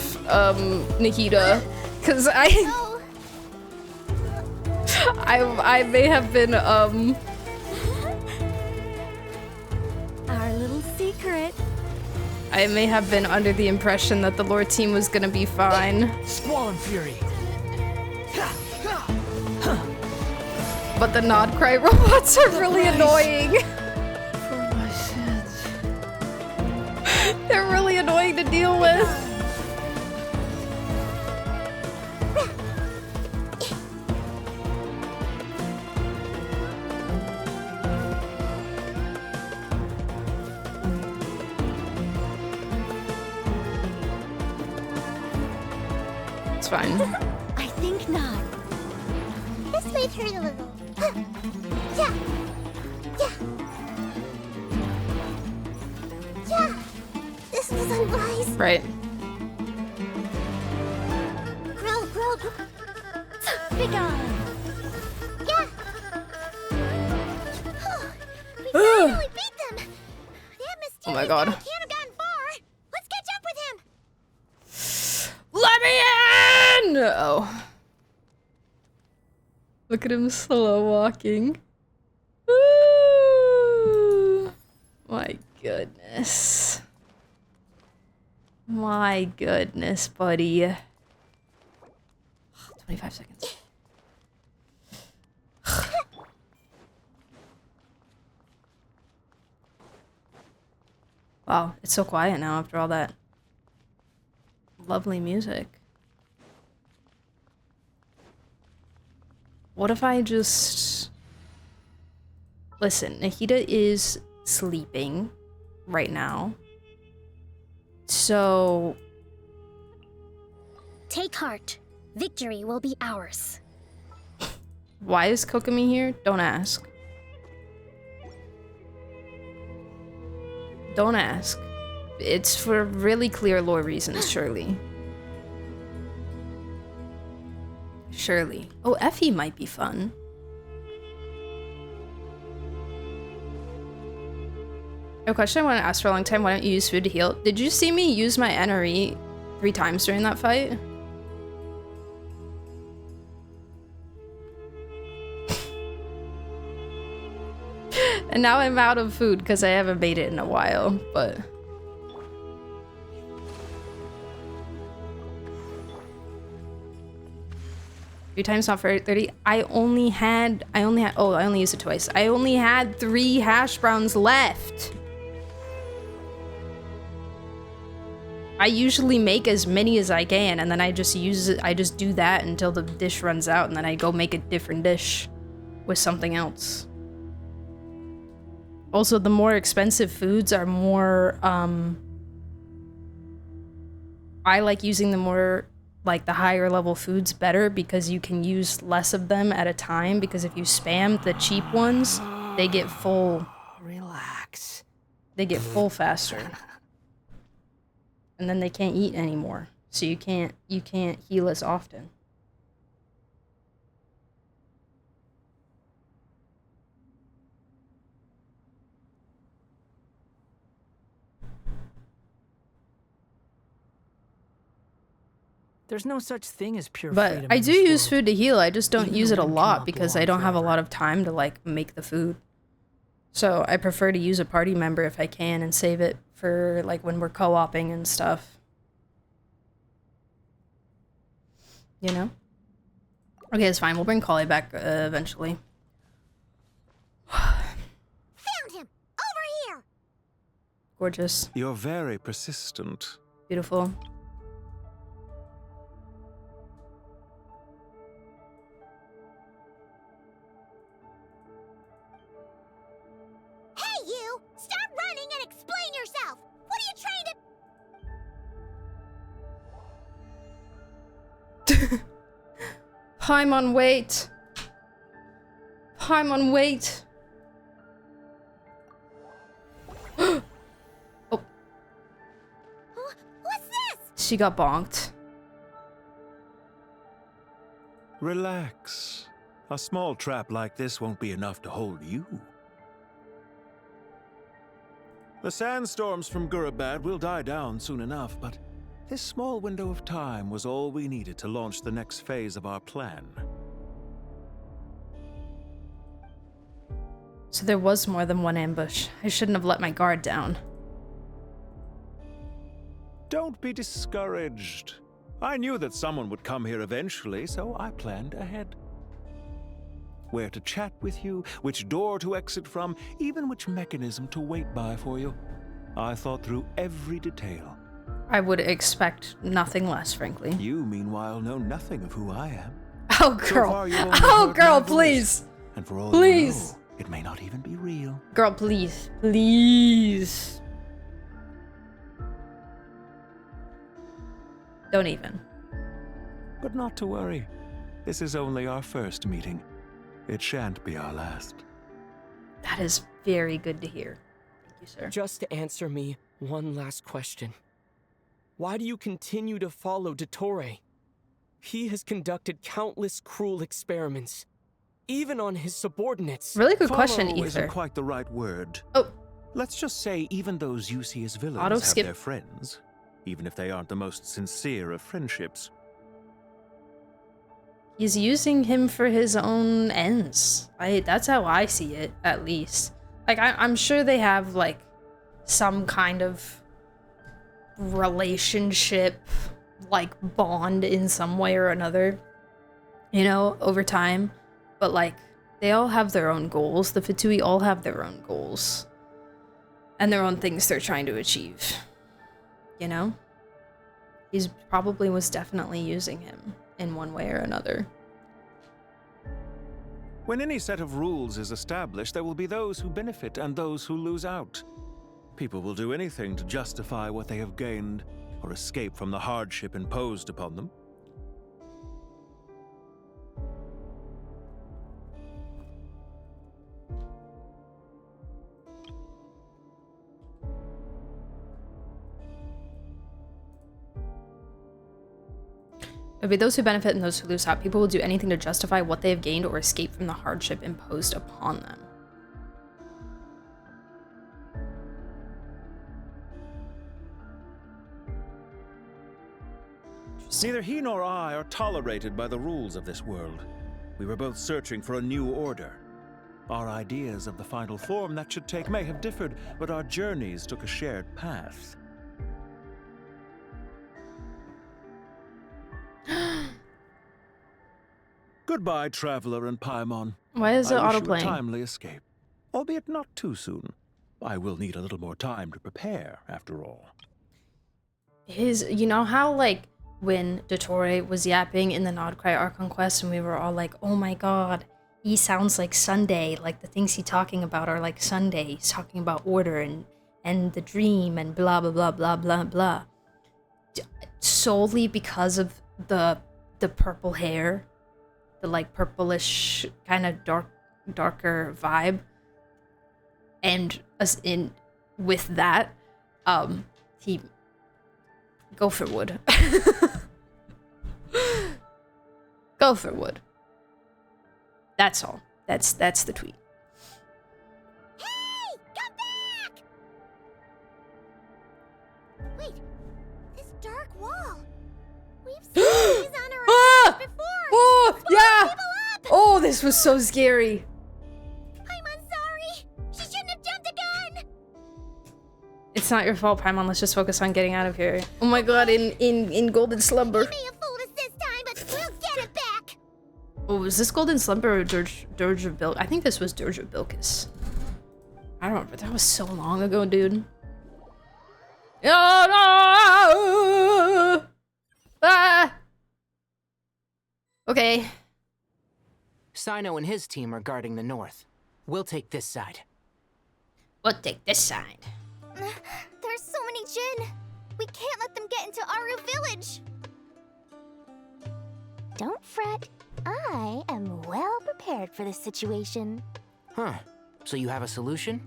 Nikita. Cause I may have been, Our little secret. I may have been under the impression that the lore team was gonna be fine. Squall and Fury. But the nod-krai robots are really annoying. They're really annoying to deal with. It's fine. I think not. This might hurt a little. Yeah. Yeah. Yeah. This is unwise. Right. Grow. Big on. Yeah. We finally beat them. That Oh my god. can't have gotten far. Let's catch up with him. Let me in! Oh. Look at him slow walking. Ooh. My goodness. My goodness, buddy. 25 seconds. Wow, it's so quiet now after all that lovely music. What if I just... Listen, Nahida is sleeping right now. So... Take heart. Victory will be ours. Why is Kokomi here? Don't ask. Don't ask. It's for really clear lore reasons, surely. Surely. Oh, Effie might be fun. A question I want to ask for a long time. Why don't you use food to heal? Did you see me use my NRE 3 times during that fight? And now I'm out of food because I haven't made it in a while, but... 3 times not for 30. I only used it twice. I only had 3 hash browns left. I usually make as many as I can, and then I just do that until the dish runs out, and then I go make a different dish with something else. Also, the more expensive foods are more, I like using the more, like, the higher level foods better because you can use less of them at a time, because if you spam the cheap ones, they get full. Relax. They get full faster. And then they can't eat anymore. So you can't heal as often. There's no such thing as pure But freedom I in do this use world. food to heal. I just don't Even use the it a wind lot cannot because blow I on don't have a forever. lot of time to, like, make the food. So I prefer to use a party member if I can and save it for, like, when we're co-oping and stuff. You know? Okay, it's fine. We'll bring Kali back eventually. Found him! Over here! Gorgeous. You're very persistent. Beautiful. Hey, you! Stop running and explain yourself! What are you trying to... Paimon, wait. Paimon, wait. Oh. What's this? She got bonked. Relax. A small trap like this won't be enough to hold you. The sandstorms from Gurabad will die down soon enough, but this small window of time was all we needed to launch the next phase of our plan. So there was more than one ambush. I shouldn't have let my guard down. Don't be discouraged. I knew that someone would come here eventually, so I planned ahead. Where to chat with you, which door to exit from, even which mechanism to wait by for you. I thought through every detail. I would expect nothing less, frankly. You, meanwhile, know nothing of who I am. Oh, girl. Oh, girl, please. And for all please. You know, it may not even be real. Girl, please. Please. Don't even. But not to worry. This is only our first meeting. It shan't be our last. That is very good to hear. Thank you, sir. Just to answer me one last question. Why do you continue to follow Dottore? He has conducted countless cruel experiments, even on his subordinates. Really good question, Follow Ether. isn't quite the right word. Oh. Let's just say even those you see as villains Auto have skip. their friends, even if they aren't the most sincere of friendships. He's using him for his own ends. That's how I see it, at least. Like, I'm sure they have, like, some kind of relationship, like, bond in some way or another, you know, over time. But, like, they all have their own goals. The Fatui all have their own goals. And their own things they're trying to achieve. You know? He's probably was definitely using him in one way or another. When any set of rules is established, there will be those who benefit and those who lose out. People will do anything to justify what they have gained or escape from the hardship imposed upon them. There'll be those who benefit and those who lose out. People will do anything to justify what they have gained or escape from the hardship imposed upon them. Neither he nor I are tolerated by the rules of this world. We were both searching for a new order. Our ideas of the final form that should take may have differed, but our journeys took a shared path. Goodbye, Traveler and Paimon. Why is it I wish you a autoplaying? timely escape, albeit not too soon. I will need a little more time to prepare, after all. You know how, like, when Dottore was yapping in the nod-krai Archon Quest and we were all like, oh my god, he sounds like Sunday, like the things he's talking about are like Sunday. He's talking about order and the dream and blah, blah, blah, blah, blah, blah. Solely because of the purple hair, the like purplish kind of darker vibe. And with that, he go for wood. Go for wood. That's all. That's the tweet. Hey! Come back! Wait, this dark wall. We've seen these on our own before. Oh, yeah! Oh, this was so scary. I'm sorry. She shouldn't have jumped the gun. It's not your fault, Paimon. Let's just focus on getting out of here. Oh my god, in Golden Slumber. You may have fooled us this time, but we'll get it back. Oh, was this Golden Slumber or Dirge of Bilqis? I think this was Dirge of Bilqis. I don't remember. That was so long ago, dude. Oh no! Ah! Okay. Sino and his team are guarding the north. We'll take this side. We'll take this side. There's so many Jinn. We can't let them get into Aru village. Don't fret. I am well prepared for this situation. Huh. So you have a solution?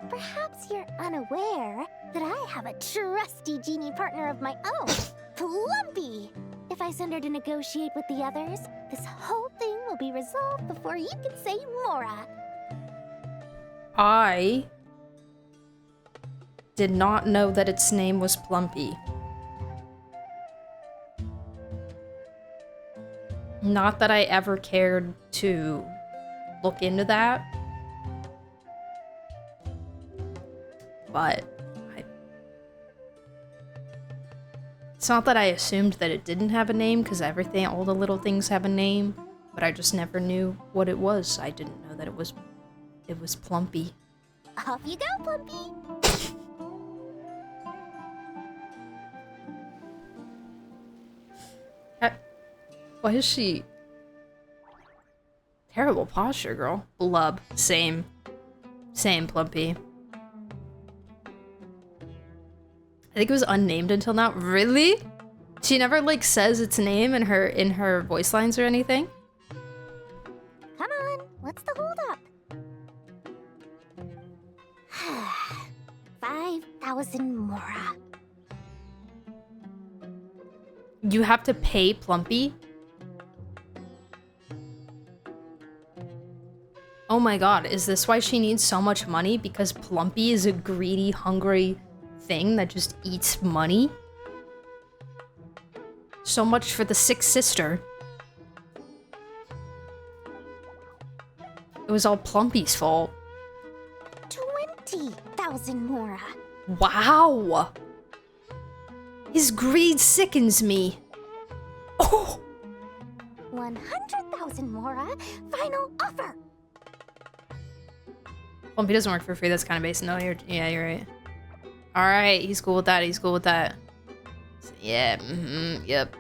Perhaps you're unaware that I have have a trusty genie partner of my own, Plumpy. If I send her to negotiate with the others, this whole thing will be resolved before you can say Mora. I did not know that its name was Plumpy. Not that I ever cared to look into that. But it's not that I assumed that it didn't have a name, because everything, all the little things have a name, but I just never knew what it was. I didn't know that it was Plumpy. Off you go, Plumpy. Why is she... Terrible posture, girl. Blub. Same. Same, Plumpy. I think it was unnamed until now. Really? She never, like, says its name in her voice lines or anything? Come on, what's the holdup? 5,000 Mora. You have to pay Plumpy? Oh my god, is this why she needs so much money? Because Plumpy is a greedy, hungry thing that just eats money? So much for the sick sister. It was all Plumpy's fault. 20,000 Mora. Wow! His greed sickens me. Oh! 100,000 Mora. Final offer. Plumpy doesn't work for free. That's kind of basic. No, yeah, you're right. All right, he's cool with that. He's cool with that. Yeah. Yep.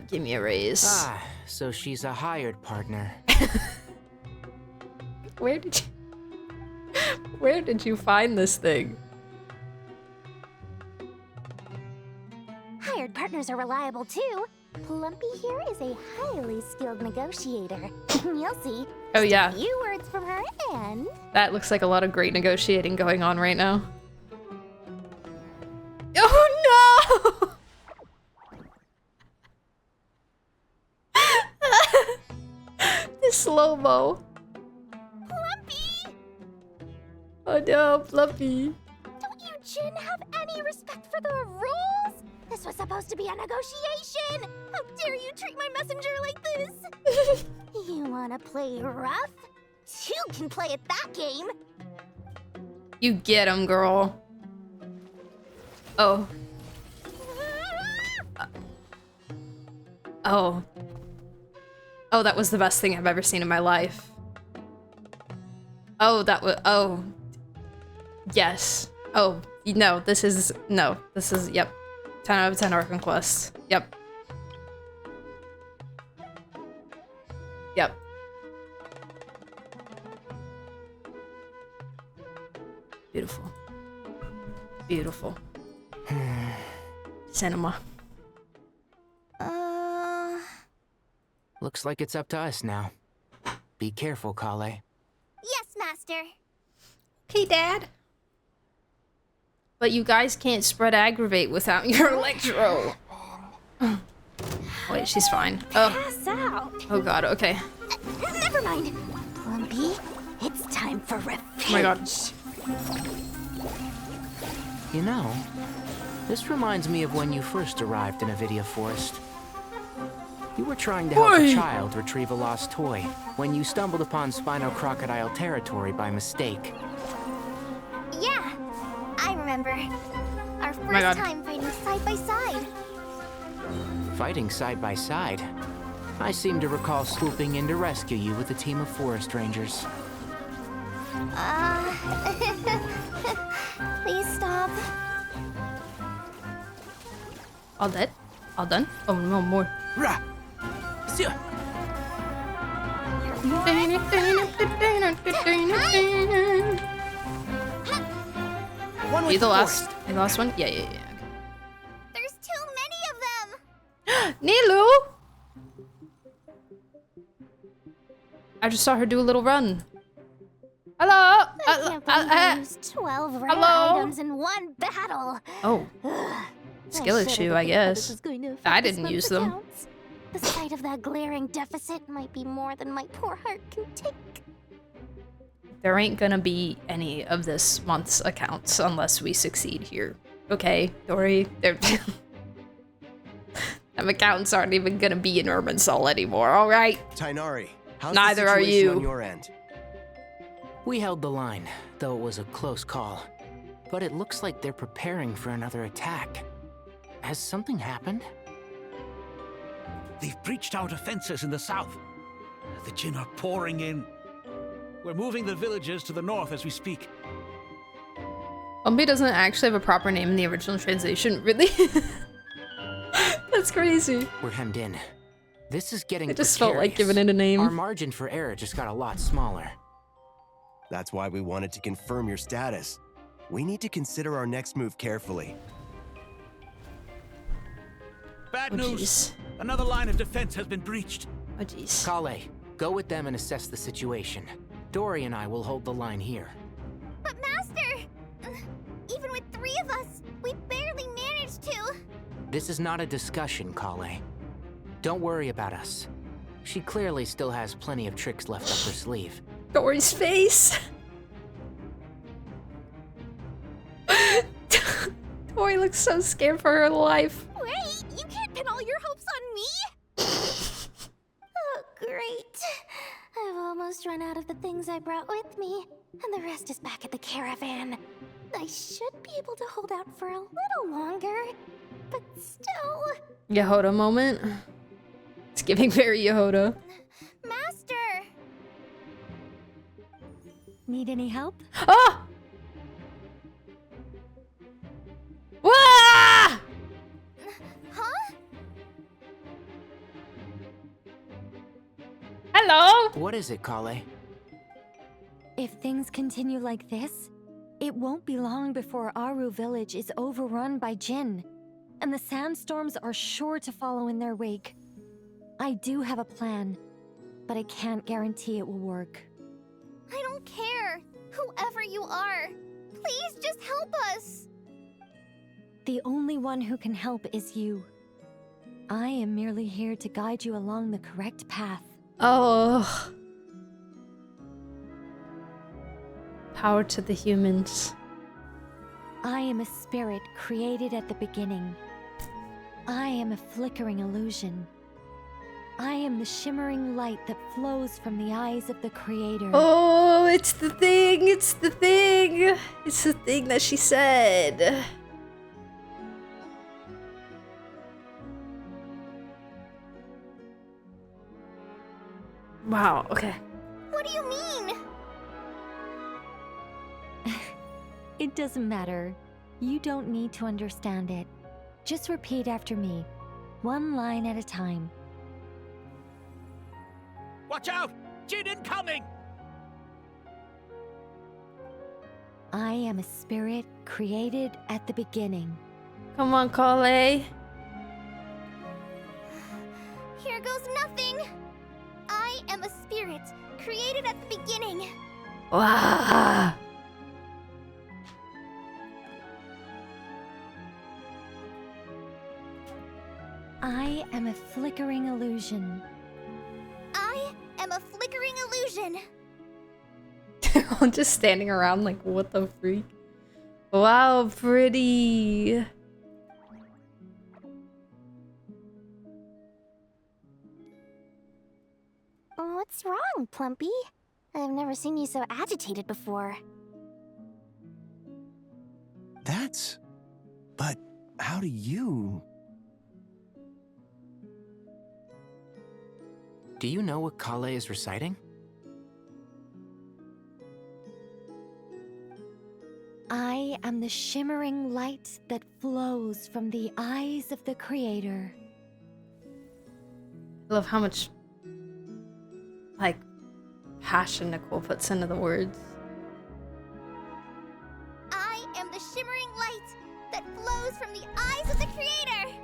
Give me a raise. Ah, so she's a hired partner. Where did you find this thing? Hired partners are reliable too. Plumpy here is a highly skilled negotiator. You'll see. Oh yeah. Just a few words from her and... That looks like a lot of great negotiating going on right now. Oh no! The slow-mo. Plumpy! Oh no, Plumpy. Don't you Jin have any respect for the rules? This was supposed to be a negotiation! How dare you treat my messenger like this? You wanna play rough? Two can play at that game! You get him, girl. Oh. Oh. Oh, that was the best thing I've ever seen in my life. Oh, that was... Oh. Yes. Oh, no, this is... No, this is... Yep. 10 out of 10 Arkham Quest. Yep. Yep. Beautiful. Beautiful. Cinema. Looks like it's up to us now. Be careful, Kale. Yes, Master. Okay, Dad. But you guys can't spread aggravate without your electro. Wait, she's fine. Oh. Pass out. Oh god, okay. Never mind. Plumpy, it's time for revenge. Oh my god. You know, this reminds me of when you first arrived in Avidia Forest. You were trying to help a child retrieve a lost toy when you stumbled upon Spino Crocodile territory by mistake. Yeah, I remember. Our first time fighting side by side. Fighting side by side? I seem to recall swooping in to rescue you with a team of forest rangers. Please stop. All dead? All done? Oh, no more. Rah! Are you the last? You the last one? Yeah. There's too many of them. Nilu! I just saw her do a little run. Hello! I can't believe I used 12 rare items in one battle. Oh. Skill issue, I guess. I didn't use them. The sight of that glaring deficit might be more than my poor heart can take. There ain't gonna be any of this month's accounts unless we succeed here. Okay, Dory. Them accounts aren't even gonna be in Irminsul anymore, alright? Tighnari, how's Neither the are situation you. on your end? We held the line, though it was a close call. But it looks like they're preparing for another attack. Has something happened? They've breached our defenses in the south. The Jinn are pouring in. We're moving the villagers to the north as we speak. Umbi doesn't actually have a proper name in the original translation, really? That's crazy. We're hemmed in. This is getting I just felt like precarious. giving it a name. Our margin for error just got a lot smaller. That's why we wanted to confirm your status. We need to consider our next move carefully. Bad news. Another line of defense has been breached. Oh jeez. Kale, go with them and assess the situation. Dory and I will hold the line here. But Master! Even with 3 of us, we barely managed to. This is not a discussion, Kale. Don't worry about us. She clearly still has plenty of tricks left up her sleeve. Dory's face. Dory looks so scared for her life. Wait, you can't pin all your hopes on me! Oh, great. I've almost run out of the things I brought with me, and the rest is back at the caravan. I should be able to hold out for a little longer, but still... Yehoda moment. It's giving very Yehoda. Master! Need any help? Ah! Wah! Huh? Hello? What is it, Kale? If things continue like this, it won't be long before Aru village is overrun by Jinn, and the sandstorms are sure to follow in their wake. I do have a plan, but I can't guarantee it will work. I don't care. Whoever you are, please just help us. The only one who can help is you. I am merely here to guide you along the correct path. Oh. Power to the humans. I am a spirit created at the beginning. I am a flickering illusion. I am the shimmering light that flows from the eyes of the Creator. Oh, it's the thing! It's the thing! It's the thing that she said. Wow, okay. What do you mean? It doesn't matter. You don't need to understand it. Just repeat after me, one line at a time. Watch out! Jinn incoming! I am a spirit created at the beginning. Come on, Kale. Here goes nothing. I am a spirit created at the beginning. Wow. I am a flickering illusion. I am a flickering illusion. I'm just standing around like, what the freak? Wow, pretty. What's wrong, Plumpy? I've never seen you so agitated before. But how do you... Do you know what Kale is reciting? I am the shimmering light that flows from the eyes of the Creator. I love how much, like, passion Nicole puts into the words. I am the shimmering light that flows from the eyes of the Creator.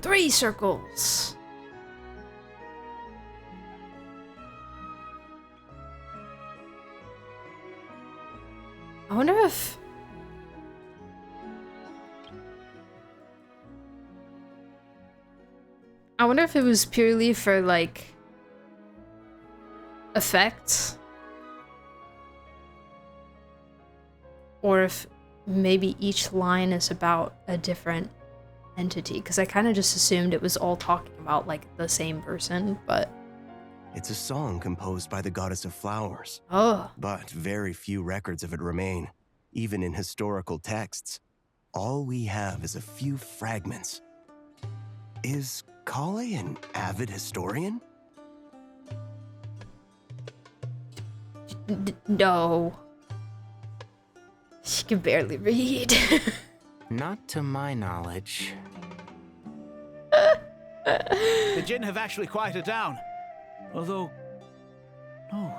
3 circles. wonder if... it was purely for, like, effect. Or if maybe each line is about a different entity. Because I kind of just assumed it was all talking about, like, the same person, but... It's a song composed by the goddess of flowers. Oh. But very few records of it remain, even in historical texts. All we have is a few fragments. Is Kale an avid historian? No. She can barely read. Not to my knowledge. The Jinn have actually quieted down. Although, no,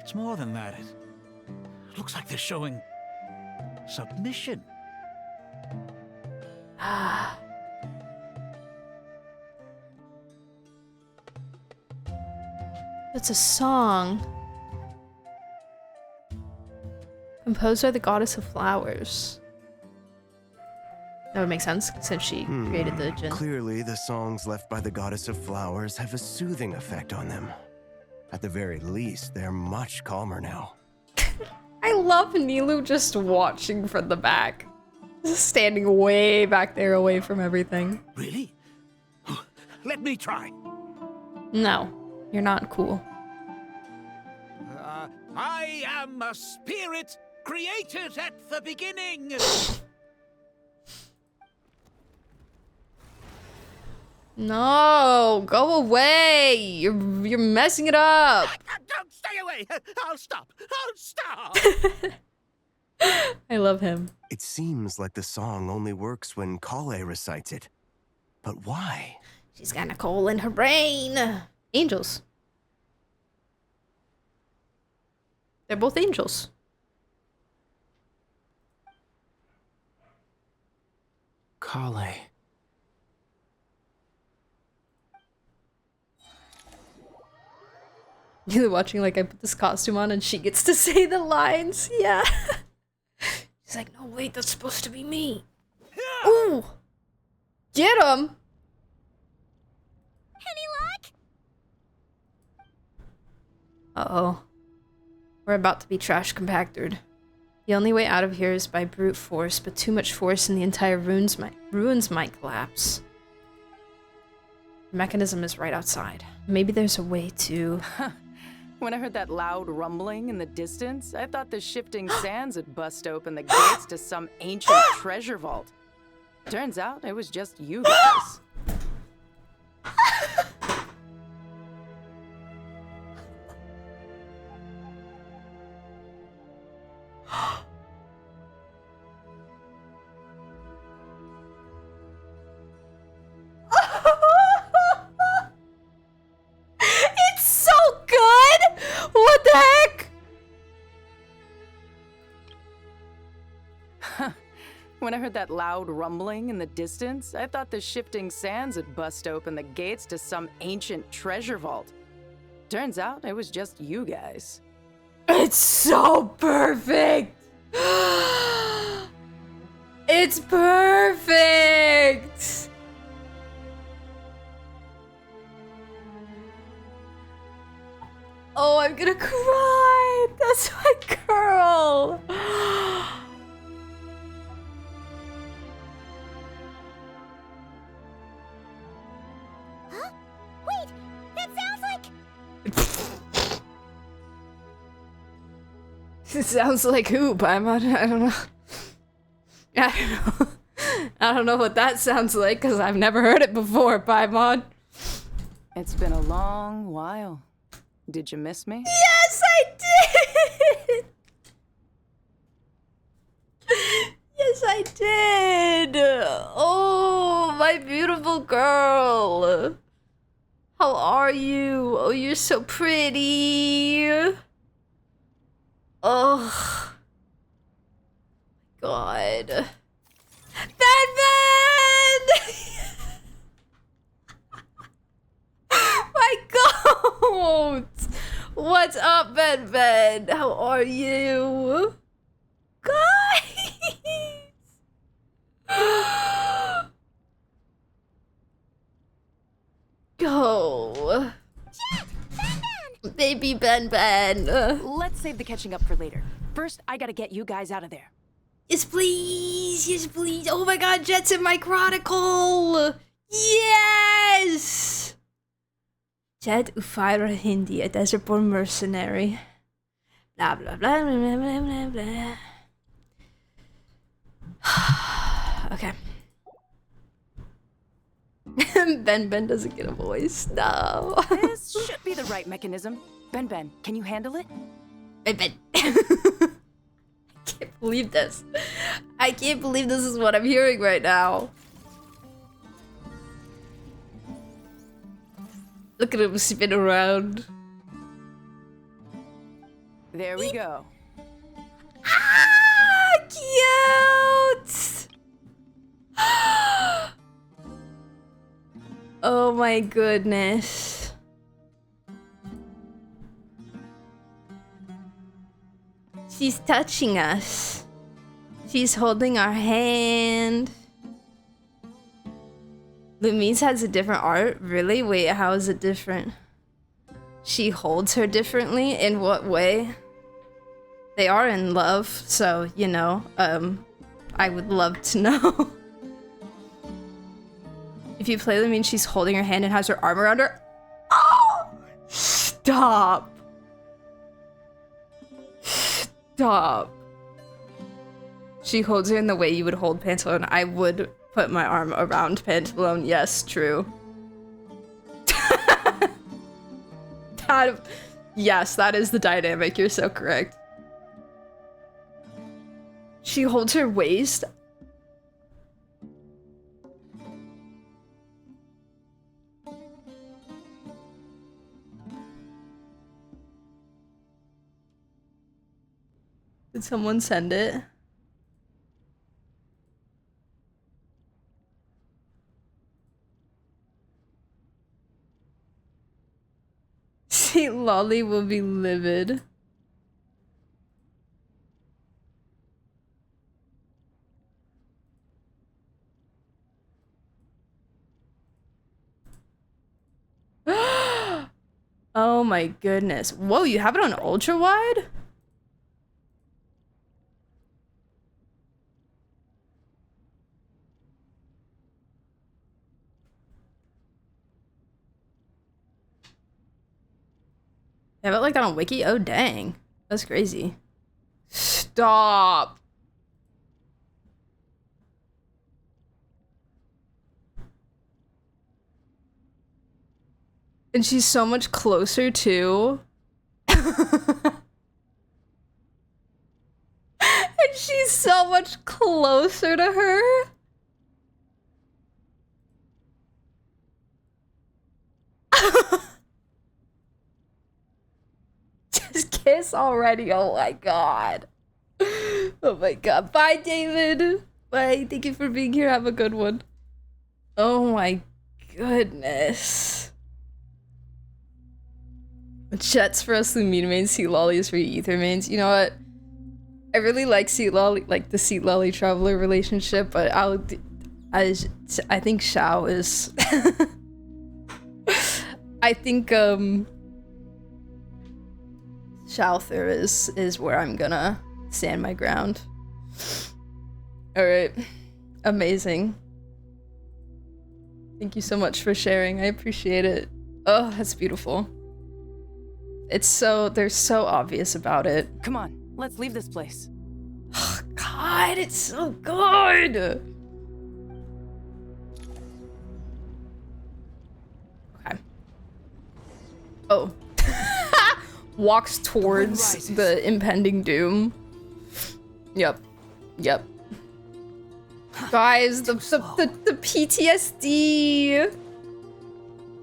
it's more than that. It looks like they're showing submission. It's a song composed by the goddess of flowers. That would make sense since she created the Jinn. Clearly, the songs left by the goddess of flowers have a soothing effect on them. At the very least, they're much calmer now. I love Nilu just watching from the back. Just standing way back there away from everything. Really? Let me try. No, you're not cool. I am a spirit created at the beginning. No, go away. You're messing it up. Don't stay away. I'll stop. I love him. It seems like the song only works when Kale recites it. But why? She's got a coal in her brain. Angels. They're both angels. Kale. You're watching like I put this costume on and she gets to say the lines. Yeah. She's like, no, wait, that's supposed to be me. Ooh. Get him. Any luck? Uh-oh. We're about to be trash compacted. The only way out of here is by brute force, but too much force and the entire ruins might collapse. The mechanism is right outside. Maybe there's a way to... When I heard that loud rumbling in the distance, I thought the shifting sands had bust open the gates to some ancient treasure vault. Turns out it was just you guys. It's so good! What the heck? When I heard that loud rumbling in the distance, I thought the shifting sands had bust open the gates to some ancient treasure vault. Turns out it was just you guys. It's so perfect! It's perfect! Oh, I'm gonna cry! That's my girl! Huh? Wait, that sounds like... It sounds like who, Paimon? I don't know. I don't know what that sounds like, because I've never heard it before, Paimon. It's been a long while. Did you miss me? Yes, I did! Yes, I did! Oh, my beautiful girl! How are you? Oh, you're so pretty! Oh. God. Batman! My goat! What's up, Batman? How are you? go. Baby Ben Ben. Let's save the catching up for later. First, I gotta get you guys out of there. Yes, please. Yes, please. Oh my god, Jet's in my chronicle. Yes! Jet Ufaira Hindi, a desert-born mercenary. Blah, blah, blah, blah, blah, blah, blah. Okay. Ben doesn't get a voice. No. This should be the right mechanism. Ben, can you handle it? Ben. I can't believe this. I can't believe this is what I'm hearing right now. Look at him spin around. There we go. Ah, cute! Oh my goodness. She's touching us. She's holding our hand. Lumise has a different art? Really? Wait, how is it different? She holds her differently? In what way? They are in love, so, you know, I would love to know. If you play Lumise, she's holding her hand and has her arm around her. Oh! Stop. Stop. She holds her in the way you would hold Pantaloon. I would put my arm around Pantaloon. Yes, true. Yes, that is the dynamic. You're so correct. She holds her waist. Did someone send it? See, Lolly will be livid. Oh my goodness. Whoa, you have it on ultra wide? You have it like that on Wiki? Oh dang. That's crazy. Stop. And she's so much closer too. And she's so much closer to her. Just kiss already. Oh my god. Oh my god. Bye, David. Bye. Thank you for being here. Have a good one. Oh my goodness. Jets for us Lumina mains, Sea Lollies for you Ether mains. You know what? I really like Sea Lolly, like the Sea Lolly Traveler relationship, but I think Xiao is. I think Xiaother is where I'm gonna stand my ground. All right, amazing. Thank you so much for sharing. I appreciate it. Oh, that's beautiful. It's so, they're so obvious about it. Come on, let's leave this place. Oh, God, it's so good. Okay. Oh. Walks towards the impending doom. Yep. Yep. Guys, the PTSD.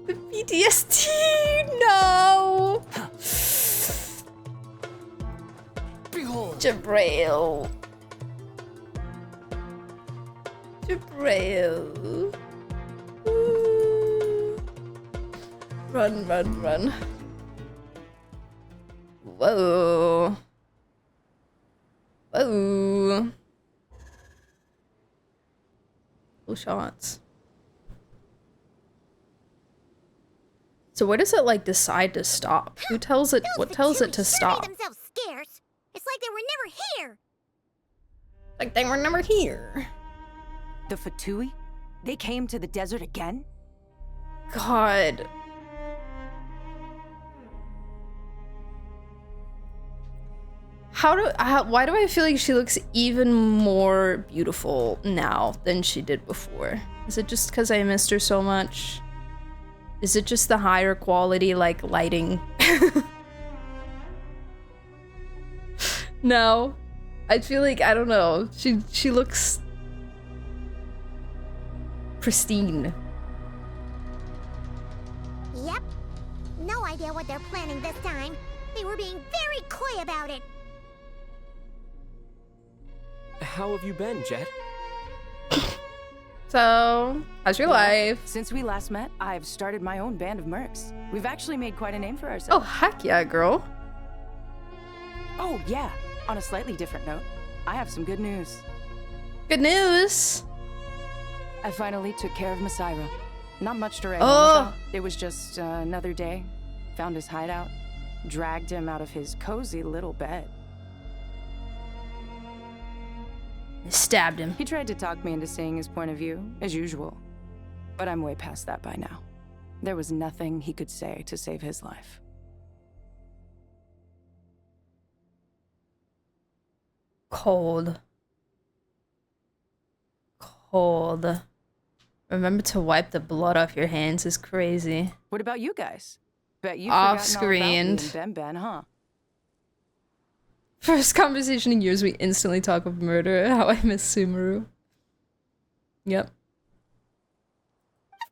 The PTSD, no! Behold. Jabrail. Jabrail. Run, run, run. Whoa. Whoa. Cool shots. So where does it like decide to stop? Who tells it? What tells it to stop? Themselves scarce. It's like they were never here. Like they were never here. The Fatui? They came to the desert again? God. Why do I feel like she looks even more beautiful now than she did before? Is it just because I missed her so much? Is it just the higher quality, like, lighting? No. I feel like, I don't know. She looks pristine. Yep. No idea what they're planning this time. They were being very coy about it. How have you been, Jet? So, how's your life? Since we last met, I've started my own band of mercs. We've actually made quite a name for Oh, ourselves. heck yeah, girl. Oh, yeah. On a slightly different note, I have some good news. Good news. I finally took care of Masaira. Not much to write Oh. home about. It was just another day. Found his hideout. Dragged him out of his cozy little bed. Stabbed him. He tried to talk me into seeing his point of view, as usual. But I'm way past that by now. There was nothing he could say to save his life. Cold. Cold. Remember to wipe the blood off your hands is crazy. What about you guys? Bet you've Off-screened. forgotten all about me and Ben, huh? First conversation in years, we instantly talk of murder. How I miss Sumeru. Yep. Of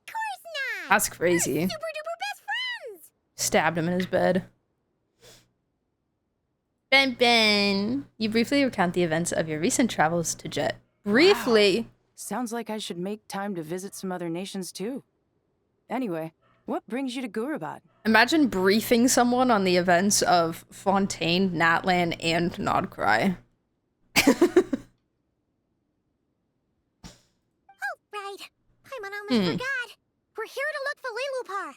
course not. That's crazy. Super duper best friends. Stabbed him in his bed. Ben. You briefly recount the events of your recent travels to Jet. Briefly. Wow. Sounds like I should make time to visit some other nations too. Anyway, what brings you to Gurabad? Imagine briefing someone on the events of Fontaine, Natlan, and nod-krai. Oh, right. Paimon almost forgot. We're here to look for Lilupar.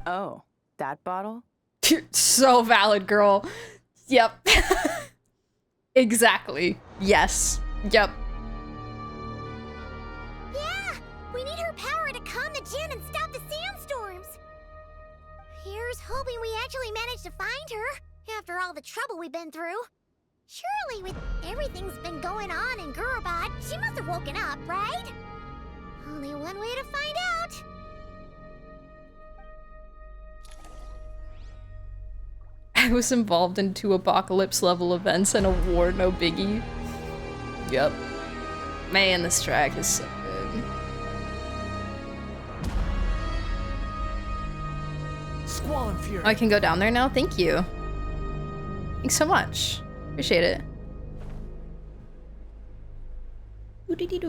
Oh, that bottle? So valid, girl. Yep. Exactly. Yes. Yep. Yeah, we need her power to calm the Jinn and stop the sandstorms. Here's hoping we actually manage to find her after all the trouble we've been through. Surely, with everything's been going on in Gurabad, she must have woken up, right? Only one way to find out. I was involved in 2 apocalypse level events and a war, no biggie. Yep. Man, this track is so good. Squall and Fury. I can go down there now? Thank you. Thanks so much. Appreciate it. Didn't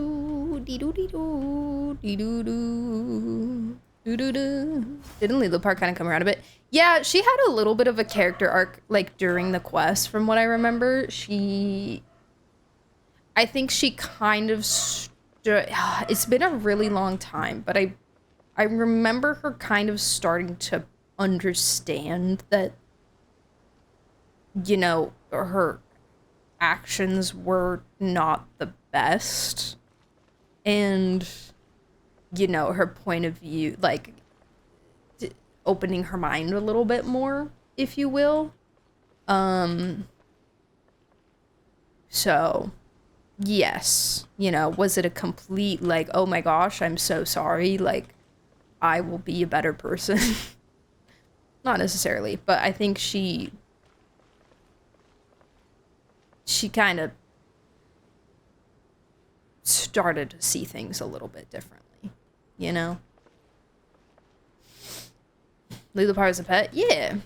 Lilupar kind of come around a bit? Yeah, she had a little bit of a character arc, like, during the quest, from what I remember. I think she kind of it's been a really long time, but I remember her kind of starting to understand that, you know, her actions were not the best. And, you know, her point of view, like, opening her mind a little bit more, if you will. So, yes, you know, was it a complete, like, oh my gosh, I'm so sorry, like, I will be a better person? Not necessarily, but I think she kind of started to see things a little bit differently, you know? Lilupar as a pet? Yeah.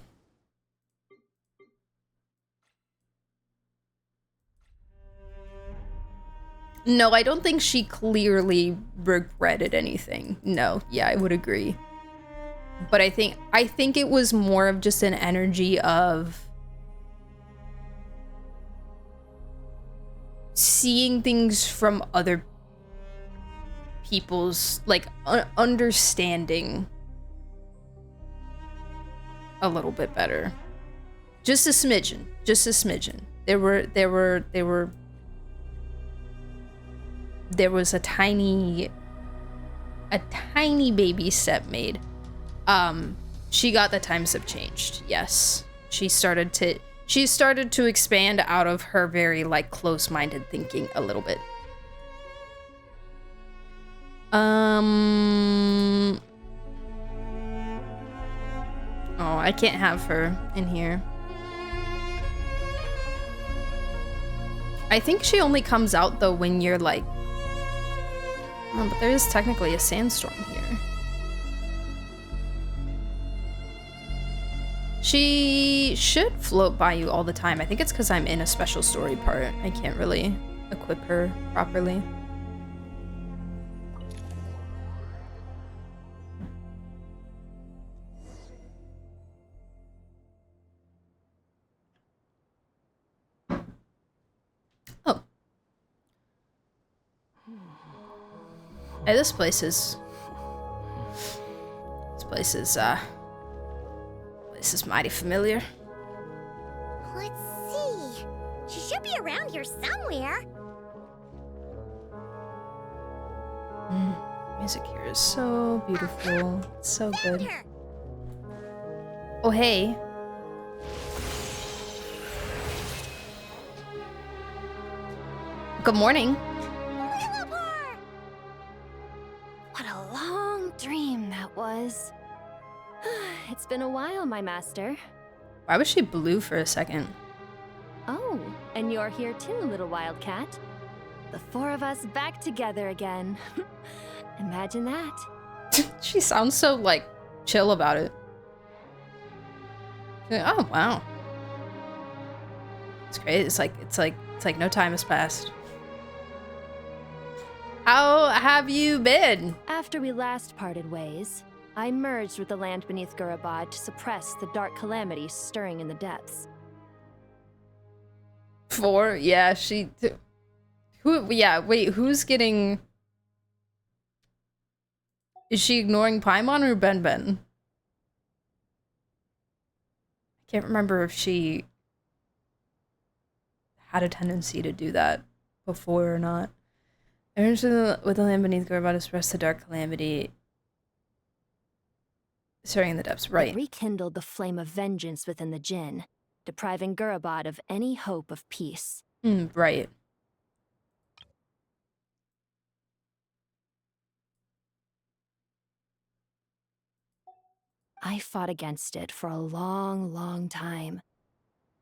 No, I don't think she clearly regretted anything. No, yeah, I would agree. But I think it was more of just an energy of seeing things from other people's like understanding a little bit better. Just a smidgen. Just a smidgen. There was a tiny baby step made. She got the times have changed. Yes. She started to expand out of her very like close-minded thinking a little bit. Oh, I can't have her in here. I think she only comes out though when you're like... Oh, but there is technically a sandstorm here. She should float by you all the time. I think it's because I'm in a special story part. I can't really equip her properly. Hey, this place is mighty familiar. Let's see. She should be around here somewhere. Music here is so beautiful. It's so good. Oh, hey. Good morning. What a long dream that was. It's been a while, my master. Why was she blue for a second? Oh, and you're here too, little wildcat. The four of us back together again. Imagine that. She sounds so, like, chill about it. Oh, wow. It's great. It's like no time has passed. How have you been? After we last parted ways, I merged with the land beneath Gurabad to suppress the dark calamity stirring in the depths. Yeah, who's getting... Is she ignoring Paimon or Ben? I can't remember if she had a tendency to do that before or not. I merged with the land beneath Gurabad to suppress the dark calamity stirring in the depths, right. It rekindled the flame of vengeance within the Jinn, depriving Gurabad of any hope of peace. Right. I fought against it for a long, long time.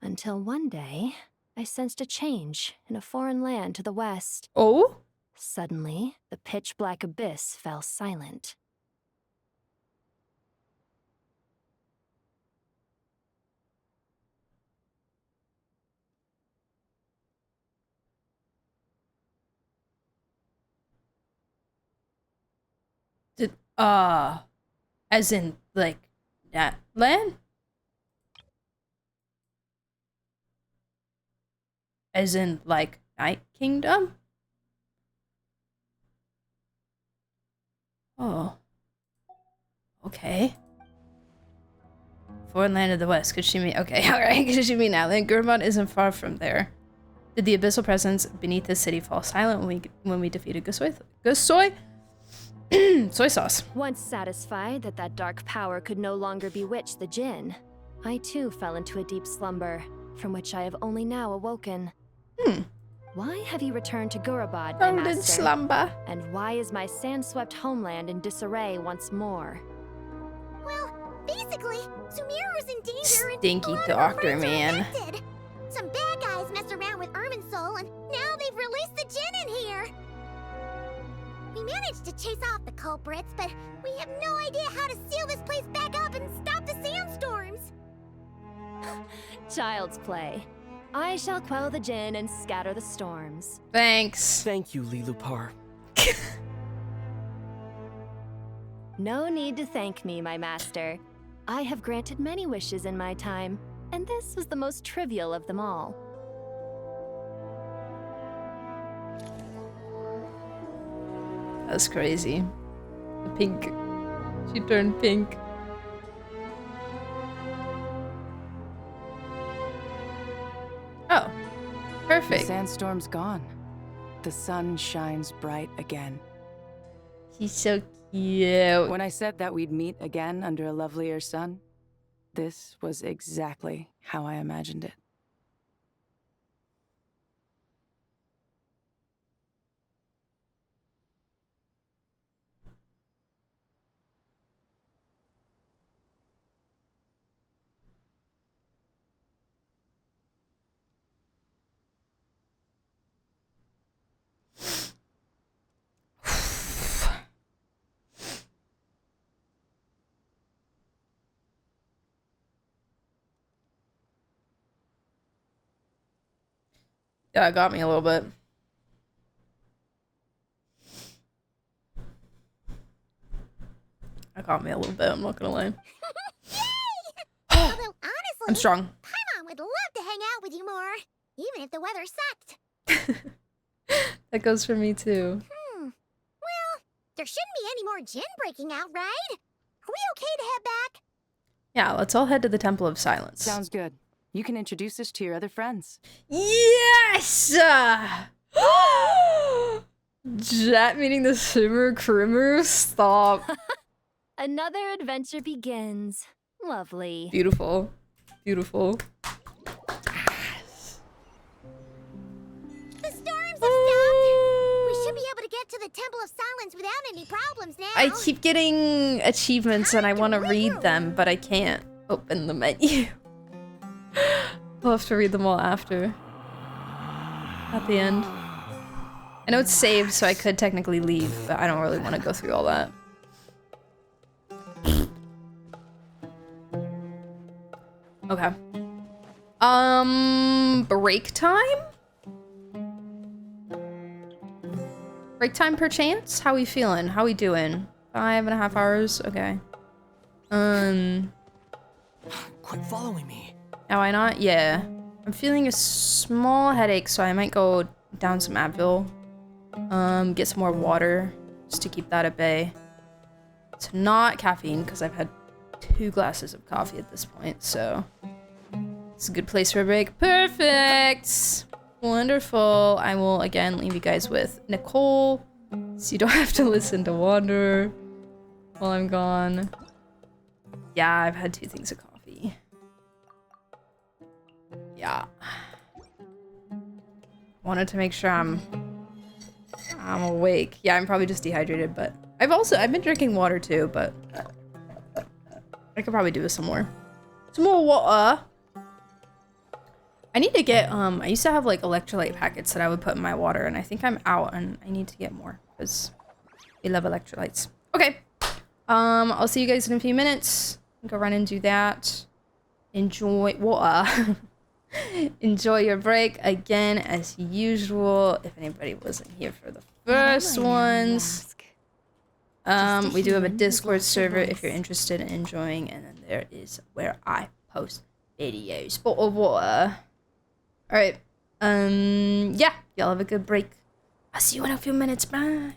Until one day, I sensed a change in a foreign land to the west. Oh? Suddenly, the pitch-black abyss fell silent. As in, like, that land? As in, like, Night Kingdom? Oh. Okay. Foreign land of the west. Could she mean... Okay, alright. Could she mean now? Then Gurabad isn't far from there. Did the abyssal presence beneath the city fall silent when we defeated Soy sauce. Once satisfied that that dark power could no longer bewitch the Jinn, I too fell into a deep slumber, from which I have only now awoken. Why have you returned to Gurabad, my master? Slumber. And why is my sand-swept homeland in disarray once more? Well, basically, Sumeru's in danger Stinky and doctor, man. Some bad guys messed around with Irminsul, and now they've released the Jinn in here. We managed to chase off the culprits, but we have no idea how to seal this place back up and stop the sandstorms. Child's play. I shall quell the Jinn and scatter the storms. Thanks. Thank you, Lilupar. No need to thank me, my master. I have granted many wishes in my time, and this was the most trivial of them all. That's crazy. The pink. She turned pink. Oh, perfect. The sandstorm's gone. The sun shines bright again. He's so cute. When I said that we'd meet again under a lovelier sun, this was exactly how I imagined it. Yeah, it got me a little bit. It got me a little bit, I'm not gonna lie. Although honestly, I'm strong. Paimon would love to hang out with you more, even if the weather sucked. That goes for me too. Well, there shouldn't be any more Jin breaking out, right? Are we okay to head back? Yeah, let's all head to the Temple of Silence. Sounds good. You can introduce us to your other friends. Yes! Jet meeting the Shimmer Crimmer? Stop. Another adventure begins. Lovely. Beautiful. Beautiful. The storms have stopped. We should be able to get to the Temple of Silence without any problems now. I keep getting achievements and I want to read them, but I can't open the menu. I'll have to read them all after. At the end. I know it's saved, so I could technically leave, but I don't really want to go through all that. Okay. Break time? Break time perchance? How we feeling? How we doing? 5.5 hours? Okay. Quit following me. Now why not? Yeah. I'm feeling a small headache, so I might go down some Advil. Get some more water, just to keep that at bay. It's not caffeine, because I've had 2 glasses of coffee at this point, so... It's a good place for a break. Perfect! Wonderful. I will, again, leave you guys with Nicole, so you don't have to listen to Wanderer while I'm gone. Yeah, I've had 2 things of coffee. Yeah. Wanted to make sure I'm awake. Yeah, I'm probably just dehydrated, but I've been drinking water too, but I could probably do with some more water. I need to get I used to have like electrolyte packets that I would put in my water, and I think I'm out and I need to get more because I love electrolytes. Okay. I'll see you guys in a few minutes. Go run and do that. Enjoy water. Enjoy your break again as usual. If anybody wasn't here for the first ones, we do have a Discord server if you're interested in joining, and then there is where I post videos. Bottle of water. All right. Yeah, y'all have a good break. I'll see you in a few minutes. Bye.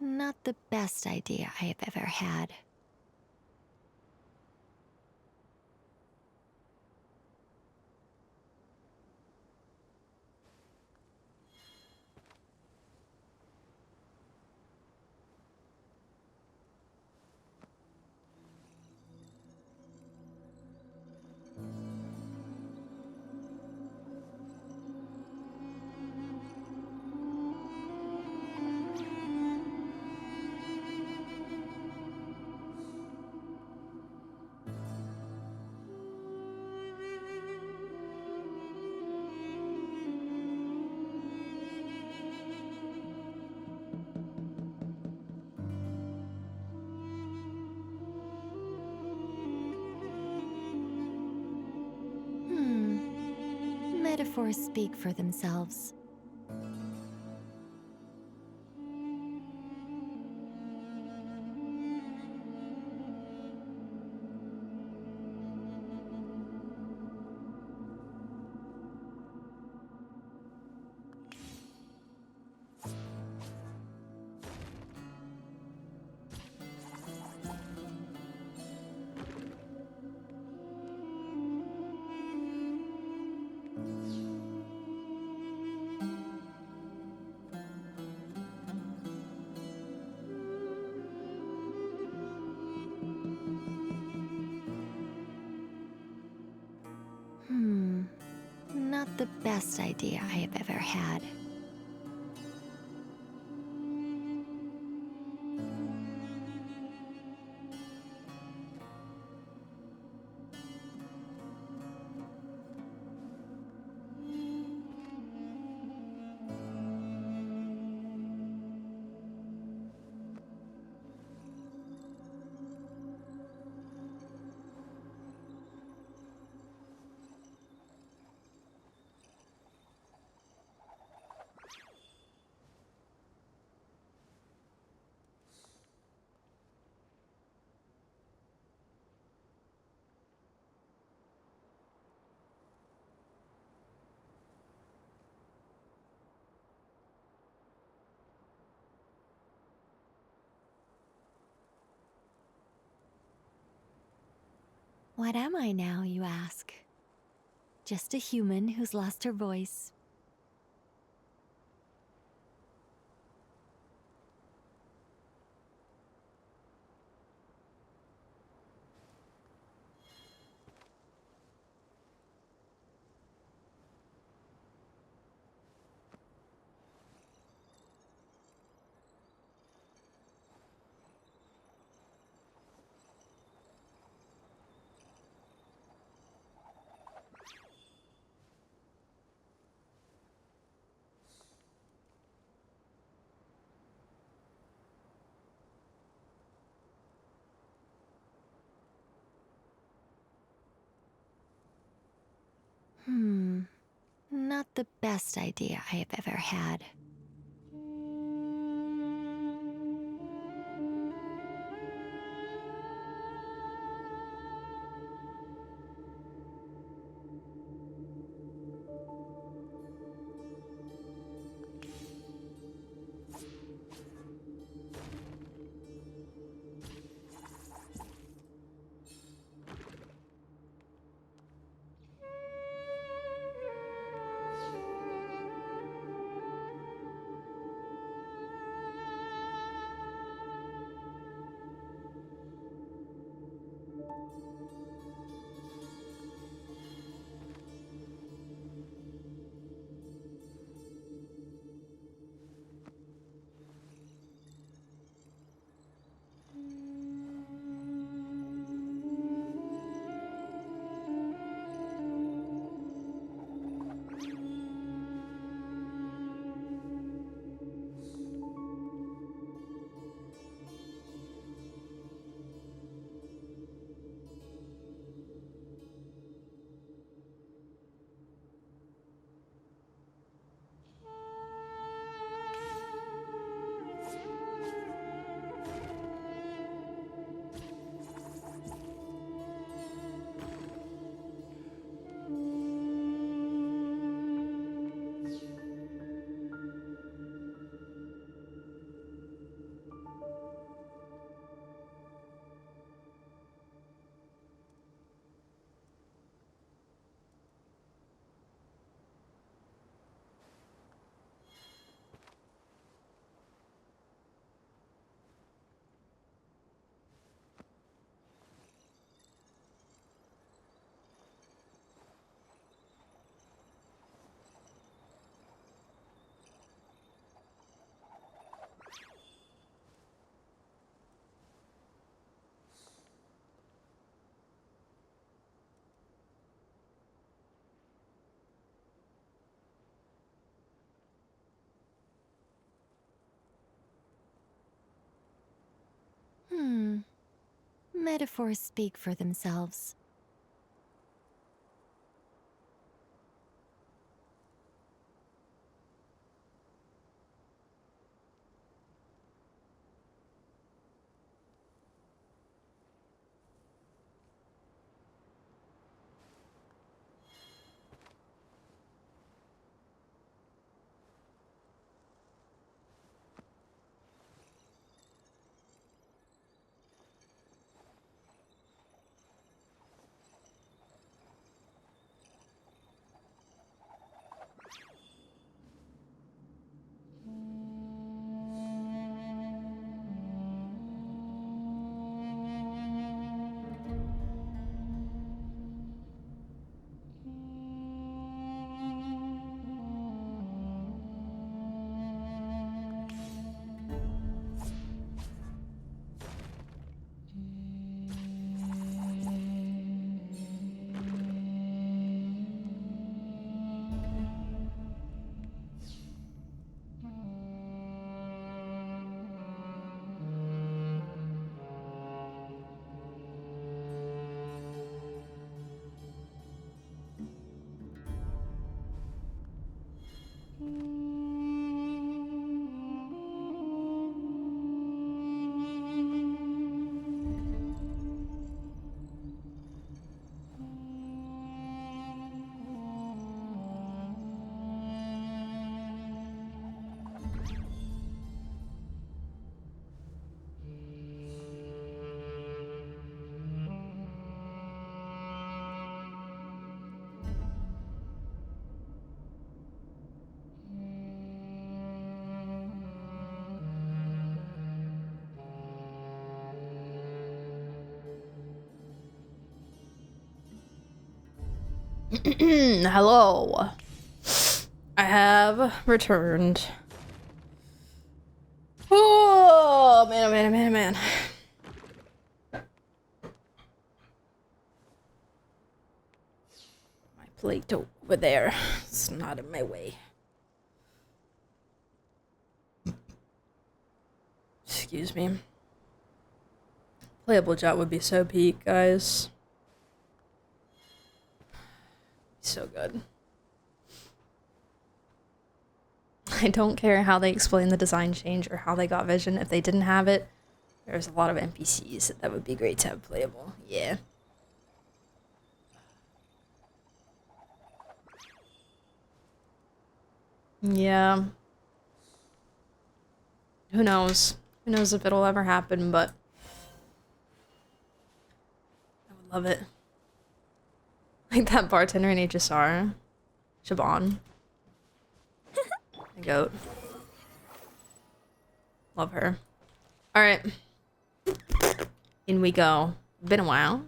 Not the best idea I have ever had. Metaphors speak for themselves. Not the best idea I have ever had. What am I now, you ask? Just a human who's lost her voice. Not the best idea I have ever had. Metaphors speak for themselves. Hello. I have returned. Oh, man, oh, man, oh, man, oh, man. My plate over there. It's not in my way. Excuse me. Playable Jet would be so peak, guys. So good. I don't care how they explain the design change or how they got vision. If they didn't have it, there's a lot of NPCs that would be great to have playable. Yeah. Yeah. Who knows? Who knows if it'll ever happen, but I would love it. Like that bartender in HSR. Siobhan. The goat. Love her. Alright. In we go. Been a while.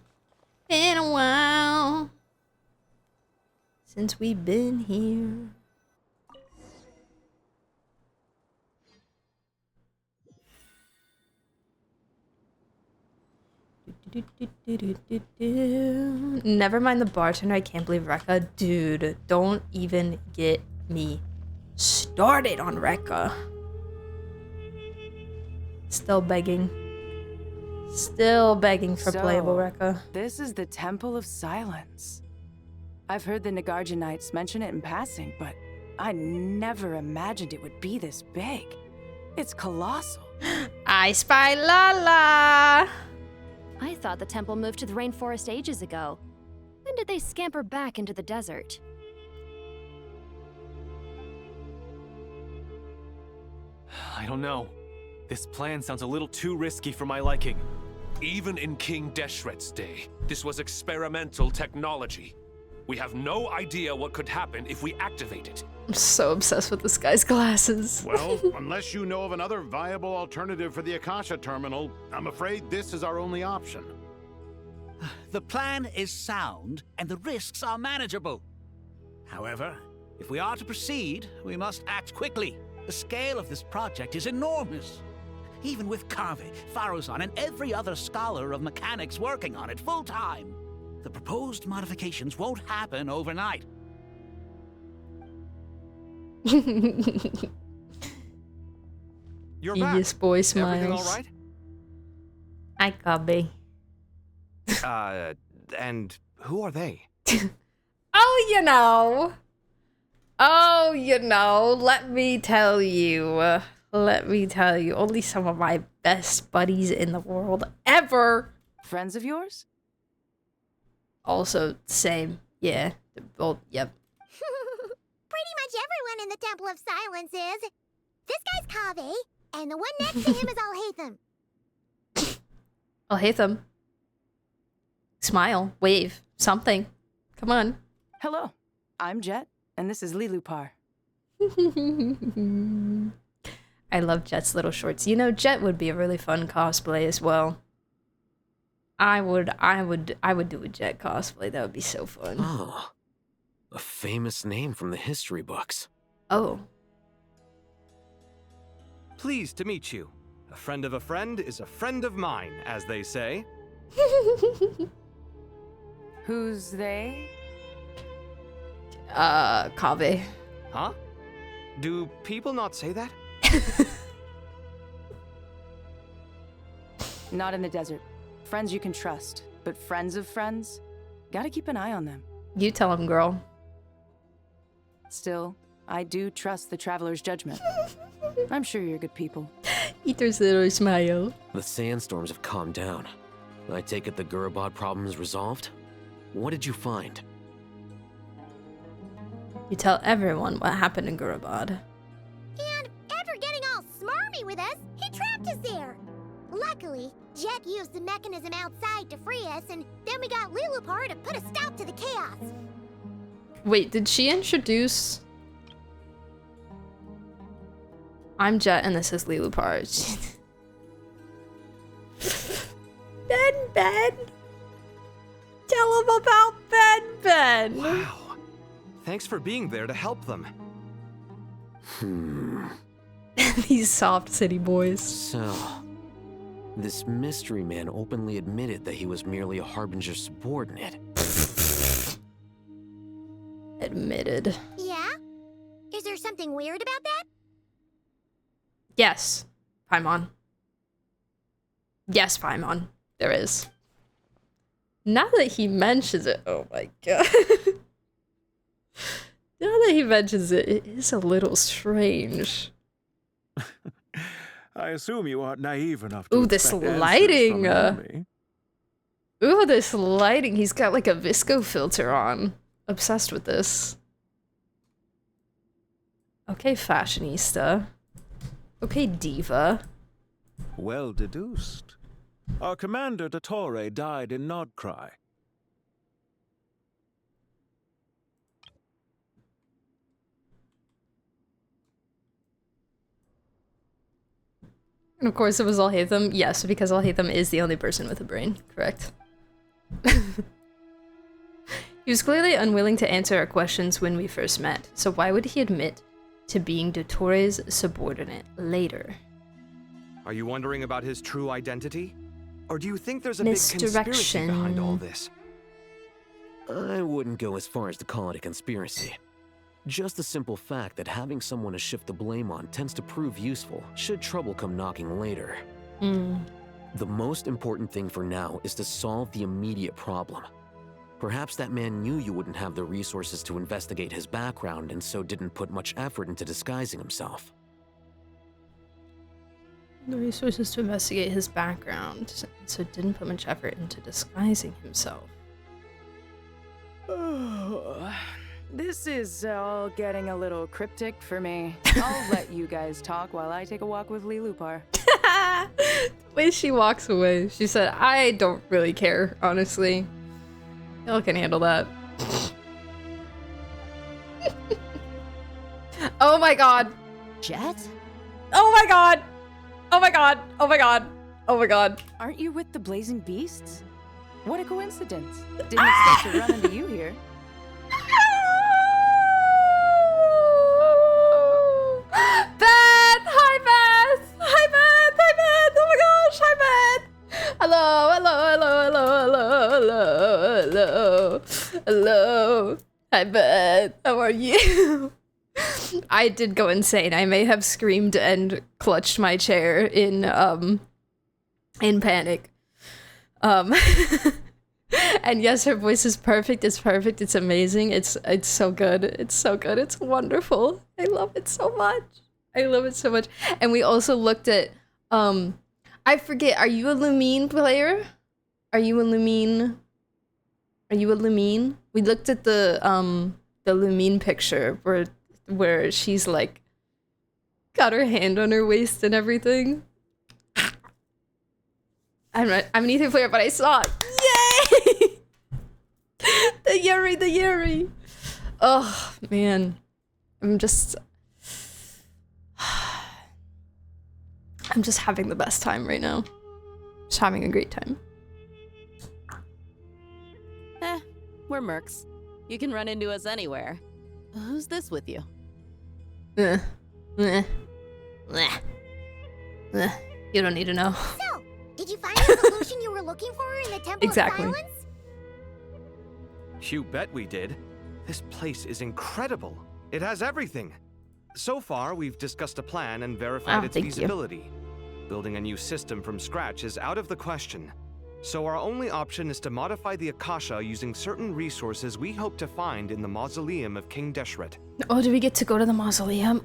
Been a while since we've been here. Never mind the bartender. I can't believe Rekka. Dude, don't even get me started on Rekka. Still begging. Still begging for playable Rekka. This is the Temple of Silence. I've heard the Nagarja Knights mention it in passing, but I never imagined it would be this big. It's colossal. I spy Lala. I thought the temple moved to the rainforest ages ago. When did they scamper back into the desert? I don't know. This plan sounds a little too risky for my liking. Even in King Deshret's day, this was experimental technology. We have no idea what could happen if we activate it. I'm so obsessed with this guy's glasses. Well, unless you know of another viable alternative for the Akasha terminal, I'm afraid this is our only option. The plan is sound, and the risks are manageable. However, if we are to proceed, we must act quickly. The scale of this project is enormous. Even with Kaveh, Faruzan, and every other scholar of mechanics working on it full-time, the proposed modifications won't happen overnight. You're back. Yes, boy smiles. Everything all right? I copy. And who are they? Oh, you know. Oh, you know. Let me tell you. Let me tell you. Only some of my best buddies in the world ever. Friends of yours? Also, same. Yeah. Well, yep. Pretty much everyone in the Temple of Silence is. This guy's Kaveh, and the one next to him is Alhaitham. Alhaitham. Smile. Wave. Something. Come on. Hello. I'm Jet, and this is Lilupar. I love Jet's little shorts. You know, Jet would be a really fun cosplay as well. I would do a Jet cosplay. That would be so fun. Oh, a famous name from the history books. Oh. Pleased to meet you. A friend of a friend is a friend of mine, as they say. Who's they? Kaveh. Huh? Do people not say that? Not in the desert. Friends you can trust, but friends of friends? Gotta keep an eye on them. You tell him, girl. Still, I do trust the Traveler's judgment. I'm sure you're good people. Ether's little smile. The sandstorms have calmed down. I take it the Gurabad problem is resolved? What did you find? You tell everyone what happened in Gurabad. And after getting all smarmy with us, he trapped us there. Luckily, Jet used the mechanism outside to free us, and then we got Lilupar to put a stop to the chaos. Wait, did she introduce... I'm Jet and this is Lilupar. Ben! Tell him about Ben! Ben. Wow. Thanks for being there to help them. These soft city boys. So, this mystery man openly admitted that he was merely a Harbinger subordinate. Admitted. Yeah? Is there something weird about that? Yes, Paimon. Yes, Paimon. There is. Now that he mentions it, oh my god. Now that he mentions it, it is a little strange. I assume you aren't naive enough to Ooh, this expect answers lighting. from an enemy. Ooh, this lighting. He's got like a visco filter on. Obsessed with this. Okay, fashionista. Okay, diva. Well deduced. Our commander, Dottore, died in nod-krai. And of course it was Alhaitham. Yes, because Alhaitham is the only person with a brain. Correct. He was clearly unwilling to answer our questions when we first met, so why would he admit to being Dottore's subordinate later? Are you wondering about his true identity? Or do you think there's a big conspiracy behind all this? I wouldn't go as far as to call it a conspiracy. Just the simple fact that having someone to shift the blame on tends to prove useful should trouble come knocking later. The most important thing for now is to solve the immediate problem. Perhaps that man knew you wouldn't have the resources to investigate his background and so didn't put much effort into disguising himself. The resources to investigate his background, so didn't put much effort into disguising himself. This is all getting a little cryptic for me. I'll let you guys talk while I take a walk with Lilupar. The way she walks away, she said, I don't really care, honestly. Y'all can handle that. Oh my god. Jet? Oh my god. Oh my god. Oh my god. Oh my god. Aren't you with the Blazing Beasts? What a coincidence. Didn't expect to run into you here. Beth! Hi, Beth! Hi, Beth! Hi, Beth! Oh my gosh! Hi, Beth! Hello, hello, hello, hello, hello, hello, hello. Hi, Beth. How are you? I did go insane. I may have screamed and clutched my chair in panic. And yes, her voice is perfect. It's perfect. It's amazing. It's so good. It's so good. It's wonderful. I love it so much. I love it so much. And we also looked at I forget, are you a Lumine player? Are you a Lumine? Are you a Lumine? We looked at the Lumine picture where she's like got her hand on her waist and everything. I'm an Ethan player, but I saw it. Yay! The Yuri. Oh man. I'm just having the best time right now. Just having a great time. We're mercs. You can run into us anywhere. Who's this with you? You don't need to know. So, did you find the solution you were looking for in the Temple of Silence? You bet we did. This place is incredible. It has everything. So far, we've discussed a plan and verified its feasibility. Building a new system from scratch is out of the question. So our only option is to modify the Akasha using certain resources we hope to find in the mausoleum of King Deshret. Oh, do we get to go to the mausoleum?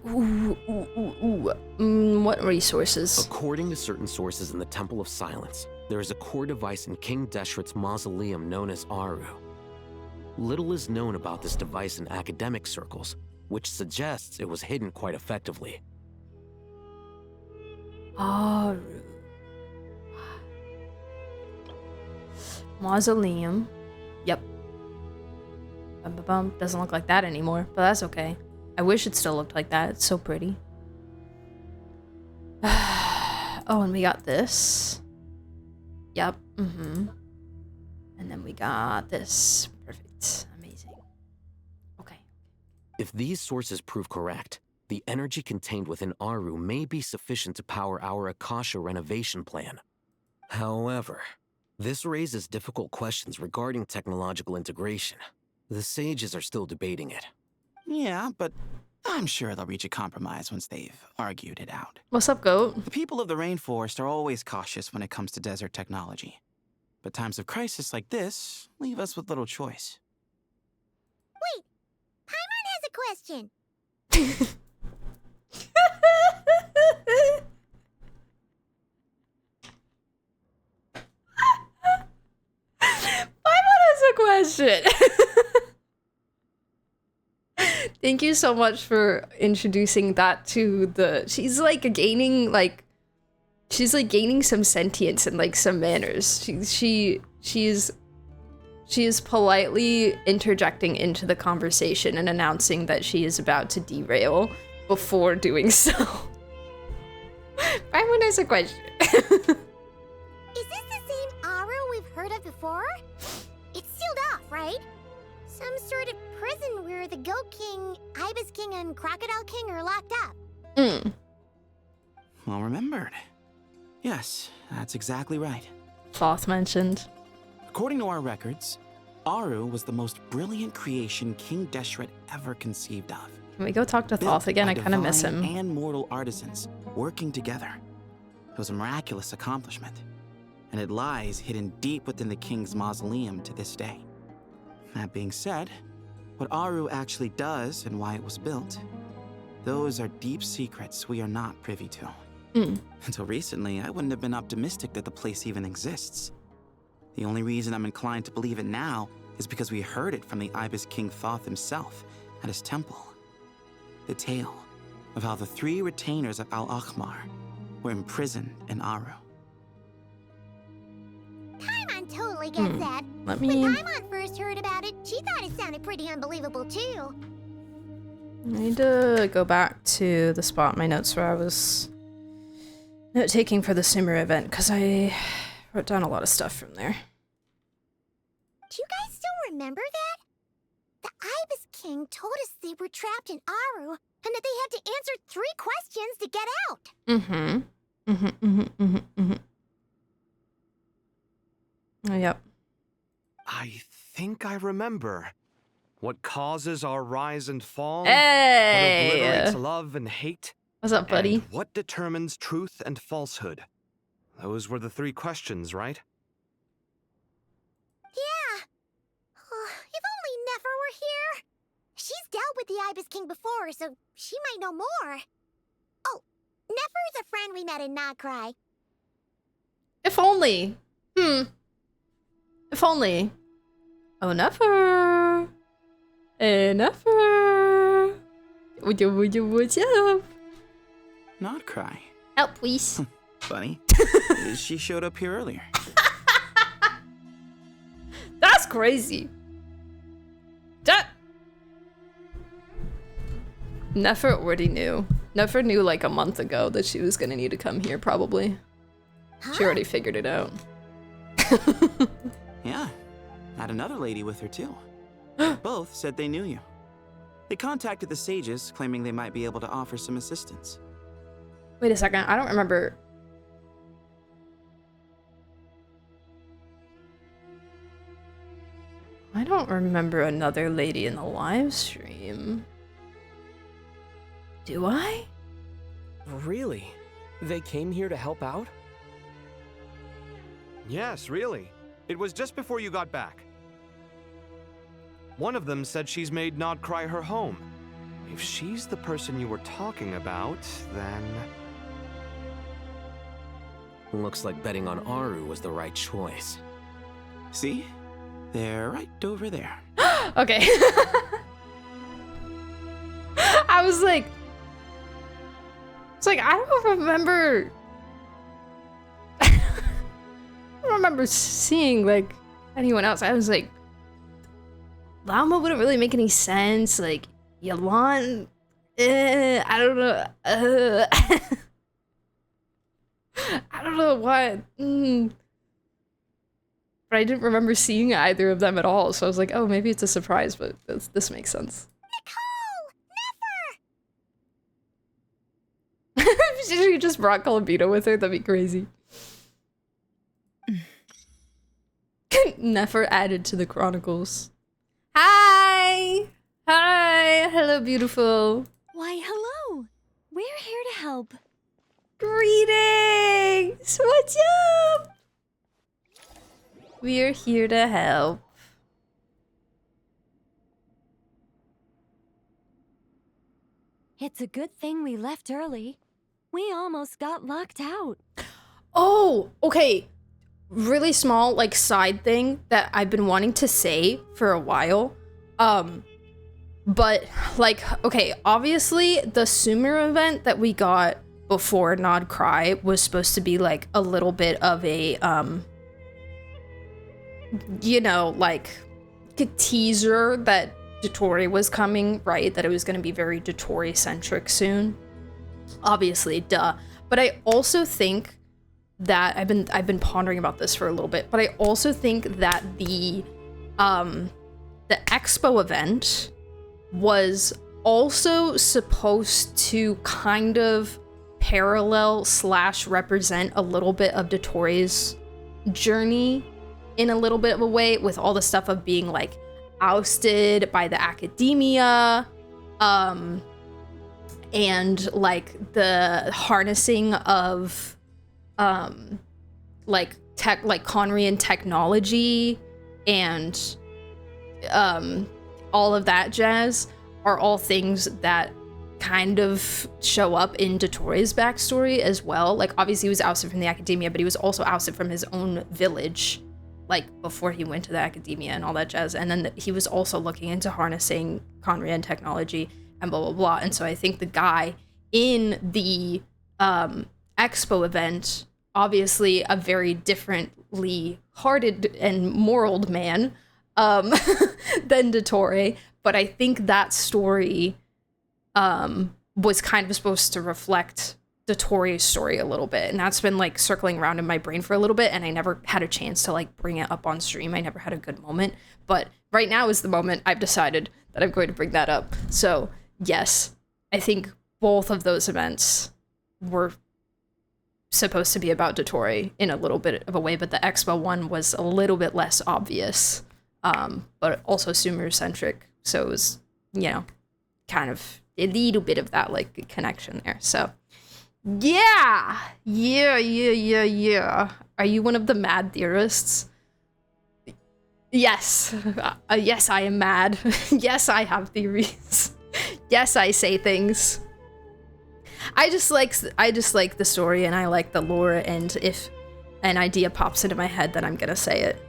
What resources? According to certain sources in the Temple of Silence, there is a core device in King Deshret's mausoleum known as Aru. Little is known about this device in academic circles, which suggests it was hidden quite effectively. Aru. Mausoleum. Yep. Doesn't look like that anymore, but that's okay. I wish it still looked like that. It's so pretty. Oh, and we got this. Yep. And then we got this. Perfect. Amazing. If these sources prove correct, the energy contained within Aru may be sufficient to power our Akasha renovation plan. However, this raises difficult questions regarding technological integration. The sages are still debating it. Yeah, but I'm sure they'll reach a compromise once they've argued it out. What's up, goat? The people of the rainforest are always cautious when it comes to desert technology. But times of crisis like this leave us with little choice. Wait, Paimon has a question. Paimon has a question. Thank you so much for introducing that to the. She's like gaining some sentience and like some manners. She is politely interjecting into the conversation and announcing that she is about to derail before doing so. Paimon has a question. Is this the same Aru we've heard of before? It's sealed off, right? Some sort of prison where the Goat King, Ibis King, and Crocodile King are locked up. Well remembered. Yes, that's exactly right. Thoth mentioned. According to our records, Aru was the most brilliant creation King Deshret ever conceived of. Can we go talk to Thoth again? I kind of miss him. And mortal artisans working together. It was a miraculous accomplishment, and it lies hidden deep within the king's mausoleum to this day. That being said, what Aru actually does and why it was built, those are deep secrets we are not privy to. Until recently, I wouldn't have been optimistic that the place even exists. The only reason I'm inclined to believe it now is because we heard it from the Ibis King Thoth himself at his temple. The tale of how the 3 retainers of Al-Akhmar were imprisoned in Aru. Paimon totally gets that. Let me... When Paimon first heard about it, she thought it sounded pretty unbelievable too. I need to go back to the spot in my notes where I was note-taking for the Simmer event, because I wrote down a lot of stuff from there. Do you guys still remember that? The Ibis King told us they were trapped in Aru, and that they had to answer 3 questions to get out. Yep. I think I remember. What causes our rise and fall? Hey! What obliterates love and hate? What's up, buddy? And what determines truth and falsehood? Those were the 3 questions, right? Yeah. If only Nefer were here. She's dealt with the Ibis King before, so she might know more. Oh, Nefer's a friend we met in nod-krai. If only. If only. Oh, Nefer. Hey, Nefer. Would you? Nod-krai. Help, please. Funny. She showed up here earlier. That's crazy. Nefer already knew. Nefer knew like a month ago that she was gonna need to come here, probably. She already figured it out. Yeah. Had another lady with her too. Both said they knew you. They contacted the sages, claiming they might be able to offer some assistance. Wait a second, I don't remember. I don't remember another lady in the live stream. Do I? Really? They came here to help out? Yes, really. It was just before you got back. One of them said she's made nod-krai her home. If she's the person you were talking about, then... Looks like betting on Aru was the right choice. See? They're right over there. Okay. I was like... I don't remember... I don't remember seeing, like, anyone else. I was like... Lama wouldn't really make any sense. Like, Yalan... I don't know. I don't know what... But I didn't remember seeing either of them at all, so I was like, oh, maybe it's a surprise, but this makes sense. Nicole! She just brought Columbino with her. That'd be crazy. Never added to the chronicles. Hi! Hi! Hello, beautiful. Why, hello. We're here to help. Greetings! What's up? We're here to help. It's a good thing we left early. We almost got locked out. Oh, okay. Really small, like, side thing that I've been wanting to say for a while. But, like, okay, obviously, the Sumer event that we got before nod-krai was supposed to be, like, a little bit of a, you know, like, a teaser that Dotori was coming, right? That it was going to be very Dotori-centric soon. Obviously, duh. But I also think that I've been pondering about this for a little bit, but I also think that the expo event was also supposed to kind of parallel / represent a little bit of Dotori's journey in a little bit of a way, with all the stuff of being like ousted by the academia, and like the harnessing of like Conrian technology and all of that jazz are all things that kind of show up in Dotori's backstory as well. Like, obviously he was ousted from the academia, but he was also ousted from his own village, like, before he went to the academia and all that jazz. And then he was also looking into harnessing Conrian technology and blah, blah, blah. And so I think the guy in the expo event, obviously a very differently hearted and moraled man than Dotori, but I think that story was kind of supposed to reflect Dotori's story a little bit, and that's been like circling around in my brain for a little bit, and I never had a chance to like bring it up on stream. I never had a good moment, but right now is the moment I've decided that I'm going to bring that up. So yes, I think both of those events were supposed to be about Dotori in a little bit of a way, but the expo one was a little bit less obvious, but also Sumer-centric, so it was, you know, kind of a little bit of that like connection there. So yeah. Are you one of the mad theorists? Yes. Yes, I am mad. Yes, I have theories. Yes, I say things. I just like the story, and I like the lore, and if an idea pops into my head, then I'm gonna say it.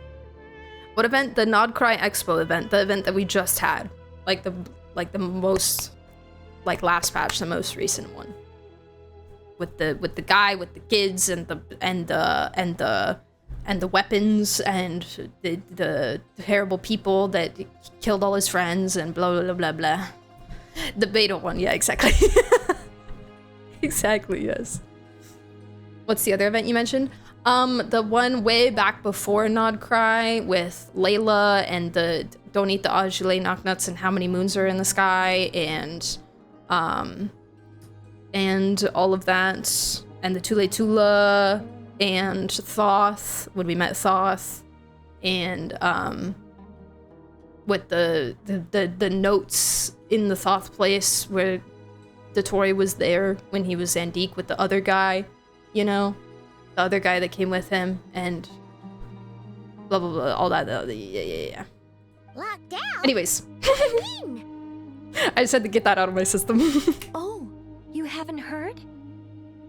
What event? The nod-krai Expo event, the event that we just had, like the most, like last patch, the most recent one, with the guy with the kids and the weapons and the terrible people that killed all his friends and blah blah blah blah. The beta one, yeah, exactly. Exactly, yes. What's the other event you mentioned? The one way back before nod-krai with Layla and the don't eat the Ajule knocknuts and how many moons are in the sky and all of that, and the Tule Tula and Thoth when we met Thoth, and with the notes in the Thoth place where Dotori was there when he was Zandique with the other guy, you know, the other guy that came with him, and blah blah blah, all that. Yeah. Locked down? Anyways, What do you mean? I just had to get that out of my system. Oh, you haven't heard?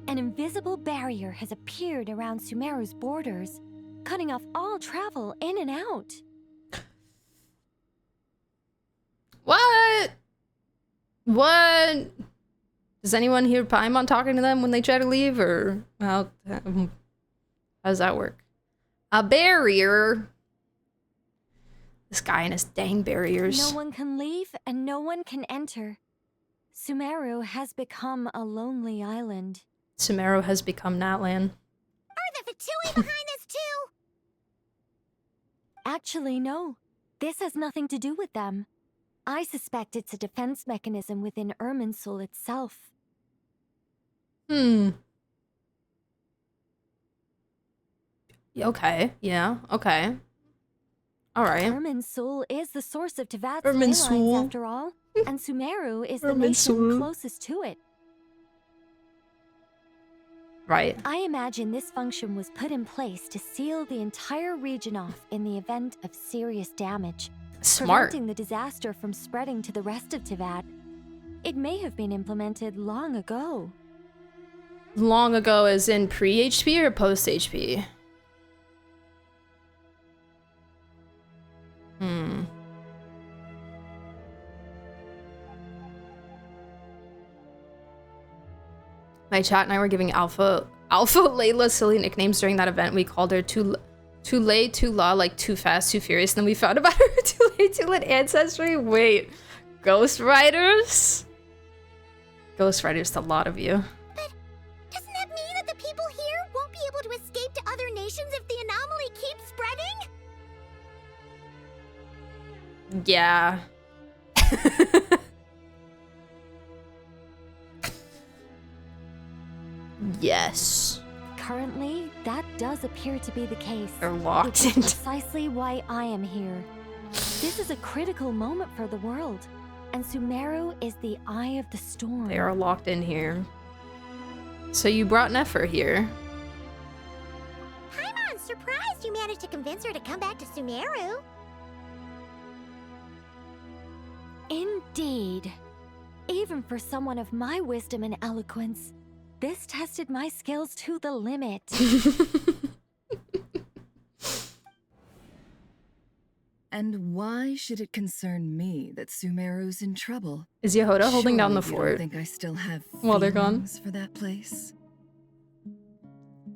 An invisible barrier has appeared around Sumeru's borders, cutting off all travel in and out. What? Does anyone hear Paimon talking to them when they try to leave, or how does that work? A barrier? This guy and his dang barriers. No one can leave and no one can enter. Sumeru has become a lonely island. Sumeru has become Natlan. Are the Fatui behind this too? Actually, no. This has nothing to do with them. I suspect it's a defense mechanism within Irminsul itself. Hmm. Okay. Yeah. Okay. All right. Irminsul is the source of Tevat's ley Irminsul. lines, after all, and Sumeru is the Irminsul. nation closest to it. Right. I imagine this function was put in place to seal the entire region off in the event of serious damage, Smart. preventing the disaster from spreading to the rest of Tevat. It may have been implemented long ago. Long ago as in pre-HP or post-HP? Hmm. My chat and I were giving Alpha Layla silly nicknames during that event. We called her Too Late, Too La, like Too Fast, Too Furious. And then we found about her Too Late, Too Lit ancestry. Wait, Ghost Riders? Ghost Riders, a lot of you. But doesn't that mean that the people here won't be able to escape to other nations if the anomaly keeps spreading? Yeah. Yes. Currently, that does appear to be the case. They're locked Which is in. precisely why I am here. This is a critical moment for the world, and Sumeru is the eye of the storm. They are locked in here. So you brought Nefer here. Paimon's surprised you managed to convince her to come back to Sumeru. Indeed. Even for someone of my wisdom and eloquence, this tested my skills to the limit. And why should it concern me that Sumeru's in trouble? Is Yehoda holding down the Surely you fort? don't think I still have while they're gone? feelings for that place?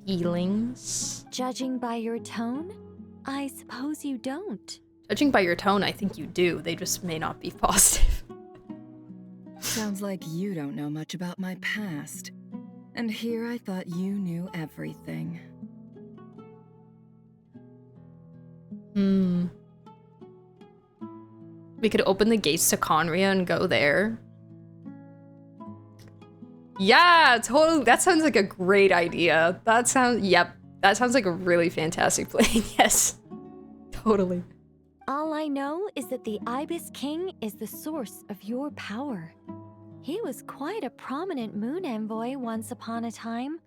Feelings? Judging by your tone, I suppose you don't. Judging by your tone, I think you do. They just may not be positive. Sounds like you don't know much about my past. And here I thought you knew everything. Hmm. We could open the gates to Conria and go there. Yeah, totally. That sounds like a great idea. That sounds, yep. That sounds like a really fantastic plan. Yes. Totally. All I know is that the Ibis King is the source of your power. He was quite a prominent moon envoy once upon a time,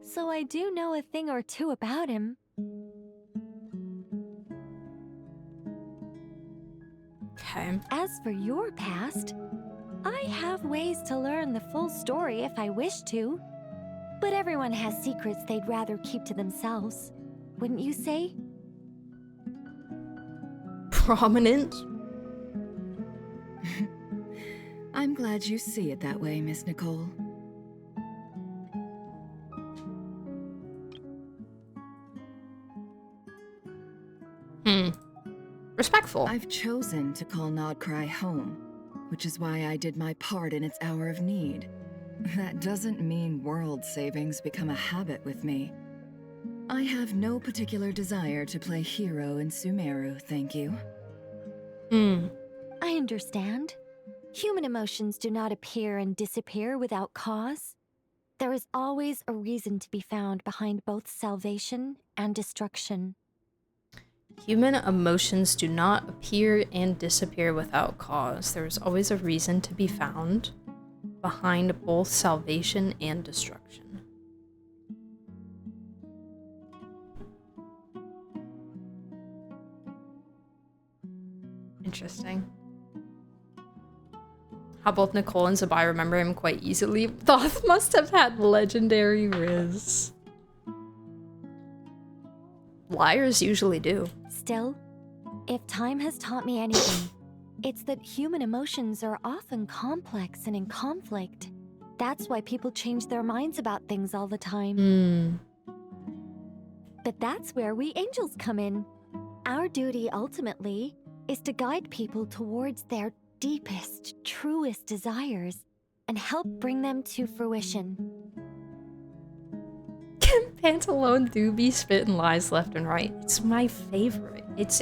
so I do know a thing or two about him. Okay. As for your past, I have ways to learn the full story if I wish to. But everyone has secrets they'd rather keep to themselves, wouldn't you say? Prominent? I'm glad you see it that way, Miss Nicole. Respectful. I've chosen to call nod-krai home, which is why I did my part in its hour of need. That doesn't mean world savings become a habit with me. I have no particular desire to play hero in Sumeru, thank you. I understand. Human emotions do not appear and disappear without cause. There is always a reason to be found behind both salvation and destruction. Human emotions do not appear and disappear without cause. There is always a reason to be found behind both salvation and destruction. Interesting. How both Nicole and Zabai remember him quite easily. Thoth must have had legendary Riz. Liars usually do. Still, if time has taught me anything, it's that human emotions are often complex and in conflict. That's why people change their minds about things all the time. But that's where we angels come in. Our duty, ultimately, is to guide people towards their deepest, truest desires and help bring them to fruition. Pantalone do be spitting lies left and right. It's my favorite. It's,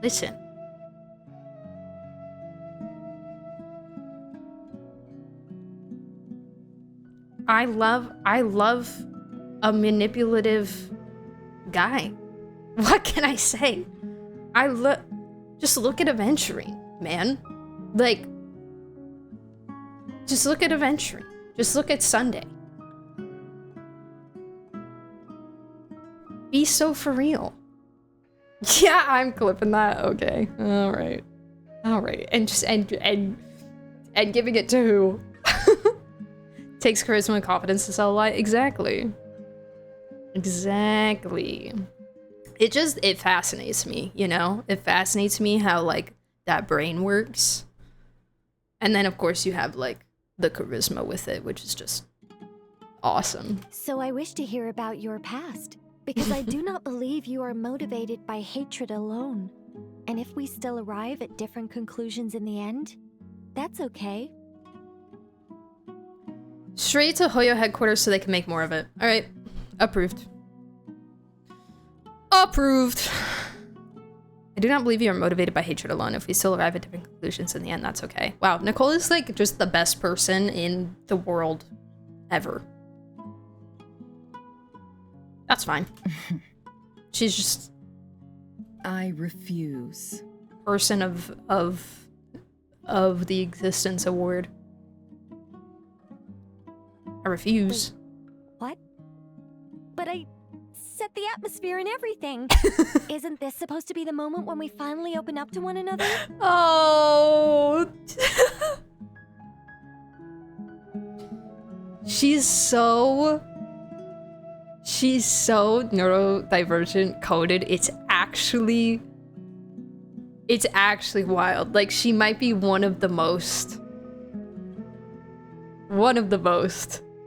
listen. I love a manipulative guy. What can I say? Just look at Aventurine, man. Like, just look at Aventurine. Just look at Sunday. Be so for real. Yeah, I'm clipping that. Okay. All right. All right. And just and giving it to who? Takes charisma and confidence to sell a lie. Exactly. Exactly. It fascinates me, you know? It fascinates me how, like, that brain works. And then, of course, you have, like, the charisma with it, which is just awesome. So I wish to hear about your past, because I do not believe you are motivated by hatred alone. And if we still arrive at different conclusions in the end, that's okay. Straight to Hoyo headquarters so they can make more of it. Alright. Approved. Approved. I do not believe you are motivated by hatred alone. If we still arrive at different conclusions in the end, that's okay. Wow, Nicole is like just the best person in the world ever. That's fine. She's just... I refuse. Person of the existence award. I refuse. What? But I set the atmosphere and everything. Isn't this supposed to be the moment when we finally open up to one another? Oh. She's so neurodivergent coded. It's actually wild. Like, she might be one of the most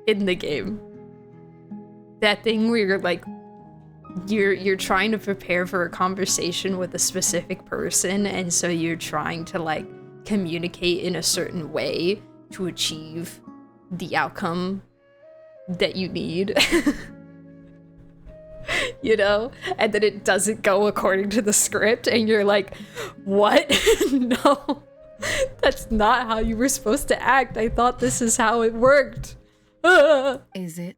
in the game. That thing where you're like, you're trying to prepare for a conversation with a specific person, and so you're trying to like communicate in a certain way to achieve the outcome that you need. You know? And then it doesn't go according to the script, and you're like, what? No, that's not how you were supposed to act. I thought this is how it worked. Is it?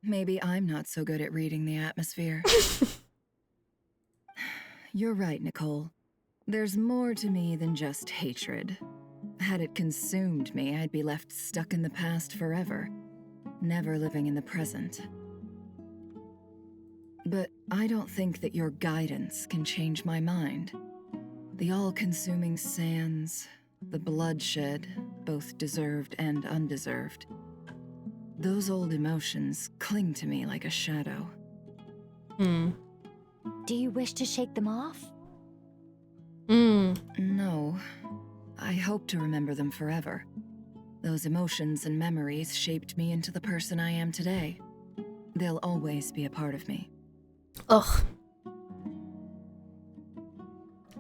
Maybe I'm not so good at reading the atmosphere. You're right, Nicole. There's more to me than just hatred. Had it consumed me, I'd be left stuck in the past forever, never living in the present. But I don't think that your guidance can change my mind. The all-consuming sands, the bloodshed, both deserved and undeserved. Those old emotions cling to me like a shadow. Do you wish to shake them off? No. I hope to remember them forever. Those emotions and memories shaped me into the person I am today. They'll always be a part of me. Ugh.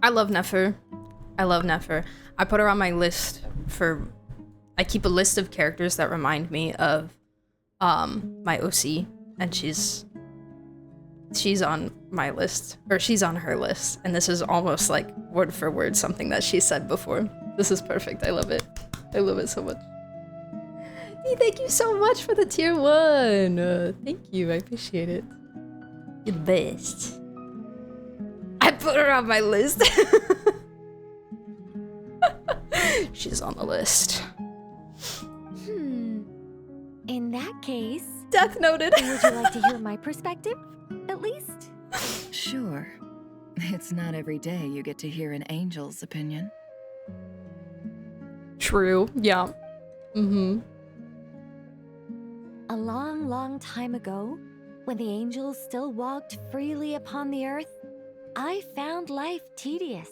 I love Nefer. I put her on my list for... I keep a list of characters that remind me of my OC, and she's on my list, or she's on her list, and this is almost like word for word something that she said before. This is perfect. I love it. I love it so much. Hey, thank you so much for the tier 1. Thank you. I appreciate it. You're the best. I put her on my list. She's on the list. In that case... Death noted. Would you like to hear my perspective, at least? Sure. It's not every day you get to hear an angel's opinion. True. Yeah. Mm-hmm. A long, long time ago, when the angels still walked freely upon the earth, I found life tedious.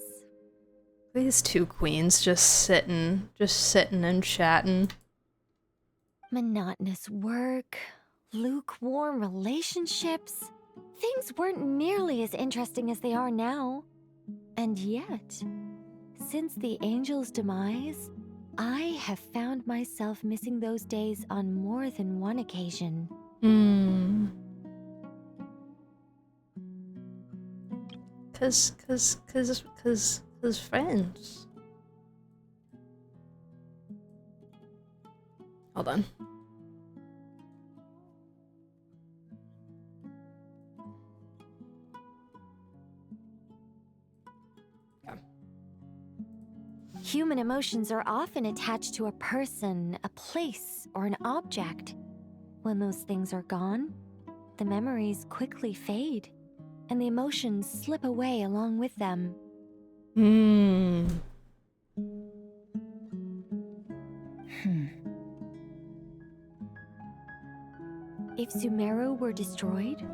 These two queens just sitting and chatting. Monotonous work, lukewarm relationships. Things weren't nearly as interesting as they are now. And yet, since the angel's demise, I have found myself missing those days on more than one occasion. Cause friends. Hold on. human emotions are often attached to a person, a place, or an object. When those things are gone, the memories quickly fade, and the emotions slip away along with them. If Sumeru were destroyed,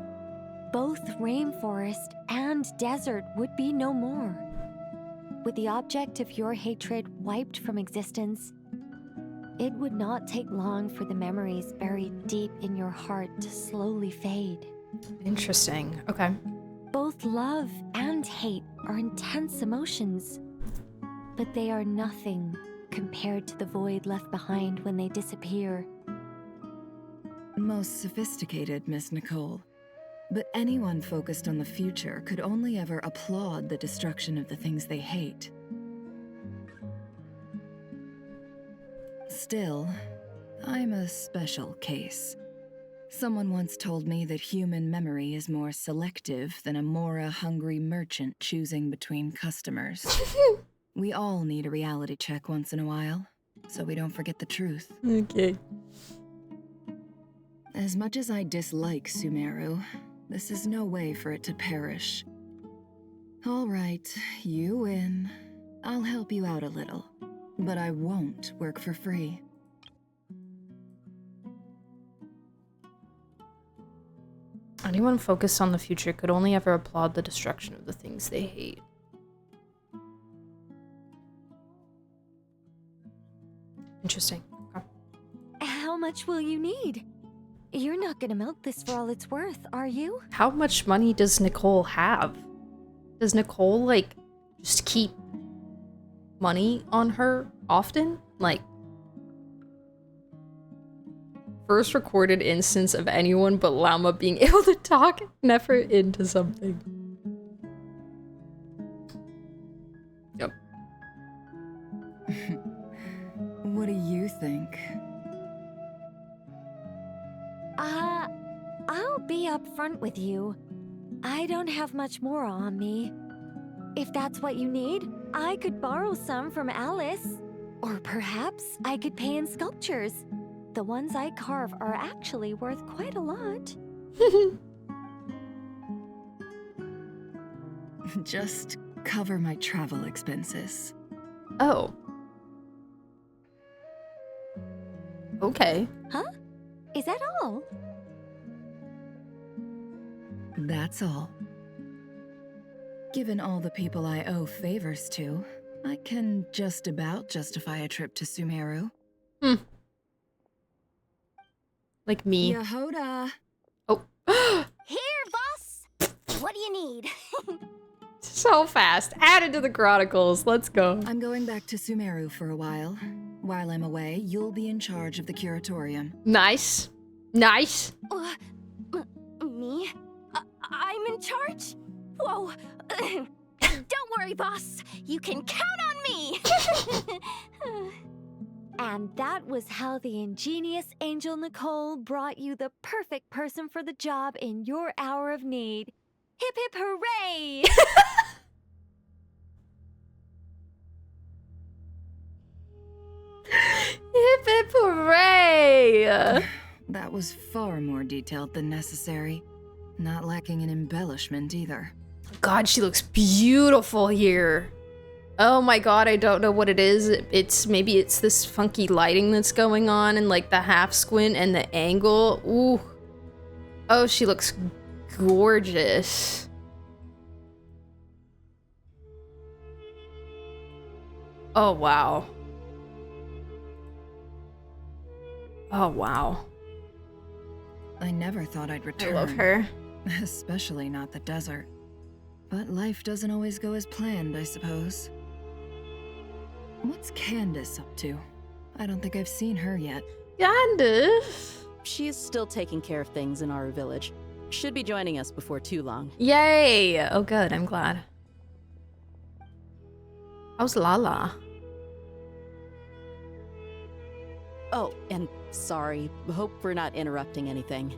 both rainforest and desert would be no more. With the object of your hatred wiped from existence, it would not take long for the memories buried deep in your heart to slowly fade. Interesting. Okay. Both love and hate are intense emotions, but they are nothing compared to the void left behind when they disappear. Most sophisticated, Miss Nicole. But anyone focused on the future could only ever applaud the destruction of the things they hate. Still, I'm a special case. Someone once told me that human memory is more selective than a Mora-hungry merchant choosing between customers. We all need a reality check once in a while, so we don't forget the truth. Okay. As much as I dislike Sumeru, this is no way for it to perish. All right, you win. I'll help you out a little, but I won't work for free. Anyone focused on the future could only ever applaud the destruction of the things they hate. Interesting. Okay. How much will you need? You're not gonna milk this for all it's worth, are you? How much money does Nicole have? Does Nicole, like, just keep money on her often? Like, first recorded instance of anyone but Llama being able to talk Nefer into something. Yep. What do you think? I'll be upfront with you. I don't have much more on me. If that's what you need, I could borrow some from Alice. Or perhaps I could pay in sculptures. The ones I carve are actually worth quite a lot. Just cover my travel expenses. Oh. Okay. Huh? Is that all? That's all. Given all the people I owe favors to, I can just about justify a trip to Sumeru. Like me. Yehoda! Oh. Here, boss! What do you need? So fast. Added to the chronicles. Let's go. I'm going back to Sumeru for a while. While I'm away, you'll be in charge of the curatorium. Nice. Nice. Me? I'm in charge? Whoa. Don't worry, boss. You can count on me. And that was how the ingenious Angel Nicole brought you the perfect person for the job in your hour of need. Hip hip hooray! Hip hip hooray! That was far more detailed than necessary. Not lacking in embellishment either. God, she looks beautiful here. Oh my god, I don't know what it is. Maybe it's this funky lighting that's going on and like the half squint and the angle. Ooh. Oh, she looks gorgeous. Oh wow. Oh wow. I never thought I'd return. I love her. Especially not the desert. But life doesn't always go as planned, I suppose. What's Candace up to? I don't think I've seen her yet. Candace? She's still taking care of things in our village. Should be joining us before too long. Yay! Oh good, I'm glad. How's Lala? Oh, and sorry. Hope we're not interrupting anything.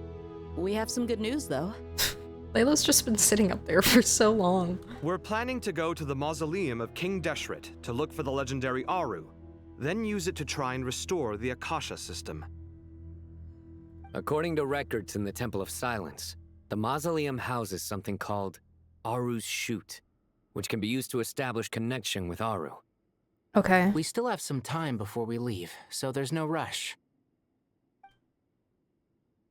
We have some good news, though. Layla's just been sitting up there for so long. We're planning to go to the mausoleum of King Deshret to look for the legendary Aru, then use it to try and restore the Akasha system. According to records in the Temple of Silence, the mausoleum houses something called Aru's Chute, which can be used to establish connection with Aru. Okay. We still have some time before we leave, so there's no rush.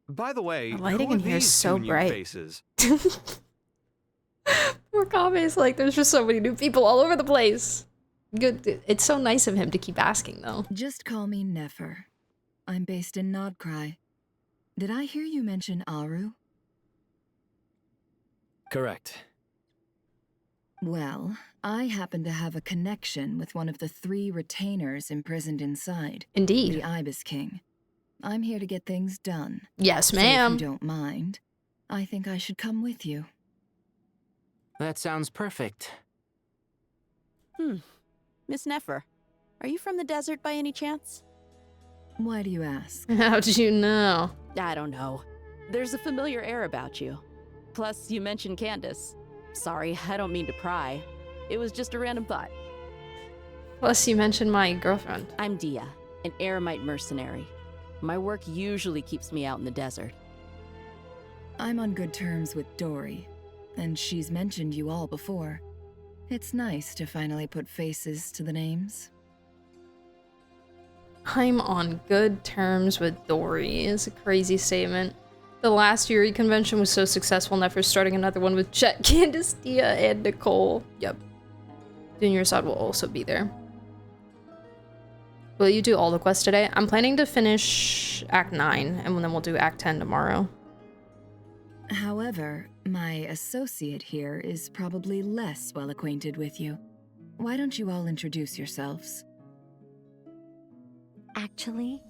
By the way, The lighting who are in here is these so two new bright. faces? Poor Kame's like, there's just so many new people all over the place. Good. It's so nice of him to keep asking, though. Just call me Nefer. I'm based in Nod-krai. Did I hear you mention Aru? Correct. Well, I happen to have a connection with one of the 3 retainers imprisoned inside. Indeed. The Ibis King. I'm here to get things done. Yes, So ma'am. if you don't mind, I think I should come with you. That sounds perfect. Miss Nefer, are you from the desert by any chance? Why do you ask? How did you know? I don't know. There's a familiar air about you. Plus, you mentioned Candace. Sorry, I don't mean to pry. It was just a random thought. Plus, you mentioned my girlfriend. I'm Dia, an Eremite mercenary. My work usually keeps me out in the desert. I'm on good terms with Dory, and she's mentioned you all before. It's nice to finally put faces to the names. I'm on good terms with Dory is a crazy statement. The last Yuri convention was so successful, Nefer's starting another one with Chet, Candace, Dia, and Nicole. Yep. Junior Sod will also be there. Will you do all the quests today? I'm planning to finish Act 9, and then we'll do Act 10 tomorrow. However, my associate here is probably less well acquainted with you. Why don't you all introduce yourselves? Actually,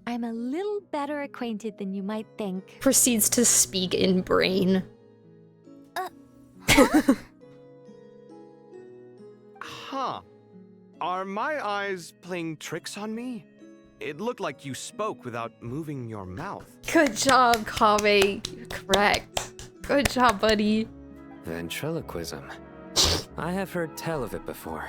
I'm a little better acquainted than you might think. Proceeds to speak in brain. Huh. Are my eyes playing tricks on me? It looked like you spoke without moving your mouth. Good job, Kame. You're correct. Good job, buddy. Ventriloquism. I have heard tell of it before.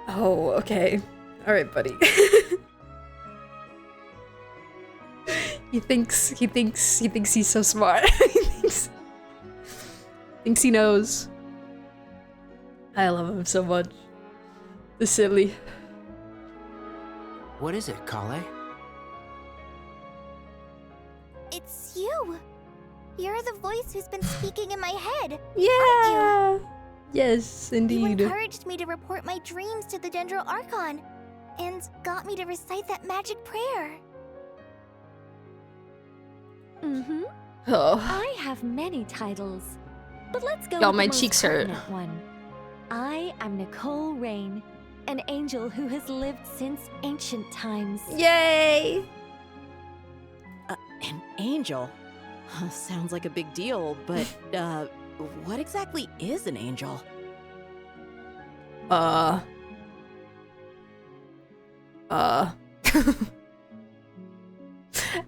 Oh, okay. All right, buddy. He thinks he's so smart. He thinks he knows. I love him so much. The silly. What is it, Kale? It's you. You're the voice who's been speaking in my head. Yeah. Aren't you? Yes, indeed. You encouraged me to report my dreams to the Dendro Archon, and got me to recite that magic prayer. Mm-hmm. Oh. I have many titles, but let's go Y'all, with my the most cheeks hurt. pertinent one. I am Nicole Rain, an angel who has lived since ancient times. Yay! An angel? Sounds like a big deal, but, what exactly is an angel?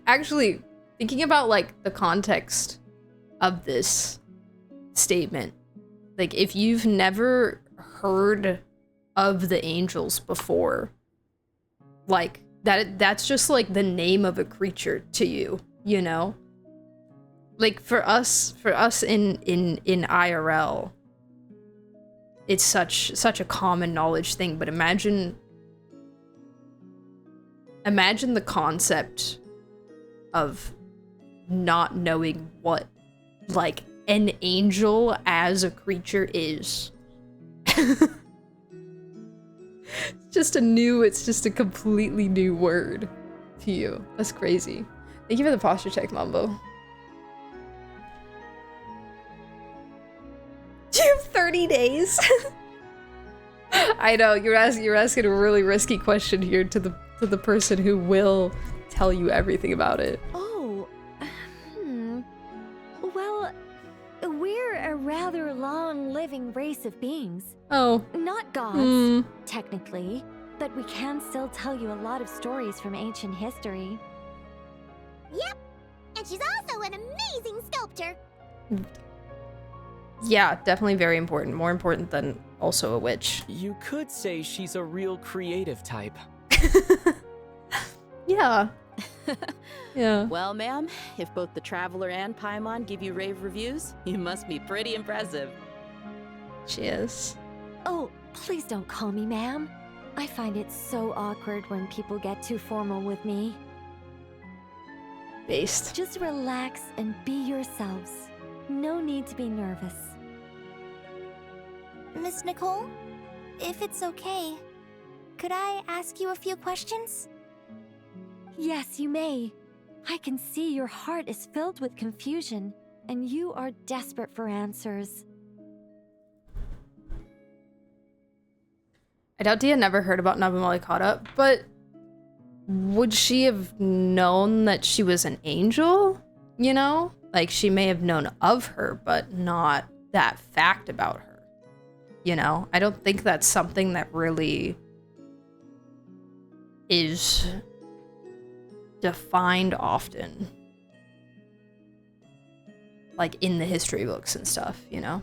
Actually, thinking about, like, the context of this statement, like, if you've never heard of the angels before, like, that's just, like, the name of a creature to you, you know? Like, for us in IRL, it's such a common knowledge thing, but imagine the concept of not knowing what, like, an angel as a creature is. It's just a completely new word to you. That's crazy. Thank you for the posture check, Mambo. You have 30 days? I know, you're asking a really risky question here to the person who will tell you everything about it. Oh, well, we're a rather long-living race of beings. Oh. Not gods, technically, but we can still tell you a lot of stories from ancient history. Yep, and she's also an amazing sculptor. Yeah, definitely very important. More important than also a witch. You could say she's a real creative type. Yeah. Yeah. Well, ma'am, if both the Traveler and Paimon give you rave reviews, you must be pretty impressive. She is. Oh, please don't call me ma'am. I find it so awkward when people get too formal with me. Based. Just relax and be yourselves. No need to be nervous. Miss Nicole, if it's okay, could I ask you a few questions? Yes, you may. I can see your heart is filled with confusion, and you are desperate for answers. I doubt Dia never heard about Nabamalikata, but would she have known that she was an angel? You know? Like, she may have known of her, but not that fact about her. You know? I don't think that's something that really is defined often. Like, in the history books and stuff, you know?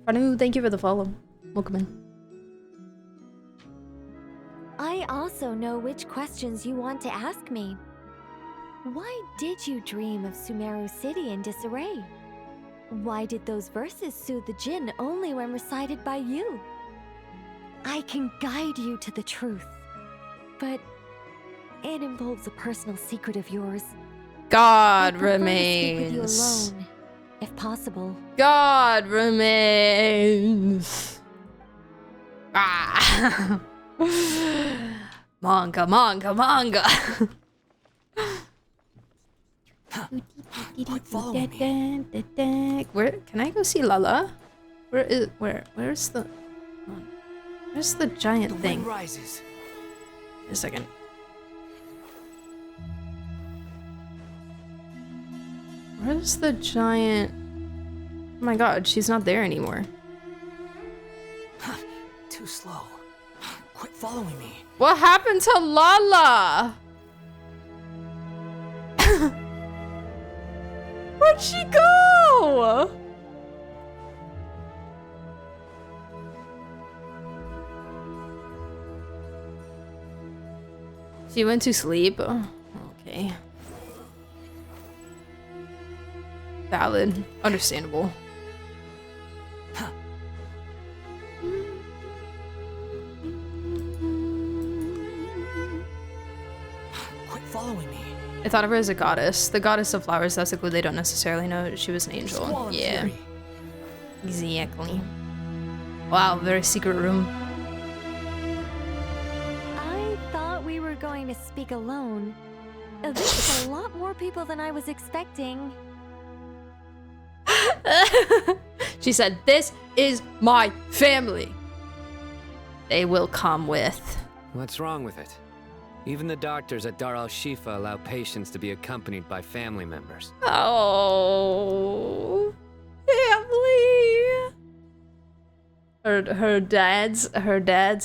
Fanu, thank you for the follow. Welcome in. I also know which questions you want to ask me. Why did you dream of Sumeru City in disarray? Why did those verses soothe the djinn only when recited by you? I can guide you to the truth, but it involves a personal secret of yours. God I prefer to speak with you remains. alone, if possible. God remains. Ah. Manga, manga, manga. Where can I go see Lala? Where's the giant thing? Wind rises. A second. Where's the giant? Oh my god, she's not there anymore. Too slow. Quit following me. What happened to Lala? Where'd she go? She went to sleep. Oh, okay. Valid. Understandable. Quit following me. I thought of her as a goddess. The goddess of flowers, that's a clue they don't necessarily know she was an angel. Squall and Yeah. fury. Exactly. Wow, very secret room. I thought we were going to speak alone. This is a lot more people than I was expecting. She said, "This is my family." They will come with. What's wrong with it? Even the doctors at Dar al-Shifa allow patients to be accompanied by family members. Oh, family. Her dads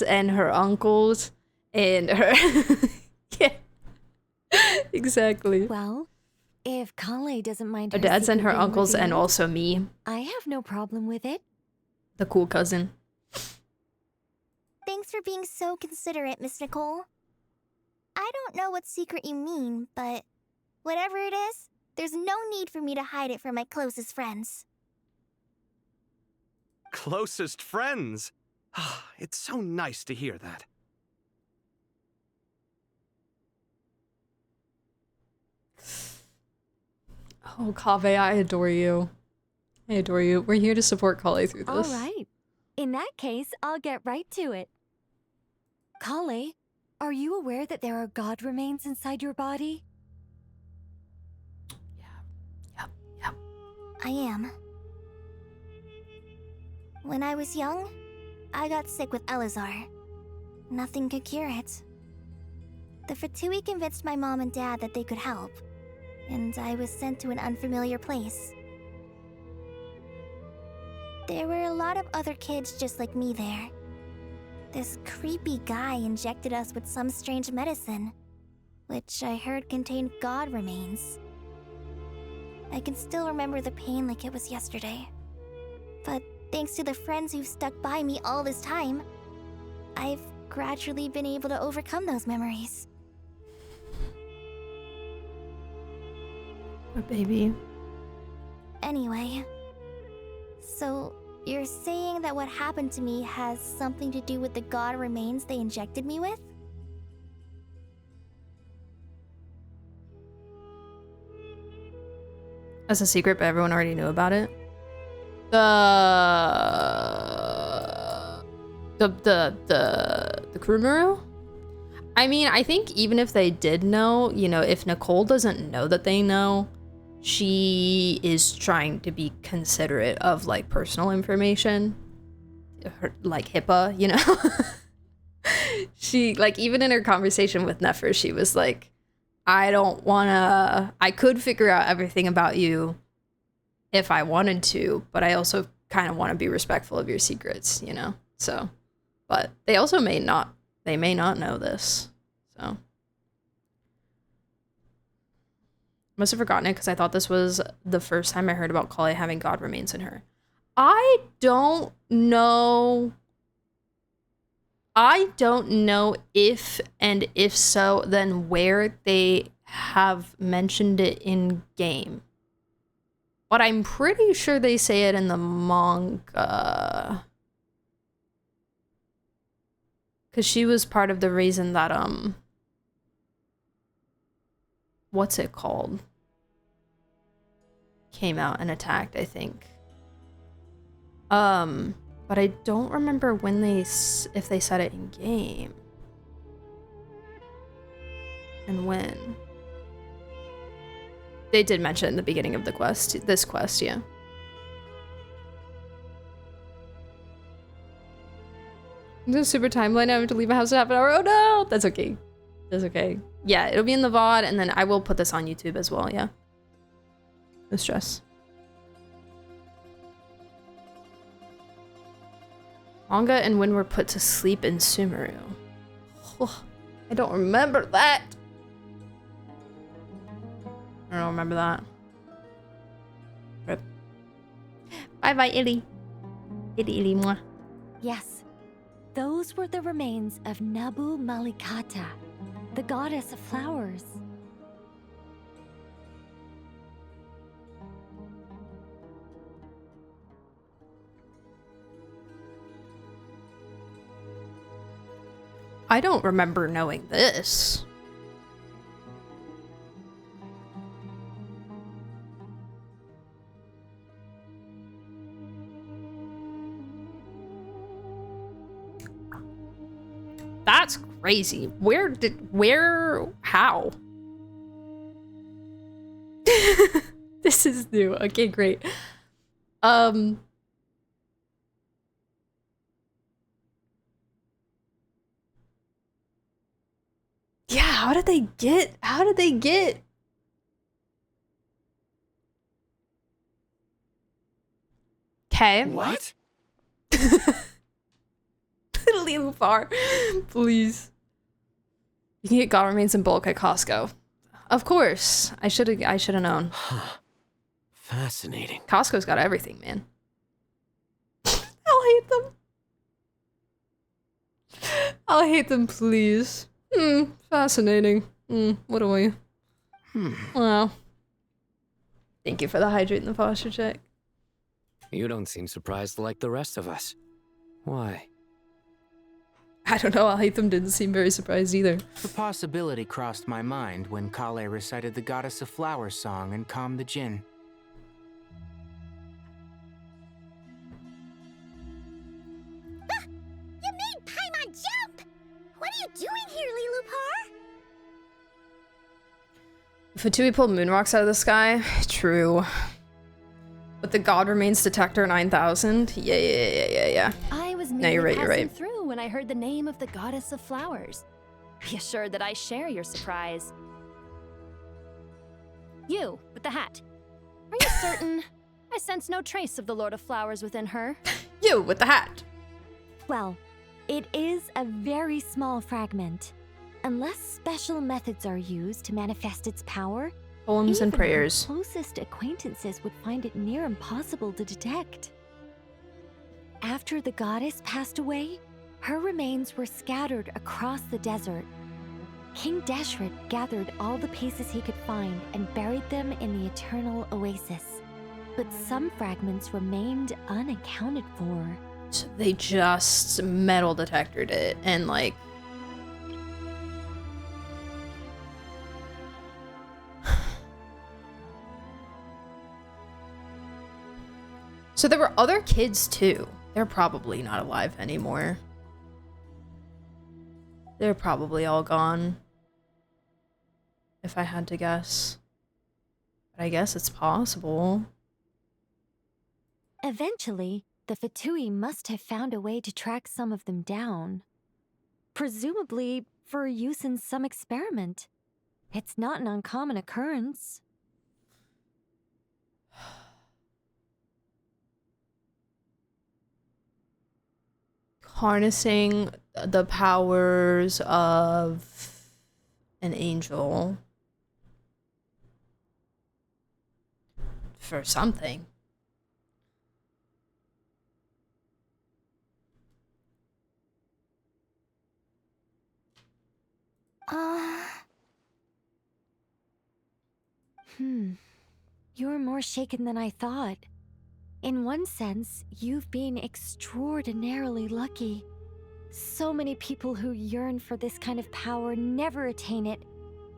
and her uncles and her. Yeah, exactly. Well, if Kale doesn't mind Her her dads and secret her being uncles and revealed, also me, I have no problem with it. the cool cousin. Thanks for being so considerate, Miss Nicole. I don't know what secret you mean, but whatever it is, there's no need for me to hide it from my closest friends. Closest friends? It's so nice to hear that. Oh, Kaveh, I adore you. I adore you. We're here to support Kale through All this. right. In that case, I'll get right to it. Kale, are you aware that there are god remains inside your body? I am. When I was young, I got sick with Elazar. Nothing could cure it. The Fatui convinced my mom and dad that they could help, and I was sent to an unfamiliar place. There were a lot of other kids just like me there. This creepy guy injected us with some strange medicine, which I heard contained god remains. I can still remember the pain like it was yesterday. But thanks to the friends who've stuck by me all this time, I've gradually been able to overcome those memories. My baby. Anyway, so you're saying that what happened to me has something to do with the god remains they injected me with? As a secret, but everyone already knew about it. The Kurumuru? I mean, I think even if they did know, you know, if Nicole doesn't know that they know, she is trying to be considerate of, like, personal information. Like HIPAA, you know? She, like, even in her conversation with Nefer, she was like, I could figure out everything about you if I wanted to, but I also kind of want to be respectful of your secrets, you know? So, but they also may not know this, so. Must have forgotten it because I thought this was the first time I heard about Kale having god remains in her. I don't know if, and if so, then where they have mentioned it in game. But I'm pretty sure they say it in the manga. Because she was part of the reason that, what's it called? Came out and attacked, I think. But I don't remember when if they said it in game. And when. They did mention it in the beginning of the quest, this quest, yeah. There's a super timeline. I have to leave my house in half an hour. Oh no! That's okay. That's okay. Yeah, it'll be in the VOD, and then I will put this on YouTube as well, yeah. No stress. Manga and when we're put to sleep in Sumeru. Oh, I don't remember that. I don't remember that. Rip. Bye bye, Illy. Illy moi. Yes, those were the remains of Nabu Malikata, the goddess of flowers. I don't remember knowing this. That's crazy. How? This is new. Okay, great. Yeah, how did they get? Okay. What? Little far. Please. You can get god remains in bulk at Costco. Of course. I should have known. Fascinating. Costco's got everything, man. I'll hate them. I'll hate them, please. Fascinating. What are we? Wow. Thank you for the hydrate and the posture check. You don't seem surprised like the rest of us. Why? I don't know, I'll hate them didn't seem very surprised either. The possibility crossed my mind when Kale recited the Goddess of Flowers song and calmed the djinn. You made Paimon jump! What are you doing here, Lilupar? Fatui pulled moon rocks out of the sky. True. But the god remains detector 9000. Yeah. I was No, you're merely right. passing through when I heard the name of the goddess of flowers. Be assured that I share your surprise. You, with the hat. Are you certain? I sense no trace of the Lord of Flowers within her. You, with the hat. Well, It is a very small fragment. Unless special methods are used to manifest its power, Poems and even prayers. her closest acquaintances would find it near impossible to detect. After the goddess passed away, her remains were scattered across the desert. King Deshret gathered all the pieces he could find and buried them in the eternal oasis. But some fragments remained unaccounted for. So they just metal detectored it and like... So there were other kids too. They're probably not alive anymore. They're probably all gone. If I had to guess. But I guess it's possible. Eventually, the Fatui must have found a way to track some of them down. Presumably for use in some experiment. It's not an uncommon occurrence. Harnessing the powers of an angel for something. You're more shaken than I thought. In one sense, you've been extraordinarily lucky. So many people who yearn for this kind of power never attain it,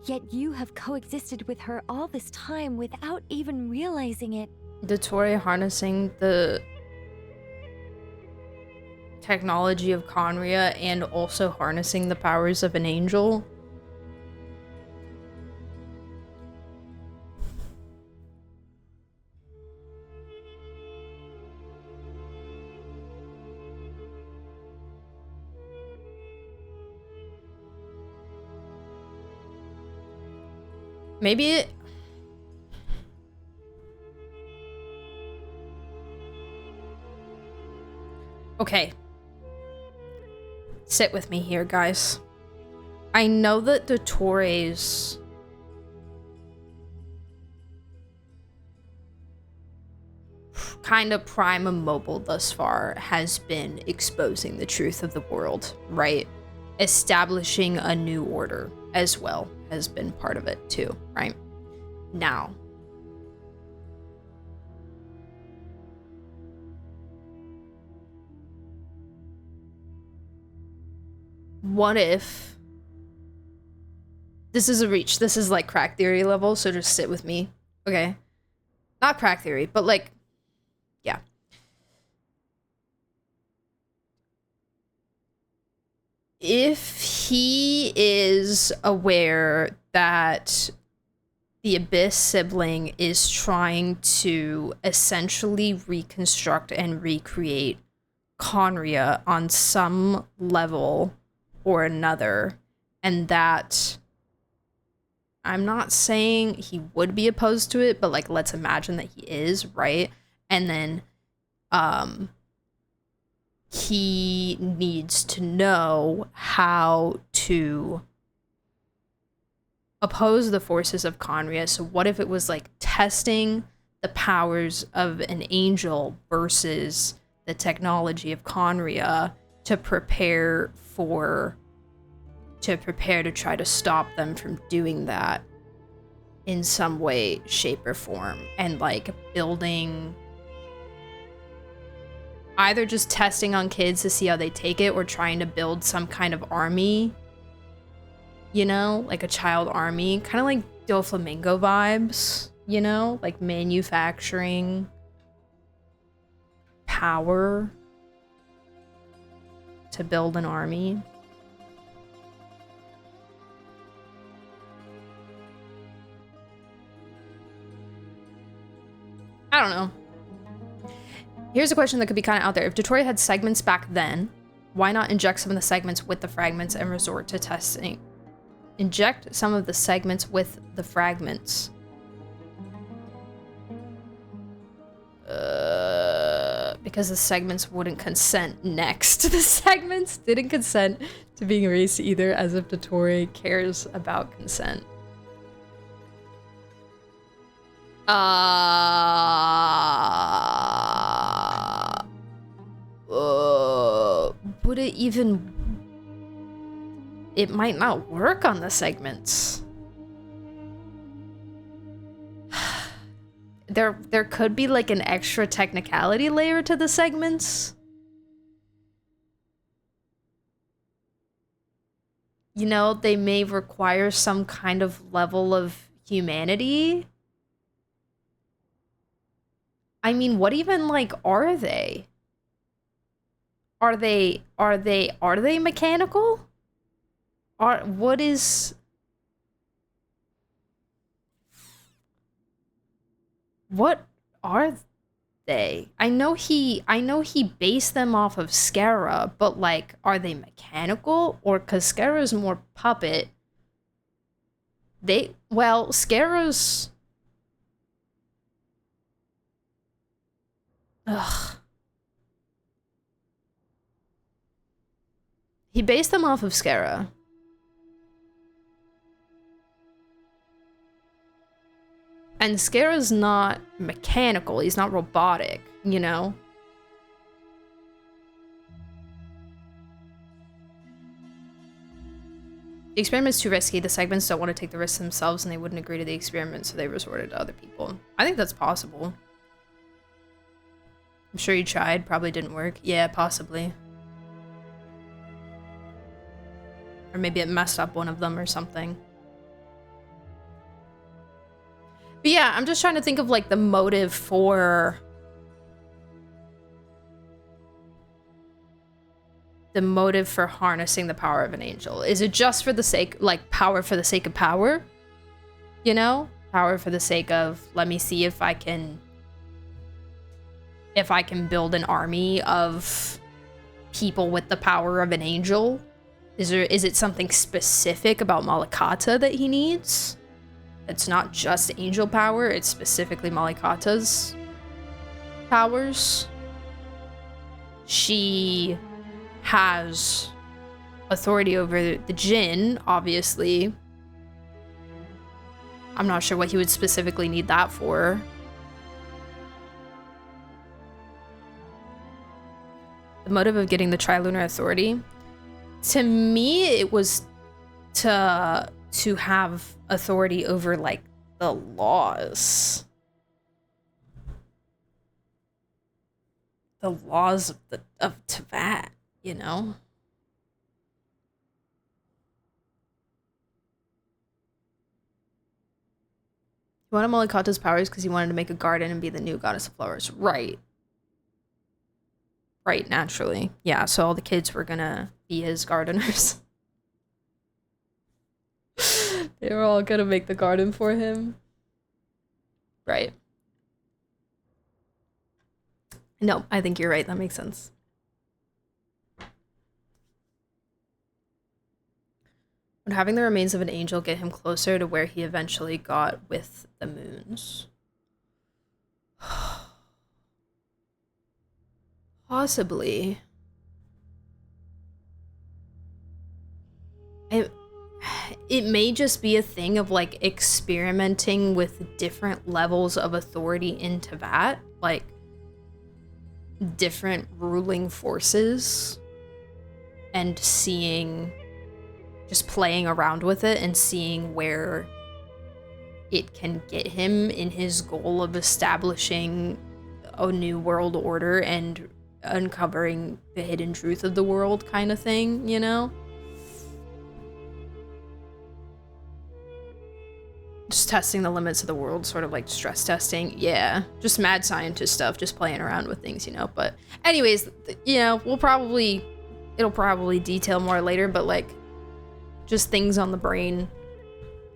yet you have coexisted with her all this time without even realizing it. Dottore harnessing the technology of Conria and also harnessing the powers of an angel. Maybe it... Okay. Sit with me here, guys. I know that Dottore's kind of prime immobile thus far has been exposing the truth of the world, right? Establishing a new order as well has been part of it too, right? Now, what if this is a reach? This is like crack theory level, so just sit with me, okay? Not crack theory, but like, yeah. If he is aware that the Abyss sibling is trying to essentially reconstruct and recreate Conria on some level or another, and that I'm not saying he would be opposed to it, but like let's imagine that he is, right? And then he needs to know how to oppose the forces of Conria. So what if it was like testing the powers of an angel versus the technology of Conria to prepare to try to stop them from doing that in some way, shape, or form, and like building, either just testing on kids to see how they take it or trying to build some kind of army, you know, like a child army, kind of like Doflamingo vibes, you know, like manufacturing power to build an army. I don't know. Here's a question that could be kind of out there. If Dottore had segments back then, why not inject some of the segments with the fragments and resort to testing? Inject some of the segments with the fragments. Because the segments wouldn't consent next. The segments didn't consent to being erased either, as if Dottore cares about consent. Would it even... It might not work on the segments. There could be like an extra technicality layer to the segments. You know, they may require some kind of level of humanity. I mean, what even like are they? Are they mechanical? What is... What are they? I know he based them off of Scara, but like, are they mechanical? Or cause Scara's more puppet. Scara's... Ugh. He based them off of Scara. And Scara's not mechanical, he's not robotic, you know? The experiment's too risky, the segments don't want to take the risks themselves and they wouldn't agree to the experiment, so they resorted to other people. I think that's possible. I'm sure you tried, probably didn't work. Yeah, possibly. Or maybe it messed up one of them or something. But yeah, I'm just trying to think of like the motive for... the motive for harnessing the power of an angel. Is it just for the sake, like power for the sake of power? You know? Power for the sake of, let me see if I can build an army of people with the power of an angel? Is it something specific about Malikata that he needs? It's not just angel power, it's specifically Malikata's powers. She has authority over the Jinn, obviously. I'm not sure what he would specifically need that for. The motive of getting the Trilunar Authority? To me, it was to have authority over, like, the laws. The laws of Teyvat, you know? He wanted Malikata's powers because he wanted to make a garden and be the new goddess of flowers. Right. Right, naturally. Yeah, so all the kids were gonna be his gardeners. They were all gonna make the garden for him. Right. No, I think you're right. That makes sense. Would having the remains of an angel get him closer to where he eventually got with the moons? Possibly. It may just be a thing of like experimenting with different levels of authority in Teyvat, like different ruling forces, and seeing, just playing around with it and seeing where it can get him in his goal of establishing a new world order and uncovering the hidden truth of the world kind of thing, you know? Just testing the limits of the world, sort of like stress testing. Yeah, just mad scientist stuff, just playing around with things, you know? But anyways, you know, it'll probably detail more later, but like just things on the brain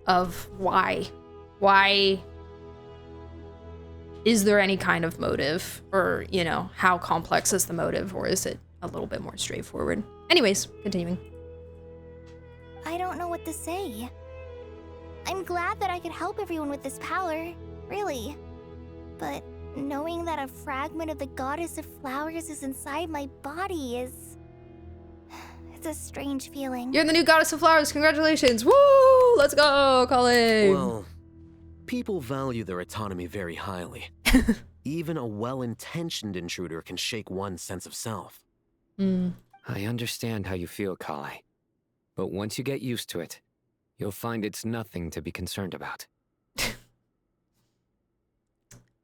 of why is there any kind of motive, or, you know, how complex is the motive, or is it a little bit more straightforward? Anyways, continuing. I don't know what to say. I'm glad that I could help everyone with this power, really. But knowing that a fragment of the goddess of flowers is inside my body is... It's a strange feeling. You're the new goddess of flowers. Congratulations. Woo! Let's go, Colleen. Well, people value their autonomy very highly. Even a well-intentioned intruder can shake one's sense of self. I understand how you feel, Kale. But once you get used to it, you'll find it's nothing to be concerned about.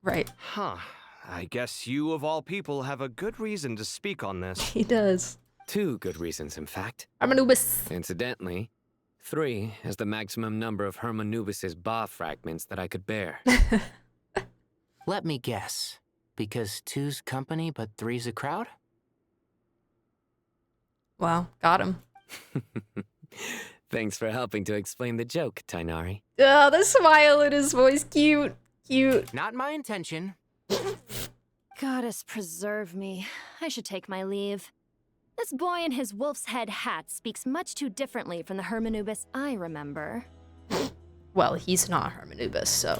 Right. Huh. I guess you, of all people, have a good reason to speak on this. He does. 2 good reasons, in fact. Hermanubis. Incidentally, 3 is the maximum number of Hermanubis's Ba fragments that I could bear. Let me guess. Because 2's company, but 3's a crowd? Wow, got him. Thanks for helping to explain the joke, Tainari. Oh, the smile in his voice. Cute. Cute. Not my intention. Goddess preserve me. I should take my leave. This boy in his wolf's head hat speaks much too differently from the Hermanubis I remember. Well, he's not Hermanubis, so...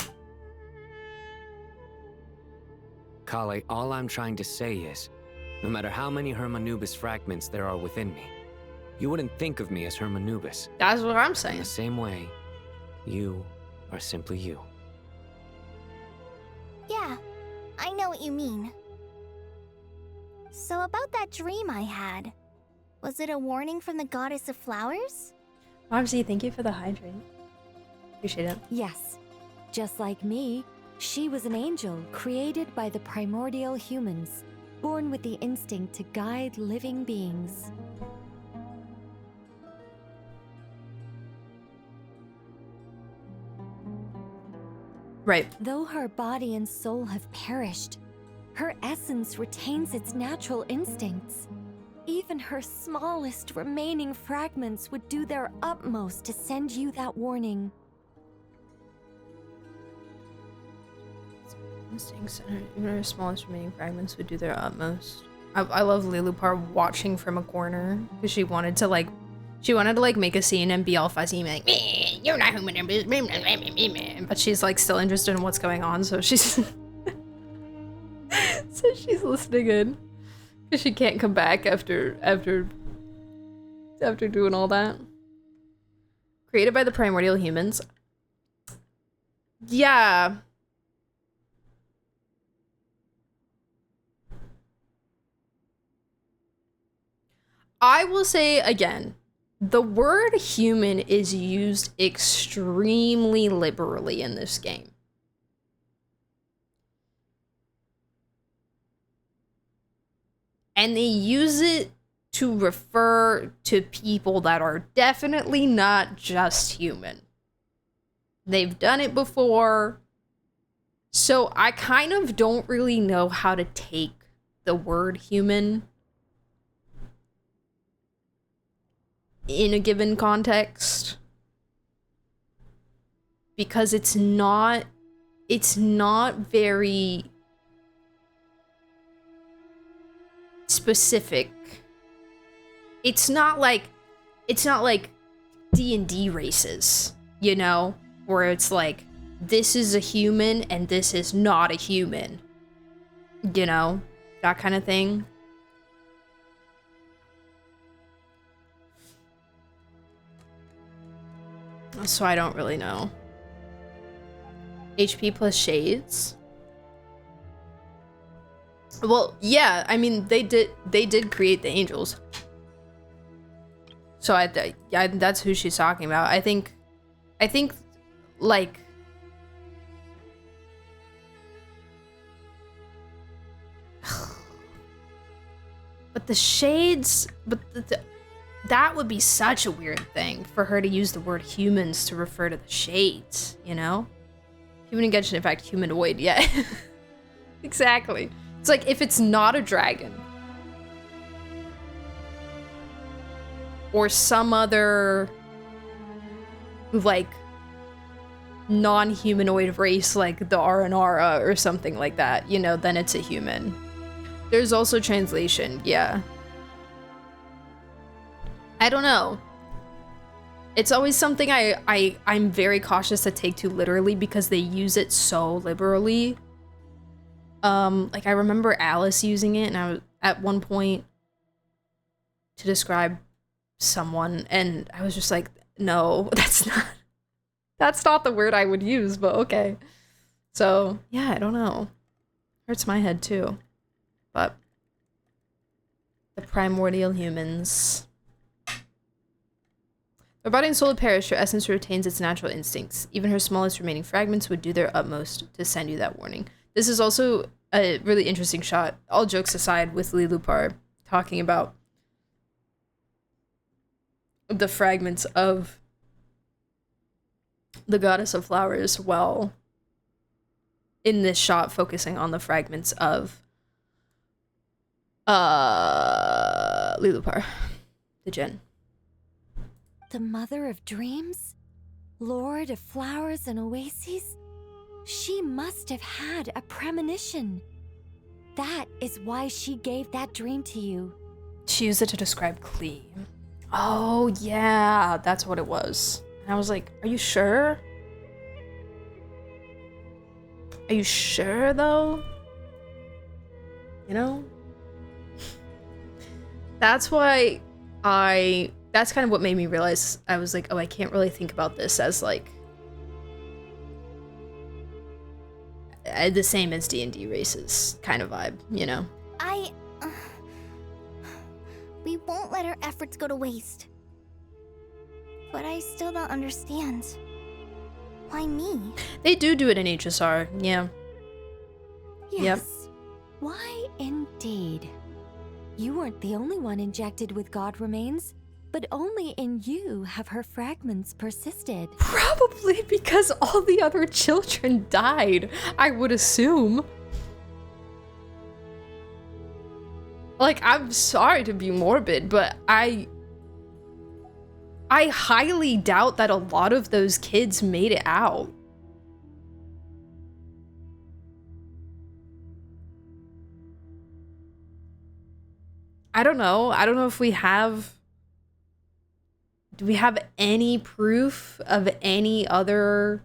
Kale, all I'm trying to say is, no matter how many Hermanubis fragments there are within me, you wouldn't think of me as Hermanubis. That's what I'm In saying. the same way, you are simply you. Yeah, I know what you mean. So about that dream I had, was it a warning from the goddess of flowers? Momsy, thank you for the hydrate. Appreciate it. Yes. Just like me, she was an angel created by the primordial humans, born with the instinct to guide living beings. Right. Though her body and soul have perished, her essence retains its natural instincts. Even her smallest remaining fragments would do their utmost to send you that warning. Instincts, even her smallest remaining fragments would do their utmost. I love Lilupar watching from a corner because she wanted to like make a scene and be all fuzzy and be like, "Meh, you're not human," but she's like still interested in what's going on, so she's so she's listening in because she can't come back after doing all that. Created by the primordial humans. Yeah. I will say again, the word human is used extremely liberally in this game. And they use it to refer to people that are definitely not just human. They've done it before. So I kind of don't really know how to take the word human in a given context, because it's not very specific. It's not like D&D races, you know, where it's like this is a human and this is not a human, you know, that kind of thing. So I don't really know. HP plus shades. Well, yeah, I mean they did create the angels. So yeah, that's who she's talking about. I think like but the shades, but that would be such a weird thing for her to use the word humans to refer to the shades, you know? Human and Genshin, in fact, humanoid, yeah. Exactly. It's like if it's not a dragon or some other like non-humanoid race like the Aranara or something like that, you know, then it's a human. There's also translation, yeah. I don't know. It's always something I'm very cautious to take too literally because they use it so liberally. Like I remember Alice using it, and I was at one point to describe someone, and I was just like, no, that's not the word I would use, but okay. So yeah, I don't know. Hurts my head too. But the primordial humans. Her body and soul would perish, her essence retains its natural instincts. Even her smallest remaining fragments would do their utmost to send you that warning. This is also a really interesting shot, all jokes aside, with Lilupar talking about the fragments of the goddess of flowers, while in this shot focusing on the fragments of Lilupar, the Djinn. The mother of dreams? Lord of flowers and oases? She must have had a premonition. That is why she gave that dream to you. She used it to describe Klee. Oh, yeah, that's what it was. And I was like, are you sure? Are you sure, though? You know? That's why that's kind of what made me realize I was like, oh, I can't really think about this as like the same as D&D races kind of vibe, you know? We won't let our efforts go to waste. But I still don't understand. Why me? They do it in HSR, yeah. Yes. Yep. Why indeed? You weren't the only one injected with god remains, but only in you have her fragments persisted. Probably because all the other children died, I would assume. Like, I'm sorry to be morbid, but I highly doubt that a lot of those kids made it out. I don't know. I don't know if we have... Do we have any proof of any other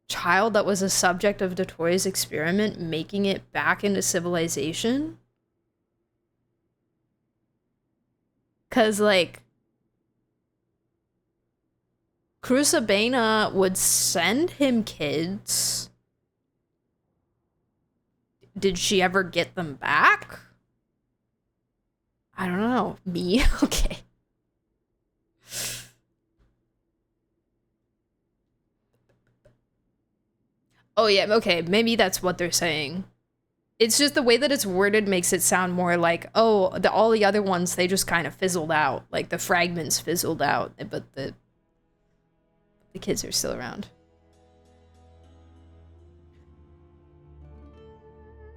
child that was a subject of Dotori's experiment making it back into civilization? Because, like, Crusabena would send him kids. Did she ever get them back? I don't know. Me? Okay. Oh yeah, okay, maybe that's what they're saying. It's just the way that it's worded makes it sound more like, oh, all the other ones, they just kind of fizzled out. Like, the fragments fizzled out, but the kids are still around.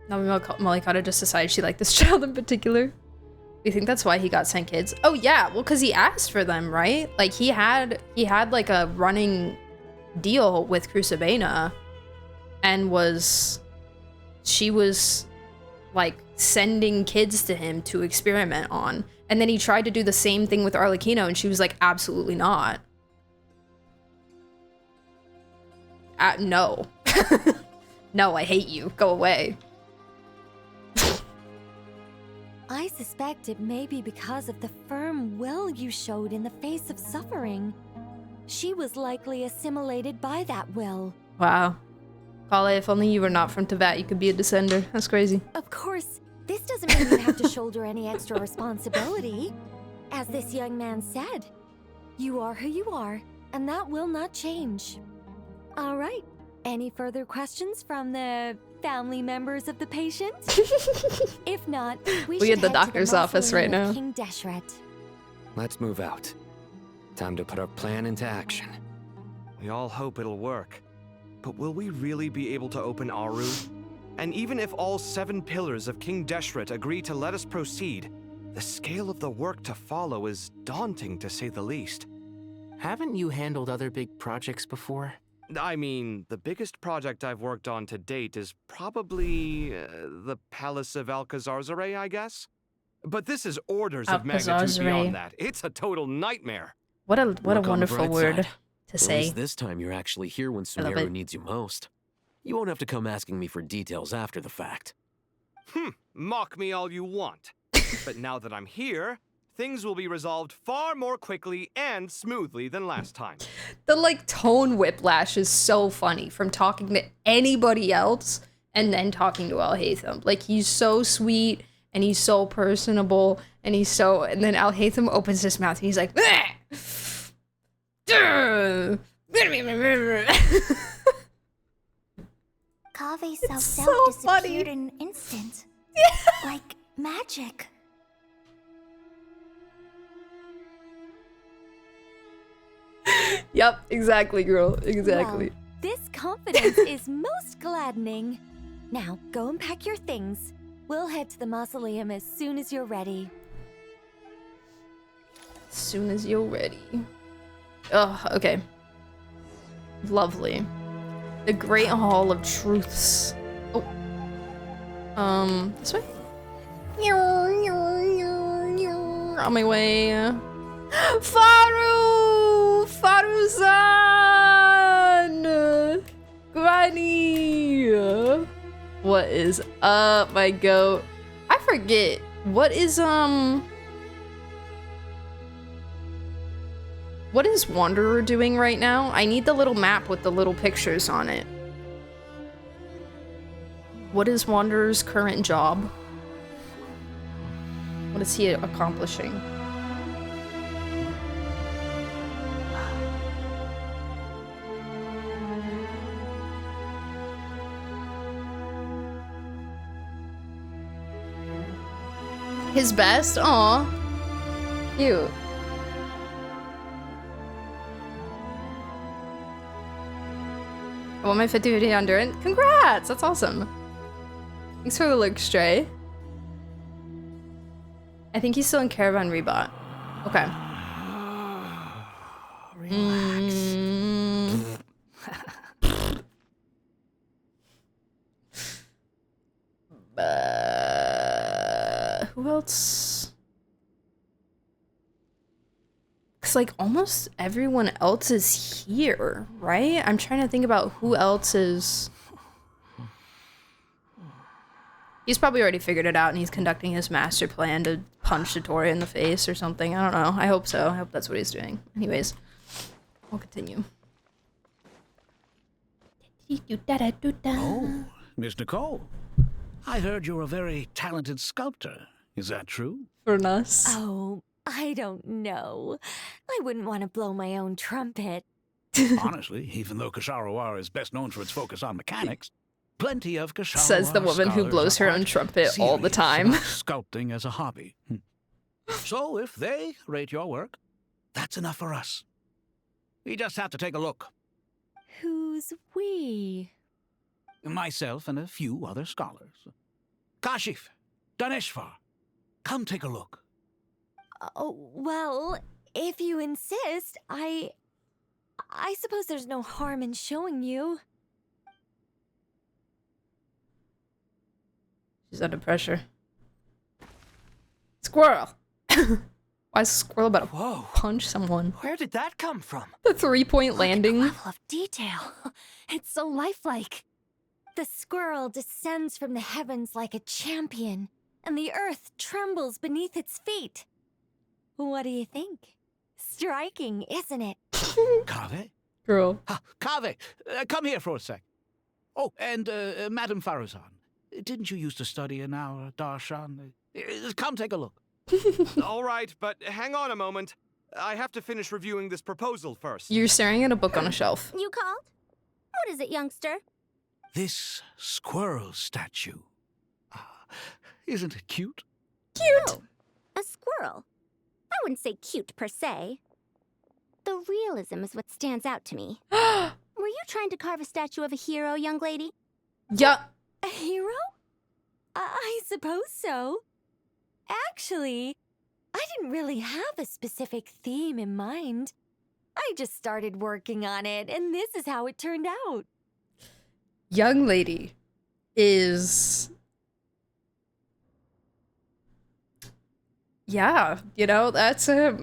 Now Malikata just decided she liked this child in particular. You think that's why he got sent kids? Oh yeah, well, because he asked for them, right? Like, he had like a running deal with Crusabena, and she was like sending kids to him to experiment on. And then he tried to do the same thing with Arlecchino, and she was like, absolutely not. No. No, I hate you. Go away. I suspect it may be because of the firm will you showed in the face of suffering. She was likely assimilated by that will. Wow. Kale, if only you were not from Teyvat, you could be a descender. That's crazy. Of course, this doesn't mean you have to shoulder any extra responsibility. As this young man said, you are who you are, and that will not change. All right, any further questions from the family members of the patient? If not, we at the doctor's office right now. King Deshret. Let's move out. Time to put our plan into action. We all hope it'll work. But will we really be able to open Aru? And even if all 7 pillars of King Deshret agree to let us proceed, the scale of the work to follow is daunting, to say the least. Haven't you handled other big projects before? I mean, the biggest project I've worked on to date is probably the Palace of Alcazarzaray, I guess? But this is orders of magnitude beyond that. It's a total nightmare. What a wonderful word to At say. least this time you're actually here when Sumeru needs you most. You won't have to come asking me for details after the fact. Mock me all you want. But now that I'm here, things will be resolved far more quickly and smoothly than last time. The, like, tone whiplash is so funny from talking to anybody else and then talking to Al-Haytham. Like, he's so sweet and he's so personable and and then Al-Haytham opens his mouth and he's like, Kave's so self disappeared funny. in an instant. Like magic. Yep, exactly, girl. Exactly. Well, this confidence is most gladdening. Now, go and pack your things. We'll head to the mausoleum as soon as you're ready. As soon as you're ready. Oh, okay. Lovely. The Great Hall of Truths. Oh. This way? On my way. Faru! Faru-san! Granny! What is up, my goat? I forget. What is Wanderer doing right now? I need the little map with the little pictures on it. What is Wanderer's current job? What is he accomplishing? His best? Aw. Cute. I want my 50-50 endurance. Congrats! That's awesome. Thanks for the look, Stray. I think he's still in Caravan Rebot. Okay. Relax. Who else? Because, like, almost everyone else is here, right? I'm trying to think about who else is... He's probably already figured it out and he's conducting his master plan to punch Dory in the face or something. I don't know. I hope so. I hope that's what he's doing. Anyways, we'll continue. Oh, Miss Nicole. I heard you're a very talented sculptor. Is that true? For us. Oh, I don't know. I wouldn't want to blow my own trumpet. Honestly, even though Kasharawar is best known for its focus on mechanics, plenty of Kasharawar Says the woman who scholars blows are her own quite trumpet all the serious time. about sculpting as a hobby. So if they rate your work, that's enough for us. We just have to take a look. Who's we? Myself and a few other scholars. Kashif, Daneshvar, come take a look. Oh, well, if you insist, I suppose there's no harm in showing you. She's under pressure. Squirrel! Why is a squirrel about to punch someone? Where did that come from? The 3-point landing. Level of detail. It's so lifelike. The squirrel descends from the heavens like a champion, and the earth trembles beneath its feet. What do you think? Striking, isn't it? Kave? Girl. Kave, come here for a sec. Oh, and Madam Faruzan, didn't you used to study in our darshan? Come take a look. All right, but hang on a moment. I have to finish reviewing this proposal first. You're staring at a book on a shelf. You called? What is it, youngster? This squirrel statue. Isn't it cute? Cute! A squirrel. I wouldn't say cute per se. The realism is what stands out to me. Were you trying to carve a statue of a hero, young lady? Yeah. A hero? I suppose so. Actually, I didn't really have a specific theme in mind. I just started working on it, and this is how it turned out. Young lady is... Yeah, you know, that's a...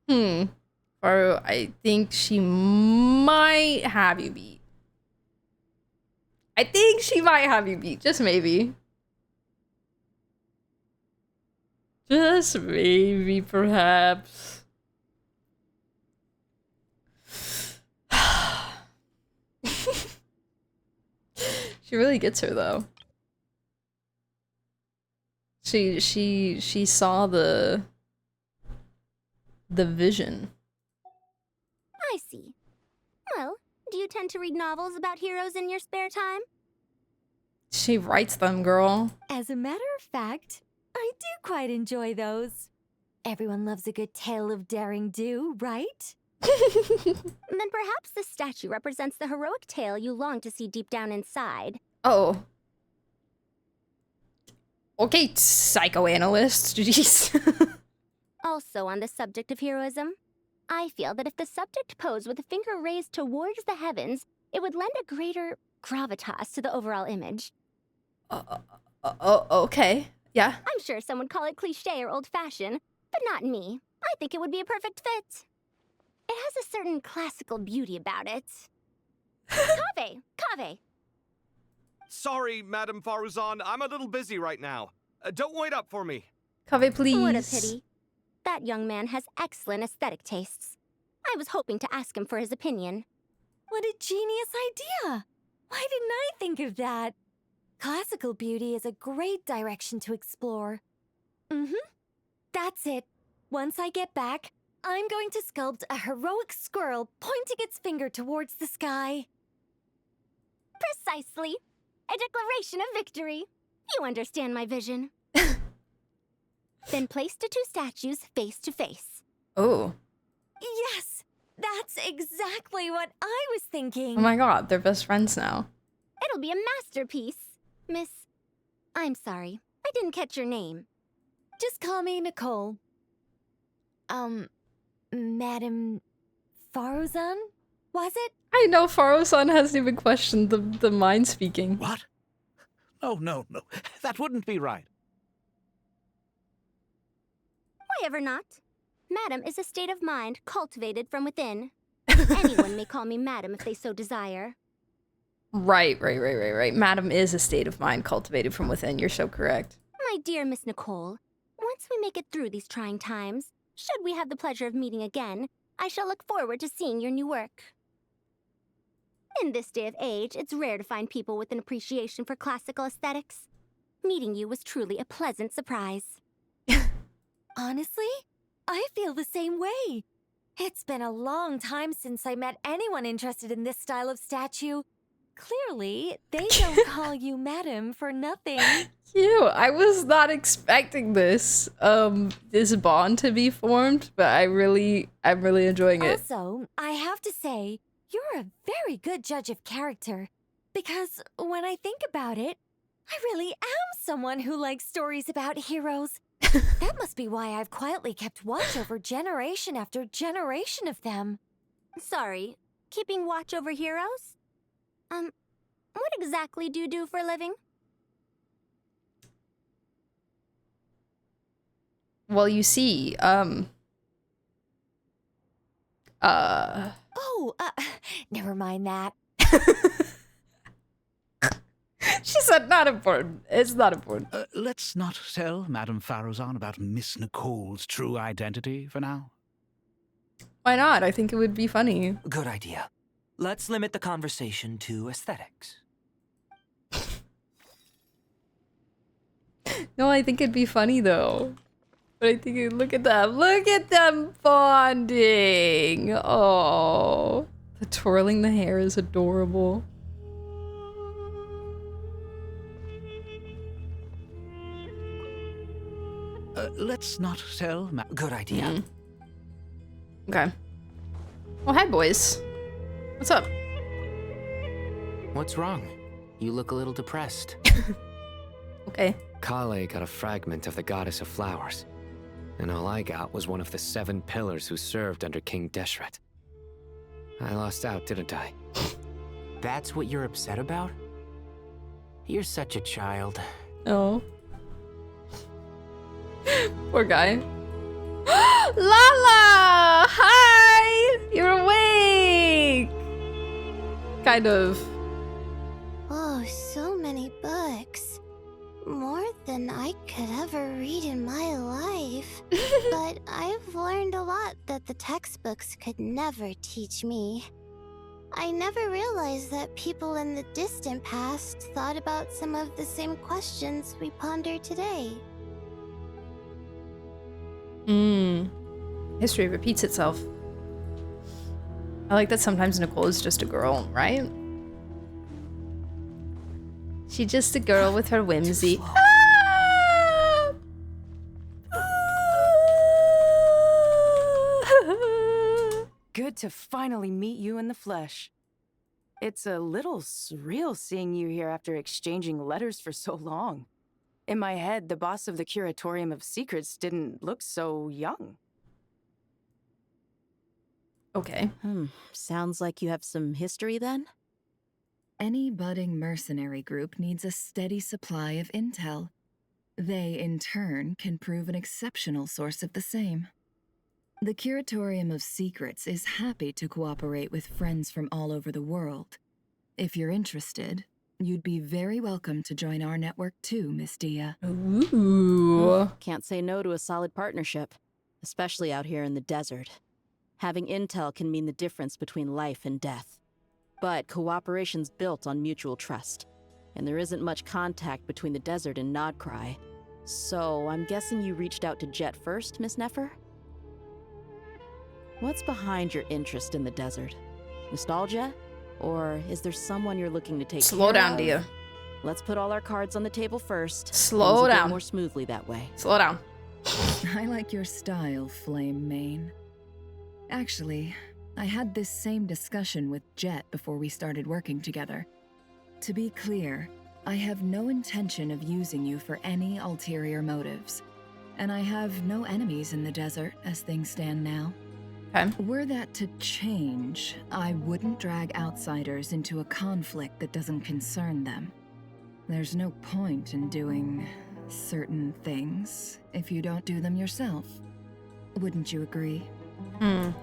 Faru, I think she might have you beat. I think she might have you beat. Just maybe. Just maybe, perhaps. She really gets her though. She saw the vision. I see. Well, do you tend to read novels about heroes in your spare time? She writes them, girl. As a matter of fact, I do quite enjoy those. Everyone loves a good tale of daring do, right? Then perhaps this statue represents the heroic tale you long to see deep down inside. Oh. Okay, psychoanalyst. Jeez. Also on the subject of heroism, I feel that if the subject posed with a finger raised towards the heavens, it would lend a greater gravitas to the overall image. Okay. Yeah. I'm sure some would call it cliché or old-fashioned, but not me. I think it would be a perfect fit. It has a certain classical beauty about it. Kaveh! Sorry, Madame Faruzan, I'm a little busy right now. Don't wait up for me. Kaveh, please. What a pity. That young man has excellent aesthetic tastes. I was hoping to ask him for his opinion. What a genius idea! Why didn't I think of that? Classical beauty is a great direction to explore. That's it. Once I get back, I'm going to sculpt a heroic squirrel pointing its finger towards the sky. Precisely. A declaration of victory. You understand my vision. Then place the two statues face to face. Oh. Yes! That's exactly what I was thinking. Oh my god, they're best friends now. It'll be a masterpiece. Miss... I'm sorry. I didn't catch your name. Just call me Nicole. Madam Faruzan? Was it? I know Faruzan hasn't even questioned the mind speaking. What? No. That wouldn't be right. Why ever not? Madam is a state of mind cultivated from within. Anyone may call me Madam if they so desire. Right. Madam is a state of mind cultivated from within. You're so correct. My dear Miss Nicole, once we make it through these trying times, should we have the pleasure of meeting again, I shall look forward to seeing your new work. In this day of age, it's rare to find people with an appreciation for classical aesthetics. Meeting you was truly a pleasant surprise. Honestly, I feel the same way. It's been a long time since I met anyone interested in this style of statue. Clearly, they don't call you madam for nothing. Cute. I was not expecting this bond to be formed, but I'm really enjoying it. Also, I have to say, you're a very good judge of character. Because when I think about it, I really am someone who likes stories about heroes. That must be why I've quietly kept watch over generation after generation of them. Sorry, keeping watch over heroes? What exactly do you do for a living? Well, you see, never mind that. She said not important. It's not important. Let's not tell Madame Faruzan about Miss Nicole's true identity for now. Why not? I think it would be funny. Good idea. Let's limit the conversation to aesthetics. No, I think it'd be funny though. But I think look at them bonding. Oh, the twirling the hair is adorable. Let's not tell Good idea. Okay. Oh, hi, boys. What's up? What's wrong? You look a little depressed. Okay. Kale got a fragment of the goddess of flowers, and all I got was one of the 7 pillars who served under King Deshret. I lost out, didn't I? That's what you're upset about? You're such a child. Oh. Poor guy. Lala! Hi! You're awake! Kind of. Oh, could ever read in my life, but I've learned a lot that the textbooks could never teach me. I never realized that people in the distant past thought about some of the same questions we ponder today. History repeats itself. I like that sometimes Nicole is just a girl, right? She's just a girl with her whimsy. Good to finally meet you in the flesh. It's a little surreal seeing you here after exchanging letters for so long. In my head, the boss of the Curatorium of Secrets didn't look so young. Okay. Sounds like you have some history then? Any budding mercenary group needs a steady supply of intel. They, in turn, can prove an exceptional source of the same. The Curatorium of Secrets is happy to cooperate with friends from all over the world. If you're interested, you'd be very welcome to join our network too, Miss Dia. Ooh. Can't say no to a solid partnership, especially out here in the desert. Having intel can mean the difference between life and death. But cooperation's built on mutual trust, and there isn't much contact between the desert and nod-krai. So I'm guessing you reached out to Jet first, Miss Nefer? What's behind your interest in the desert? Nostalgia? Or is there someone you're looking to take Slow care down, of? Dia. Let's put all our cards on the table first. Slow Things will go down. more smoothly that way. Slow down. I like your style, Flame Mane. Actually, I had this same discussion with Jet before we started working together. To be clear, I have no intention of using you for any ulterior motives. And I have no enemies in the desert as things stand now. Okay. Were that to change, I wouldn't drag outsiders into a conflict that doesn't concern them. There's no point in doing certain things if you don't do them yourself. Wouldn't you agree?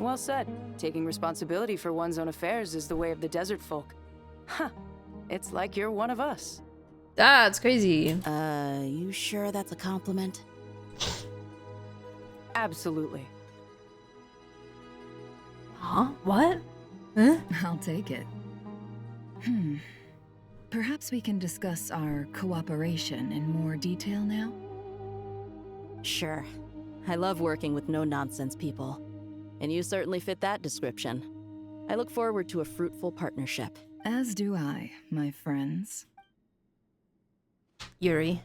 Well said. Taking responsibility for one's own affairs is the way of the desert folk. Huh. It's like you're one of us. That's crazy. You sure that's a compliment? Absolutely. Huh? What? Huh? I'll take it. Perhaps we can discuss our cooperation in more detail now? Sure. I love working with no-nonsense people. And you certainly fit that description. I look forward to a fruitful partnership. As do I, my friends. Yuri.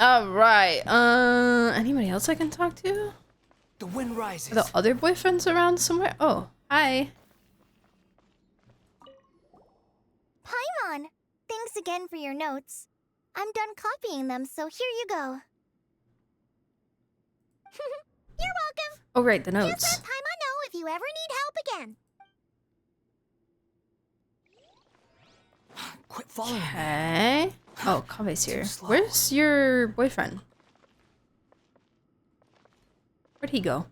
Alright, anybody else I can talk to? The wind rises. Are the other boyfriends around somewhere? Oh, hi. Paimon! Thanks again for your notes. I'm done copying them, so here you go. You're welcome. Oh, right, the Just notes. let Paimon know if you ever need help again. Quit following me. Okay. Oh, Kabe's here. Where's your boyfriend? Where'd he go?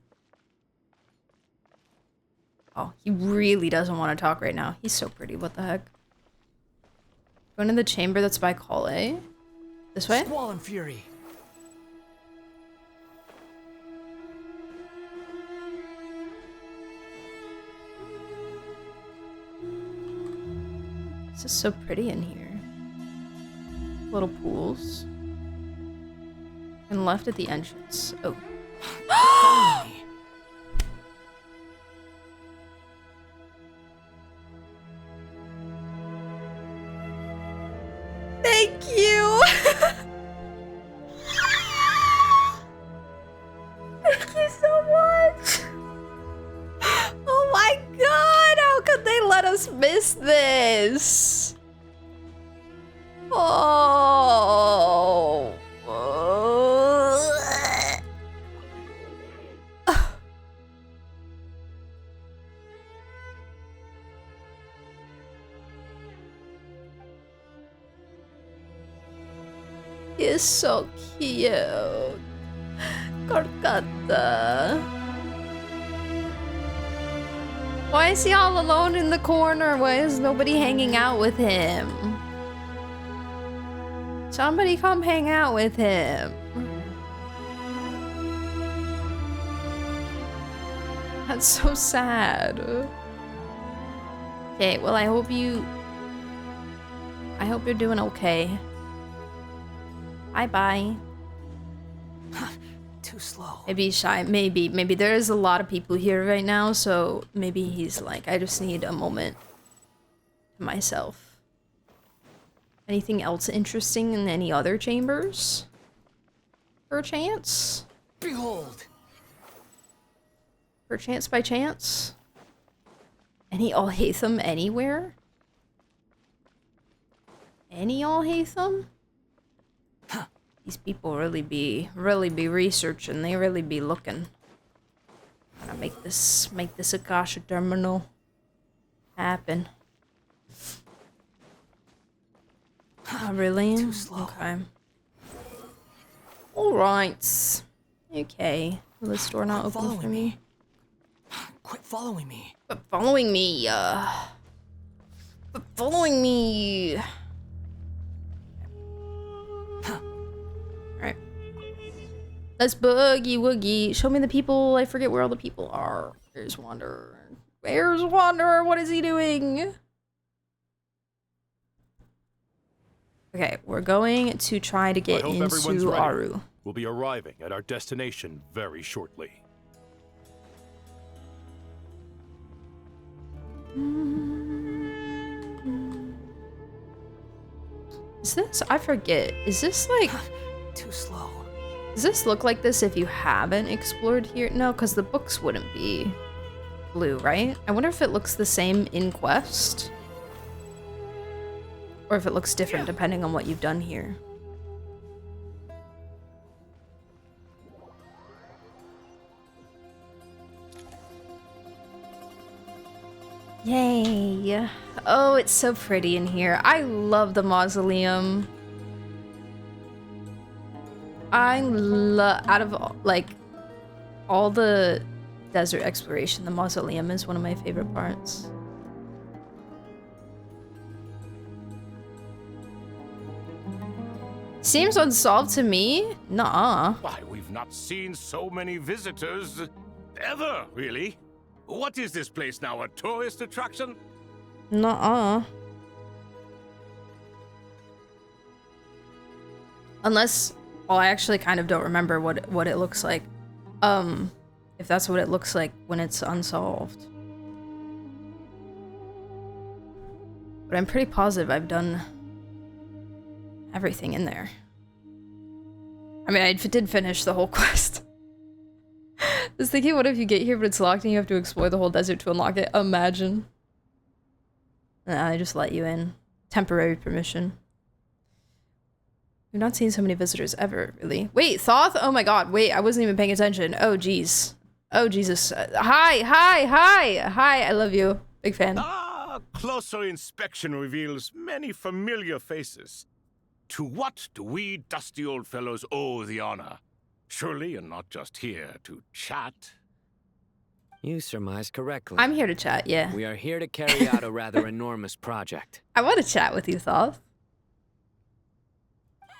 Oh, he really doesn't want to talk right now. He's so pretty. What the heck? Going to the chamber that's by Kale. This way? Squall and fury. This is so pretty in here. Little pools. And left at the entrance. Oh. Thank you! Thank you so much! Oh my god! How could they let us miss this? Oh. He is so cute. Korkata. Why is he all alone in the corner? Why is nobody hanging out with him? Somebody come hang out with him. That's so sad. Okay, well, I hope you're doing okay. Bye-bye. Too slow. Maybe he's shy. Maybe there is a lot of people here right now, so maybe he's like, I just need a moment to myself. Anything else interesting in any other chambers? Perchance? Behold! Perchance by chance? Any Alhaitham anywhere? Any Alhaitham? Huh. These people really be researching. They really be looking. I'm gonna make this Akasha terminal happen. Oh, really? Too slow. Okay. Alright. Okay. Will this door not open for me? Quit following me. Quit following me, Quit following me. Alright. Let's boogie woogie. Show me the people. I forget where all the people are. Where's Wanderer? Where's Wanderer? What is he doing? Okay, we're going to try to get into Aru. We'll be arriving at our destination very shortly. Is this? I forget. Is this like... Too slow. Does this look like this if you haven't explored here? No, because the books wouldn't be blue, right? I wonder if it looks the same in Quest. Or if it looks different depending on what you've done here. Yay. Oh, it's so pretty in here. I love the mausoleum. Out of, like, all the desert exploration, the mausoleum is one of my favorite parts. Seems unsolved to me. Nuh-uh. Why, we've not seen so many visitors ever, really. What is this place now, a tourist attraction? Nuh-uh. Unless, well, I actually kind of don't remember what it looks like. If that's what it looks like when it's unsolved. But I'm pretty positive I've done everything in there. I mean, I did finish the whole quest. I was thinking, what if you get here but it's locked and you have to explore the whole desert to unlock it? Imagine. Nah, they just let you in. Temporary permission. We've not seen so many visitors ever, really. Wait, Thoth? Oh my god, wait, I wasn't even paying attention. Oh, jeez. Oh, Jesus. Hi, I love you. Big fan. Ah, closer inspection reveals many familiar faces. To what do we dusty old fellows owe the honor? Surely you're not just here to chat. You surmise correctly. I'm here to chat, yeah. We are here to carry out a rather enormous project. I want to chat with you, Thoth.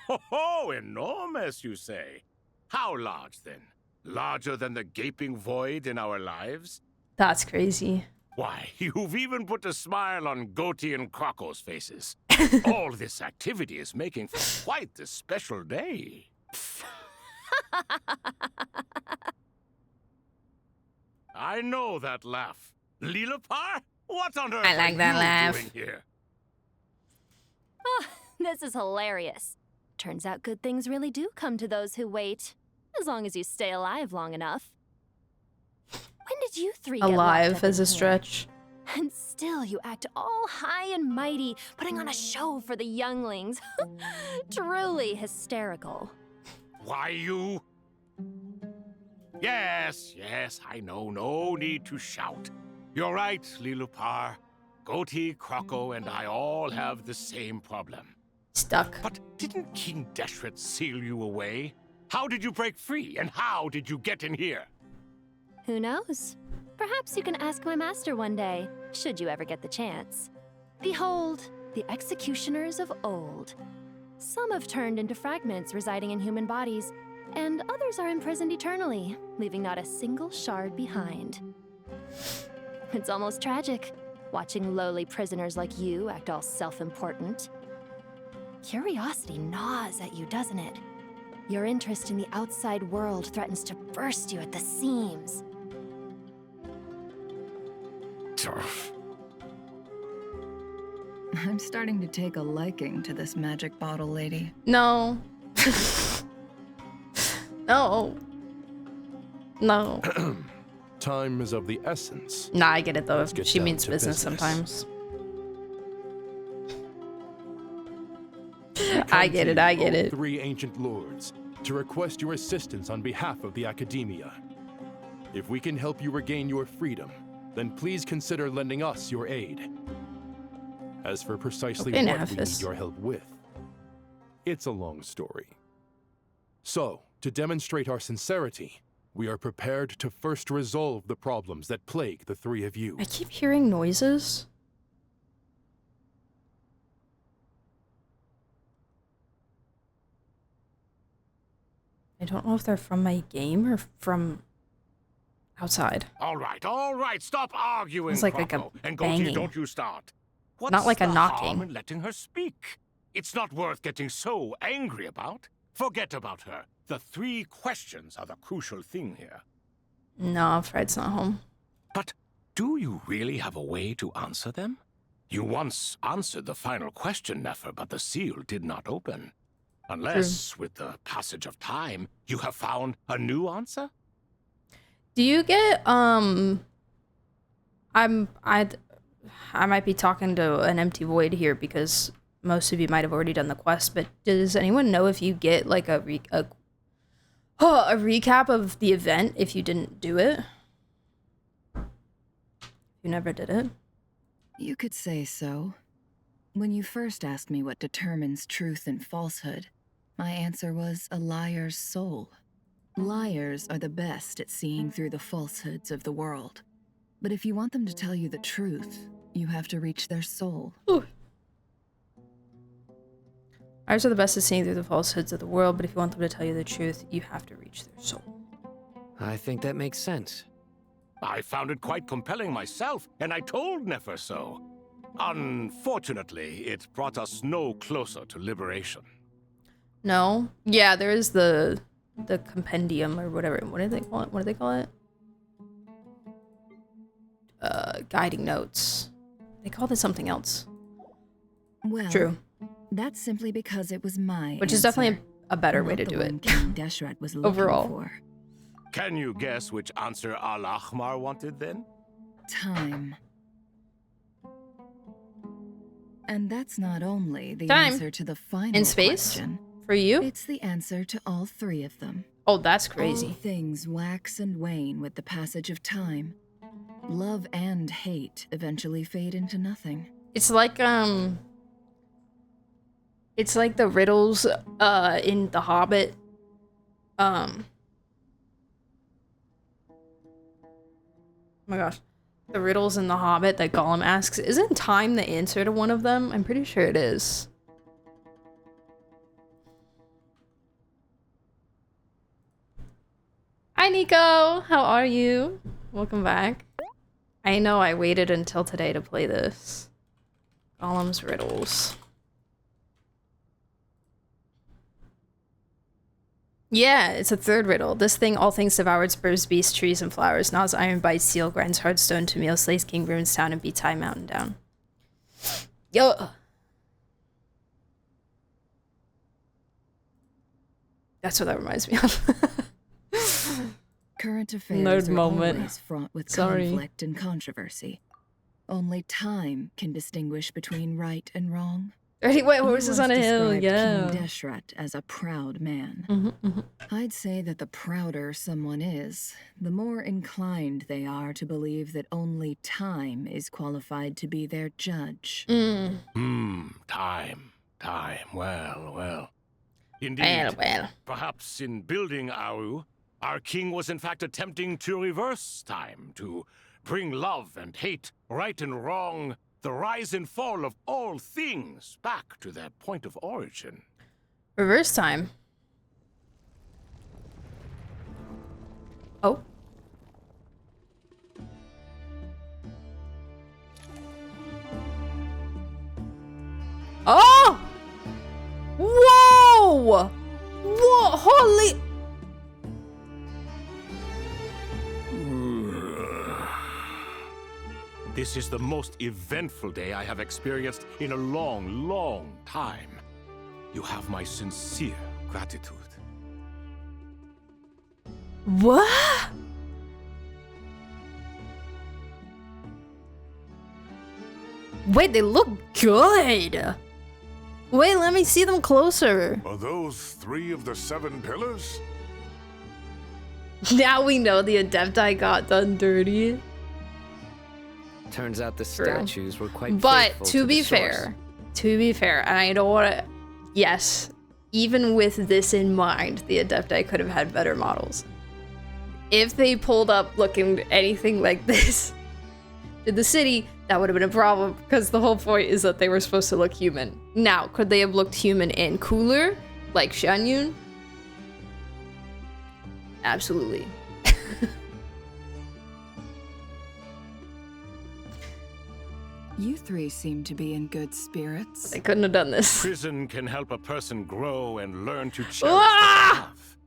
Ho, enormous, you say? How large, then? Larger than the gaping void in our lives? That's crazy. Why, you've even put a smile on Goatee and Crocco's faces. All this activity is making for quite the special day. I know that laugh. Lilipar? What on earth I like that laugh. doing here? Oh, this is hilarious. Turns out good things really do come to those who wait. As long as you stay alive long enough. When did you three get Alive locked up as a in here? stretch. And still you act all high and mighty, putting on a show for the younglings. Truly hysterical. Why, you... Yes, I know. No need to shout. You're right, Lilipar. Goatee, Crocco, and I all have the same problem. Stuck. But didn't King Deshret seal you away? How did you break free, and how did you get in here? Who knows? Perhaps you can ask my master one day, should you ever get the chance. Behold, the executioners of old. Some have turned into fragments residing in human bodies, and others are imprisoned eternally, leaving not a single shard behind. It's almost tragic, watching lowly prisoners like you act all self-important. Curiosity gnaws at you, doesn't it? Your interest in the outside world threatens to burst you at the seams. I'm starting to take a liking to this magic bottle lady. No. No. No. Time is of the essence. Nah, I get it though. Let's get She down means to business sometimes. I get it, I get it. 3 ancient lords, to request your assistance on behalf of the Academia. If we can help you regain your freedom, then please consider lending us your aid. As for precisely Okay, what we need Nafis. your help with, it's a long story. So, to demonstrate our sincerity, we are prepared to first resolve the problems that plague the 3 of you. I keep hearing noises. I don't know if they're from my game or from outside. All right, stop arguing, It's like a Crocco. And banging. Goatee, don't you start. What's Not like a the knocking. harm in letting her speak? It's not worth getting so angry about. Forget about her. The 3 questions are the crucial thing here. No, Fred's not home. But do you really have a way to answer them? You once answered the final question, Nefer, but the seal did not open. Unless, with the passage of time, you have found a new answer? Do you get I might be talking to an empty void here because most of you might have already done the quest, but does anyone know if you get like a recap of the event if you didn't do it? You never did it? You could say so. When you first asked me what determines truth and falsehood, my answer was a liar's soul. Liars are the best at seeing through the falsehoods of the world. But if you want them to tell you the truth, you have to reach their soul. Ooh. Ours are the best at seeing through the falsehoods of the world, but if you want them to tell you the truth, you have to reach their soul. I think that makes sense. I found it quite compelling myself, and I told Nefer so. Unfortunately, it brought us no closer to liberation. No? Yeah, there is the compendium or whatever. What do they call it? What do they call it? Guiding notes. They called it something else. Well, True. That's simply because it was my Which is answer, definitely a better way not to the do one it. King Deshret was looking Overall. for. Can you guess which answer Al-Ahmar wanted then? Time. And that's not only the Time. answer to the final In space? question. For you? It's the answer to all 3 of them. Oh, that's All crazy. things wax and wane with the passage of time. Love and hate eventually fade into nothing. It's like the riddles in The Hobbit. Oh my gosh. The riddles in The Hobbit that Gollum asks. Isn't time the answer to one of them? I'm pretty sure it is. Hi, Nico. How are you? Welcome back. I know I waited until today to play this. Gollum's riddles. Yeah, it's a 3rd riddle. This thing all things devoured, spurs beasts, trees, and flowers. Gnaws iron, bites seal, grinds hard stone to meal, slays king, ruins town, and beats high mountain down. Yo! That's what that reminds me of. Current affairs Nerd are moment. always fraught with Sorry. conflict and controversy. Only time can distinguish between right and wrong. Ready? Wait, You horses once on a hill, described yeah. King Deshret as a proud man. Mm-hmm. I'd say that the prouder someone is, the more inclined they are to believe that only time is qualified to be their judge. Time. Well. Indeed. Well. Perhaps in building Aru, our king was in fact attempting to reverse time, to bring love and hate, right and wrong, the rise and fall of all things back to their point of origin. Reverse time. Oh. Oh! Whoa! Whoa! Holy... This is the most eventful day I have experienced in a long, long time. You have my sincere gratitude. What? Wait, they look good. Wait, let me see them closer. Are those 3 of the 7 pillars? Now we know the Adepti got done dirty. Turns out the True. statues were quite But faithful to be the source. fair, and I don't want to... Yes, even with this in mind, the Adepti could have had better models. If they pulled up looking anything like this in the city, that would have been a problem, because the whole point is that they were supposed to look human. Now, could they have looked human and cooler, like Shanyun? Absolutely. You 3 seem to be in good spirits. I couldn't have done this. Prison can help a person grow and learn to cherish Ah! what they have.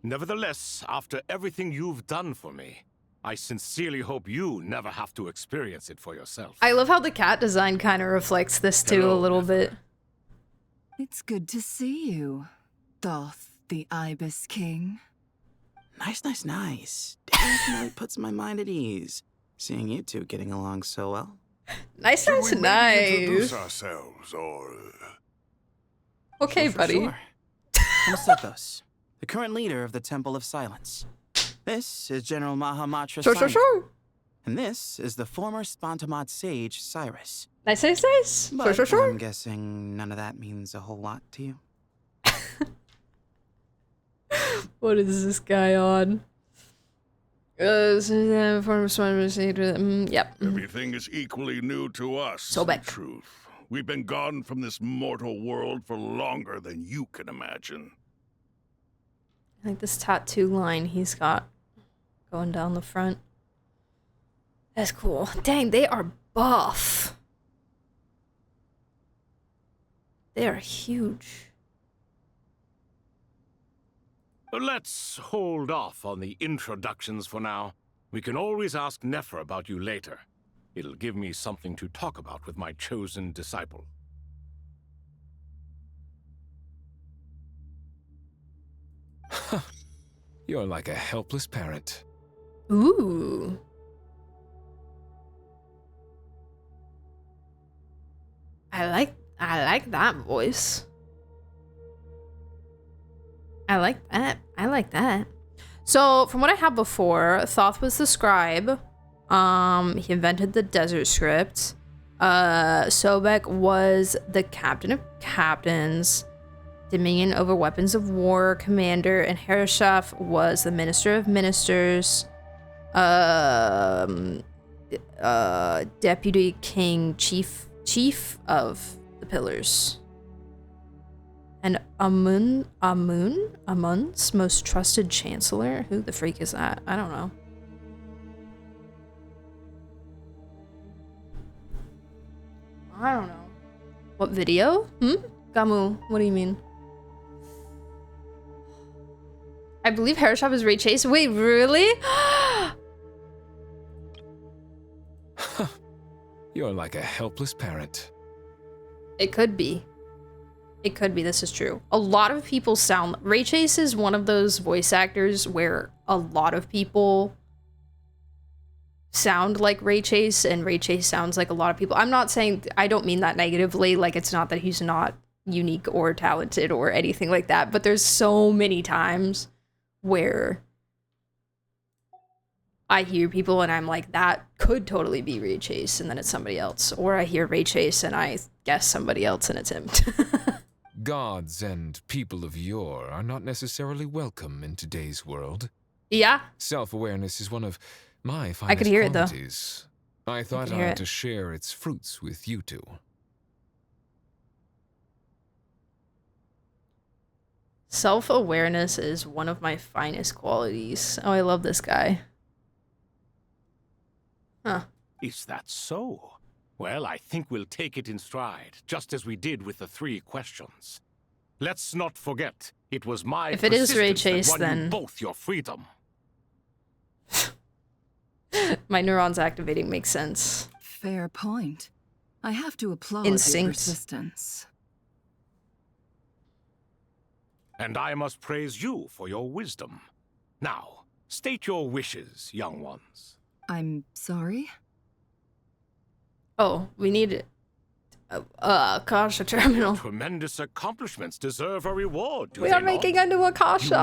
Nevertheless, after everything you've done for me, I sincerely hope you never have to experience it for yourself. I love how the cat design kind of reflects this too a little bit. It's good to see you, Thoth, the Ibis King. Nice, nice, nice. Definitely puts my mind at ease, seeing you 2 getting along so well. Nice, Shall nice, we maybe introduce nice. ourselves, or... Okay, For buddy. Sure. I'm Sethos, the current leader of the Temple of Silence. This is General Mahamatra Simon. Sure. And this is the former Spontamod sage, Cyrus. Nice, nice, nice. But Sure. I'm guessing none of that means a whole lot to you. What is this guy on? Yep. Everything is equally new to us, So in back. truth. We've been gone from this mortal world for longer than you can imagine. I like this tattoo line he's got going down the front. That's cool. Dang, they are buff. They are huge. Let's hold off on the introductions for now. We can always ask Nefer about you later. It'll give me something to talk about with my chosen disciple. You're like a helpless parent. Ooh. I like that voice. I like that. So, from what I had before, Thoth was the scribe. He invented the desert script. Sobek was the captain of captains, dominion over weapons of war commander, and Hereshaf was the minister of ministers, deputy king, chief of the pillars. And Amun's most trusted chancellor? Who the freak is that? I don't know. I don't know. What video? Gamu, what do you mean? I believe Hereshaf is Ray Chase. Wait, really? You're like a helpless parent. It could be. It could be, this is true. A lot of people sound... Ray Chase is one of those voice actors where a lot of people sound like Ray Chase, and Ray Chase sounds like a lot of people. I'm not saying... I don't mean that negatively. Like, it's not that he's not unique or talented or anything like that, but there's so many times where I hear people and I'm like, that could totally be Ray Chase, and then it's somebody else. Or I hear Ray Chase and I guess somebody else and it's him. Gods and people of yore are not necessarily welcome in today's world. Yeah. Self-awareness is one of my finest I could hear qualities. I thought could I hear ought it. to share its fruits with you two. Self-awareness is one of my finest qualities. Oh, I love this guy. Huh. Is that so? Well, I think we'll take it in stride, just as we did with the 3 questions. Let's not forget, it was my If it is Ray persistence Chase, that won then you both your freedom. my neurons activating makes sense. Fair point. I have to applaud Instinct. your persistence. And I must praise you for your wisdom. Now, state your wishes, young ones. I'm sorry? Oh, we need Akasha terminal. Tremendous accomplishments deserve a reward, do We they are not? making a new You must let Akasha.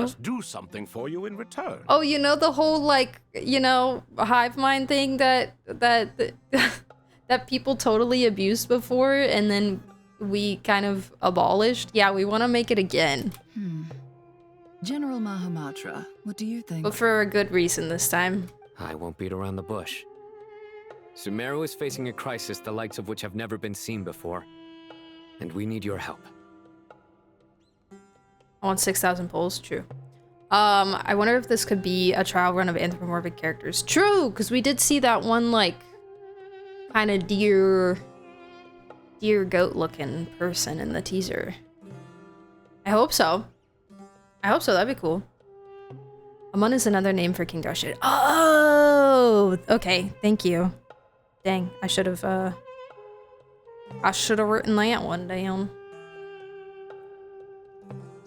us do something for you in return. Oh, you know the whole like, you know, hive mind thing that that people totally abused before and then we kind of abolished? Yeah, we want to make it again. General Mahamatra, what do you think? But for a good reason this time. I won't beat around the bush. Sumeru is facing a crisis the likes of which have never been seen before. And we need your help. I want 6,000 polls. True. I wonder if this could be a trial run of anthropomorphic characters. True, because we did see that one, like, kind of deer goat looking person in the teaser. I hope so. I hope so. That'd be cool. Amun is another name for King Dashid. Oh, okay. Thank you. Dang, I should have written that one down.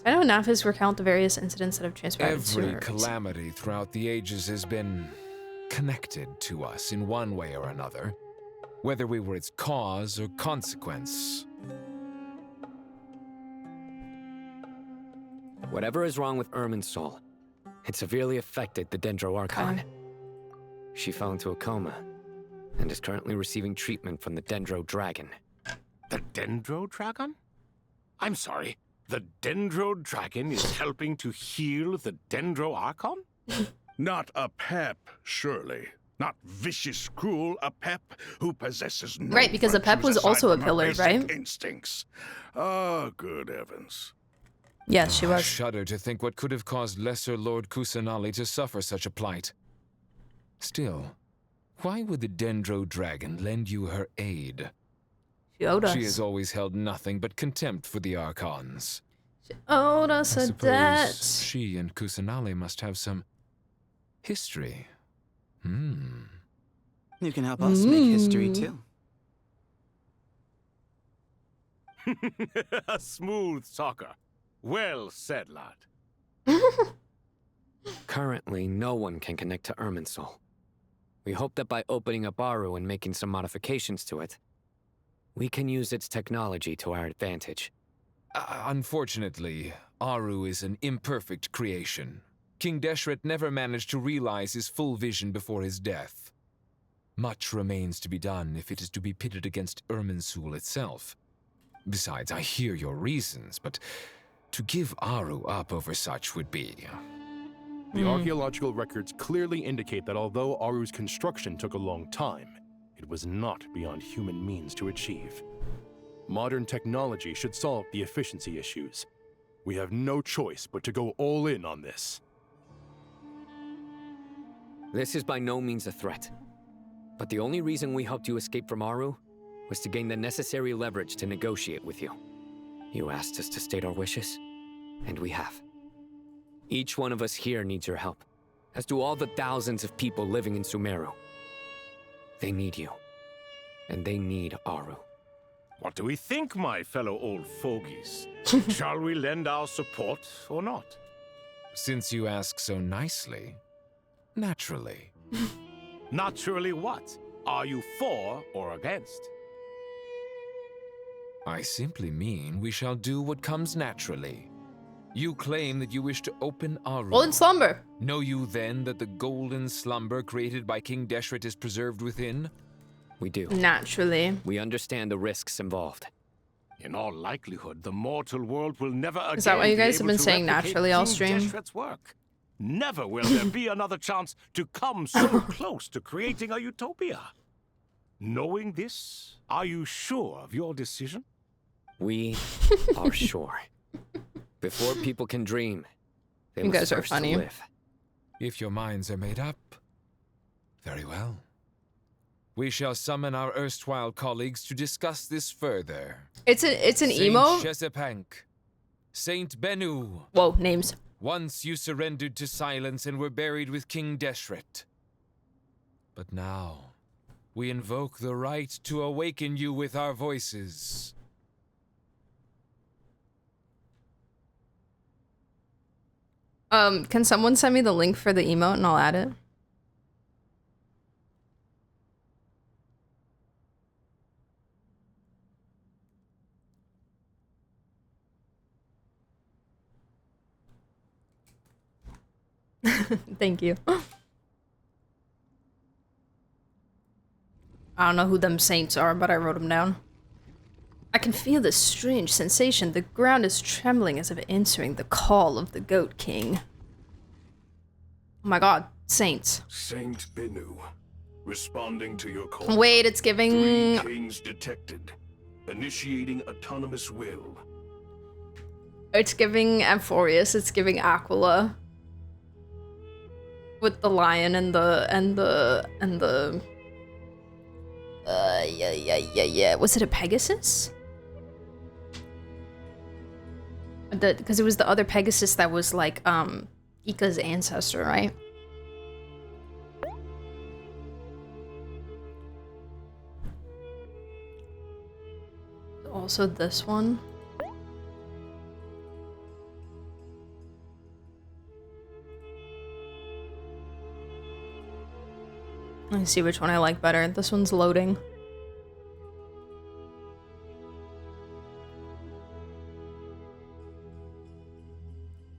I know Nafis recount the various incidents that have transpired. Every calamity throughout the ages has been connected to us in one way or another, whether we were its cause or consequence. Whatever is wrong with Ermin's soul, it severely affected the Dendro Archon. She fell into a coma and is currently receiving treatment from the Dendro Dragon. The Dendro Dragon? I'm sorry, the Dendro Dragon is helping to heal the Dendro Archon? Not a pep, surely. Not vicious, cruel, a pep who possesses no Right, because a pep was virtues also a aside from her pillar, basic right? Instincts. Oh, good heavens. Yes, she I was. shudder to think what could have caused Lesser Lord Kusanali to suffer such a plight. Still, why would the Dendro Dragon lend you her aid? She owed us. She has always held nothing but contempt for the Archons. She owed us I a suppose debt. she and Kusanali must have some history. You can help us make history too. A smooth talker. Well said, lad. Currently, no one can connect to Ermin's soul. We hope that by opening up Aru and making some modifications to it, we can use its technology to our advantage. Unfortunately, Aru is an imperfect creation. King Deshret never managed to realize his full vision before his death. Much remains to be done if it is to be pitted against Irminsul itself. Besides, I hear your reasons, but to give Aru up over such would be... The archaeological records clearly indicate that although Aru's construction took a long time, it was not beyond human means to achieve. Modern technology should solve the efficiency issues. We have no choice but to go all in on this. This is by no means a threat. But the only reason we helped you escape from Aru was to gain the necessary leverage to negotiate with you. You asked us to state our wishes, and we have. Each one of us here needs your help, as do all the thousands of people living in Sumeru. They need you, and they need Aru. What do we think, my fellow old fogies? Shall we lend our support or not? Since you ask so nicely, naturally. Naturally what? Are you for or against? I simply mean we shall do what comes naturally. You claim that you wish to open Aru. Golden slumber. Know you then that the golden slumber created by King Deshret is preserved within? We do. Naturally. We understand the risks involved. In all likelihood, the mortal world will never again Is that why you guys have be able been to saying replicate naturally all King stream? Deshret's work. Never will there be another chance to come so close to creating a utopia. Knowing this, are you sure of your decision? We are sure. Before people can dream, they You must guys are first funny. live. If your minds are made up, very well. We shall summon our erstwhile colleagues to discuss this further. It's an emo. Saint Chesepank, Saint Bennu. Whoa, names. Once you surrendered to silence and were buried with King Deshret. But now, we invoke the right to awaken you with our voices. Can someone send me the link for the emote and I'll add it? Thank you. I don't know who them saints are, but I wrote them down. I can feel this strange sensation. The ground is trembling as if answering the call of the Goat King. Oh my god, saints. Saint Bennu, responding to your call. Wait, it's giving... 3 kings detected. Initiating autonomous will. It's giving Amphorius, it's giving Aquila. With the lion and the yeah. Was it a Pegasus? Because it was the other Pegasus that was like Ika's ancestor, right? Also this one. Let me see which one I like better. This one's loading.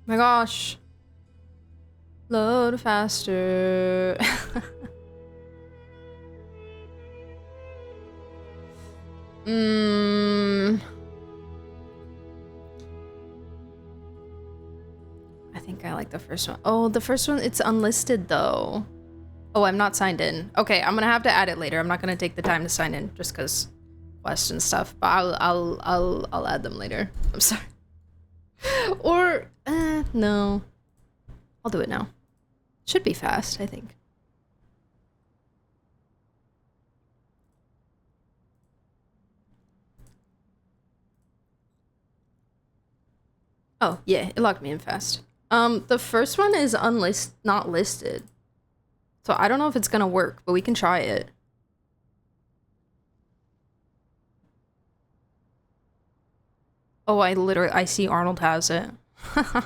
My gosh. Load faster. I think I like the first one. Oh, the first one, it's unlisted though. Oh, I'm not signed in. Okay, I'm gonna have to add it later. I'm not gonna take the time to sign in just because question stuff. But I'll add them later. I'm sorry. Or no, I'll do it now. Should be fast, I think. Oh yeah, it logged me in fast. The first one is not listed. So I don't know if it's gonna work, but we can try it. Oh, I see Arnold has it. Can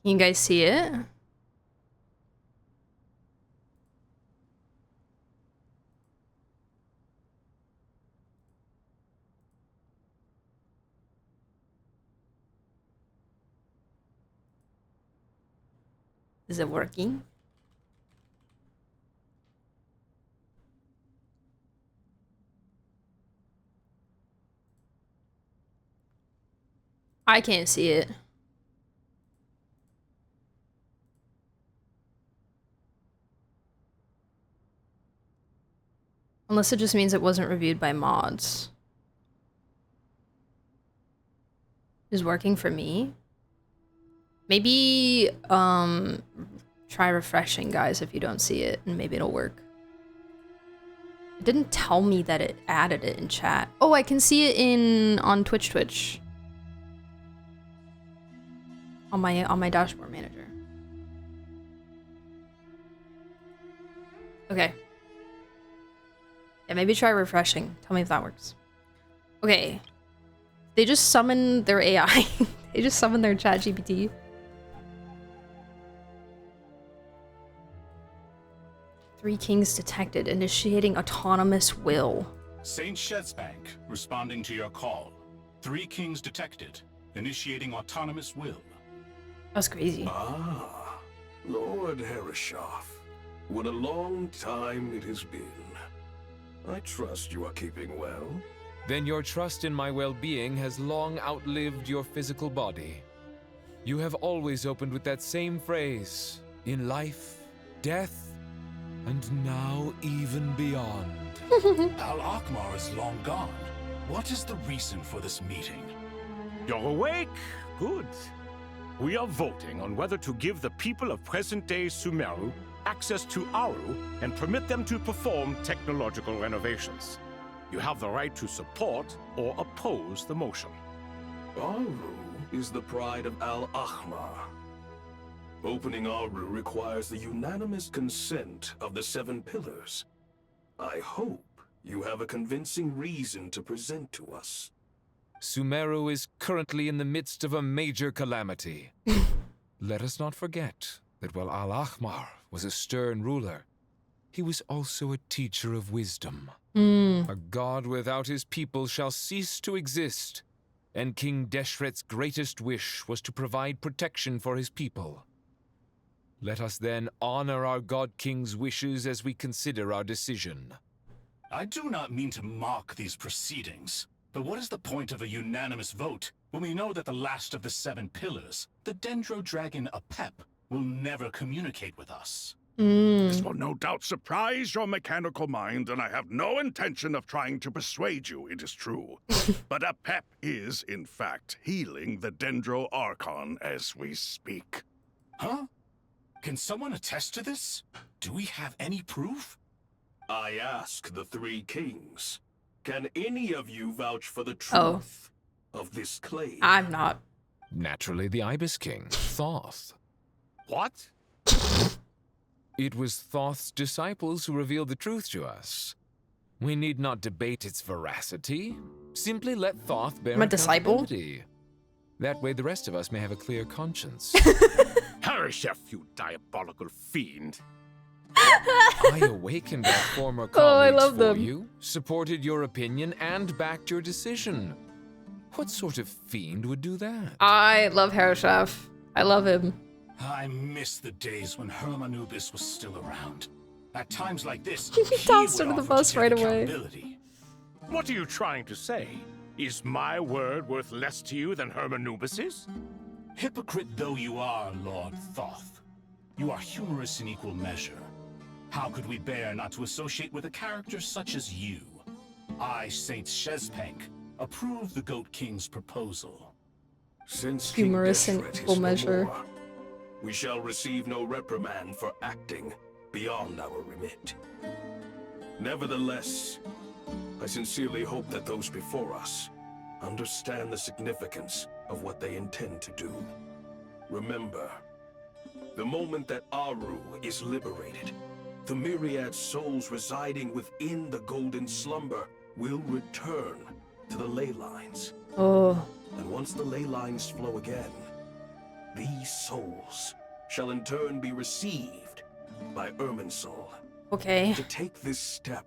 you guys see it? Is it working? I can't see it. Unless it just means it wasn't reviewed by mods. Is working for me? Maybe, try refreshing, guys, if you don't see it, and maybe it'll work. It didn't tell me that it added it in chat. Oh, I can see it on Twitch. On my dashboard manager. Okay. Yeah, maybe try refreshing. Tell me if that works. Okay. They just summoned their AI. They just summoned their ChatGPT. Three kings detected, initiating autonomous will. Saint Chesepank, responding to your call. 3 kings detected, initiating autonomous will. That's crazy. Ah, Lord Herreshoff. What a long time it has been. I trust you are keeping well. Then your trust in my well-being has long outlived your physical body. You have always opened with that same phrase, in life, death, and now even beyond. Al Akmar is long gone. What is the reason for this meeting? You're awake? Good. We are voting on whether to give the people of present-day Sumeru access to Aru and permit them to perform technological renovations. You have the right to support or oppose the motion. Aru is the pride of Al-Ahmar. Opening Aru requires the unanimous consent of the 7 pillars. I hope you have a convincing reason to present to us. Sumeru is currently in the midst of a major calamity. Let us not forget that while Al-Ahmar was a stern ruler, he was also a teacher of wisdom. A god without his people shall cease to exist, and King Deshret's greatest wish was to provide protection for his people. Let us then honor our God King's wishes as we consider our decision. I do not mean to mock these proceedings, but what is the point of a unanimous vote when we know that the last of the 7 pillars, the Dendro Dragon Apep, will never communicate with us? This will no doubt surprise your mechanical mind, and I have no intention of trying to persuade you it is true. But Apep is, in fact, healing the Dendro Archon as we speak. Huh? Can someone attest to this? Do we have any proof? I ask the 3 kings. Can any of you vouch for the truth of this claim? I'm not. Naturally, the Ibis King, Thoth. What? It was Thoth's disciples who revealed the truth to us. We need not debate its veracity. Simply let Thoth bear I'm a disciple? accountability. That way the rest of us may have a clear conscience. Harishef, you diabolical fiend. I awakened our former I colleagues love for them. you, supported your opinion, and backed your decision. What sort of fiend would do that? I love Harishef. I love him. I miss the days when Hermanubis was still around. At times like this, He tossed under the bus right away. What are you trying to say? Is my word worth less to you than Hermanubis's? Hypocrite though you are, Lord Thoth, you are humorous in equal measure. How could we bear not to associate with a character such as you? I, Saint Shezpank, approve the Goat King's proposal. Since Humorous in equal measure. We shall receive no reprimand for acting beyond our remit. Nevertheless, I sincerely hope that those before us understand the significance of what they intend to do. Remember, the moment that Aru is liberated, the myriad souls residing within the Golden Slumber will return to the ley lines. And once the ley lines flow again, these souls shall in turn be received by Irminsul. Okay. To take this step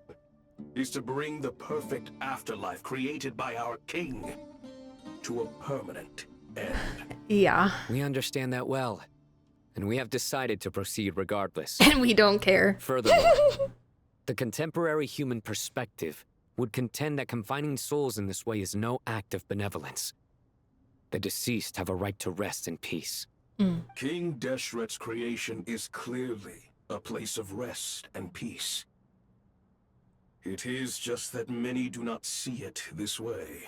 is to bring the perfect afterlife created by our king to a permanent end. Yeah. We understand that well, and we have decided to proceed regardless. And we don't care. Furthermore, the contemporary human perspective would contend that confining souls in this way is no act of benevolence. The deceased have a right to rest in peace. King Deshret's creation is clearly a place of rest and peace. It is just that many do not see it this way.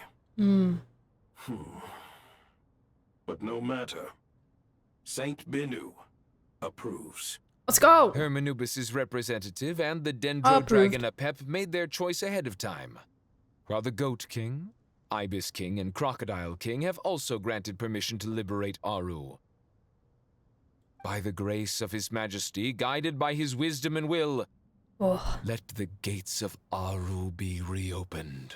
But no matter. Saint Binu approves. Let's go! Hermanubis' representative and the Dendro Dragon Apep made their choice ahead of time, while the Goat King, Ibis King, and Crocodile King have also granted permission to liberate Aru. By the grace of His Majesty, guided by his wisdom and will, let the gates of Aru be reopened.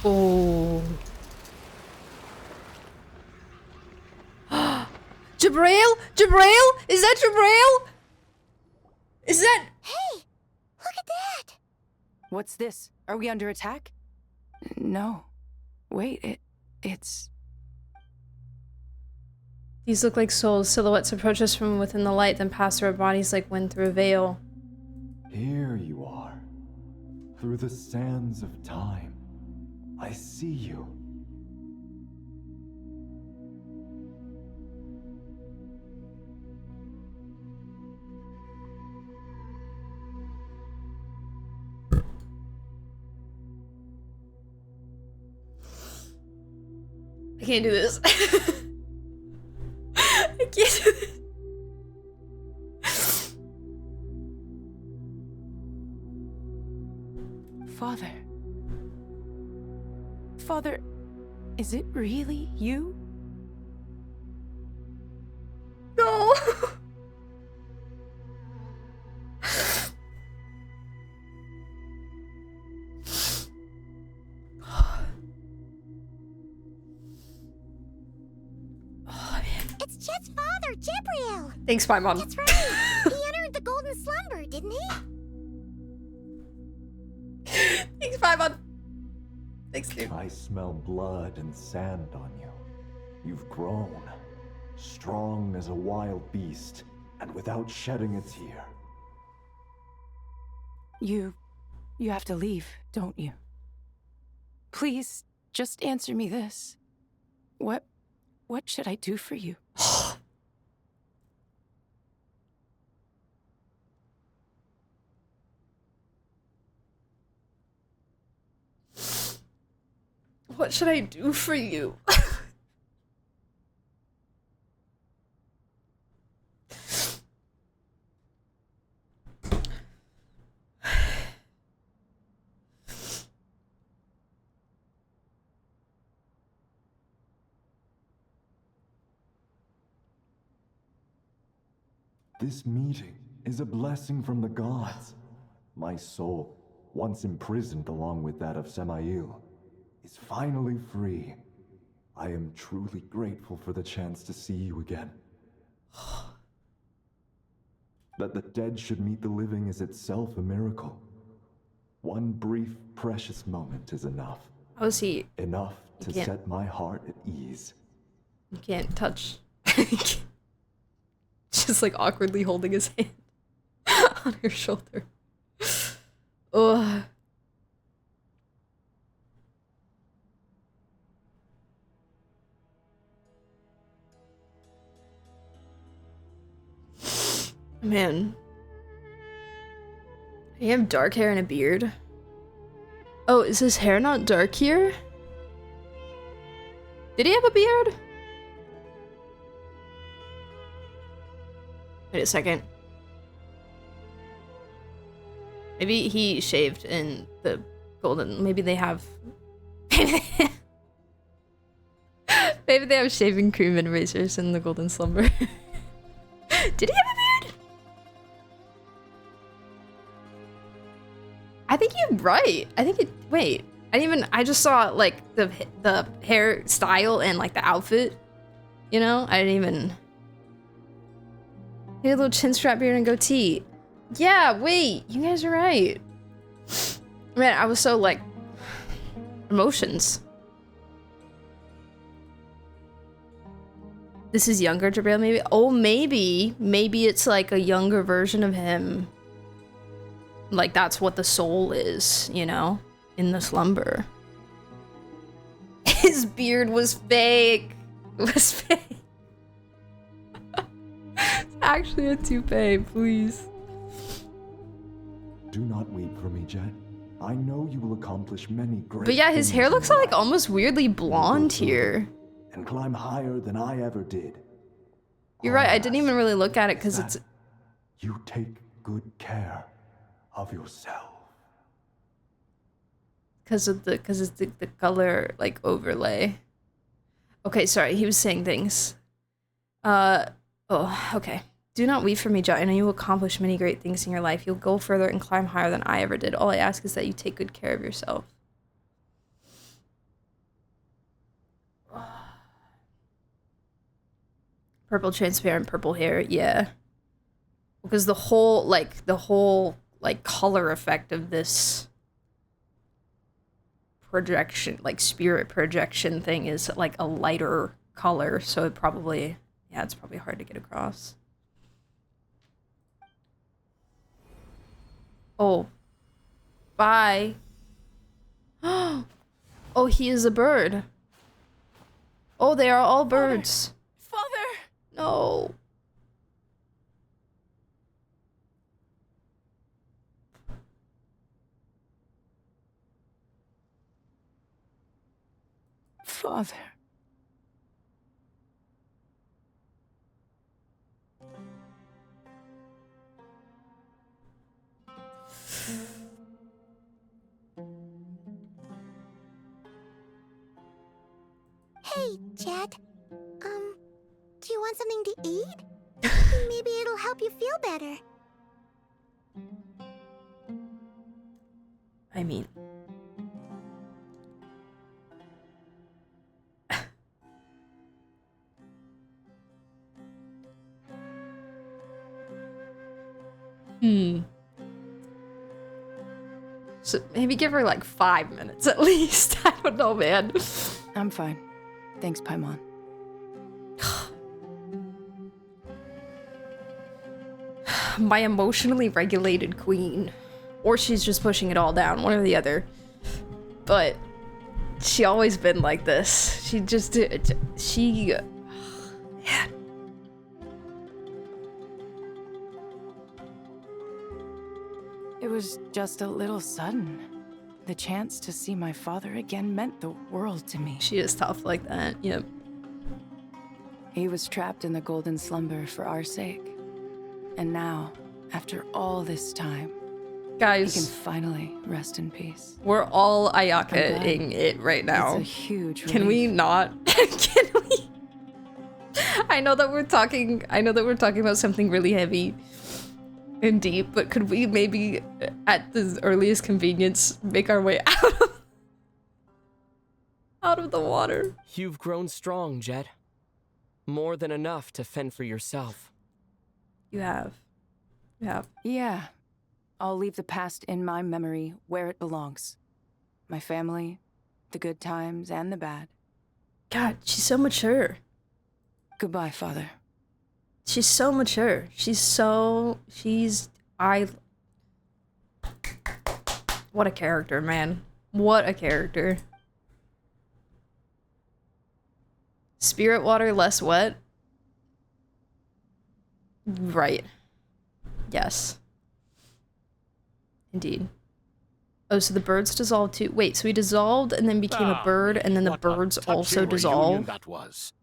Oh. Jabrail? Jabrail? Is that Jabrail? Is that... Hey! Look at that! What's this? Are we under attack? No. Wait, it's... These look like souls. Silhouettes approach us from within the light, then pass through our bodies like wind through a veil. Here you are. Through the sands of time. I see you. can't do this. I can't do this. Father. Father, is it really you? No. It's Chet's father, Jibriel. Thanks, my mom. That's right. He entered the golden slumber, didn't he? Thanks, my mom. Thanks, dude. I smell blood and sand on you. You've grown, strong as a wild beast, and without shedding a tear. You have to leave, don't you? Please, just answer me this. What should I do for you? What should I do for you? This meeting is a blessing from the gods. My soul, once imprisoned along with that of Semail, is finally free. I am truly grateful for the chance to see you again. That the dead should meet the living is itself a miracle. One brief, precious moment is enough. How is he? Enough to set my heart at ease. You can't touch. Just like awkwardly holding his hand on her shoulder. Ugh. Man. He have dark hair and a beard? Oh, is his hair not dark here? Did he have a beard? Wait a second. Maybe he shaved in the golden. Maybe they have. Maybe they have shaving cream and razors in the golden slumber. Did he have a beard? I think you're right. I think it. Wait. I just saw like the hairstyle and like the outfit. You know, I didn't even. He had a little chin strap beard and goatee. Yeah, wait, you guys are right. Man, I was so like emotions. This is younger Jabril, maybe. Oh, maybe it's like a younger version of him. Like that's what the soul is, you know, in the slumber. His beard was fake. It was fake. Actually a toupee, please. Do not weep for me, Jet. I know you will accomplish many great But yeah, his things hair in looks your like life. almost weirdly blonde here. And climb higher than I ever did. You're right, I didn't even really look at it because it's... You take good care of yourself. Because it's the color, like, overlay. Okay, sorry, he was saying things. Oh, okay. Do not weep for me, Jet. I know you will accomplish many great things in your life. You'll go further and climb higher than I ever did. All I ask is that you take good care of yourself. Purple transparent purple hair, yeah. Because the whole color effect of this projection, like spirit projection thing is like a lighter color, so it probably, yeah, it's probably hard to get across. Oh. Bye. Oh, he is a bird. Oh, they are all birds. Father! No. Father. Hey, Jet. Do you want something to eat? Maybe it'll help you feel better. I mean... So maybe give her like 5 minutes at least. I don't know, man. I'm fine. Thanks, Paimon. My emotionally regulated queen. Or she's just pushing it all down, one or the other. But she always been like this. She just, she... Man. It was just a little sudden. The chance to see my father again meant the world to me. She is tough like that, yep. He was trapped in the golden slumber for our sake. And now, after all this time, guys, he can finally rest in peace. We're all Ayaka-ing it right now. It's a huge Can we not? Can we? I know that we're talking about something really heavy and deep, but could we maybe, at the earliest convenience, make our way out of the water? You've grown strong, Jet. More than enough to fend for yourself. You have. Yeah. Yeah. I'll leave the past in my memory where it belongs. My family, the good times and the bad. God, she's so mature. Goodbye, Father. She's so mature. What a character, man. What a character. Spirit water less wet? Right. Yes. Indeed. Oh, so the birds dissolved too. Wait, so he dissolved and then became a bird, and then the birds also dissolved? That was.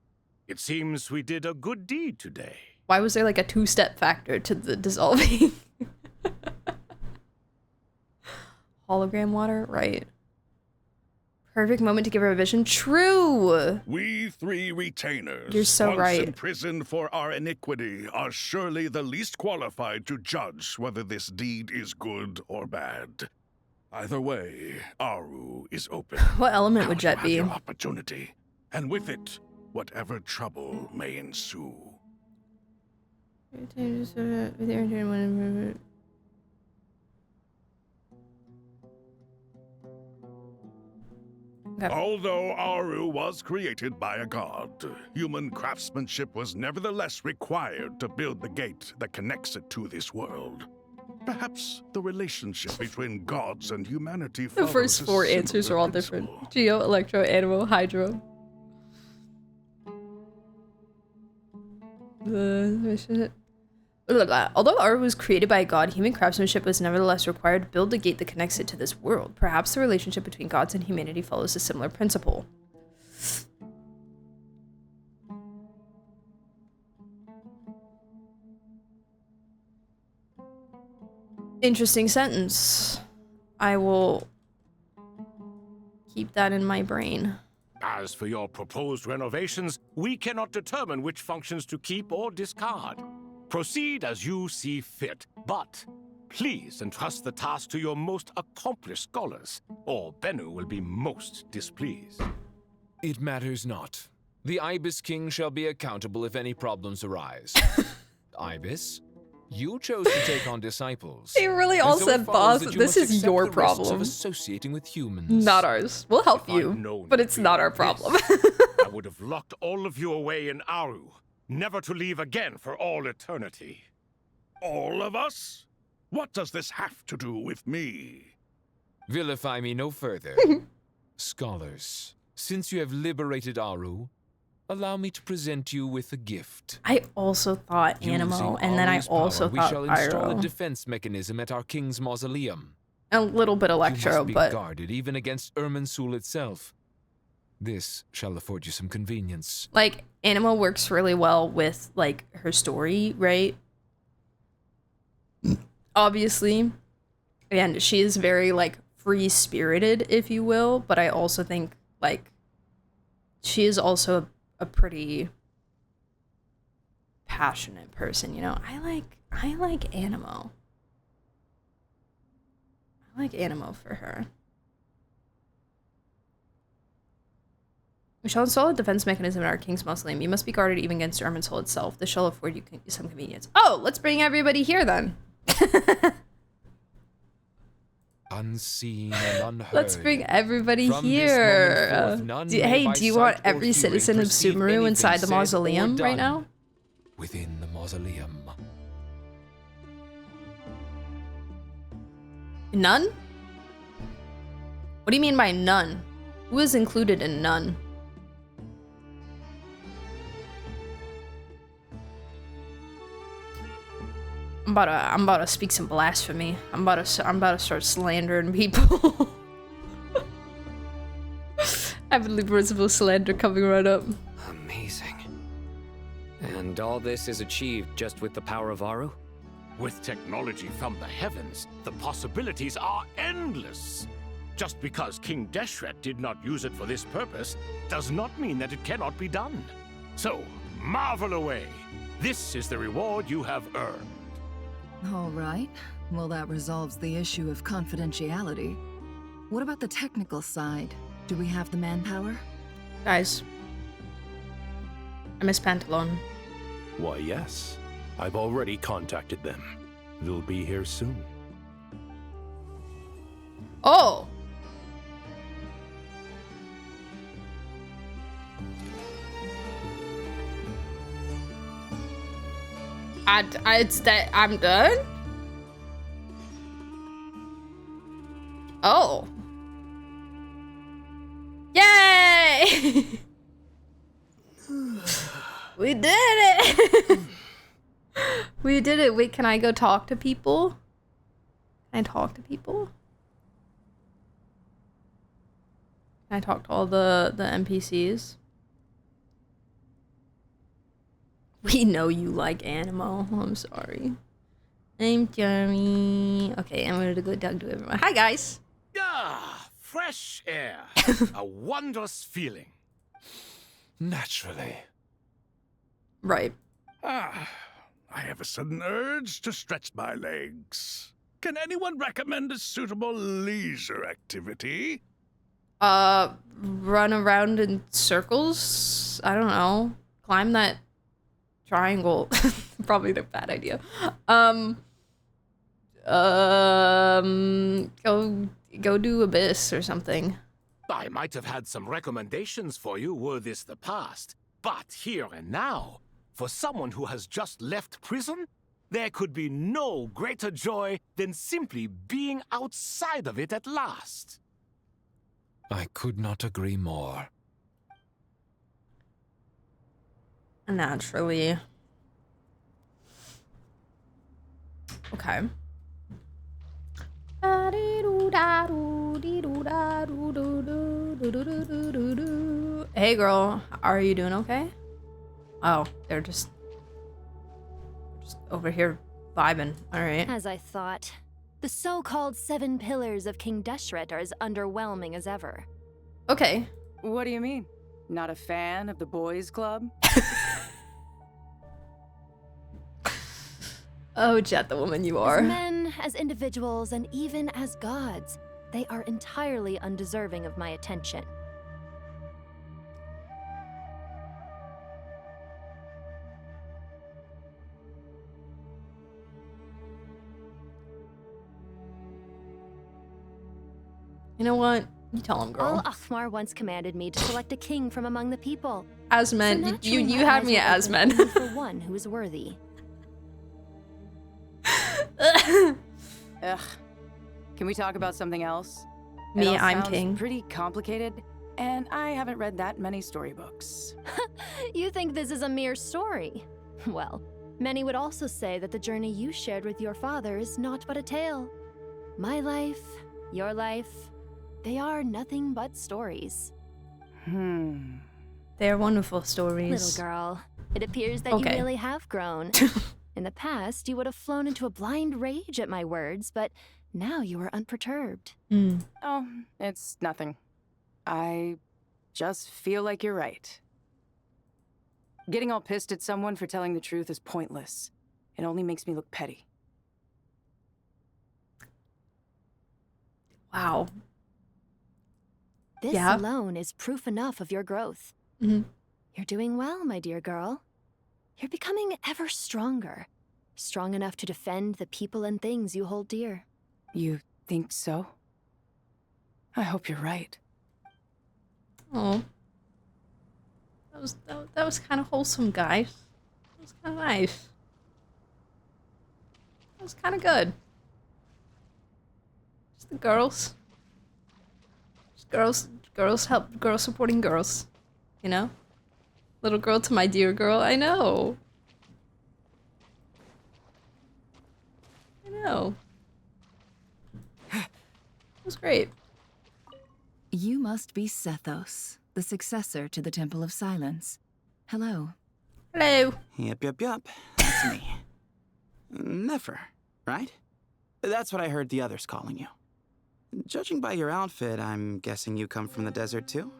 It seems we did a good deed today. Why was there like a 2-step factor to the dissolving? Hologram water? Right. Perfect moment to give her a vision. True! We 3 retainers, You're so once right. imprisoned for our iniquity, are surely the least qualified to judge whether this deed is good or bad. Either way, Aru is open. What element would Now Jet you have be? your opportunity, and with it, whatever trouble may ensue. Although Aru was created by a god, human craftsmanship was nevertheless required to build the gate that connects it to this world. Perhaps the relationship between gods and humanity The first 4 answers are all different. Geo, Electro, Animo, Hydro. Although art was created by a god, human craftsmanship was nevertheless required to build the gate that connects it to this world. Perhaps the relationship between gods and humanity follows a similar principle. Interesting sentence. I will keep that in my brain. As for your proposed renovations, we cannot determine which functions to keep or discard. Proceed as you see fit, but please entrust the task to your most accomplished scholars, or Bennu will be most displeased. It matters not. The Ibis King shall be accountable if any problems arise. Ibis, you chose to take on disciples. They really all And so it said, follows boss, that you this must is accept your the risks problem. of associating with humans. Not ours. We'll help you, but it's not our problem. I would have locked all of you away in Aru, never to leave again for all eternity. All of us? What does this have to do with me? Vilify me no further. Scholars, since you have liberated Aru, allow me to present you with a gift. I also thought Animo, and then I Aru's also power, thought we shall install Pyro. a defense mechanism at our king's mausoleum. A little bit Electro, you must be but guarded even against Irminsul itself. This shall afford you some convenience. like Animo works really well with like her story, right? Obviously, and she is very like free-spirited, if you will. But I also think like she is also a pretty passionate person, you know. I like Animo. I like Animo for her. We shall install a defense mechanism in our King's Mausoleum. You must be guarded even against Irminsul itself. This shall afford you some convenience. Oh, let's bring everybody here then. Unseen and unheard. Let's bring everybody From here. this moment forth, Hey, do you want every citizen of Sumeru inside the mausoleum right now? Within the mausoleum. None? What do you mean by none? Who is included in none? I'm about to speak some blasphemy. I'm about to start slandering people. Heavenly principle slander coming right up. Amazing. And all this is achieved just with the power of Aru? With technology from the heavens, the possibilities are endless. Just because King Deshret did not use it for this purpose does not mean that it cannot be done. So, marvel away. This is the reward you have earned. All right. Well, that resolves the issue of confidentiality. What about the technical side? Do we have the manpower? Guys, I miss Pantalon. Why, yes. I've already contacted them. They'll be here soon. Oh! I'm done? Oh. Yay! We did it! We did it. Wait, can I go talk to people? Can I talk to people? Can I talk to all the NPCs? We know you like Animo. I'm sorry. I'm Jeremy. Okay, I'm gonna go talk to everyone. Hi, guys. Ah, fresh air. A wondrous feeling. Naturally. Right. Ah, I have a sudden urge to stretch my legs. Can anyone recommend a suitable leisure activity? Run around in circles? I don't know. Climb that triangle. Probably a bad idea. Go do Abyss or something. I might have had some recommendations for you were this the past. But here and now, for someone who has just left prison, there could be no greater joy than simply being outside of it at last. I could not agree more. Naturally. Okay. Hey girl, are you doing okay? Oh, they're just over here vibing. Alright. As I thought. The so-called 7 pillars of King Deshret are as underwhelming as ever. Okay. What do you mean? Not a fan of the boys' club? Oh, Jet, the woman you are. As men, as individuals, and even as gods, they are entirely undeserving of my attention. You know what? You tell him, girl. Al-Akhmar once commanded me to select a king from among the people. As men. So you had me as men. For one who is worthy. Ugh. Can we talk about something else? Me, I'm sounds king. Pretty complicated, and I haven't read that many storybooks. You think this is a mere story? Well, many would also say that the journey you shared with your father is not but a tale. My life, your life, they are nothing but stories. They're wonderful stories. Little girl, it appears that you really have grown. In the past, you would have flown into a blind rage at my words, but now you are unperturbed. Oh, it's nothing. I just feel like you're right. Getting all pissed at someone for telling the truth is pointless. It only makes me look petty. Wow. This alone is proof enough of your growth. Mm-hmm. You're doing well, my dear girl. You're becoming ever stronger. Strong enough to defend the people and things you hold dear. You think so? I hope you're right. Oh. That was kind of wholesome, guys. That was kind of nice. That was kind of good. Just the girls. Just girls help, girls supporting girls. You know? Little girl to my dear girl, I know. I know. It was great. You must be Sethos, the successor to the Temple of Silence. Hello. Hello. Yep. That's me. Never, right? That's what I heard the others calling you. Judging by your outfit, I'm guessing you come from the desert too?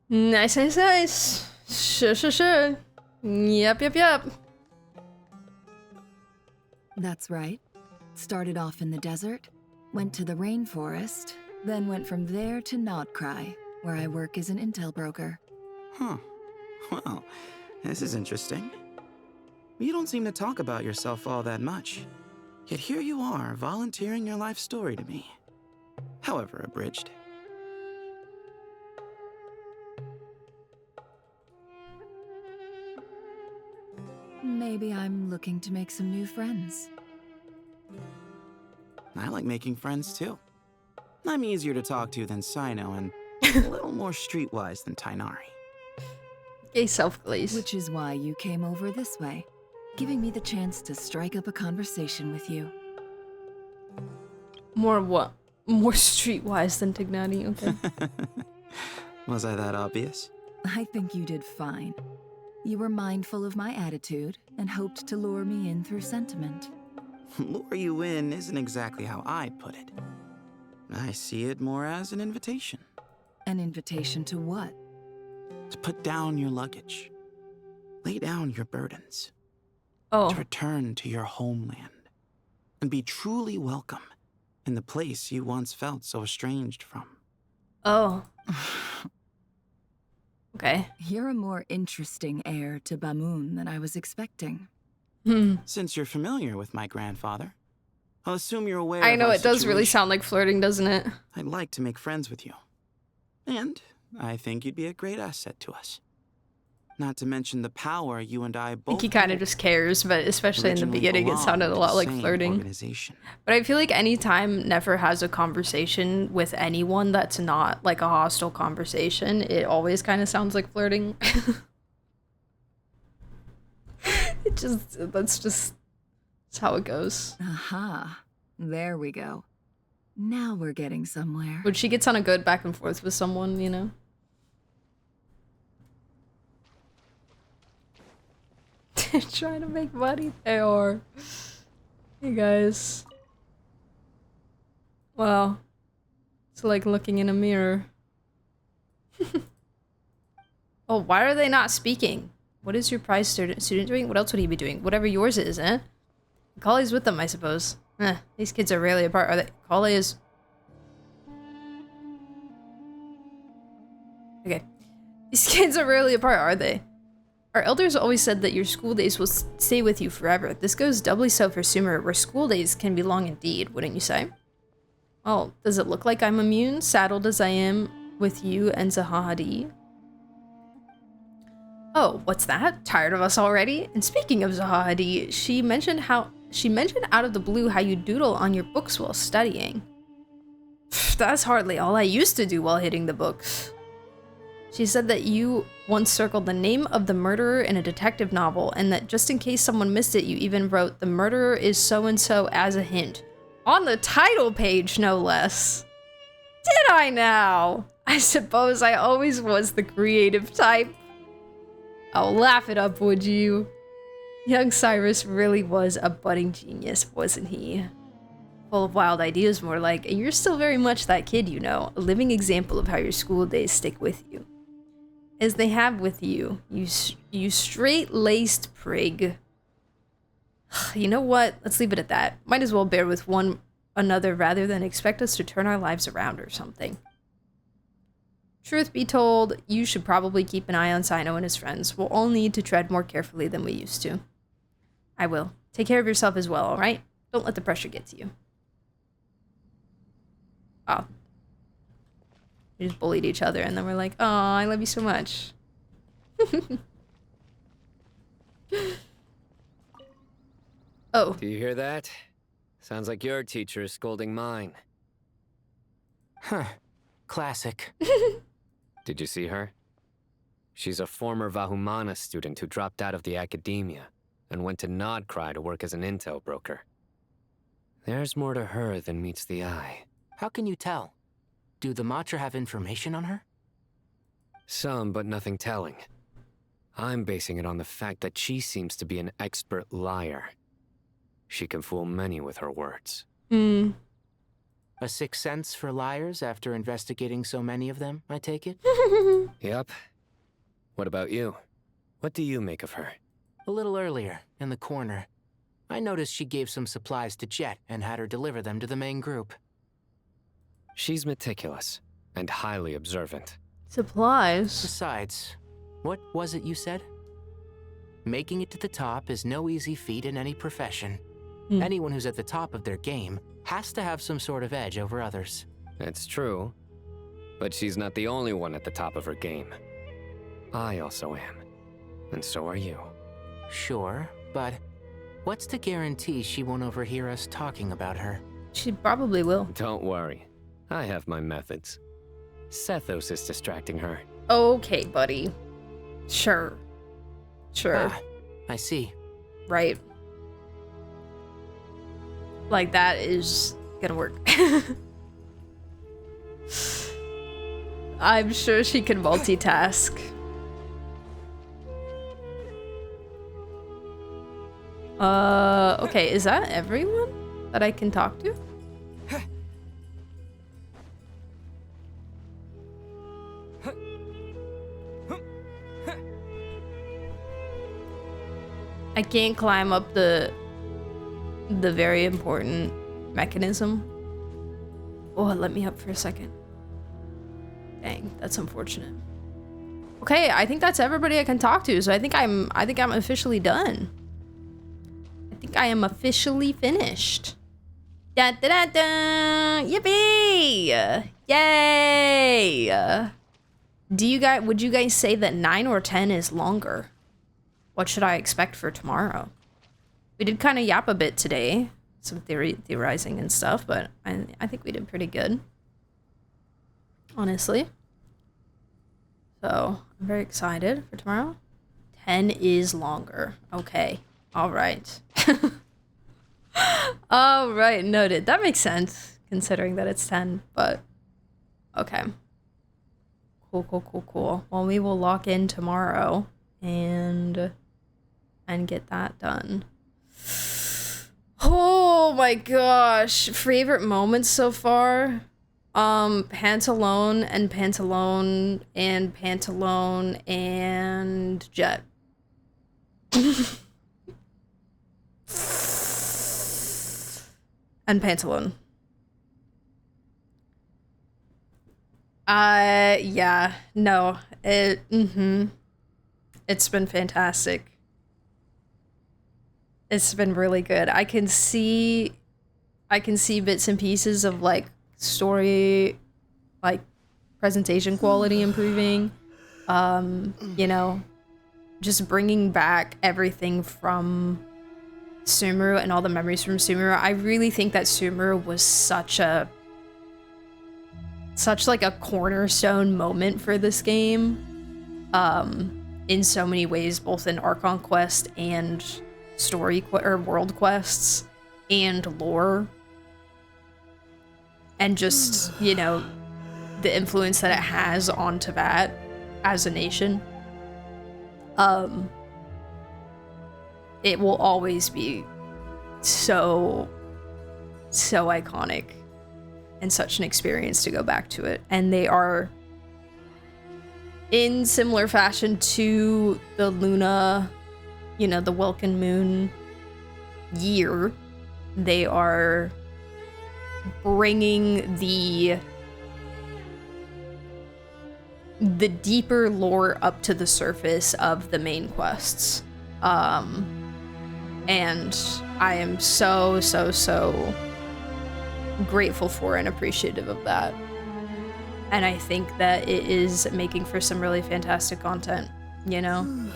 Nice. Sure. Yep. That's right. Started off in the desert, went to the rainforest, then went from there to Nod-krai, where I work as an intel broker. Huh. Well, this is interesting. You don't seem to talk about yourself all that much. Yet here you are, volunteering your life story to me. However abridged. Maybe I'm looking to make some new friends. I like making friends too. I'm easier to talk to than Sino and a little more streetwise than Tainari. Gay self-glaze. Which is why you came over this way, giving me the chance to strike up a conversation with you. More what? More streetwise than Tignani, okay. Was I that obvious? I think you did fine. You were mindful of my attitude and hoped to lure me in through sentiment. Lure you in isn't exactly how I'd put it. I see it more as an invitation. An invitation to what? To put down your luggage. Lay down your burdens. Oh. To return to your homeland. And be truly welcome in the place you once felt so estranged from. Oh. Okay. You're a more interesting heir to Bamun than I was expecting. Since you're familiar with my grandfather, I'll assume you're aware I of know our it does really situation. sound like flirting, doesn't it? I'd like to make friends with you. And I think you'd be a great asset to us. Not to mention the power you and I I both think he kind of just cares, but especially in the originally beginning, it sounded a belonged lot to like the same flirting. organization. But I feel like anytime Nefer has a conversation with anyone that's not like a hostile conversation, it always kind of sounds like flirting. That's how it goes. Aha. There we go. Now we're getting somewhere. When she gets on a good back and forth with someone, you know? They're trying to make money. They are. Hey guys. Wow. It's like looking in a mirror. Oh, why are they not speaking? What is your prize student doing? What else would he be doing? Whatever yours is, eh? Kale's with them, I suppose. These kids are rarely apart, are they? Kale is... Okay. These kids are rarely apart, are they? Our elders always said that your school days will stay with you forever. This goes doubly so for Sumer, where school days can be long indeed, wouldn't you say? Well, does it look like I'm immune, saddled as I am with you and Zahadi? Oh, what's that? Tired of us already? And speaking of Zahadi, she mentioned out of the blue how you doodle on your books while studying. That's hardly all I used to do while hitting the books. She said that you once circled the name of the murderer in a detective novel, and that just in case someone missed it, you even wrote, "The murderer is so-and-so" as a hint. On the title page, no less. Did I now? I suppose I always was the creative type. Oh, laugh it up, would you? Young Cyrus really was a budding genius, wasn't he? full of wild ideas, more like, and you're still very much that kid, you know, a living example of how your school days stick with you. As they have with you, you straight-laced prig. You know what? Let's leave it at that. Might as well bear with one another rather than expect us to turn our lives around or something. Truth be told, you should probably keep an eye on Sino and his friends. We'll all need to tread more carefully than we used to. I will. Take care of yourself as well, alright? Don't let the pressure get to you. Oh. We just bullied each other and then we're like, oh, I love you so much. Oh. Do you hear that? Sounds like your teacher is scolding mine. Huh. Classic. Did you see her? She's a former Vahumana student who dropped out of the academia and went to nod-krai to work as an intel broker. There's more to her than meets the eye. How can you tell? Do the Matra have information on her? Some, but nothing telling. I'm basing it on the fact that she seems to be an expert liar. She can fool many with her words. Hmm. A sixth sense for liars after investigating so many of them, I take it? Yep. What about you? What do you make of her? A little earlier, in the corner, I noticed she gave some supplies to Jet and had her deliver them to the main group. She's meticulous and highly observant. Supplies? Besides, what was it you said? Making it to the top is no easy feat in any profession. Anyone who's at the top of their game has to have some sort of edge over others. It's true, but she's not the only one at the top of her game. I also am, and so are you. Sure, but what's to guarantee she won't overhear us talking about her? She probably will. Don't worry, I have my methods. Sethos is distracting her. Okay, buddy. Sure. Sure. Ah, I see. Right. Like, that is gonna work. I'm sure she can multitask. Okay, is that everyone that I can talk to? I can't climb up the very important mechanism. Oh, it let me up for a second. Dang, that's unfortunate. Okay, I think that's everybody I can talk to, so I think I'm officially done. I think I am officially finished. Da da da da! Yippee! Yay! Would you guys say that 9 or 10 is longer? What should I expect for tomorrow? We did kind of yap a bit today, some theorizing and stuff, but I think we did pretty good, honestly. So I'm very excited for tomorrow. 10 is longer. Okay. All right. All right. Noted. That makes sense considering that it's 10, but okay. Cool, cool, cool, cool. Well, we will lock in tomorrow and get that done. Oh my gosh. Favorite moments so far? Pantalone and Pantalone and Pantalone and Jet. And Pantalone. Yeah, no, it's been fantastic. It's been really good. I can see bits and pieces of like story, like presentation quality improving. You know, just bringing back everything from Sumeru and all the memories from Sumeru. I really think that Sumeru was such like a cornerstone moment for this game. In so many ways, both in Archon Quest and world quests and lore, and just, you know, the influence that it has on Teyvat as a nation. It will always be so so iconic and such an experience to go back to it. And they are in similar fashion to the Luna, you know, the Welkin Moon year. They are bringing the deeper lore up to the surface of the main quests. And I am so grateful for and appreciative of that. And I think that it is making for some really fantastic content, you know?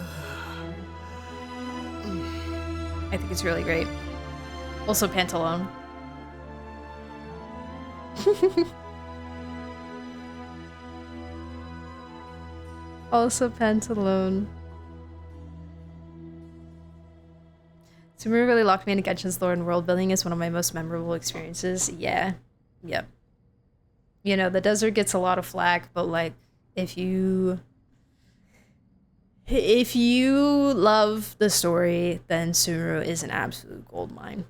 I think it's really great. Also Pantalone. Also Pantalone. Sumeru really locked me into Genshin's lore, and world building is one of my most memorable experiences. Yeah. Yep. You know, the desert gets a lot of flack, but like, if you love the story, then Sumeru is an absolute goldmine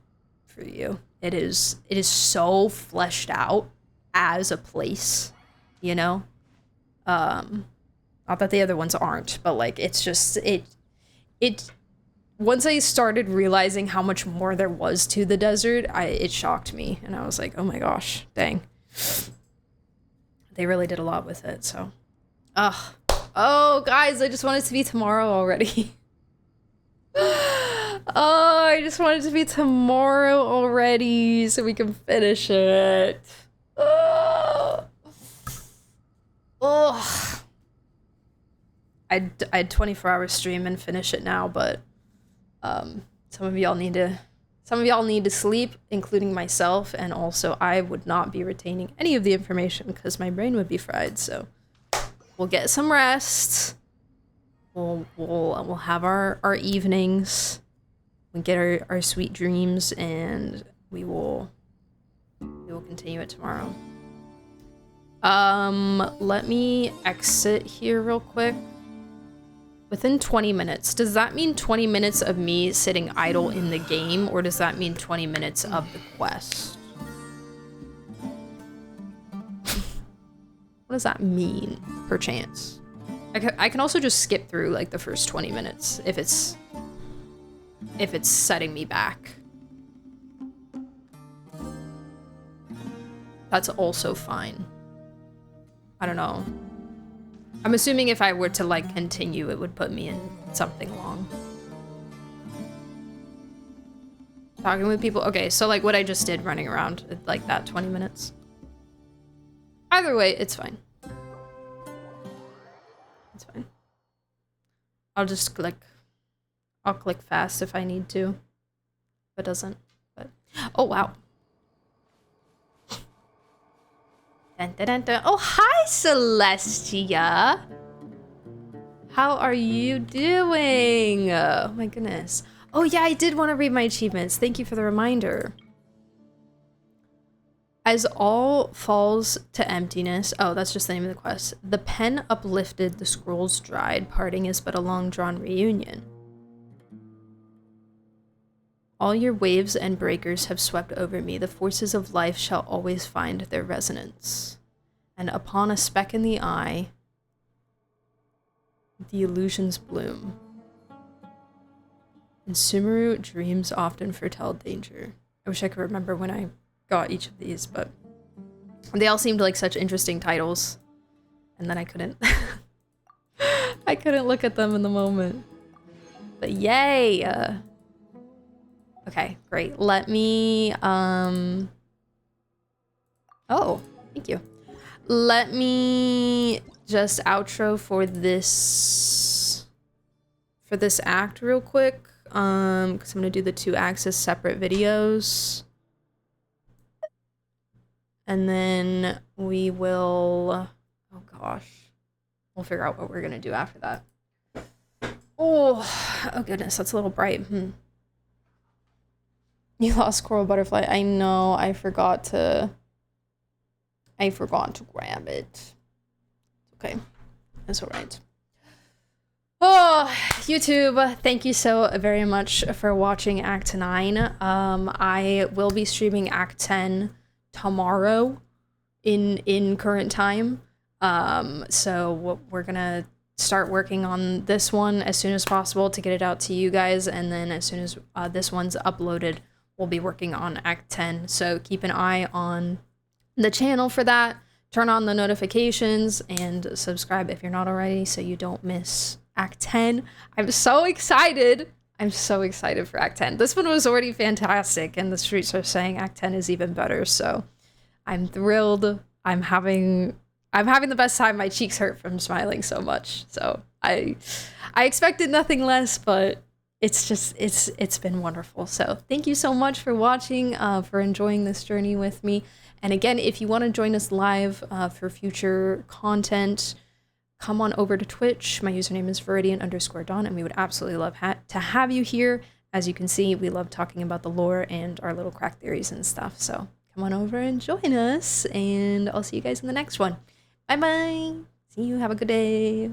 for you. It is so fleshed out as a place, you know? Not that the other ones aren't, but like, it's just, once I started realizing how much more there was to the desert, it shocked me, and I was like, oh my gosh, dang. They really did a lot with it, so. Ugh. Oh, guys, I just want it to be tomorrow already. Oh, I just want it to be tomorrow already so we can finish it. Ugh. Ugh. I'd 24-hour stream and finish it now, but some of y'all need to sleep, including myself, and also I would not be retaining any of the information because my brain would be fried. So we'll get some rest. We'll have our evenings. We get our sweet dreams, and we will continue it tomorrow. Let me exit here real quick. Within 20 minutes. Does that mean 20 minutes of me sitting idle in the game, or does that mean 20 minutes of the quest? What does that mean, perchance? I can also just skip through like the first 20 minutes if it's setting me back. That's also fine. I don't know. I'm assuming if I were to like continue, it would put me in something long. Talking with people. Okay, so like what I just did running around, like that 20 minutes. Either way, it's fine. It's fine. I'll just I'll click fast if I need to. If it doesn't, but oh wow. Dun, dun, dun, dun. Oh, hi, Celestia. How are you doing? Oh my goodness. Oh yeah, I did want to read my achievements. Thank you for the reminder. As all falls to emptiness. Oh, that's just the name of the quest. The pen uplifted, the scrolls dried. Parting is but a long-drawn reunion. All your waves and breakers have swept over me. The forces of life shall always find their resonance. And upon a speck in the eye, the illusions bloom. And Sumeru dreams often foretell danger. I wish I could remember when I got each of these, but they all seemed like such interesting titles. And then I couldn't I couldn't look at them in the moment. But yay! Okay, great. Let me, oh, thank you. Let me just outro for this act real quick. Because I'm gonna do the 2 acts as separate videos. And then we will, oh gosh, we'll figure out what we're gonna do after that. Oh goodness, that's a little bright. You lost Coral Butterfly. I know, I forgot to grab it. Okay, that's all right. Oh, YouTube, thank you so very much for watching Act 9. I will be streaming Act 10 tomorrow in current time. So we're gonna start working on this one as soon as possible to get it out to you guys, and then as soon as this one's uploaded, we'll be working on Act 10. So keep an eye on the channel for that. Turn on the notifications and subscribe if you're not already so you don't miss Act 10. I'm so excited. I'm so excited for Act 10. This one was already fantastic, and the streets are saying Act 10 is even better, so I'm thrilled. I'm having the best time. My cheeks hurt from smiling so much. So I expected nothing less, but it's been wonderful. So thank you so much for watching, for enjoying this journey with me. And again, if you want to join us live for future content, come on over to Twitch. My username is Viridian_Dawn, and we would absolutely love to have you here. As you can see, we love talking about the lore and our little crack theories and stuff. So come on over and join us, and I'll see you guys in the next one. Bye-bye. See you. Have a good day.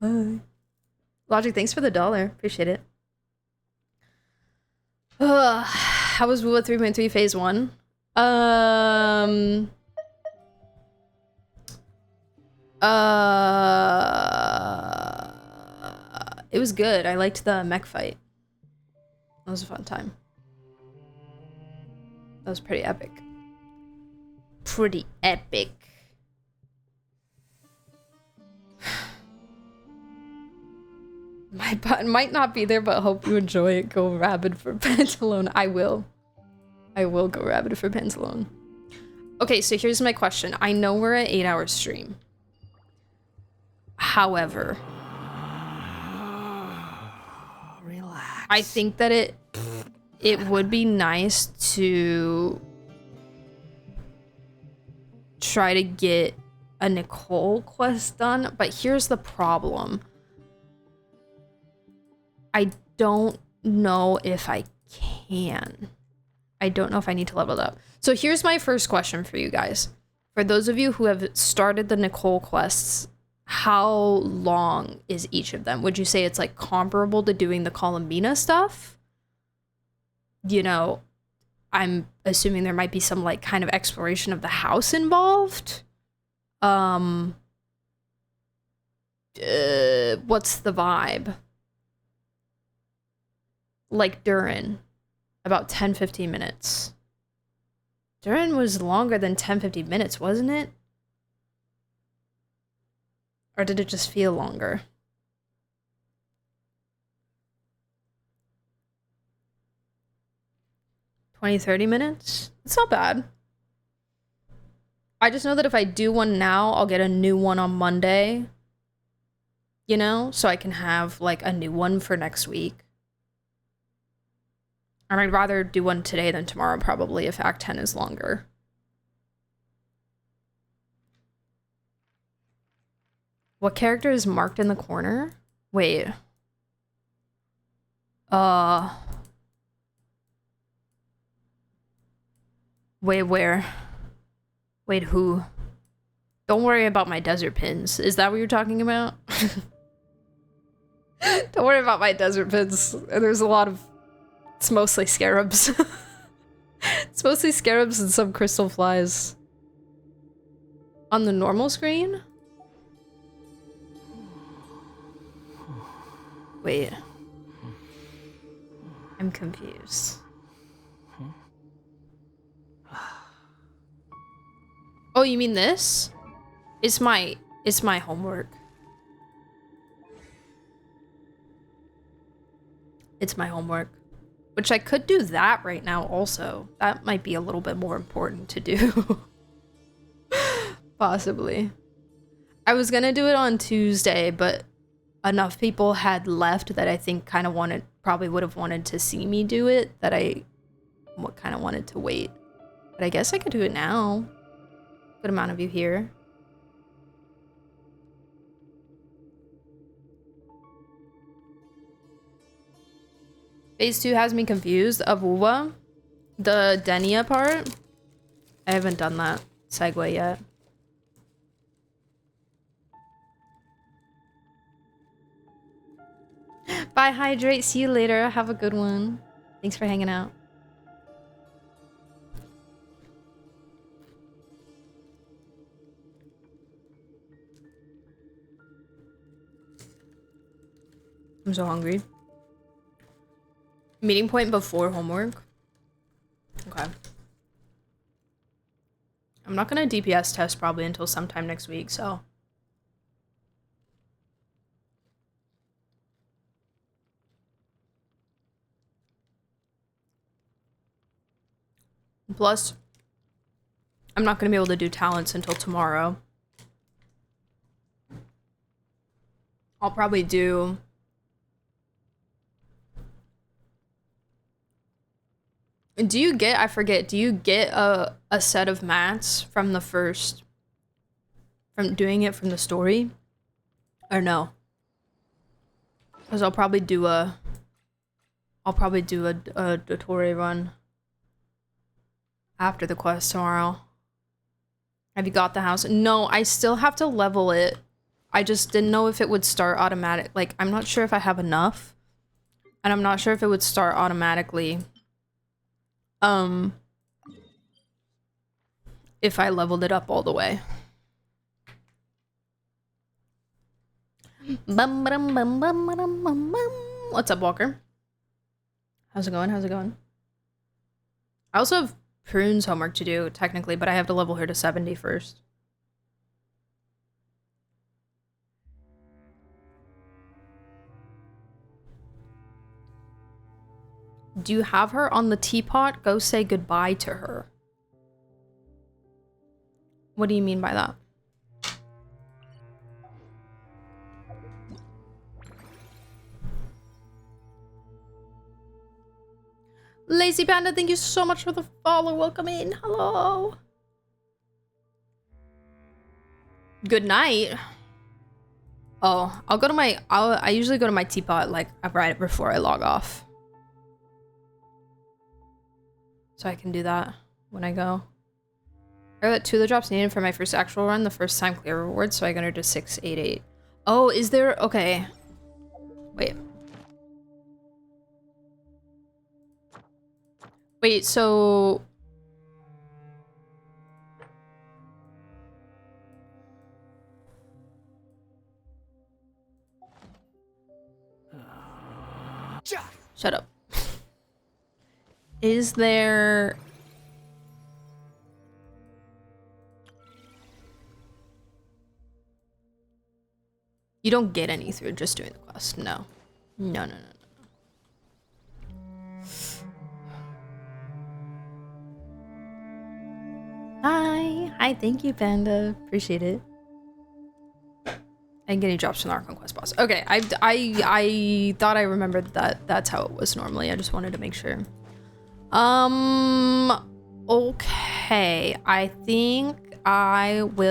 Bye. Logic, thanks for the $1. Appreciate it. How was Wua 3.3 Phase 1? It was good. I liked the mech fight. That was a fun time. That was pretty epic. Pretty epic. My button might not be there, but hope you enjoy it. Go rabid for Pantalone. I will. I will go rabid for Pantalone. Okay, so here's my question. I know we're an 8-hour stream. However, relax. I think that it would be nice to try to get a Nicole quest done, but here's the problem. I don't know if I can. I don't know if I need to level it up. So here's my first question for you guys. For those of you who have started the Nicole quests, how long is each of them? Would you say it's like comparable to doing the Columbina stuff? You know, I'm assuming there might be some like kind of exploration of the house involved. What's the vibe? Like Durin, about 10-15 minutes. Durin was longer than 10-15 minutes, wasn't it? Or did it just feel longer? 20-30 minutes? It's not bad. I just know that if I do one now, I'll get a new one on Monday. You know? So I can have like a new one for next week. And I'd rather do one today than tomorrow, probably, if Act 10 is longer. What character is marked in the corner? Wait. Wait, where? Wait, who? Don't worry about my desert pins. Is that what you're talking about? Don't worry about my desert pins. There's a lot of... It's mostly scarabs. It's mostly scarabs and some crystal flies. On the normal screen? Wait. I'm confused. Oh, you mean this? It's my homework. It's my homework. Which I could do that right now also. That might be a little bit more important to do. Possibly. I was gonna do it on Tuesday, but enough people had left that I think kind of probably would have wanted to see me do it, that I kind of wanted to wait. But I guess I could do it now. Good amount of you here. Phase 2 has me confused. Avuva? The Denia part? I haven't done that segue yet. Bye, Hydrate. See you later. Have a good one. Thanks for hanging out. I'm so hungry. Meeting point before homework? Okay. I'm not gonna DPS test probably until sometime next week, so. Plus, I'm not gonna be able to do talents until tomorrow. I'll probably do... Do you get, I forget, do you get a set of mats from the first, from doing it from the story? Or no? Because I'll probably do a Dottore run after the quest tomorrow. Have you got the house? No, I still have to level it. I just didn't know if it would start automatic. Like, I'm not sure if I have enough. And I'm not sure if it would start automatically. If I leveled it up all the way. What's up, Walker? How's it going? How's it going? I also have Prune's homework to do, technically, but I have to level her to 70 first. Do you have her on the teapot? Go say goodbye to her. What do you mean by that? Lazy Panda, thank you so much for the follow. Welcome in. Hello. Good night. Oh, I'll go to my... I usually go to my teapot like right before I log off. So I can do that when I go. I got 2 of the drops needed for my first actual run, the first time clear reward, so I got her to 688. Oh, is there... Okay. Wait. Wait, so... Shut up. Is there... You don't get any through just doing the quest. No. No, no, no, no. Hi. Hi, thank you, Panda. Appreciate it. And getting drops from the Archon Quest boss. Okay, I thought I remembered that that's how it was normally. I just wanted to make sure. Okay. I think I will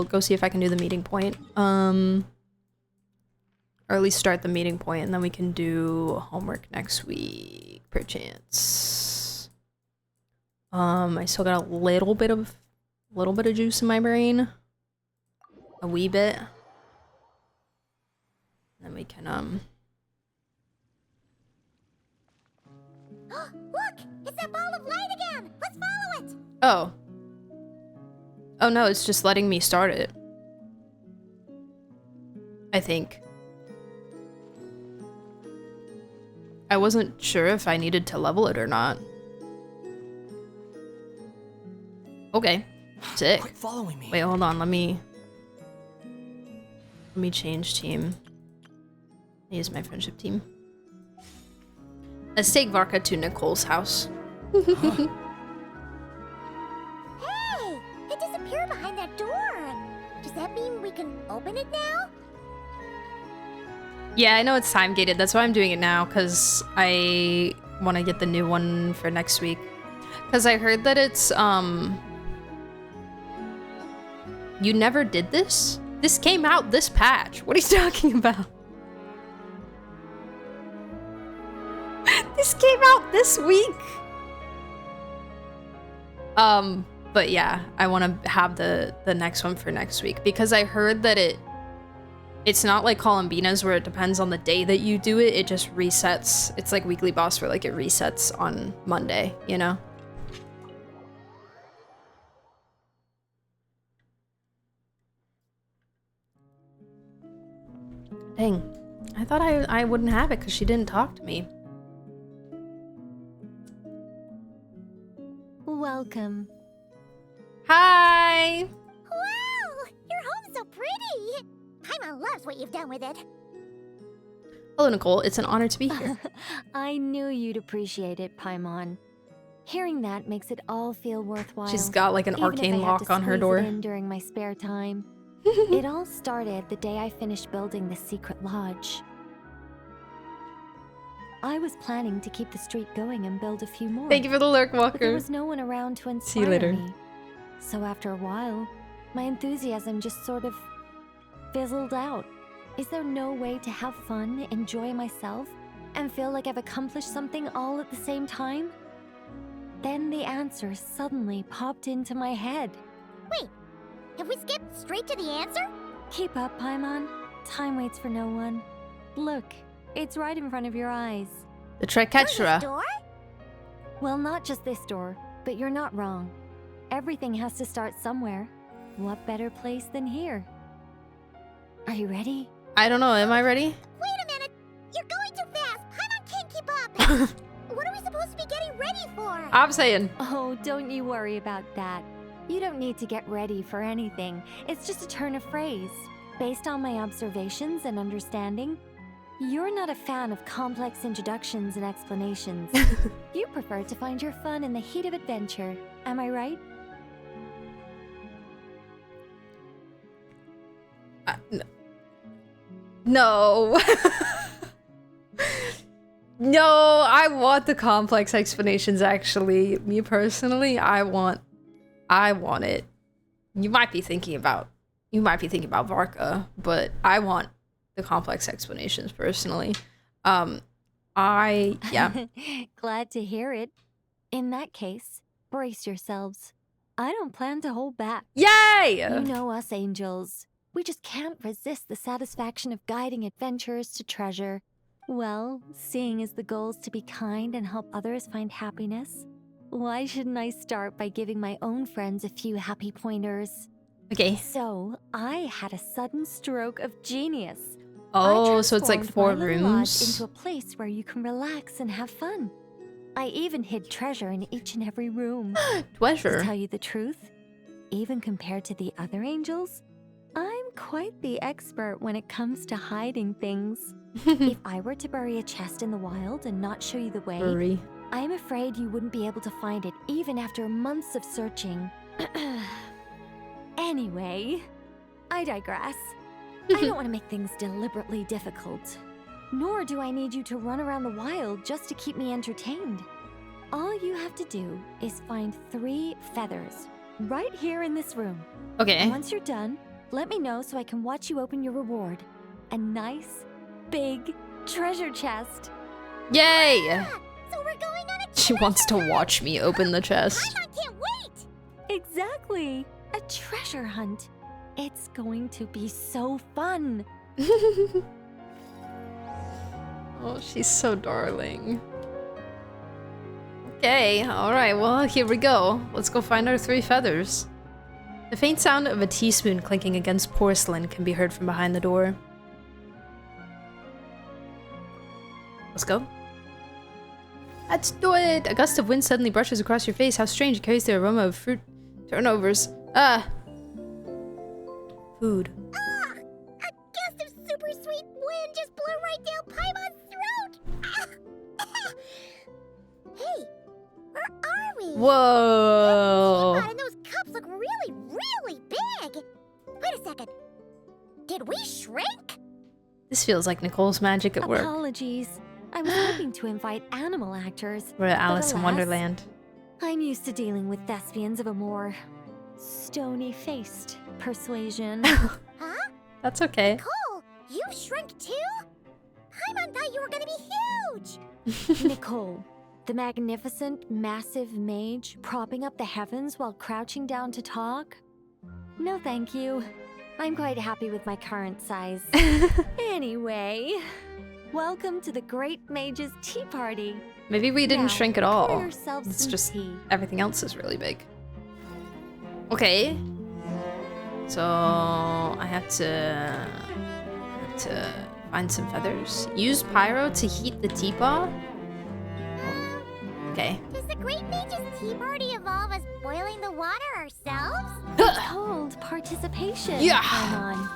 go see if I can do the meeting point. Or at least start the meeting point, and then we can do homework next week, perchance. I still got a little bit of juice in my brain. A wee bit. Then we can Look! It's that ball of light again! Let's follow it! Oh. Oh no, it's just letting me start it. I think. I wasn't sure if I needed to level it or not. Okay. Sick. Quit following me. Wait, hold on. Let me change team. Use my friendship team. Let's take Varka to Nicole's house. Hey! It disappeared behind that door! Does that mean we can open it now? Yeah, I know it's time gated. That's why I'm doing it now, because I want to get the new one for next week. Because I heard that it's, You never did this? This came out this patch. What are you talking about? This came out this week. But yeah, I want to have the next one for next week because I heard that It's not like Columbina's where it depends on the day that you do it. It just resets. It's like Weekly Boss where like it resets on Monday, you know? Dang. I thought I wouldn't have it because she didn't talk to me. Welcome. Hi! Wow! Your home's so pretty! Paimon loves what you've done with it. Hello, Nicole. It's an honor to be here. I knew you'd appreciate it, Paimon. Hearing that makes it all feel worthwhile. She's got like an even arcane if I have lock to on her squeeze door. it in during my spare time. It all started the day I finished building the secret lodge. I was planning to keep the streak going and build a few more. Thank you for the lurk, Walker. But there was no one around to inspire See you later. me. So after a while, my enthusiasm just sort of fizzled out. Is there no way to have fun, enjoy myself, and feel like I've accomplished something all at the same time? Then the answer suddenly popped into my head. Wait, have we skipped straight to the answer? Keep up, Paimon. Time waits for no one. Look, it's right in front of your eyes. The Triquetra. Door? Well, not just this door, but you're not wrong. Everything has to start somewhere. What better place than here? Are you ready? I don't know. Am I ready? Wait a minute! You're going too fast! Paimon can't keep up! What are we supposed to be getting ready for? I'm saying. Oh, don't you worry about that. You don't need to get ready for anything. It's just a turn of phrase. Based on my observations and understanding, you're not a fan of complex introductions and explanations. You prefer to find your fun in the heat of adventure. Am I right? No. No, I want the complex explanations actually. Me personally, I want it. You might be thinking about Varka, but I want the complex explanations personally. Yeah. Glad to hear it. In that case, brace yourselves. I don't plan to hold back. Yay! You know us angels. We just can't resist the satisfaction of guiding adventurers to treasure. Well, seeing as the goal is to be kind and help others find happiness, why shouldn't I start by giving my own friends a few happy pointers? Okay. So, I had a sudden stroke of genius. Oh, so it's like 4 I transformed my little lodge rooms. into a place where you can relax and have fun. I even hid treasure in each and every room. Treasure? To tell you the truth, even compared to the other angels, I'm quite the expert when it comes to hiding things. If I were to bury a chest in the wild and not show you the way, I'm afraid you wouldn't be able to find it even after months of searching. Anyway, I digress. I don't want to make things deliberately difficult. Nor do I need you to run around the wild just to keep me entertained. All you have to do is find 3 feathers right here in this room. Okay. And once you're done, let me know so I can watch you open your reward. A nice, big treasure chest. Yay! So we're going on a She wants to watch me open the chest. I can't wait! Exactly. A treasure hunt. It's going to be so fun. Oh, she's so darling. Okay, alright, well, here we go. Let's go find our 3 feathers. The faint sound of a teaspoon clinking against porcelain can be heard from behind the door. Let's go. Let's do it! A gust of wind suddenly brushes across your face. How strange, it carries the aroma of fruit turnovers. Food. Ah! A gust of super sweet wind just blew right down Paimon's throat! Ah. Hey, where are we? Whoa! And those cups look really, really big! Wait a second. Did we shrink? This feels like Nicole's magic at work. Apologies. I was hoping to invite animal actors. We're at but Alice in alas, Wonderland. I'm used to dealing with thespians of a more stony-faced persuasion. Huh? That's okay. Nicole, you shrunk too? Paimon thought you were gonna be huge! Nicole, the magnificent, massive mage propping up the heavens while crouching down to talk? No thank you. I'm quite happy with my current size. Anyway, welcome to the Great Mage's Tea Party. Maybe we didn't Now, shrink at pour all. yourselves It's some just tea. everything else is really big. Okay. So I have to find some feathers. Use pyro to heat the teapot. Okay. Does the Great Mage's Tea Party evolve as boiling the water ourselves? It's called participation. Yeah. Paimon.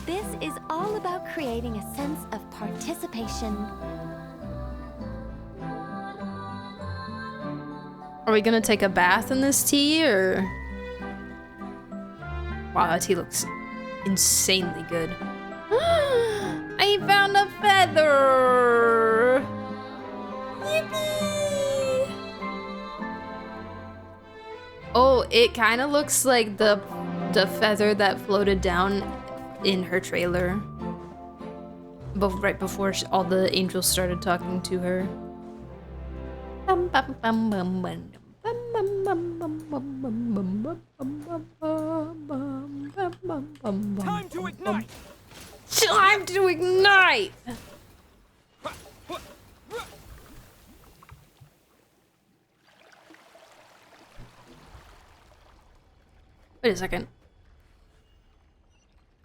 This is all about creating a sense of participation. Are we gonna take a bath in this tea, or? Wow, that tea looks insanely good. I found a feather! Yippee! Oh, it kind of looks like the feather that floated down in her trailer. Right before all the angels started talking to her. Time to ignite! Time to ignite! Wait a second.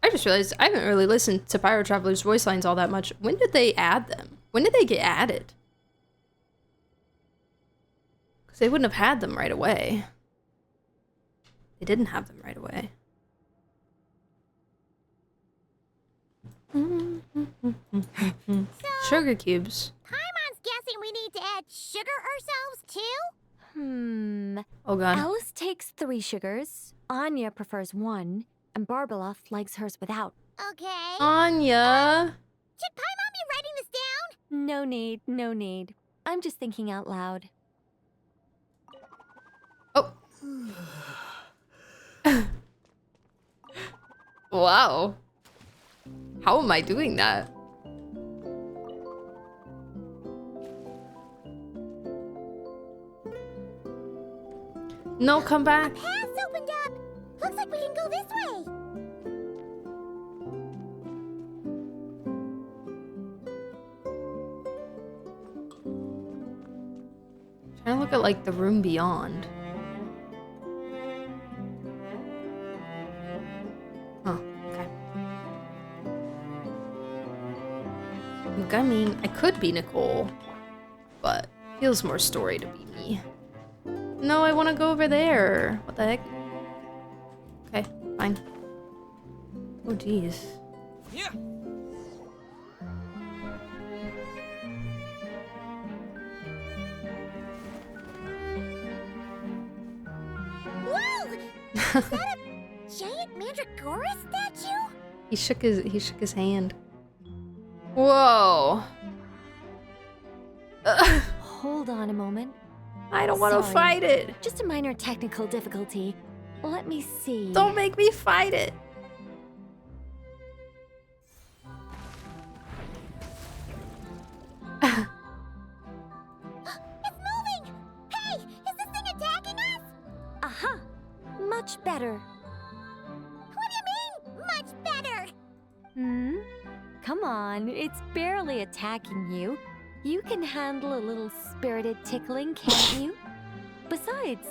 I just realized I haven't really listened to Pyro Traveler's voice lines all that much. When did they add them? When did they get added? Because they wouldn't have had them right away. They didn't have them right away. Sugar cubes. Paimon's guessing we need to add sugar ourselves too? Oh god. Alice takes 3 sugars, Anya prefers 1, and Barbeloth likes hers without. Okay. Anya! Should Paimon be writing this down? No need, no need. I'm just thinking out loud. Oh. Wow. How am I doing that? No, come back. Path's opened up. Looks like we can go this way. Trying to look at like the room beyond. Oh, okay. Look, I mean, I could be Nicole, but feels more story to be me. No, I want to go over there. What the heck? Okay, fine. Oh, jeez. Yeah. Whoa! Is that a giant Mandragora statue? He shook his hand. Whoa. Hold on a moment. I don't want to Sorry. fight it. Just a minor technical difficulty. Let me see. Don't make me fight it. It's moving! Hey, is this thing attacking us? Aha! Much better. What do you mean, much better? Come on, it's barely attacking you. You can handle a little spirited tickling, can't you? Besides,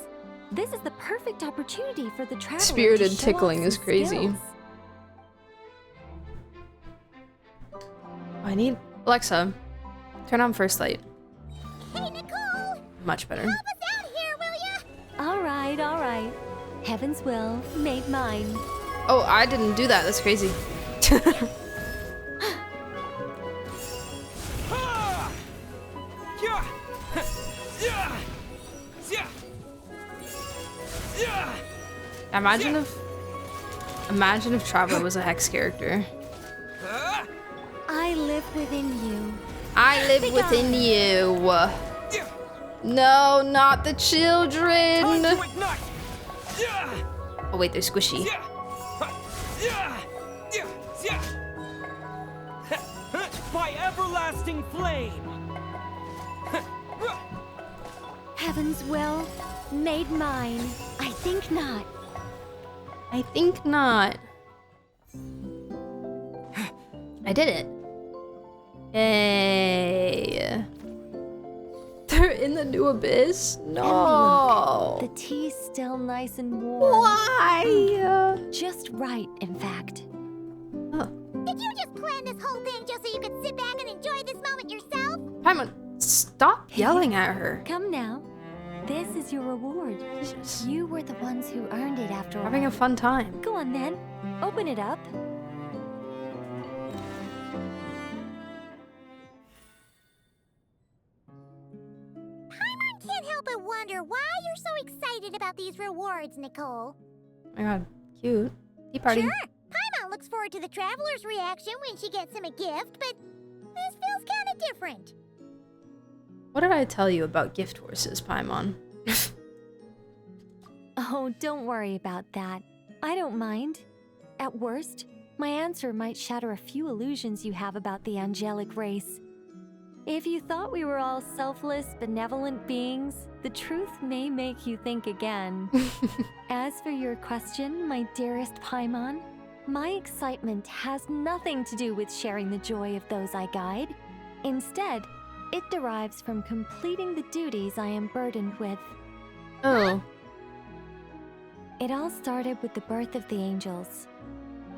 this is the perfect opportunity for the traveler Spirited to show tickling off is some crazy. skills. I need Alexa. Turn on first light. Hey, Nicole! Much better. Help us out here, will ya? All right, all right. Heaven's will made mine. Oh, I didn't do that. That's crazy. Imagine if Traveler was a Hex character. I live within you. I live within you. No, not the children. Oh wait, they're squishy. By everlasting flame. Heaven's will made mine. I think not. I think not. I did it. Yay. They're in the new abyss? No. And look, the tea's still nice and warm. Why? Just right, in fact. Did you just plan this whole thing just so you could sit back and enjoy this moment yourself? Paimon, stop yelling at her. Come now. This is your reward. Jesus. You were the ones who earned it after all. Having a fun time. Go on then. Open it up. Paimon can't help but wonder why you're so excited about these rewards, Nicole. Oh my god, cute. Tea party. Sure, Paimon looks forward to the traveler's reaction when she gets him a gift, but this feels kind of different. What did I tell you about gift horses, Paimon? Oh, don't worry about that. I don't mind. At worst, my answer might shatter a few illusions you have about the angelic race. If you thought we were all selfless, benevolent beings, the truth may make you think again. As for your question, my dearest Paimon, my excitement has nothing to do with sharing the joy of those I guide. Instead, it derives from completing the duties I am burdened with. Oh. It all started with the birth of the angels.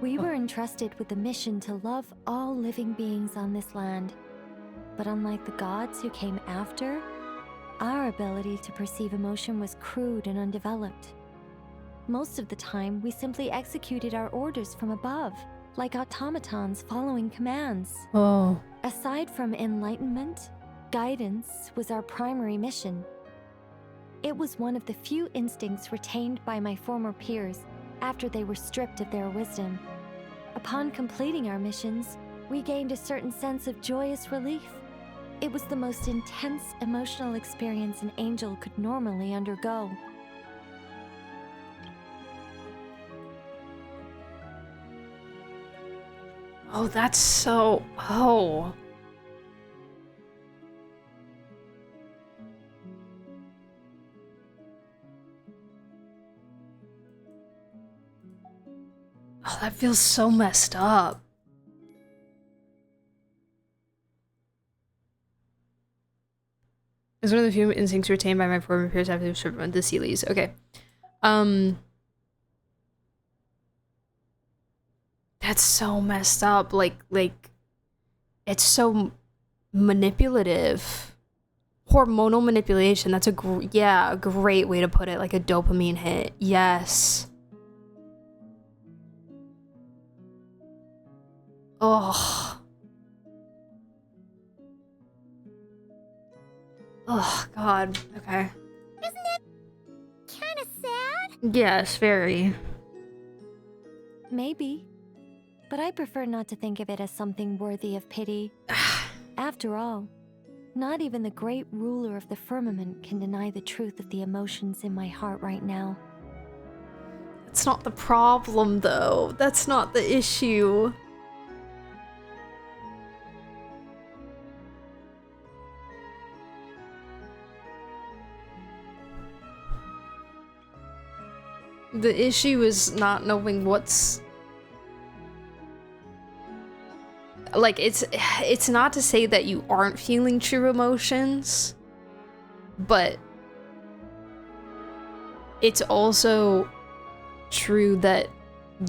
We were entrusted with the mission to love all living beings on this land. But unlike the gods who came after, our ability to perceive emotion was crude and undeveloped. Most of the time, we simply executed our orders from above, like automatons following commands. Oh. Aside from enlightenment, guidance was our primary mission. It was one of the few instincts retained by my former peers after they were stripped of their wisdom. Upon completing our missions, we gained a certain sense of joyous relief. It was the most intense emotional experience an angel could normally undergo. Oh, that's so... Oh. Oh, that feels so messed up. It's one of the few instincts retained by my former peers after the Sealies. Okay. That's so messed up. Like, it's so manipulative. Hormonal manipulation. That's a great way to put it. Like a dopamine hit. Yes. Oh. Oh, God. Okay. Isn't that kind of sad? Yes, very. Maybe. But I prefer not to think of it as something worthy of pity. After all, not even the great ruler of the firmament can deny the truth of the emotions in my heart right now. That's not the problem, though. That's not the issue. The issue is not knowing what's... Like, it's not to say that you aren't feeling true emotions, but it's also true that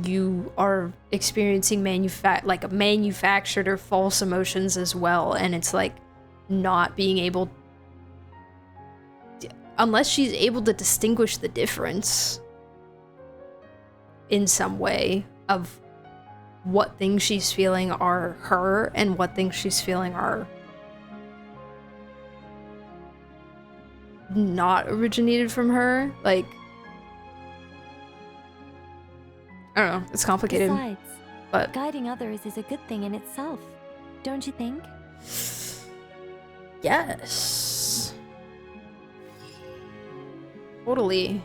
you are experiencing manufactured or false emotions as well, and it's like not being able... Unless she's able to distinguish the difference in some way of what things she's feeling are her and what things she's feeling are not originated from her. Like, I don't know, it's complicated. Besides, but guiding others is a good thing in itself, don't you think? Yes. Totally.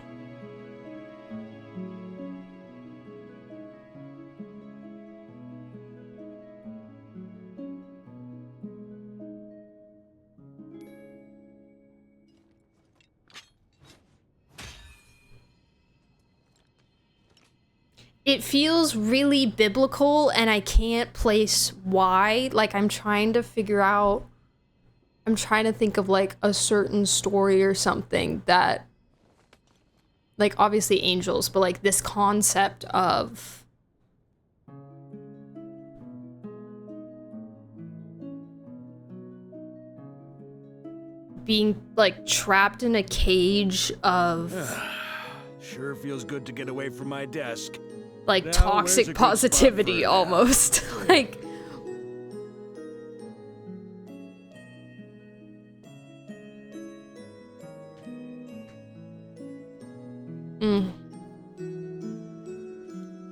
It feels really biblical, and I can't place why. Like, I'm trying to figure out... I'm trying to think of, like, a certain story or something that... Like, obviously angels, but, like, this concept of... being, like, trapped in a cage of... Sure feels good to get away from my desk. like, Now, toxic positivity, almost. Like...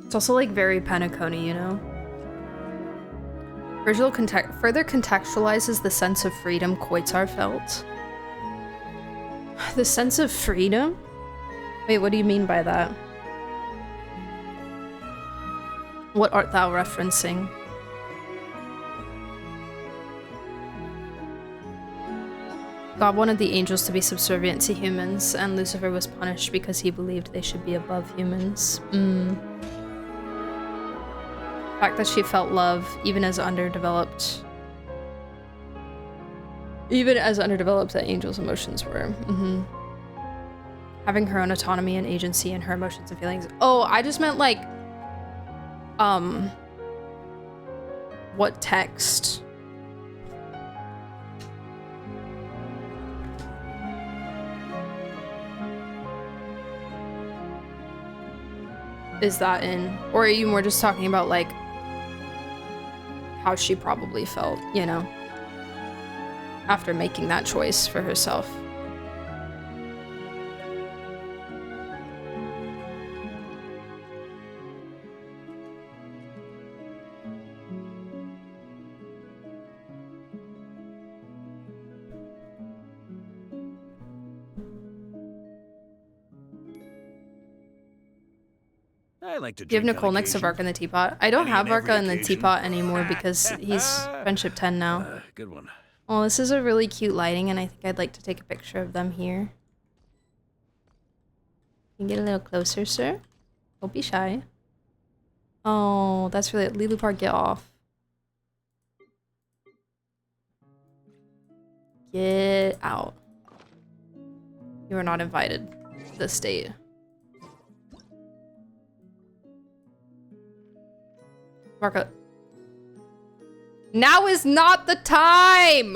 It's also, like, very Penacony, you know? Virgil further contextualizes the sense of freedom Koitzar felt. The sense of freedom? Wait, what do you mean by that? What art thou referencing? God wanted the angels to be subservient to humans, and Lucifer was punished because he believed they should be above humans. The fact that she felt love, even as underdeveloped that angels' emotions were. Having her own autonomy and agency in her emotions and feelings. Oh, I just meant, like, what text? Is that in? Or are you more just talking about, like, how she probably felt, you know, after making that choice for herself? I like to Do you have drink Nicole on next to occasion. Varka in the teapot? I don't Any have and every Varka in the occasion. teapot anymore because he's friendship 10 now. Good one. Oh, this is a really cute lighting, and I think I'd like to take a picture of them here. You can get a little closer, sir. Don't be shy. Oh, that's really... Lilu Park, get off. Get out. You are not invited to the state. Varka. Now is not the time!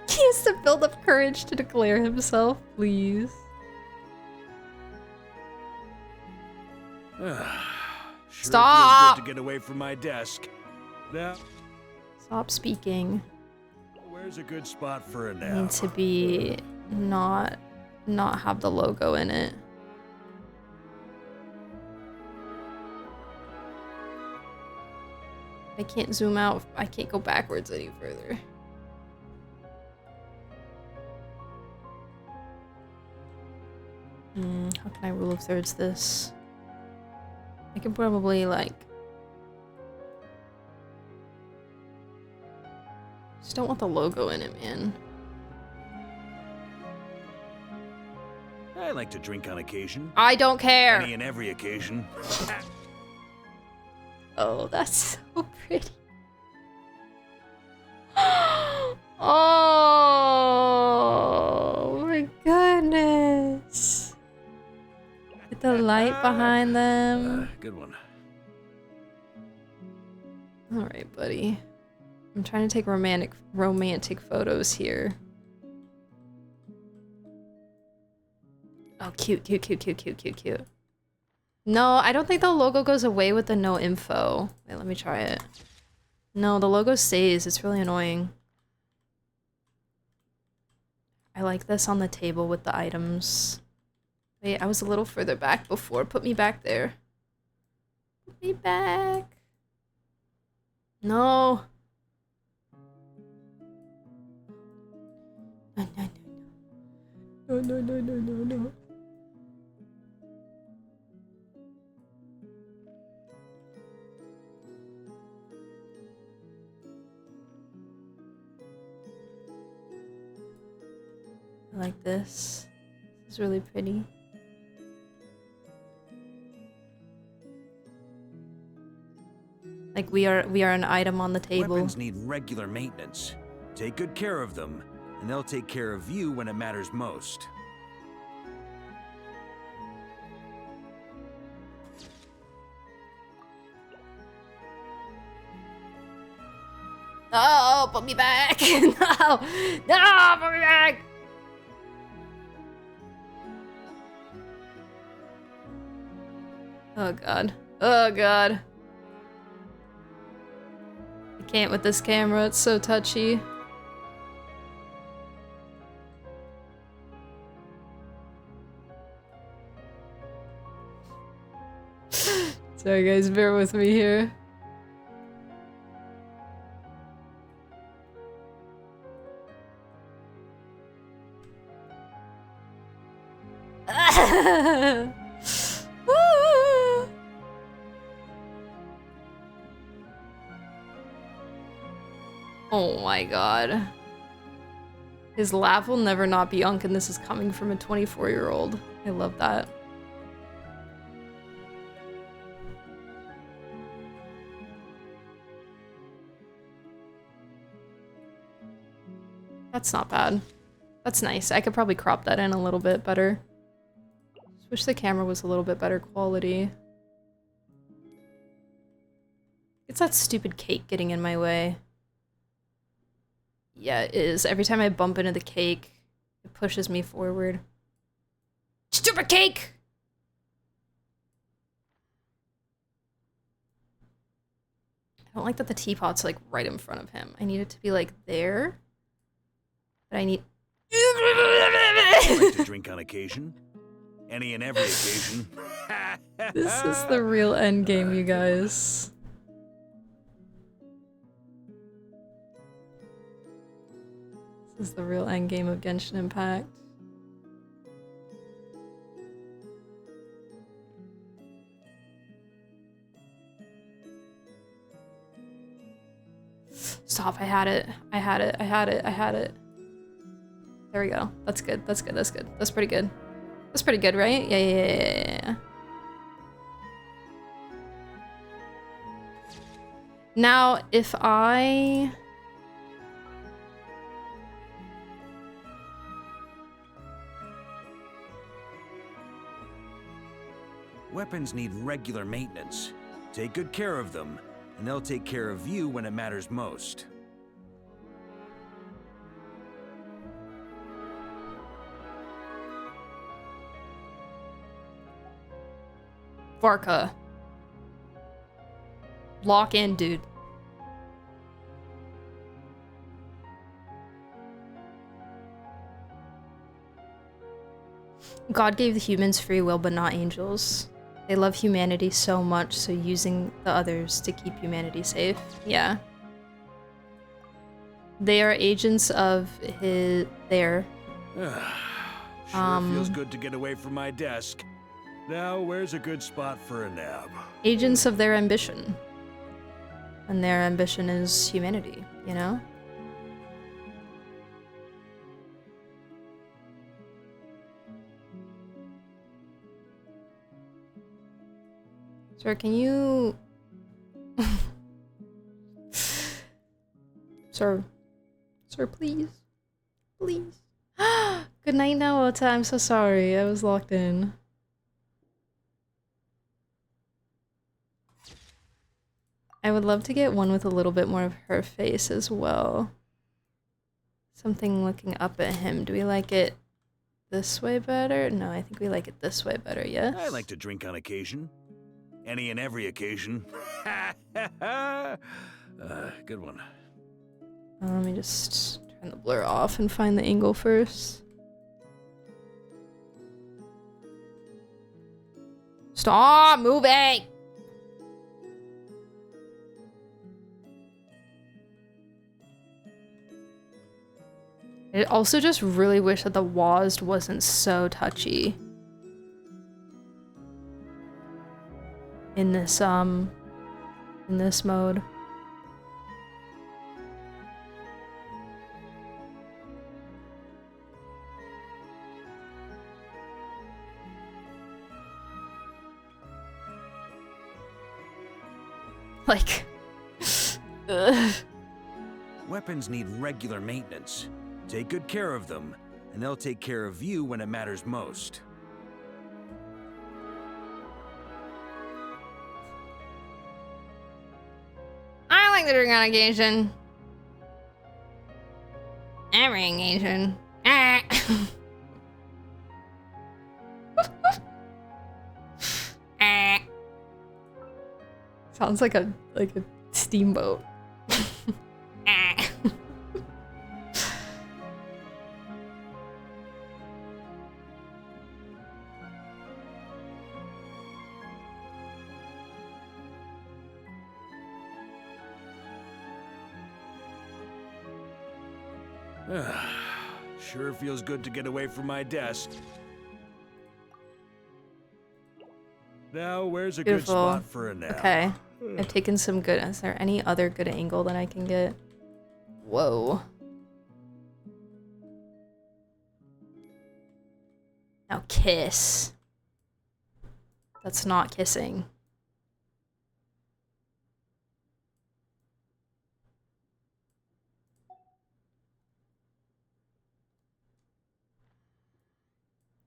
He has to build up courage to declare himself, please. Sure Stop! Feels good to get away from my desk. Now, Stop speaking. where's a good spot for a I nap? need to be not have the logo in it. I can't zoom out. I can't go backwards any further. How can I rule of thirds this? I can probably, like... Just don't want the logo in it, man. I like to drink on occasion. I don't care! Any and every occasion. Oh, that's so pretty. Oh my goodness. With the light behind them. Good one. Alright, buddy. I'm trying to take romantic photos here. Oh, cute, cute, cute, cute, cute, cute, cute. No, I don't think the logo goes away with the no info. Wait, let me try it. No, the logo stays. It's really annoying. I like this on the table with the items. Wait, I was a little further back before. Put me back there. Put me back. No. No, no, no, No, no, no, no, no, no. I like this. This is really pretty. Like we are an item on the table. Weapons need regular maintenance. Take good care of them, and they'll take care of you when it matters most. No, put me back. No, no, put me back. Oh god. Oh god. I can't with this camera, it's so touchy. Sorry guys, bear with me here. Oh my god. His laugh will never not be unk, and this is coming from a 24-year-old. I love that. That's not bad. That's nice. I could probably crop that in a little bit better. Just wish the camera was a little bit better quality. It's that stupid cake getting in my way. Yeah, it is. Every time I bump into the cake, it pushes me forward. Stupid cake! I don't like that the teapot's like right in front of him. I need it to be like there. But I need... I like to drink on occasion. Any and every occasion. This is the real end game, you guys. This is the real end game of Genshin Impact. Stop, I had it. I had it. I had it. I had it. There we go. That's good. That's good. That's good. That's pretty good. That's pretty good, right? Yeah. Now, if I... Weapons need regular maintenance. Take good care of them, and they'll take care of you when it matters most. Varka. Lock in, dude. God gave the humans free will, but not angels. They love humanity so much, so using the others to keep humanity safe. Yeah. They are agents of his... Sure feels good to get away from my desk. Now, where's a good spot for a nap? Agents of their ambition. And their ambition is humanity, you know? Sir, can you... Sir. Sir, please. Please. Good night now, Ota. I'm so sorry. I was locked in. I would love to get one with a little bit more of her face as well. Something looking up at him. Do we like it this way better? No, I think we like it this way better, yes? I like to drink on occasion. Any and every occasion. Good one. Let me just turn the blur off and find the angle first. Stop moving! I also just really wish that the WASD wasn't so touchy. In this mode. Like, ugh. Weapons need regular maintenance. Take good care of them, and they'll take care of you when it matters most. I like the drink on occasion. Every occasion. Ah. Ah. Sounds like a steamboat. Ah. Sure feels good to get away from my desk. Now, where's a good Beautiful. spot for a nap? Okay. I've taken some good. Is there any other good angle that I can get? Whoa. Now kiss. That's not kissing.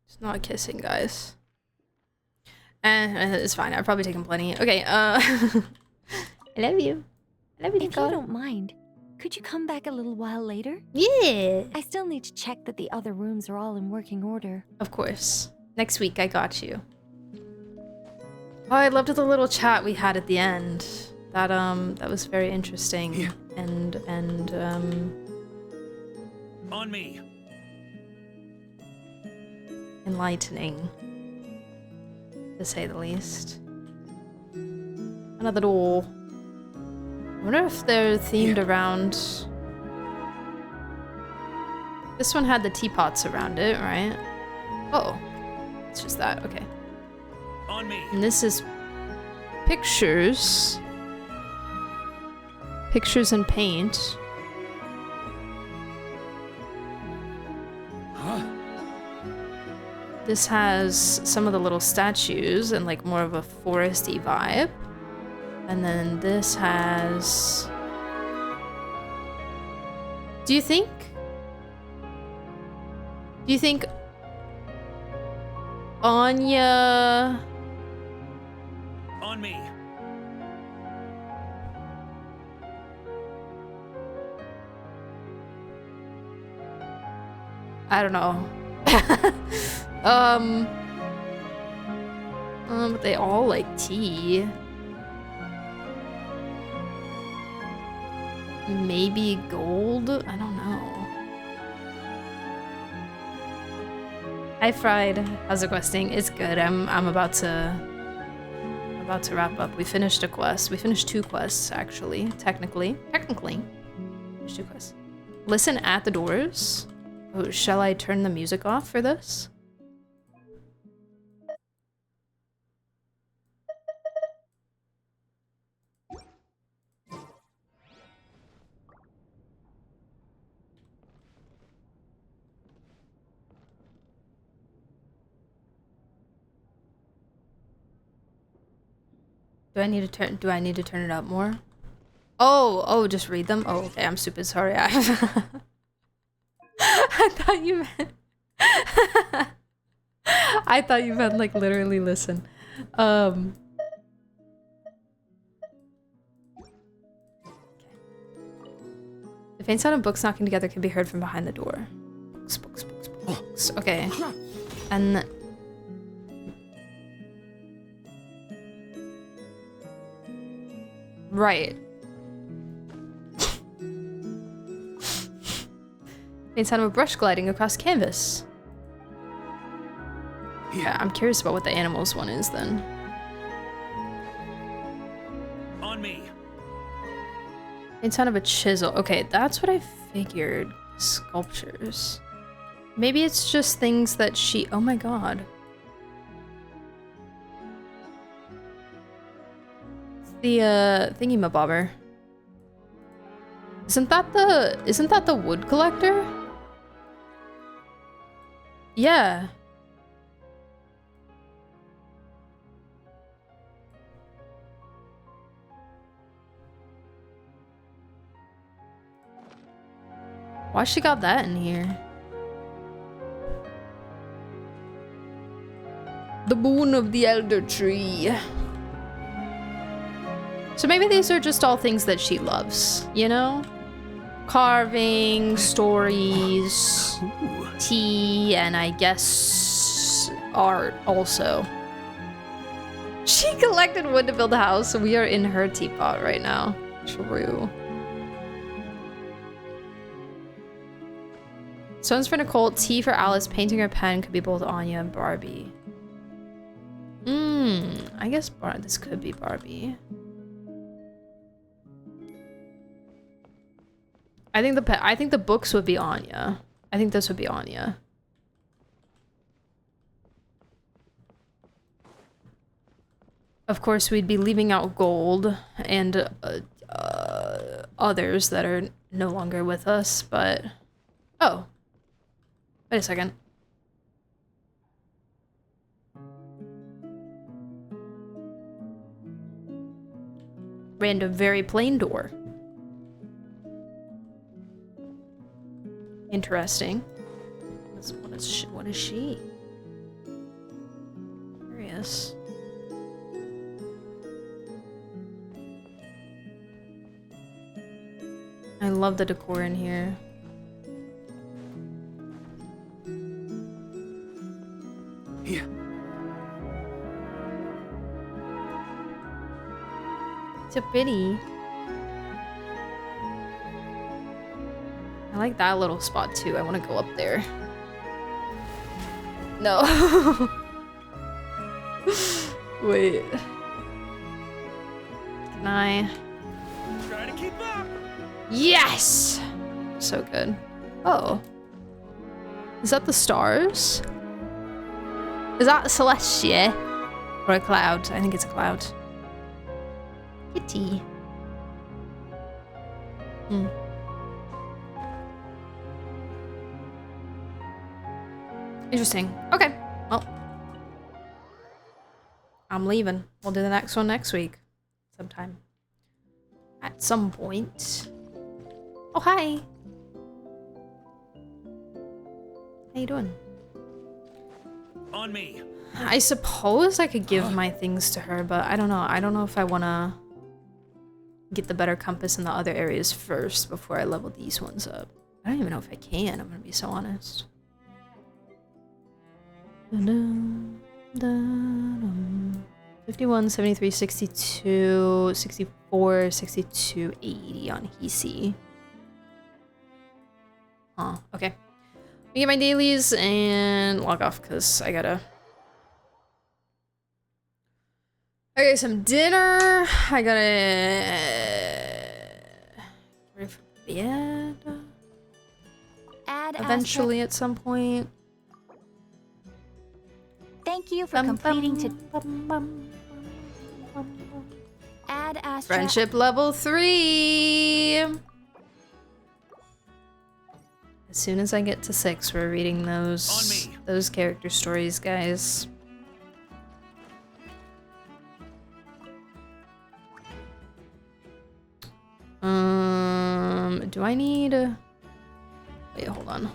It's not kissing, guys. It's fine. I've probably taken plenty. Okay, I love you. I love you, If you Nicole. don't mind, could you come back a little while later? Yeah. I still need to check that the other rooms are all in working order. Of course. Next week, I got you. Oh, I loved the little chat we had at the end. That was very interesting and On me. enlightening, to say the least. Another door. I wonder if they're themed around. This one had the teapots around it, right? Oh, it's just that. Okay. On me. And this is pictures. Pictures and paint. Huh? This has some of the little statues and like more of a foresty vibe. And then this has... Do you think Anya... On me. I don't know. But they all like tea. Maybe gold? I don't know. Hi Fried, how's it questing? It's good. I'm about to wrap up. We finished a quest. We finished 2 quests actually. Technically. Finished 2 quests. Listen at the doors. Oh, shall I turn the music off for this? Do I need to turn it up more? Oh, just read them? Oh, okay, I'm stupid, sorry. I thought you meant I thought you meant like literally listen. The faint sound of books knocking together can be heard from behind the door. Books. Okay. And right. Faint sound of a brush gliding across canvas. Yeah, I'm curious about what the animals one is then. On me. Faint sound of a chisel. Okay, that's what I figured. Sculptures. Maybe it's just things that she... Oh my god. It's the, thingy-mabobber. Isn't that the wood collector? Yeah. Why she got that in here? The boon of the elder tree. So maybe these are just all things that she loves, you know? Carving, stories, tea, and I guess art also. She collected wood to build a house, so we are in her teapot right now. True. Stones for Nicole, tea for Alice, painting or pen could be both Anya and Barbie. I guess this could be Barbie. I think the books would be Anya. I think this would be Anya. Of course, we'd be leaving out gold and others that are no longer with us, but... Oh. Wait a second. Random, very plain door. Interesting. What is she? Curious. I love the decor in here. Here. So pretty. I like that little spot too. I want to go up there. No. Wait. Can I? Try to keep up. Yes! So good. Oh. Is that the stars? Is that Celestia? Or a cloud? I think it's a cloud. Kitty. Interesting. Okay. Well. I'm leaving. We'll do the next one next week. Sometime. At some point. Oh, hi. How you doing? On me. I suppose I could give my things to her, but I don't know. I don't know if I want to get the better compass in the other areas first before I level these ones up. I don't even know if I can. I'm going to be so honest. 51, 73, 62, 64, 62, 80 on Hisi. Huh, okay. Let me get my dailies and log off because I gotta... Okay, some dinner. I gotta... get ready for bed. Eventually at some point. Thank you for completing to add Astra. Friendship level 3. As soon as I get to 6, we're reading those character stories, guys. Do I need a... Wait, hold on.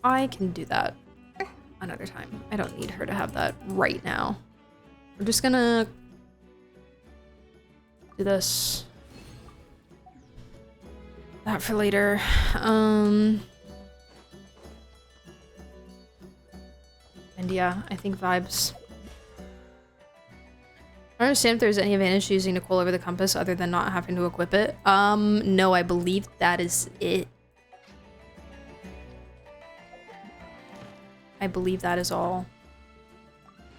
I can do that another time. I don't need her to have that right now. We're just gonna do this. That for later. And yeah, I think vibes. I don't understand if there's any advantage to using Nicole over the compass other than not having to equip it. No, I believe that is it. I believe that is all.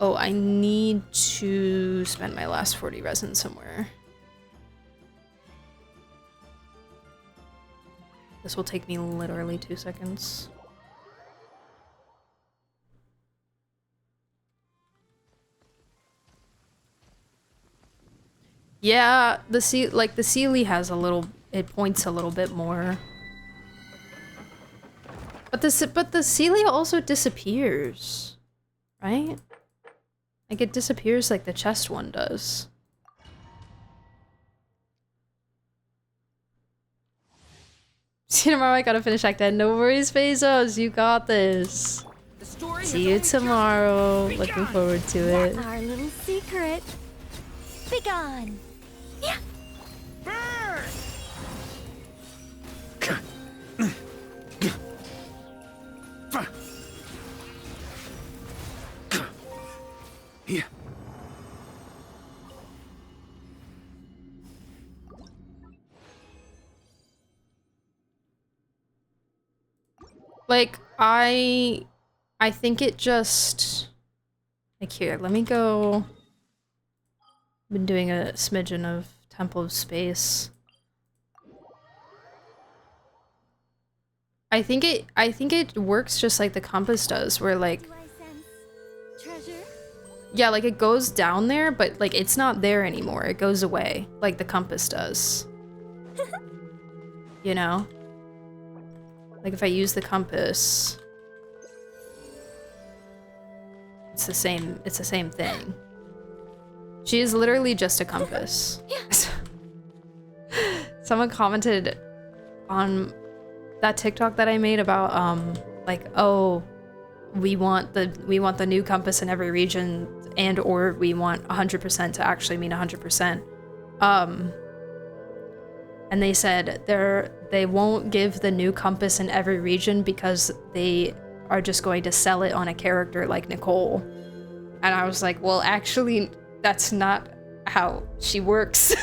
Oh, I need to spend my last 40 resin somewhere. This will take me literally 2 seconds. Yeah, the Sealy has a little, it points a little bit more. But the Sealy also disappears, right? Like it disappears like the chest one does. See you tomorrow, I gotta finish Act 10. No worries, Bezos, you got this. See you tomorrow. Looking forward to it. Our little secret. Be gone. Yeah. Yeah. Like, I think it just... Like, here, let me go... Been doing a smidgen of Temple of Space. I think it works just like the compass does, where like... Yeah, like it goes down there, but like it's not there anymore. It goes away, like the compass does. You know? Like if I use the compass, it's the same thing. She is literally just a compass. Someone commented on that TikTok that I made about like, oh, we want the new compass in every region, and or we want 100% to actually mean 100%. And they said they won't give the new compass in every region because they are just going to sell it on a character like Nicole. And I was like, well, actually, that's not how she works.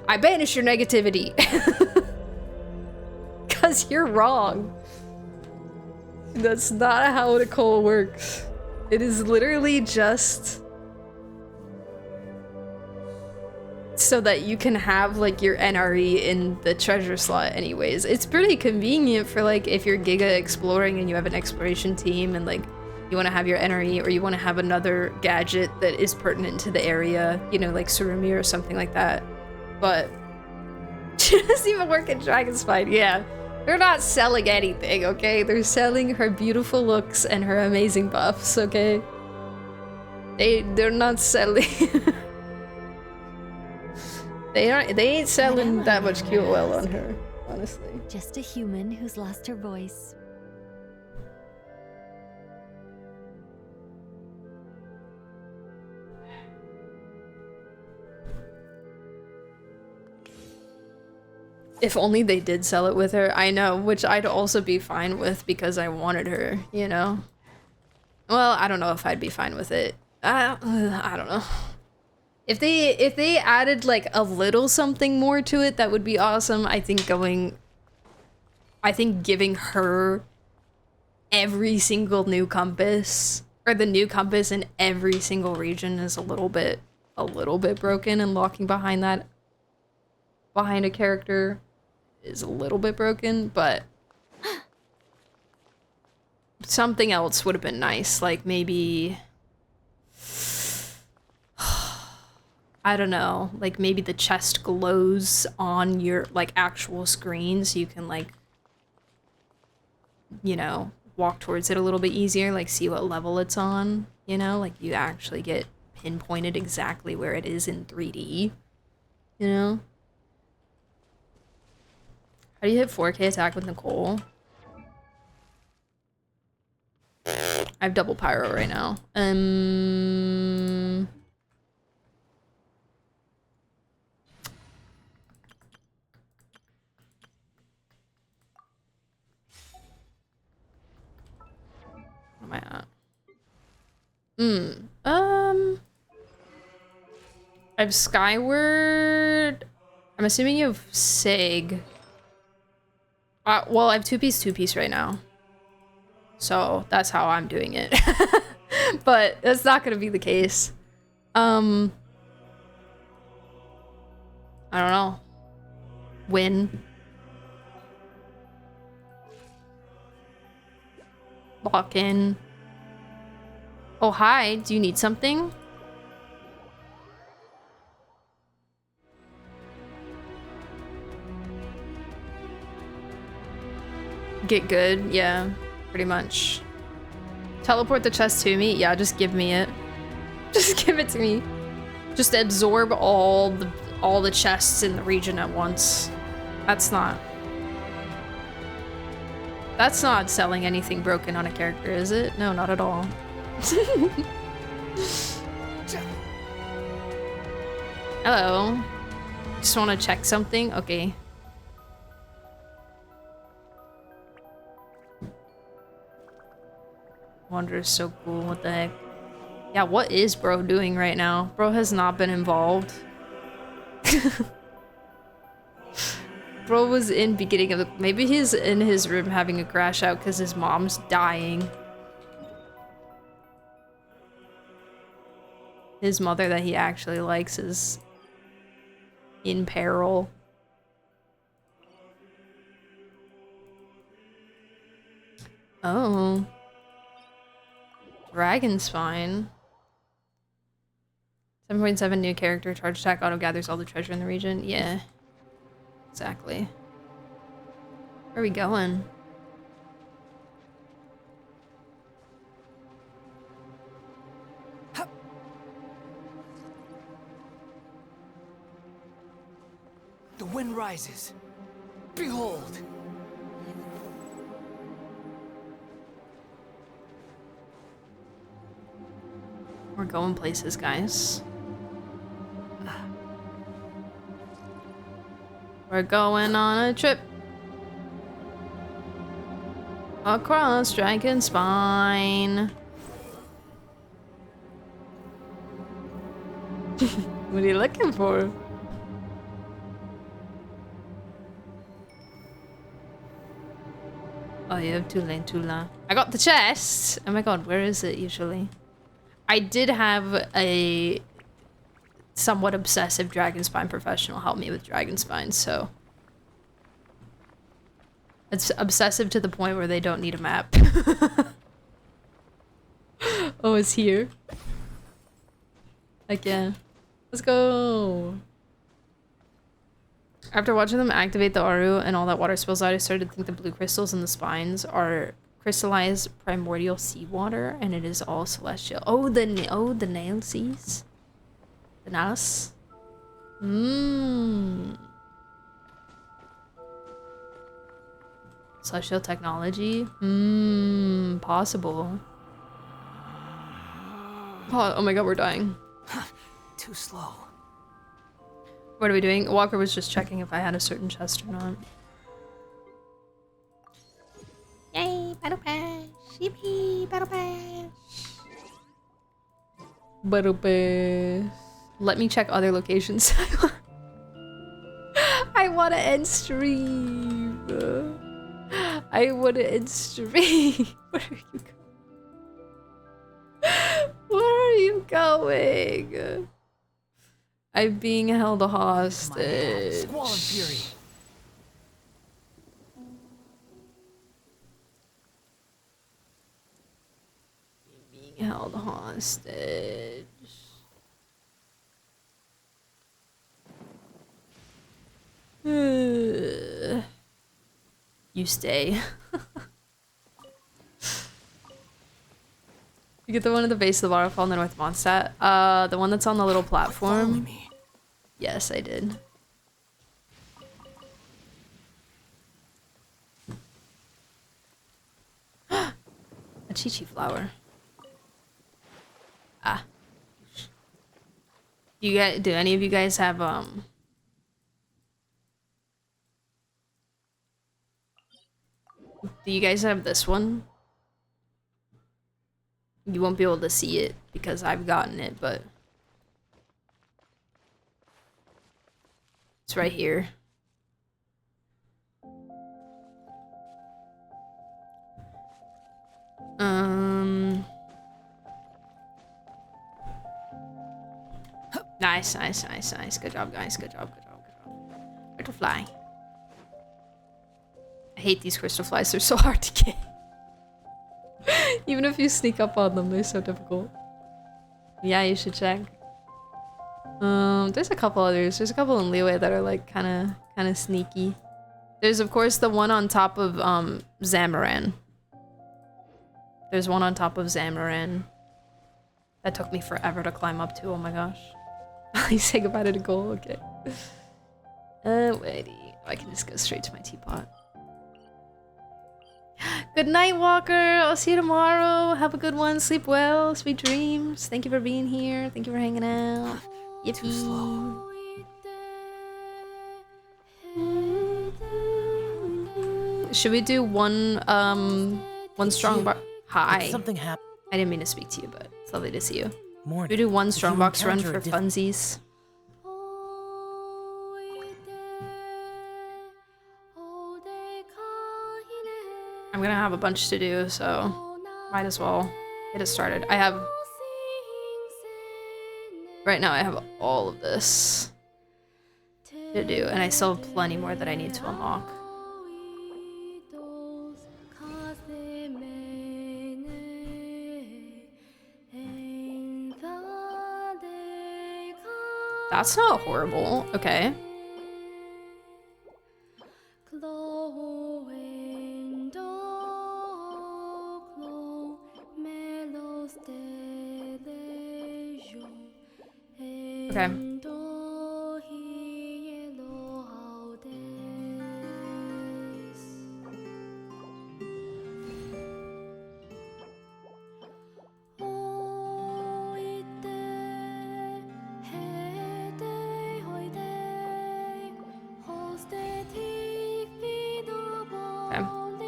I banish your negativity. Because you're wrong. That's not how Nicole works. It is literally just so that you can have like your NRE in the treasure slot anyways. It's pretty convenient for like if you're Giga exploring and you have an exploration team and like you want to have your NRE, or you want to have another gadget that is pertinent to the area, you know, like Surumi or something like that. But she doesn't even work in Dragonspine. Yeah, they're not selling anything, okay? They're selling her beautiful looks and her amazing buffs, okay? They're not selling. They ain't selling that much QOL on her, honestly. Just a human who's lost her voice. If only they did sell it with her. I know, which I'd also be fine with because I wanted her, you know? Well, I don't know if I'd be fine with it. I don't know. If they added like a little something more to it, that would be awesome. I think giving her every single new compass, or the new compass in every single region, is a little bit broken, and locking behind a character is a little bit broken, but something else would have been nice, like maybe, I don't know, like maybe the chest glows on your like actual screen so you can like, you know, walk towards it a little bit easier, like see what level it's on, you know, like you actually get pinpointed exactly where it is in 3D, you know? How do you hit 4K attack with Nicole? I have double pyro right now. Where am I at? I have Skyward. I'm assuming you have Sig. Well, I have two-piece right now. So that's how I'm doing it. But that's not gonna be the case. I don't know. win. Lock in. Oh, hi. Do you need something? Get good. Yeah, pretty much. Teleport the chest to me. Yeah, just give me it. Just give it to me. Just absorb all the chests in the region at once. That's not selling anything broken on a character, is it? No, not at all. Hello. Just want to check something? Okay. Wonder is so cool. What the heck? Yeah, what is bro doing right now? Bro has not been involved. Bro was in beginning of the... Maybe he's in his room having a crash out because his mom's dying. His mother that he actually likes is in peril. Oh. Dragon Spine. 7.7 new character. Charge attack auto gathers all the treasure in the region. Yeah. Exactly. Where are we going? The wind rises. Behold! We're going places, guys. We're going on a trip. Across Dragon Spine. What are you looking for? Oh, you have Tula. I got the chest! Oh my god, where is it usually? I did have a somewhat obsessive Dragon Spine professional help me with Dragon Spine, so... It's obsessive to the point where they don't need a map. Oh, it's here. Heck yeah. Let's go! After watching them activate the Aru and all that water spills out, I started to think the blue crystals in the spines are crystallized primordial seawater, and it is all celestial. Oh, the nail seas? The nails? Celestial technology? Possible. Oh my god, we're dying. Too slow. What are we doing? Walker was just checking if I had a certain chest or not. Yay, battle pass! Yippee, battle pass! Battle pass. Let me check other locations. I wanna end stream. I wanna end stream. Where are you going? Where are you going? I'm being held hostage. Squall and fury. Being held hostage. You stay. You get the one at the base of the waterfall in the North Mondstadt? The one that's on the little platform? Yes, I did. A Chi-Chi flower. Ah. Do any of you guys have, do you guys have this one? You won't be able to see it because I've gotten it, but it's right here. Nice. Good job, guys. Good job. Where to fly? I hate these crystal flies. They're so hard to get. Even if you sneak up on them, they're so difficult. Yeah, you should check. There's a couple others. There's a couple in Liyue that are like kind of sneaky. There's of course the one on top of Zamaran. There's one on top of Zamaran. That took me forever to climb up to. Oh my gosh. You say goodbye to the goal. Okay. Wait. I can just go straight to my teapot. Good night, Walker. I'll see you tomorrow. Have a good one. Sleep well. Sweet dreams. Thank you for being here. Thank you for hanging out. Yippee. Too slow. Should we do one strong box? Hi. Something happened. I didn't mean to speak to you, but it's lovely to see you. Morning. Should we do one Did strong you box run encounter for a funsies? I'm gonna have a bunch to do, so might as well get it started. Right now I have all of this to do, and I still have plenty more that I need to unlock. That's not horrible. Okay. Okay.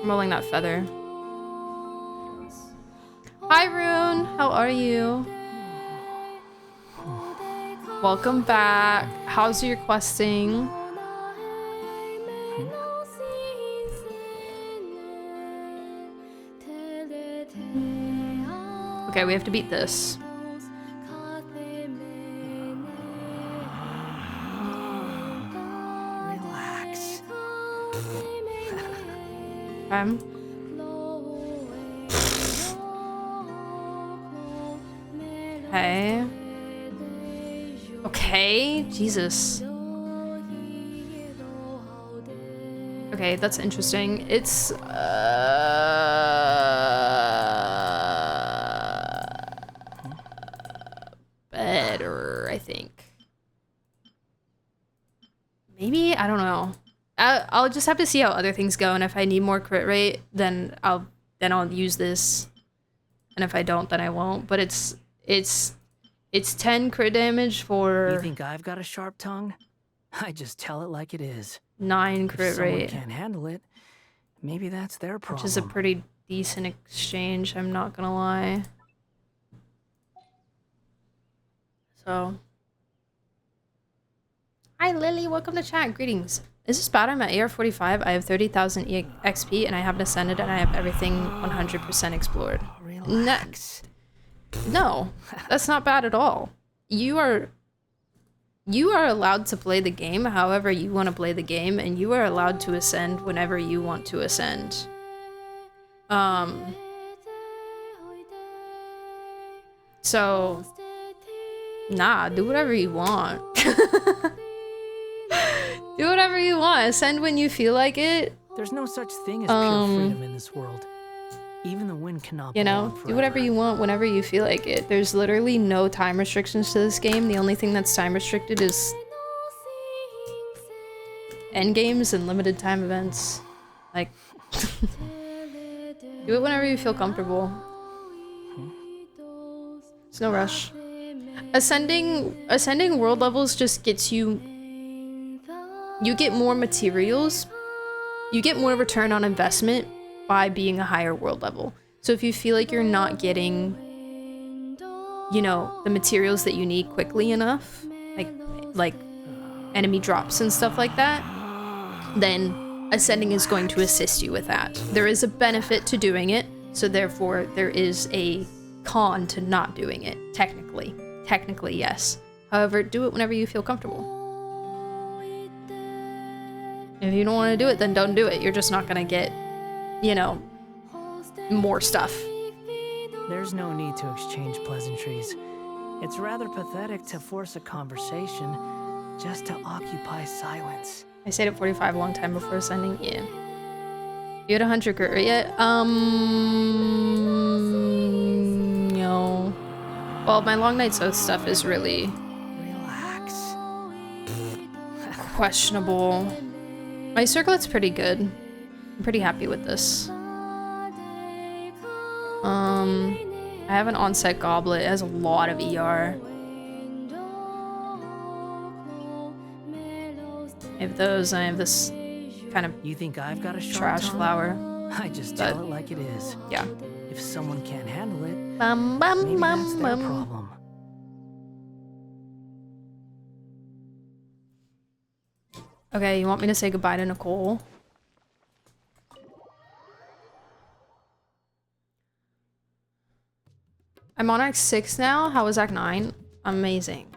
I'm rolling that feather. Hi, Rune. How are you? Welcome back. How's your questing? Okay, we have to beat this. Relax. Okay. Okay, Jesus. Okay, that's interesting. It's better, I think. Maybe, I don't know. I'll just have to see how other things go, and if I need more crit rate, then I'll use this. And if I don't, then I won't. But it's 10 crit damage for... You think I've got a sharp tongue? I just tell it like it is. 9 crit if someone rate. Can't handle it. Maybe that's their problem. Which is a pretty decent exchange, I'm not gonna lie. So... Hi Lily, welcome to chat. Greetings. Is this bad? I'm at AR45. I have 30,000 XP and I haven't ascended and I have everything 100% explored. Relax. No, that's not bad at all. You are allowed to play the game however you want to play the game, and you are allowed to ascend whenever you want to ascend. So, nah, do whatever you want. Do whatever you want. Ascend when you feel like it. There's no such thing as pure freedom in this world. Even the wind cannot. You know, do whatever you want whenever you feel like it. There's literally no time restrictions to this game. The only thing that's time restricted is end games and limited time events. Like, do it whenever you feel comfortable. There's no rush. Ascending world levels just gets you. You get more materials. You get more return on investment by being a higher world level. So if you feel like you're not getting, you know, the materials that you need quickly enough, like enemy drops and stuff like that, then ascending is going to assist you with that. There is a benefit to doing it, so therefore there is a con to not doing it, technically. Technically, yes. However, do it whenever you feel comfortable. If you don't want to do it, then don't do it. You're just not gonna get, you know, more stuff. There's no need to exchange pleasantries. It's rather pathetic to force a conversation just to occupy silence. I stayed at 45 a long time before ascending. Yeah. You had 100 grit yet? No. Well, my Long Night's Oath stuff is really questionable. My circlet's pretty good. I'm pretty happy with this. I have an onset goblet. It has a lot of ER. I have those, and I have this kind of you think I've got a trash flower. I just tell it like it is. Yeah. If someone can't handle it, maybe that's their problem. Okay, you want me to say goodbye to Nicole? I'm on Act 6 now. How was Act 9? Amazing.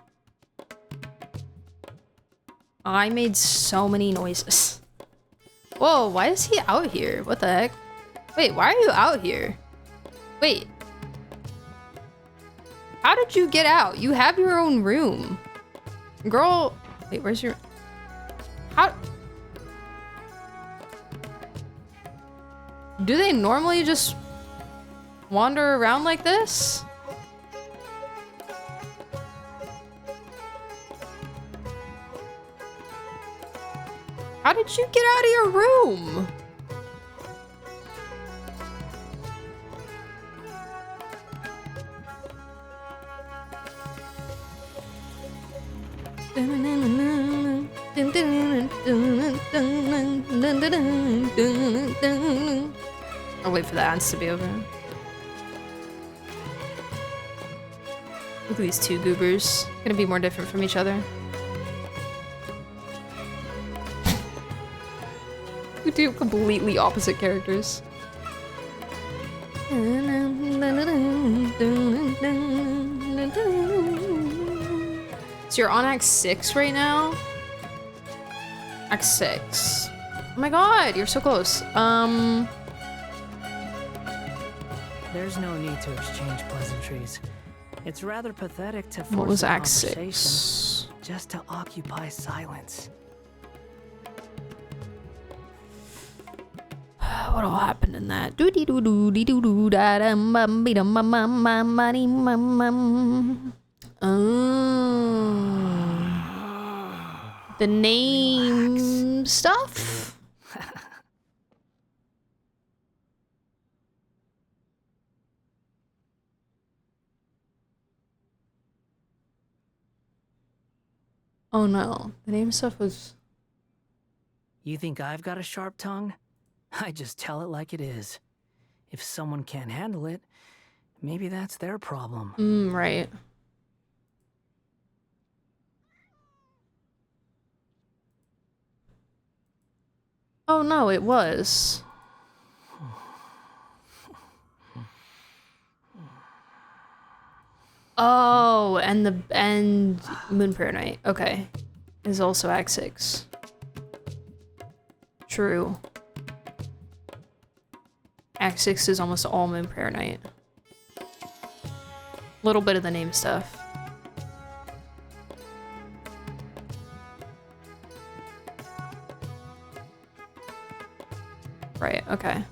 I made so many noises. Whoa, why is he out here? What the heck? Wait, why are you out here? Wait. How did you get out? You have your own room. Girl, wait, where's your... How... Do they normally just wander around like this? How did you get out of your room? I'll wait for the ads to be over. Look at these two goobers. Gonna be more different from each other. We do completely opposite characters. So you're on Act 6 right now? Act 6. Oh my god, you're so close. There's no need to exchange pleasantries. It's rather pathetic to force What was a Act conversation 6? just to occupy silence. What all happened in that? Doo dee doo doo dee doo doo da dum bum be dum mum mum mum money mum mum. The name stuff? Oh no, the name stuff was... You think I've got a sharp tongue? I just tell it like it is. If someone can't handle it, maybe that's their problem. Right. Oh no, it was. Oh, and Moon Prayer Night. Okay. Is also Act 6. True. Act 6 is almost all Moon Prayer Night. Little bit of the name stuff. Right, okay.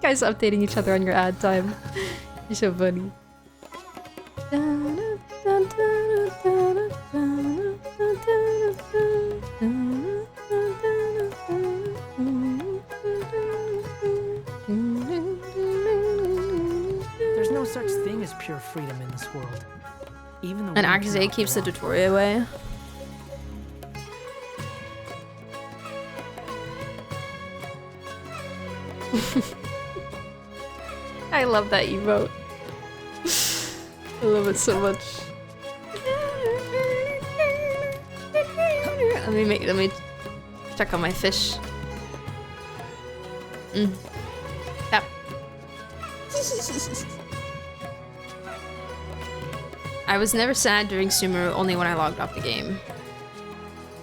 Guys updating each other on your ad time. You're so funny. There's no such thing as pure freedom in this world. Even the And Act 8 keeps the Dotoria away. I love that emote. I love it so much. Let me check on my fish. Tap. I was never sad during Sumeru, only when I logged off the game.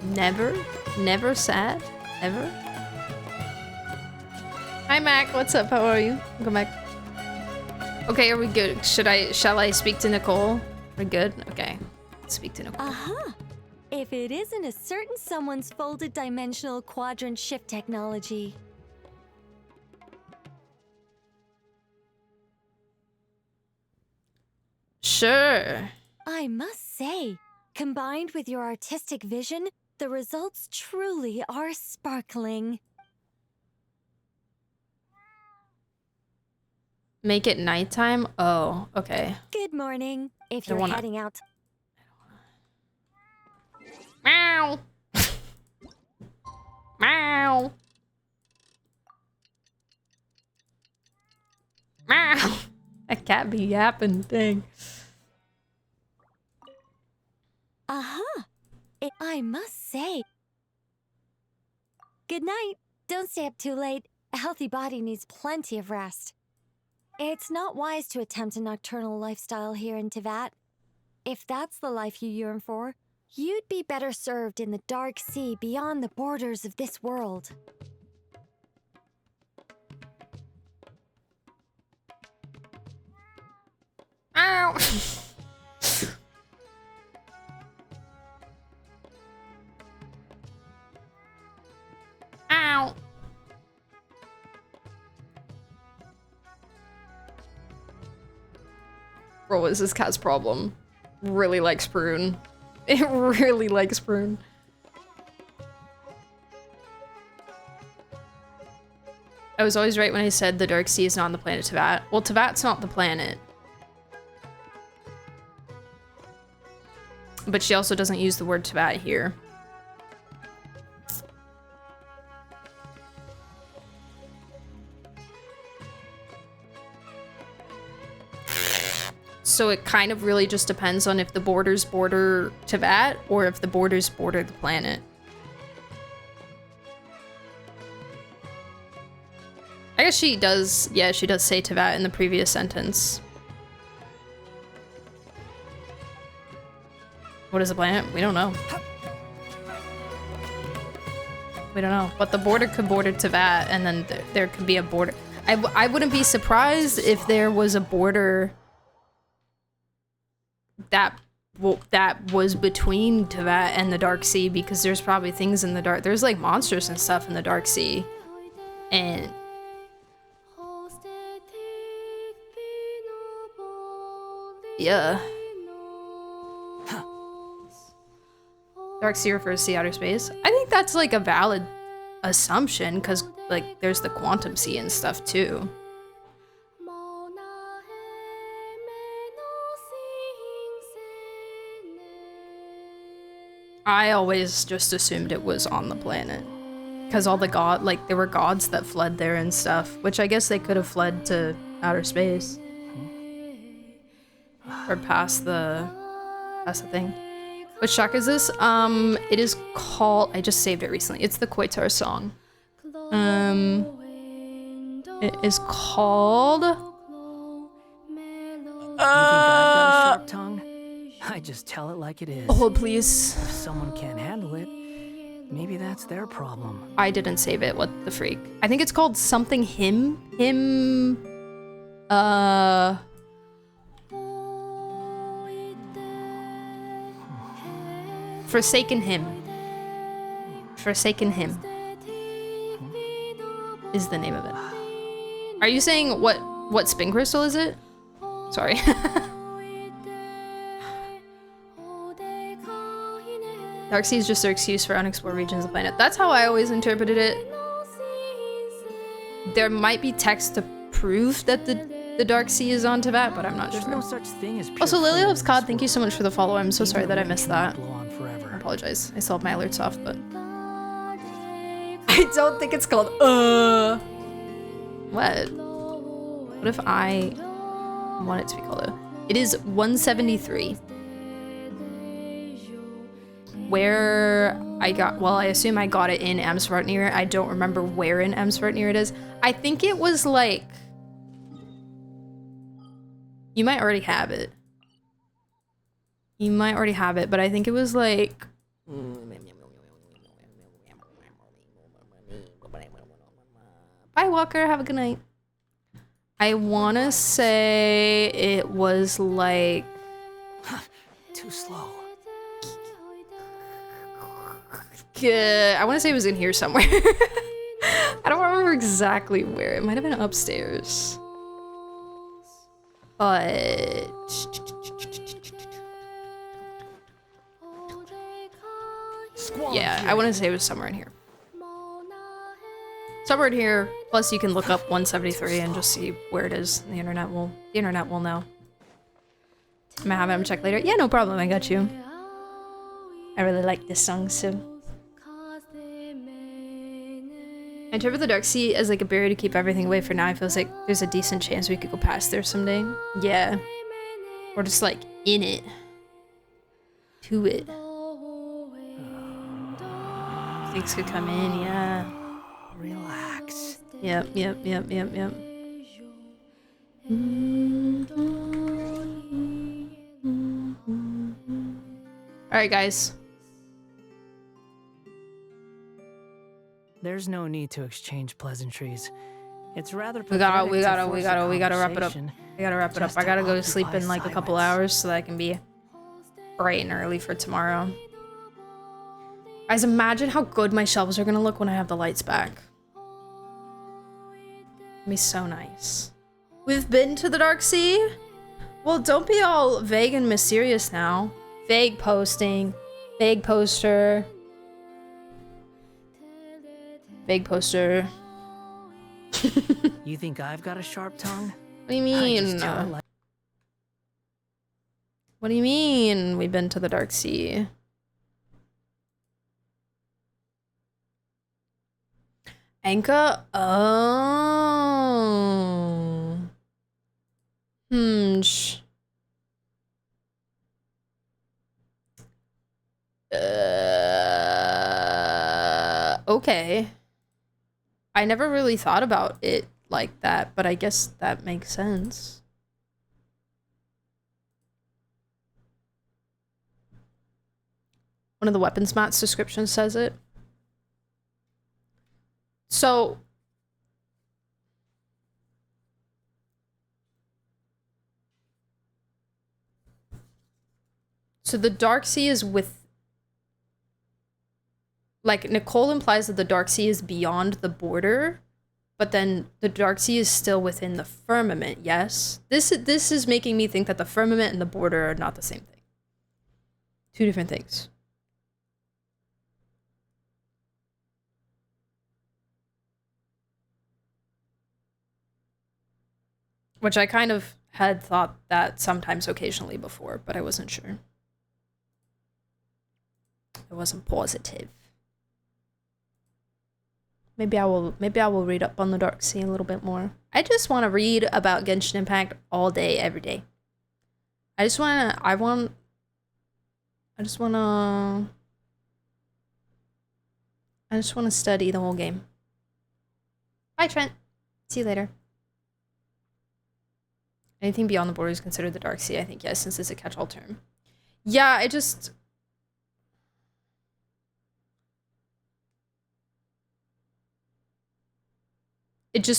Never? Never sad? Ever? Hi Mac, what's up? How are you? Welcome back. Okay, are we good? Shall I speak to Nicole? We're good? Okay. Speak to Nicole. Aha! If it isn't a certain someone's folded dimensional quadrant shift technology. Sure. I must say, combined with your artistic vision, the results truly are sparkling. Make it nighttime? Oh, okay. Good morning. If I you're wanna- heading out. Meow. Meow. Meow. That cat be yapping thing. Aha! I must say. Good night. Don't stay up too late. A healthy body needs plenty of rest. It's not wise to attempt a nocturnal lifestyle here in Teyvat. If that's the life you yearn for, you'd be better served in the dark sea beyond the borders of this world. Ow! Ow! Bro, what is this cat's problem? Really likes prune. It really likes prune. I was always right when I said the Dark Sea is not on the planet Teyvat. Well, Teyvat's not the planet. But she also doesn't use the word Teyvat here. So it kind of really just depends on if the borders border Teyvat or if the borders border the planet. I guess she does, yeah, she does say Teyvat in the previous sentence. What is the planet? We don't know. We don't know. But the border could border Teyvat, and then there could be a border. I wouldn't be surprised if there was a border that was between Teyvat and the Dark Sea, because there's probably things in the dark. There's like monsters and stuff in the Dark Sea. And yeah. Dark Sea refers to outer space. I think that's like a valid assumption, because like there's the quantum sea and stuff too. I always just assumed it was on the planet, because all the there were gods that fled there and stuff, which I guess they could have fled to outer space or past the thing. What shock is this? It is called, I just saved it recently. It's the Koitar song. It is called... You think I've got a sharp tongue? I just tell it like it is. Oh, please. If someone can't handle it, maybe that's their problem. I didn't save it, what the freak. I think it's called something Forsaken Hymn. Forsaken Hymn is the name of it. Are you saying what spin crystal is it? Sorry. Dark Sea is just their excuse for unexplored regions of the planet. That's how I always interpreted it. There might be text to prove that the Dark Sea is on Teyvat, but I'm not sure. There's no such thing as pure Also, Lily freedom Loves in COD, this thank you so much for the follow. I'm so sorry that I missed that. Go on forever. I apologize. I still have my alerts off, but... I don't think it's called, What? What if I want it to be called It is 173. Where I got, well, I assume I got it in Amsvartnir. I don't remember where in Amsvartnir it is. I think it was like... You might already have it. You might already have it, but I think it was like... Bye, Walker. Have a good night. I want to say it was like... Too slow. I want to say it was in here somewhere. I don't remember exactly where. It might have been upstairs. But... yeah, I want to say it was somewhere in here. Somewhere in here. Plus, you can look up 173 and just see where it is. The internet will know. I'm gonna have him check later. Yeah, no problem. I got you. I really like this song, so. I interpret the Dark Sea as like a barrier to keep everything away. For now, it feels like there's a decent chance we could go past there someday. Yeah. Or just like in it. To it. Things could come in, yeah. Relax. Yep. Alright, guys. There's no need to exchange pleasantries. It's rather We gotta pathetic to force a wrap it up. conversation We gotta wrap it up. just I gotta to go to sleep occupy in like a couple silence. hours so that I can be bright and early for tomorrow. Guys, imagine how good my shelves are gonna look when I have the lights back. It'll be so nice. We've been to the Dark Sea? Well, don't be all vague and mysterious now. Vague posting. Vague poster. Vague poster. You think I've got a sharp tongue? What do you mean? I just tell it like What do you mean we've been to the Dark Sea? Anka? Oh. Okay. I never really thought about it like that, but I guess that makes sense. One of the weapons mat's description says it. So the Dark Sea is with, like, Nicole implies that the Dark Sea is beyond the border, but then the Dark Sea is still within the firmament, yes? This is making me think that the firmament and the border are not the same thing. Two different things. Which I kind of had thought that sometimes occasionally before, but I wasn't sure. I wasn't positive. Maybe I will read up on the Dark Sea a little bit more. I just want to read about Genshin Impact all day, every day. I just want to study the whole game. Bye, Trent. See you later. Anything beyond the border is considered the Dark Sea, I think, yes, since it's a catch-all term. Yeah, it just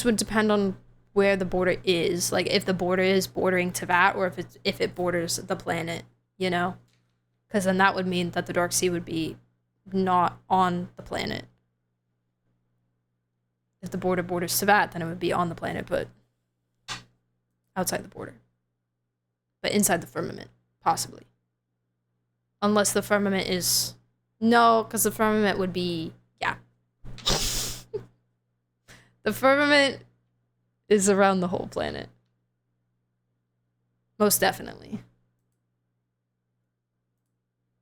would depend on where the border is. Like, if the border is bordering Teyvat, or if it borders the planet, you know? Because then that would mean that the Dark Sea would be not on the planet. If the border borders Teyvat, then it would be on the planet, but outside the border. But inside the firmament, possibly. Unless the firmament is... No, because the firmament would be... Yeah. The firmament is around the whole planet. Most definitely.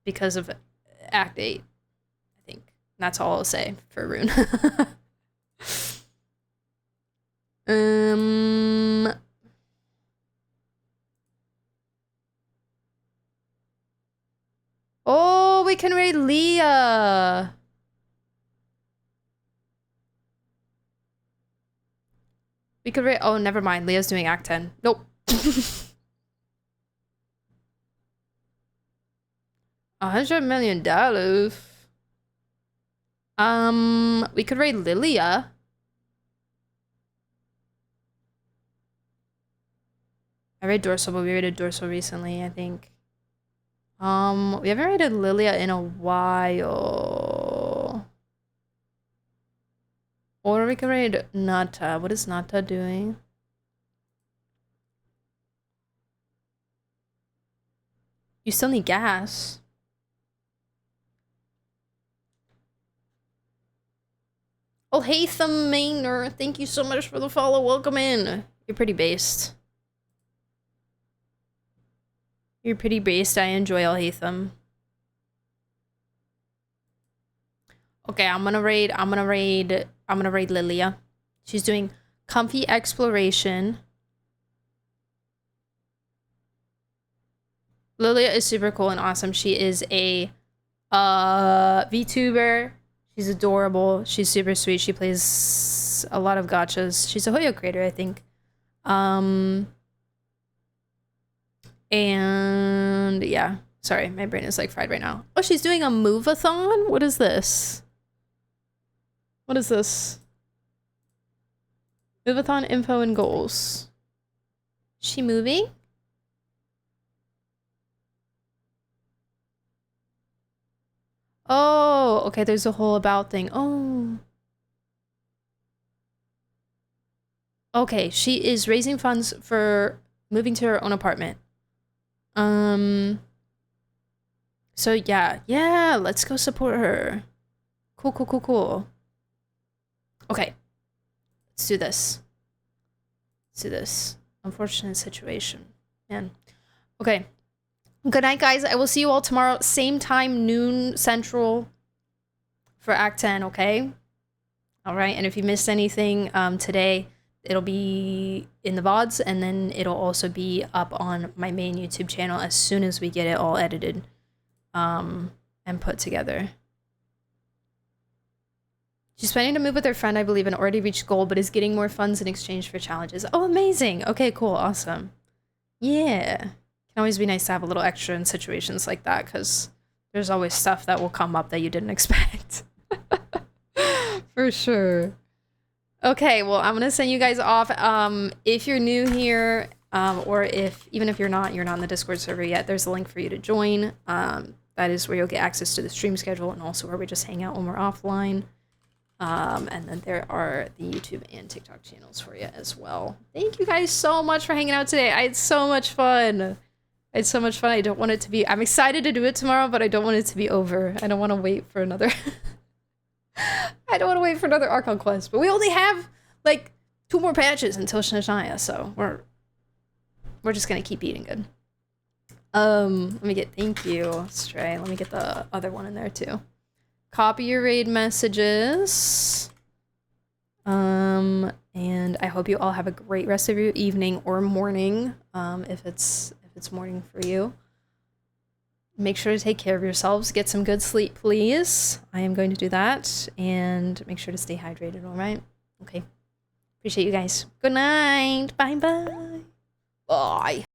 Because of Act 8, I think. That's all I'll say for Rune. Oh, we can raid Leah. We could raid... Oh, never mind. Leah's doing Act 10. Nope. $100 million. We could raid Lilia. I raided Dorsal, but we raided Dorsal recently, I think. We haven't raided Lilia in a while. Or we can raid Nata. What is Nata doing? You still need gas. Oh, hey, Thamainer. Thank you so much for the follow. Welcome in. You're pretty based. You're pretty based. I enjoy Alhaitham. Okay, I'm gonna raid Lilia. She's doing comfy exploration. Lilia is super cool and awesome. She is a VTuber. She's adorable. She's super sweet. She plays a lot of gachas. She's a Hoyo creator, I think. And yeah, sorry, my brain is like fried right now. Oh, she's doing a move-a-thon? What is this? What is this? Move-a-thon info and goals. Is she moving? Oh, okay, there's a whole about thing. Oh. Okay, she is raising funds for moving to her own apartment. So yeah, let's go support her. Cool. Okay, let's do this. Unfortunate situation, man. Okay. Good night, guys. I will see you all tomorrow, same time, noon Central, for Act 10, okay? All right, and if you missed anything today, it'll be in the VODs, and then it'll also be up on my main YouTube channel as soon as we get it all edited and put together. She's planning to move with her friend, I believe, and already reached goal, but is getting more funds in exchange for challenges. Oh, amazing. Okay, cool. Awesome. Yeah. Can always be nice to have a little extra in situations like that, because there's always stuff that will come up that you didn't expect. For sure. Okay, well, I'm gonna send you guys off. If you're new here, or even if you're not in the Discord server yet, there's a link for you to join. That is where you'll get access to the stream schedule and also where we just hang out when we're offline. And then there are the YouTube and TikTok channels for you as well. Thank you guys so much for hanging out today. I had so much fun. I don't want it to be... I'm excited to do it tomorrow, but I don't want it to be over. I don't want to wait for another... I don't want to wait for another Archon quest. But we only have, like, 2 more patches until Shania, so we're just gonna keep eating good. Let me get... Thank you, Stray. Let me get the other one in there, too. Copy your raid messages. And I hope you all have a great rest of your evening or morning, if it's morning for you. Make sure to take care of yourselves. Get some good sleep, please. I am going to do that. And make sure to stay hydrated, all right? Okay. Appreciate you guys. Good night. Bye-bye. Bye.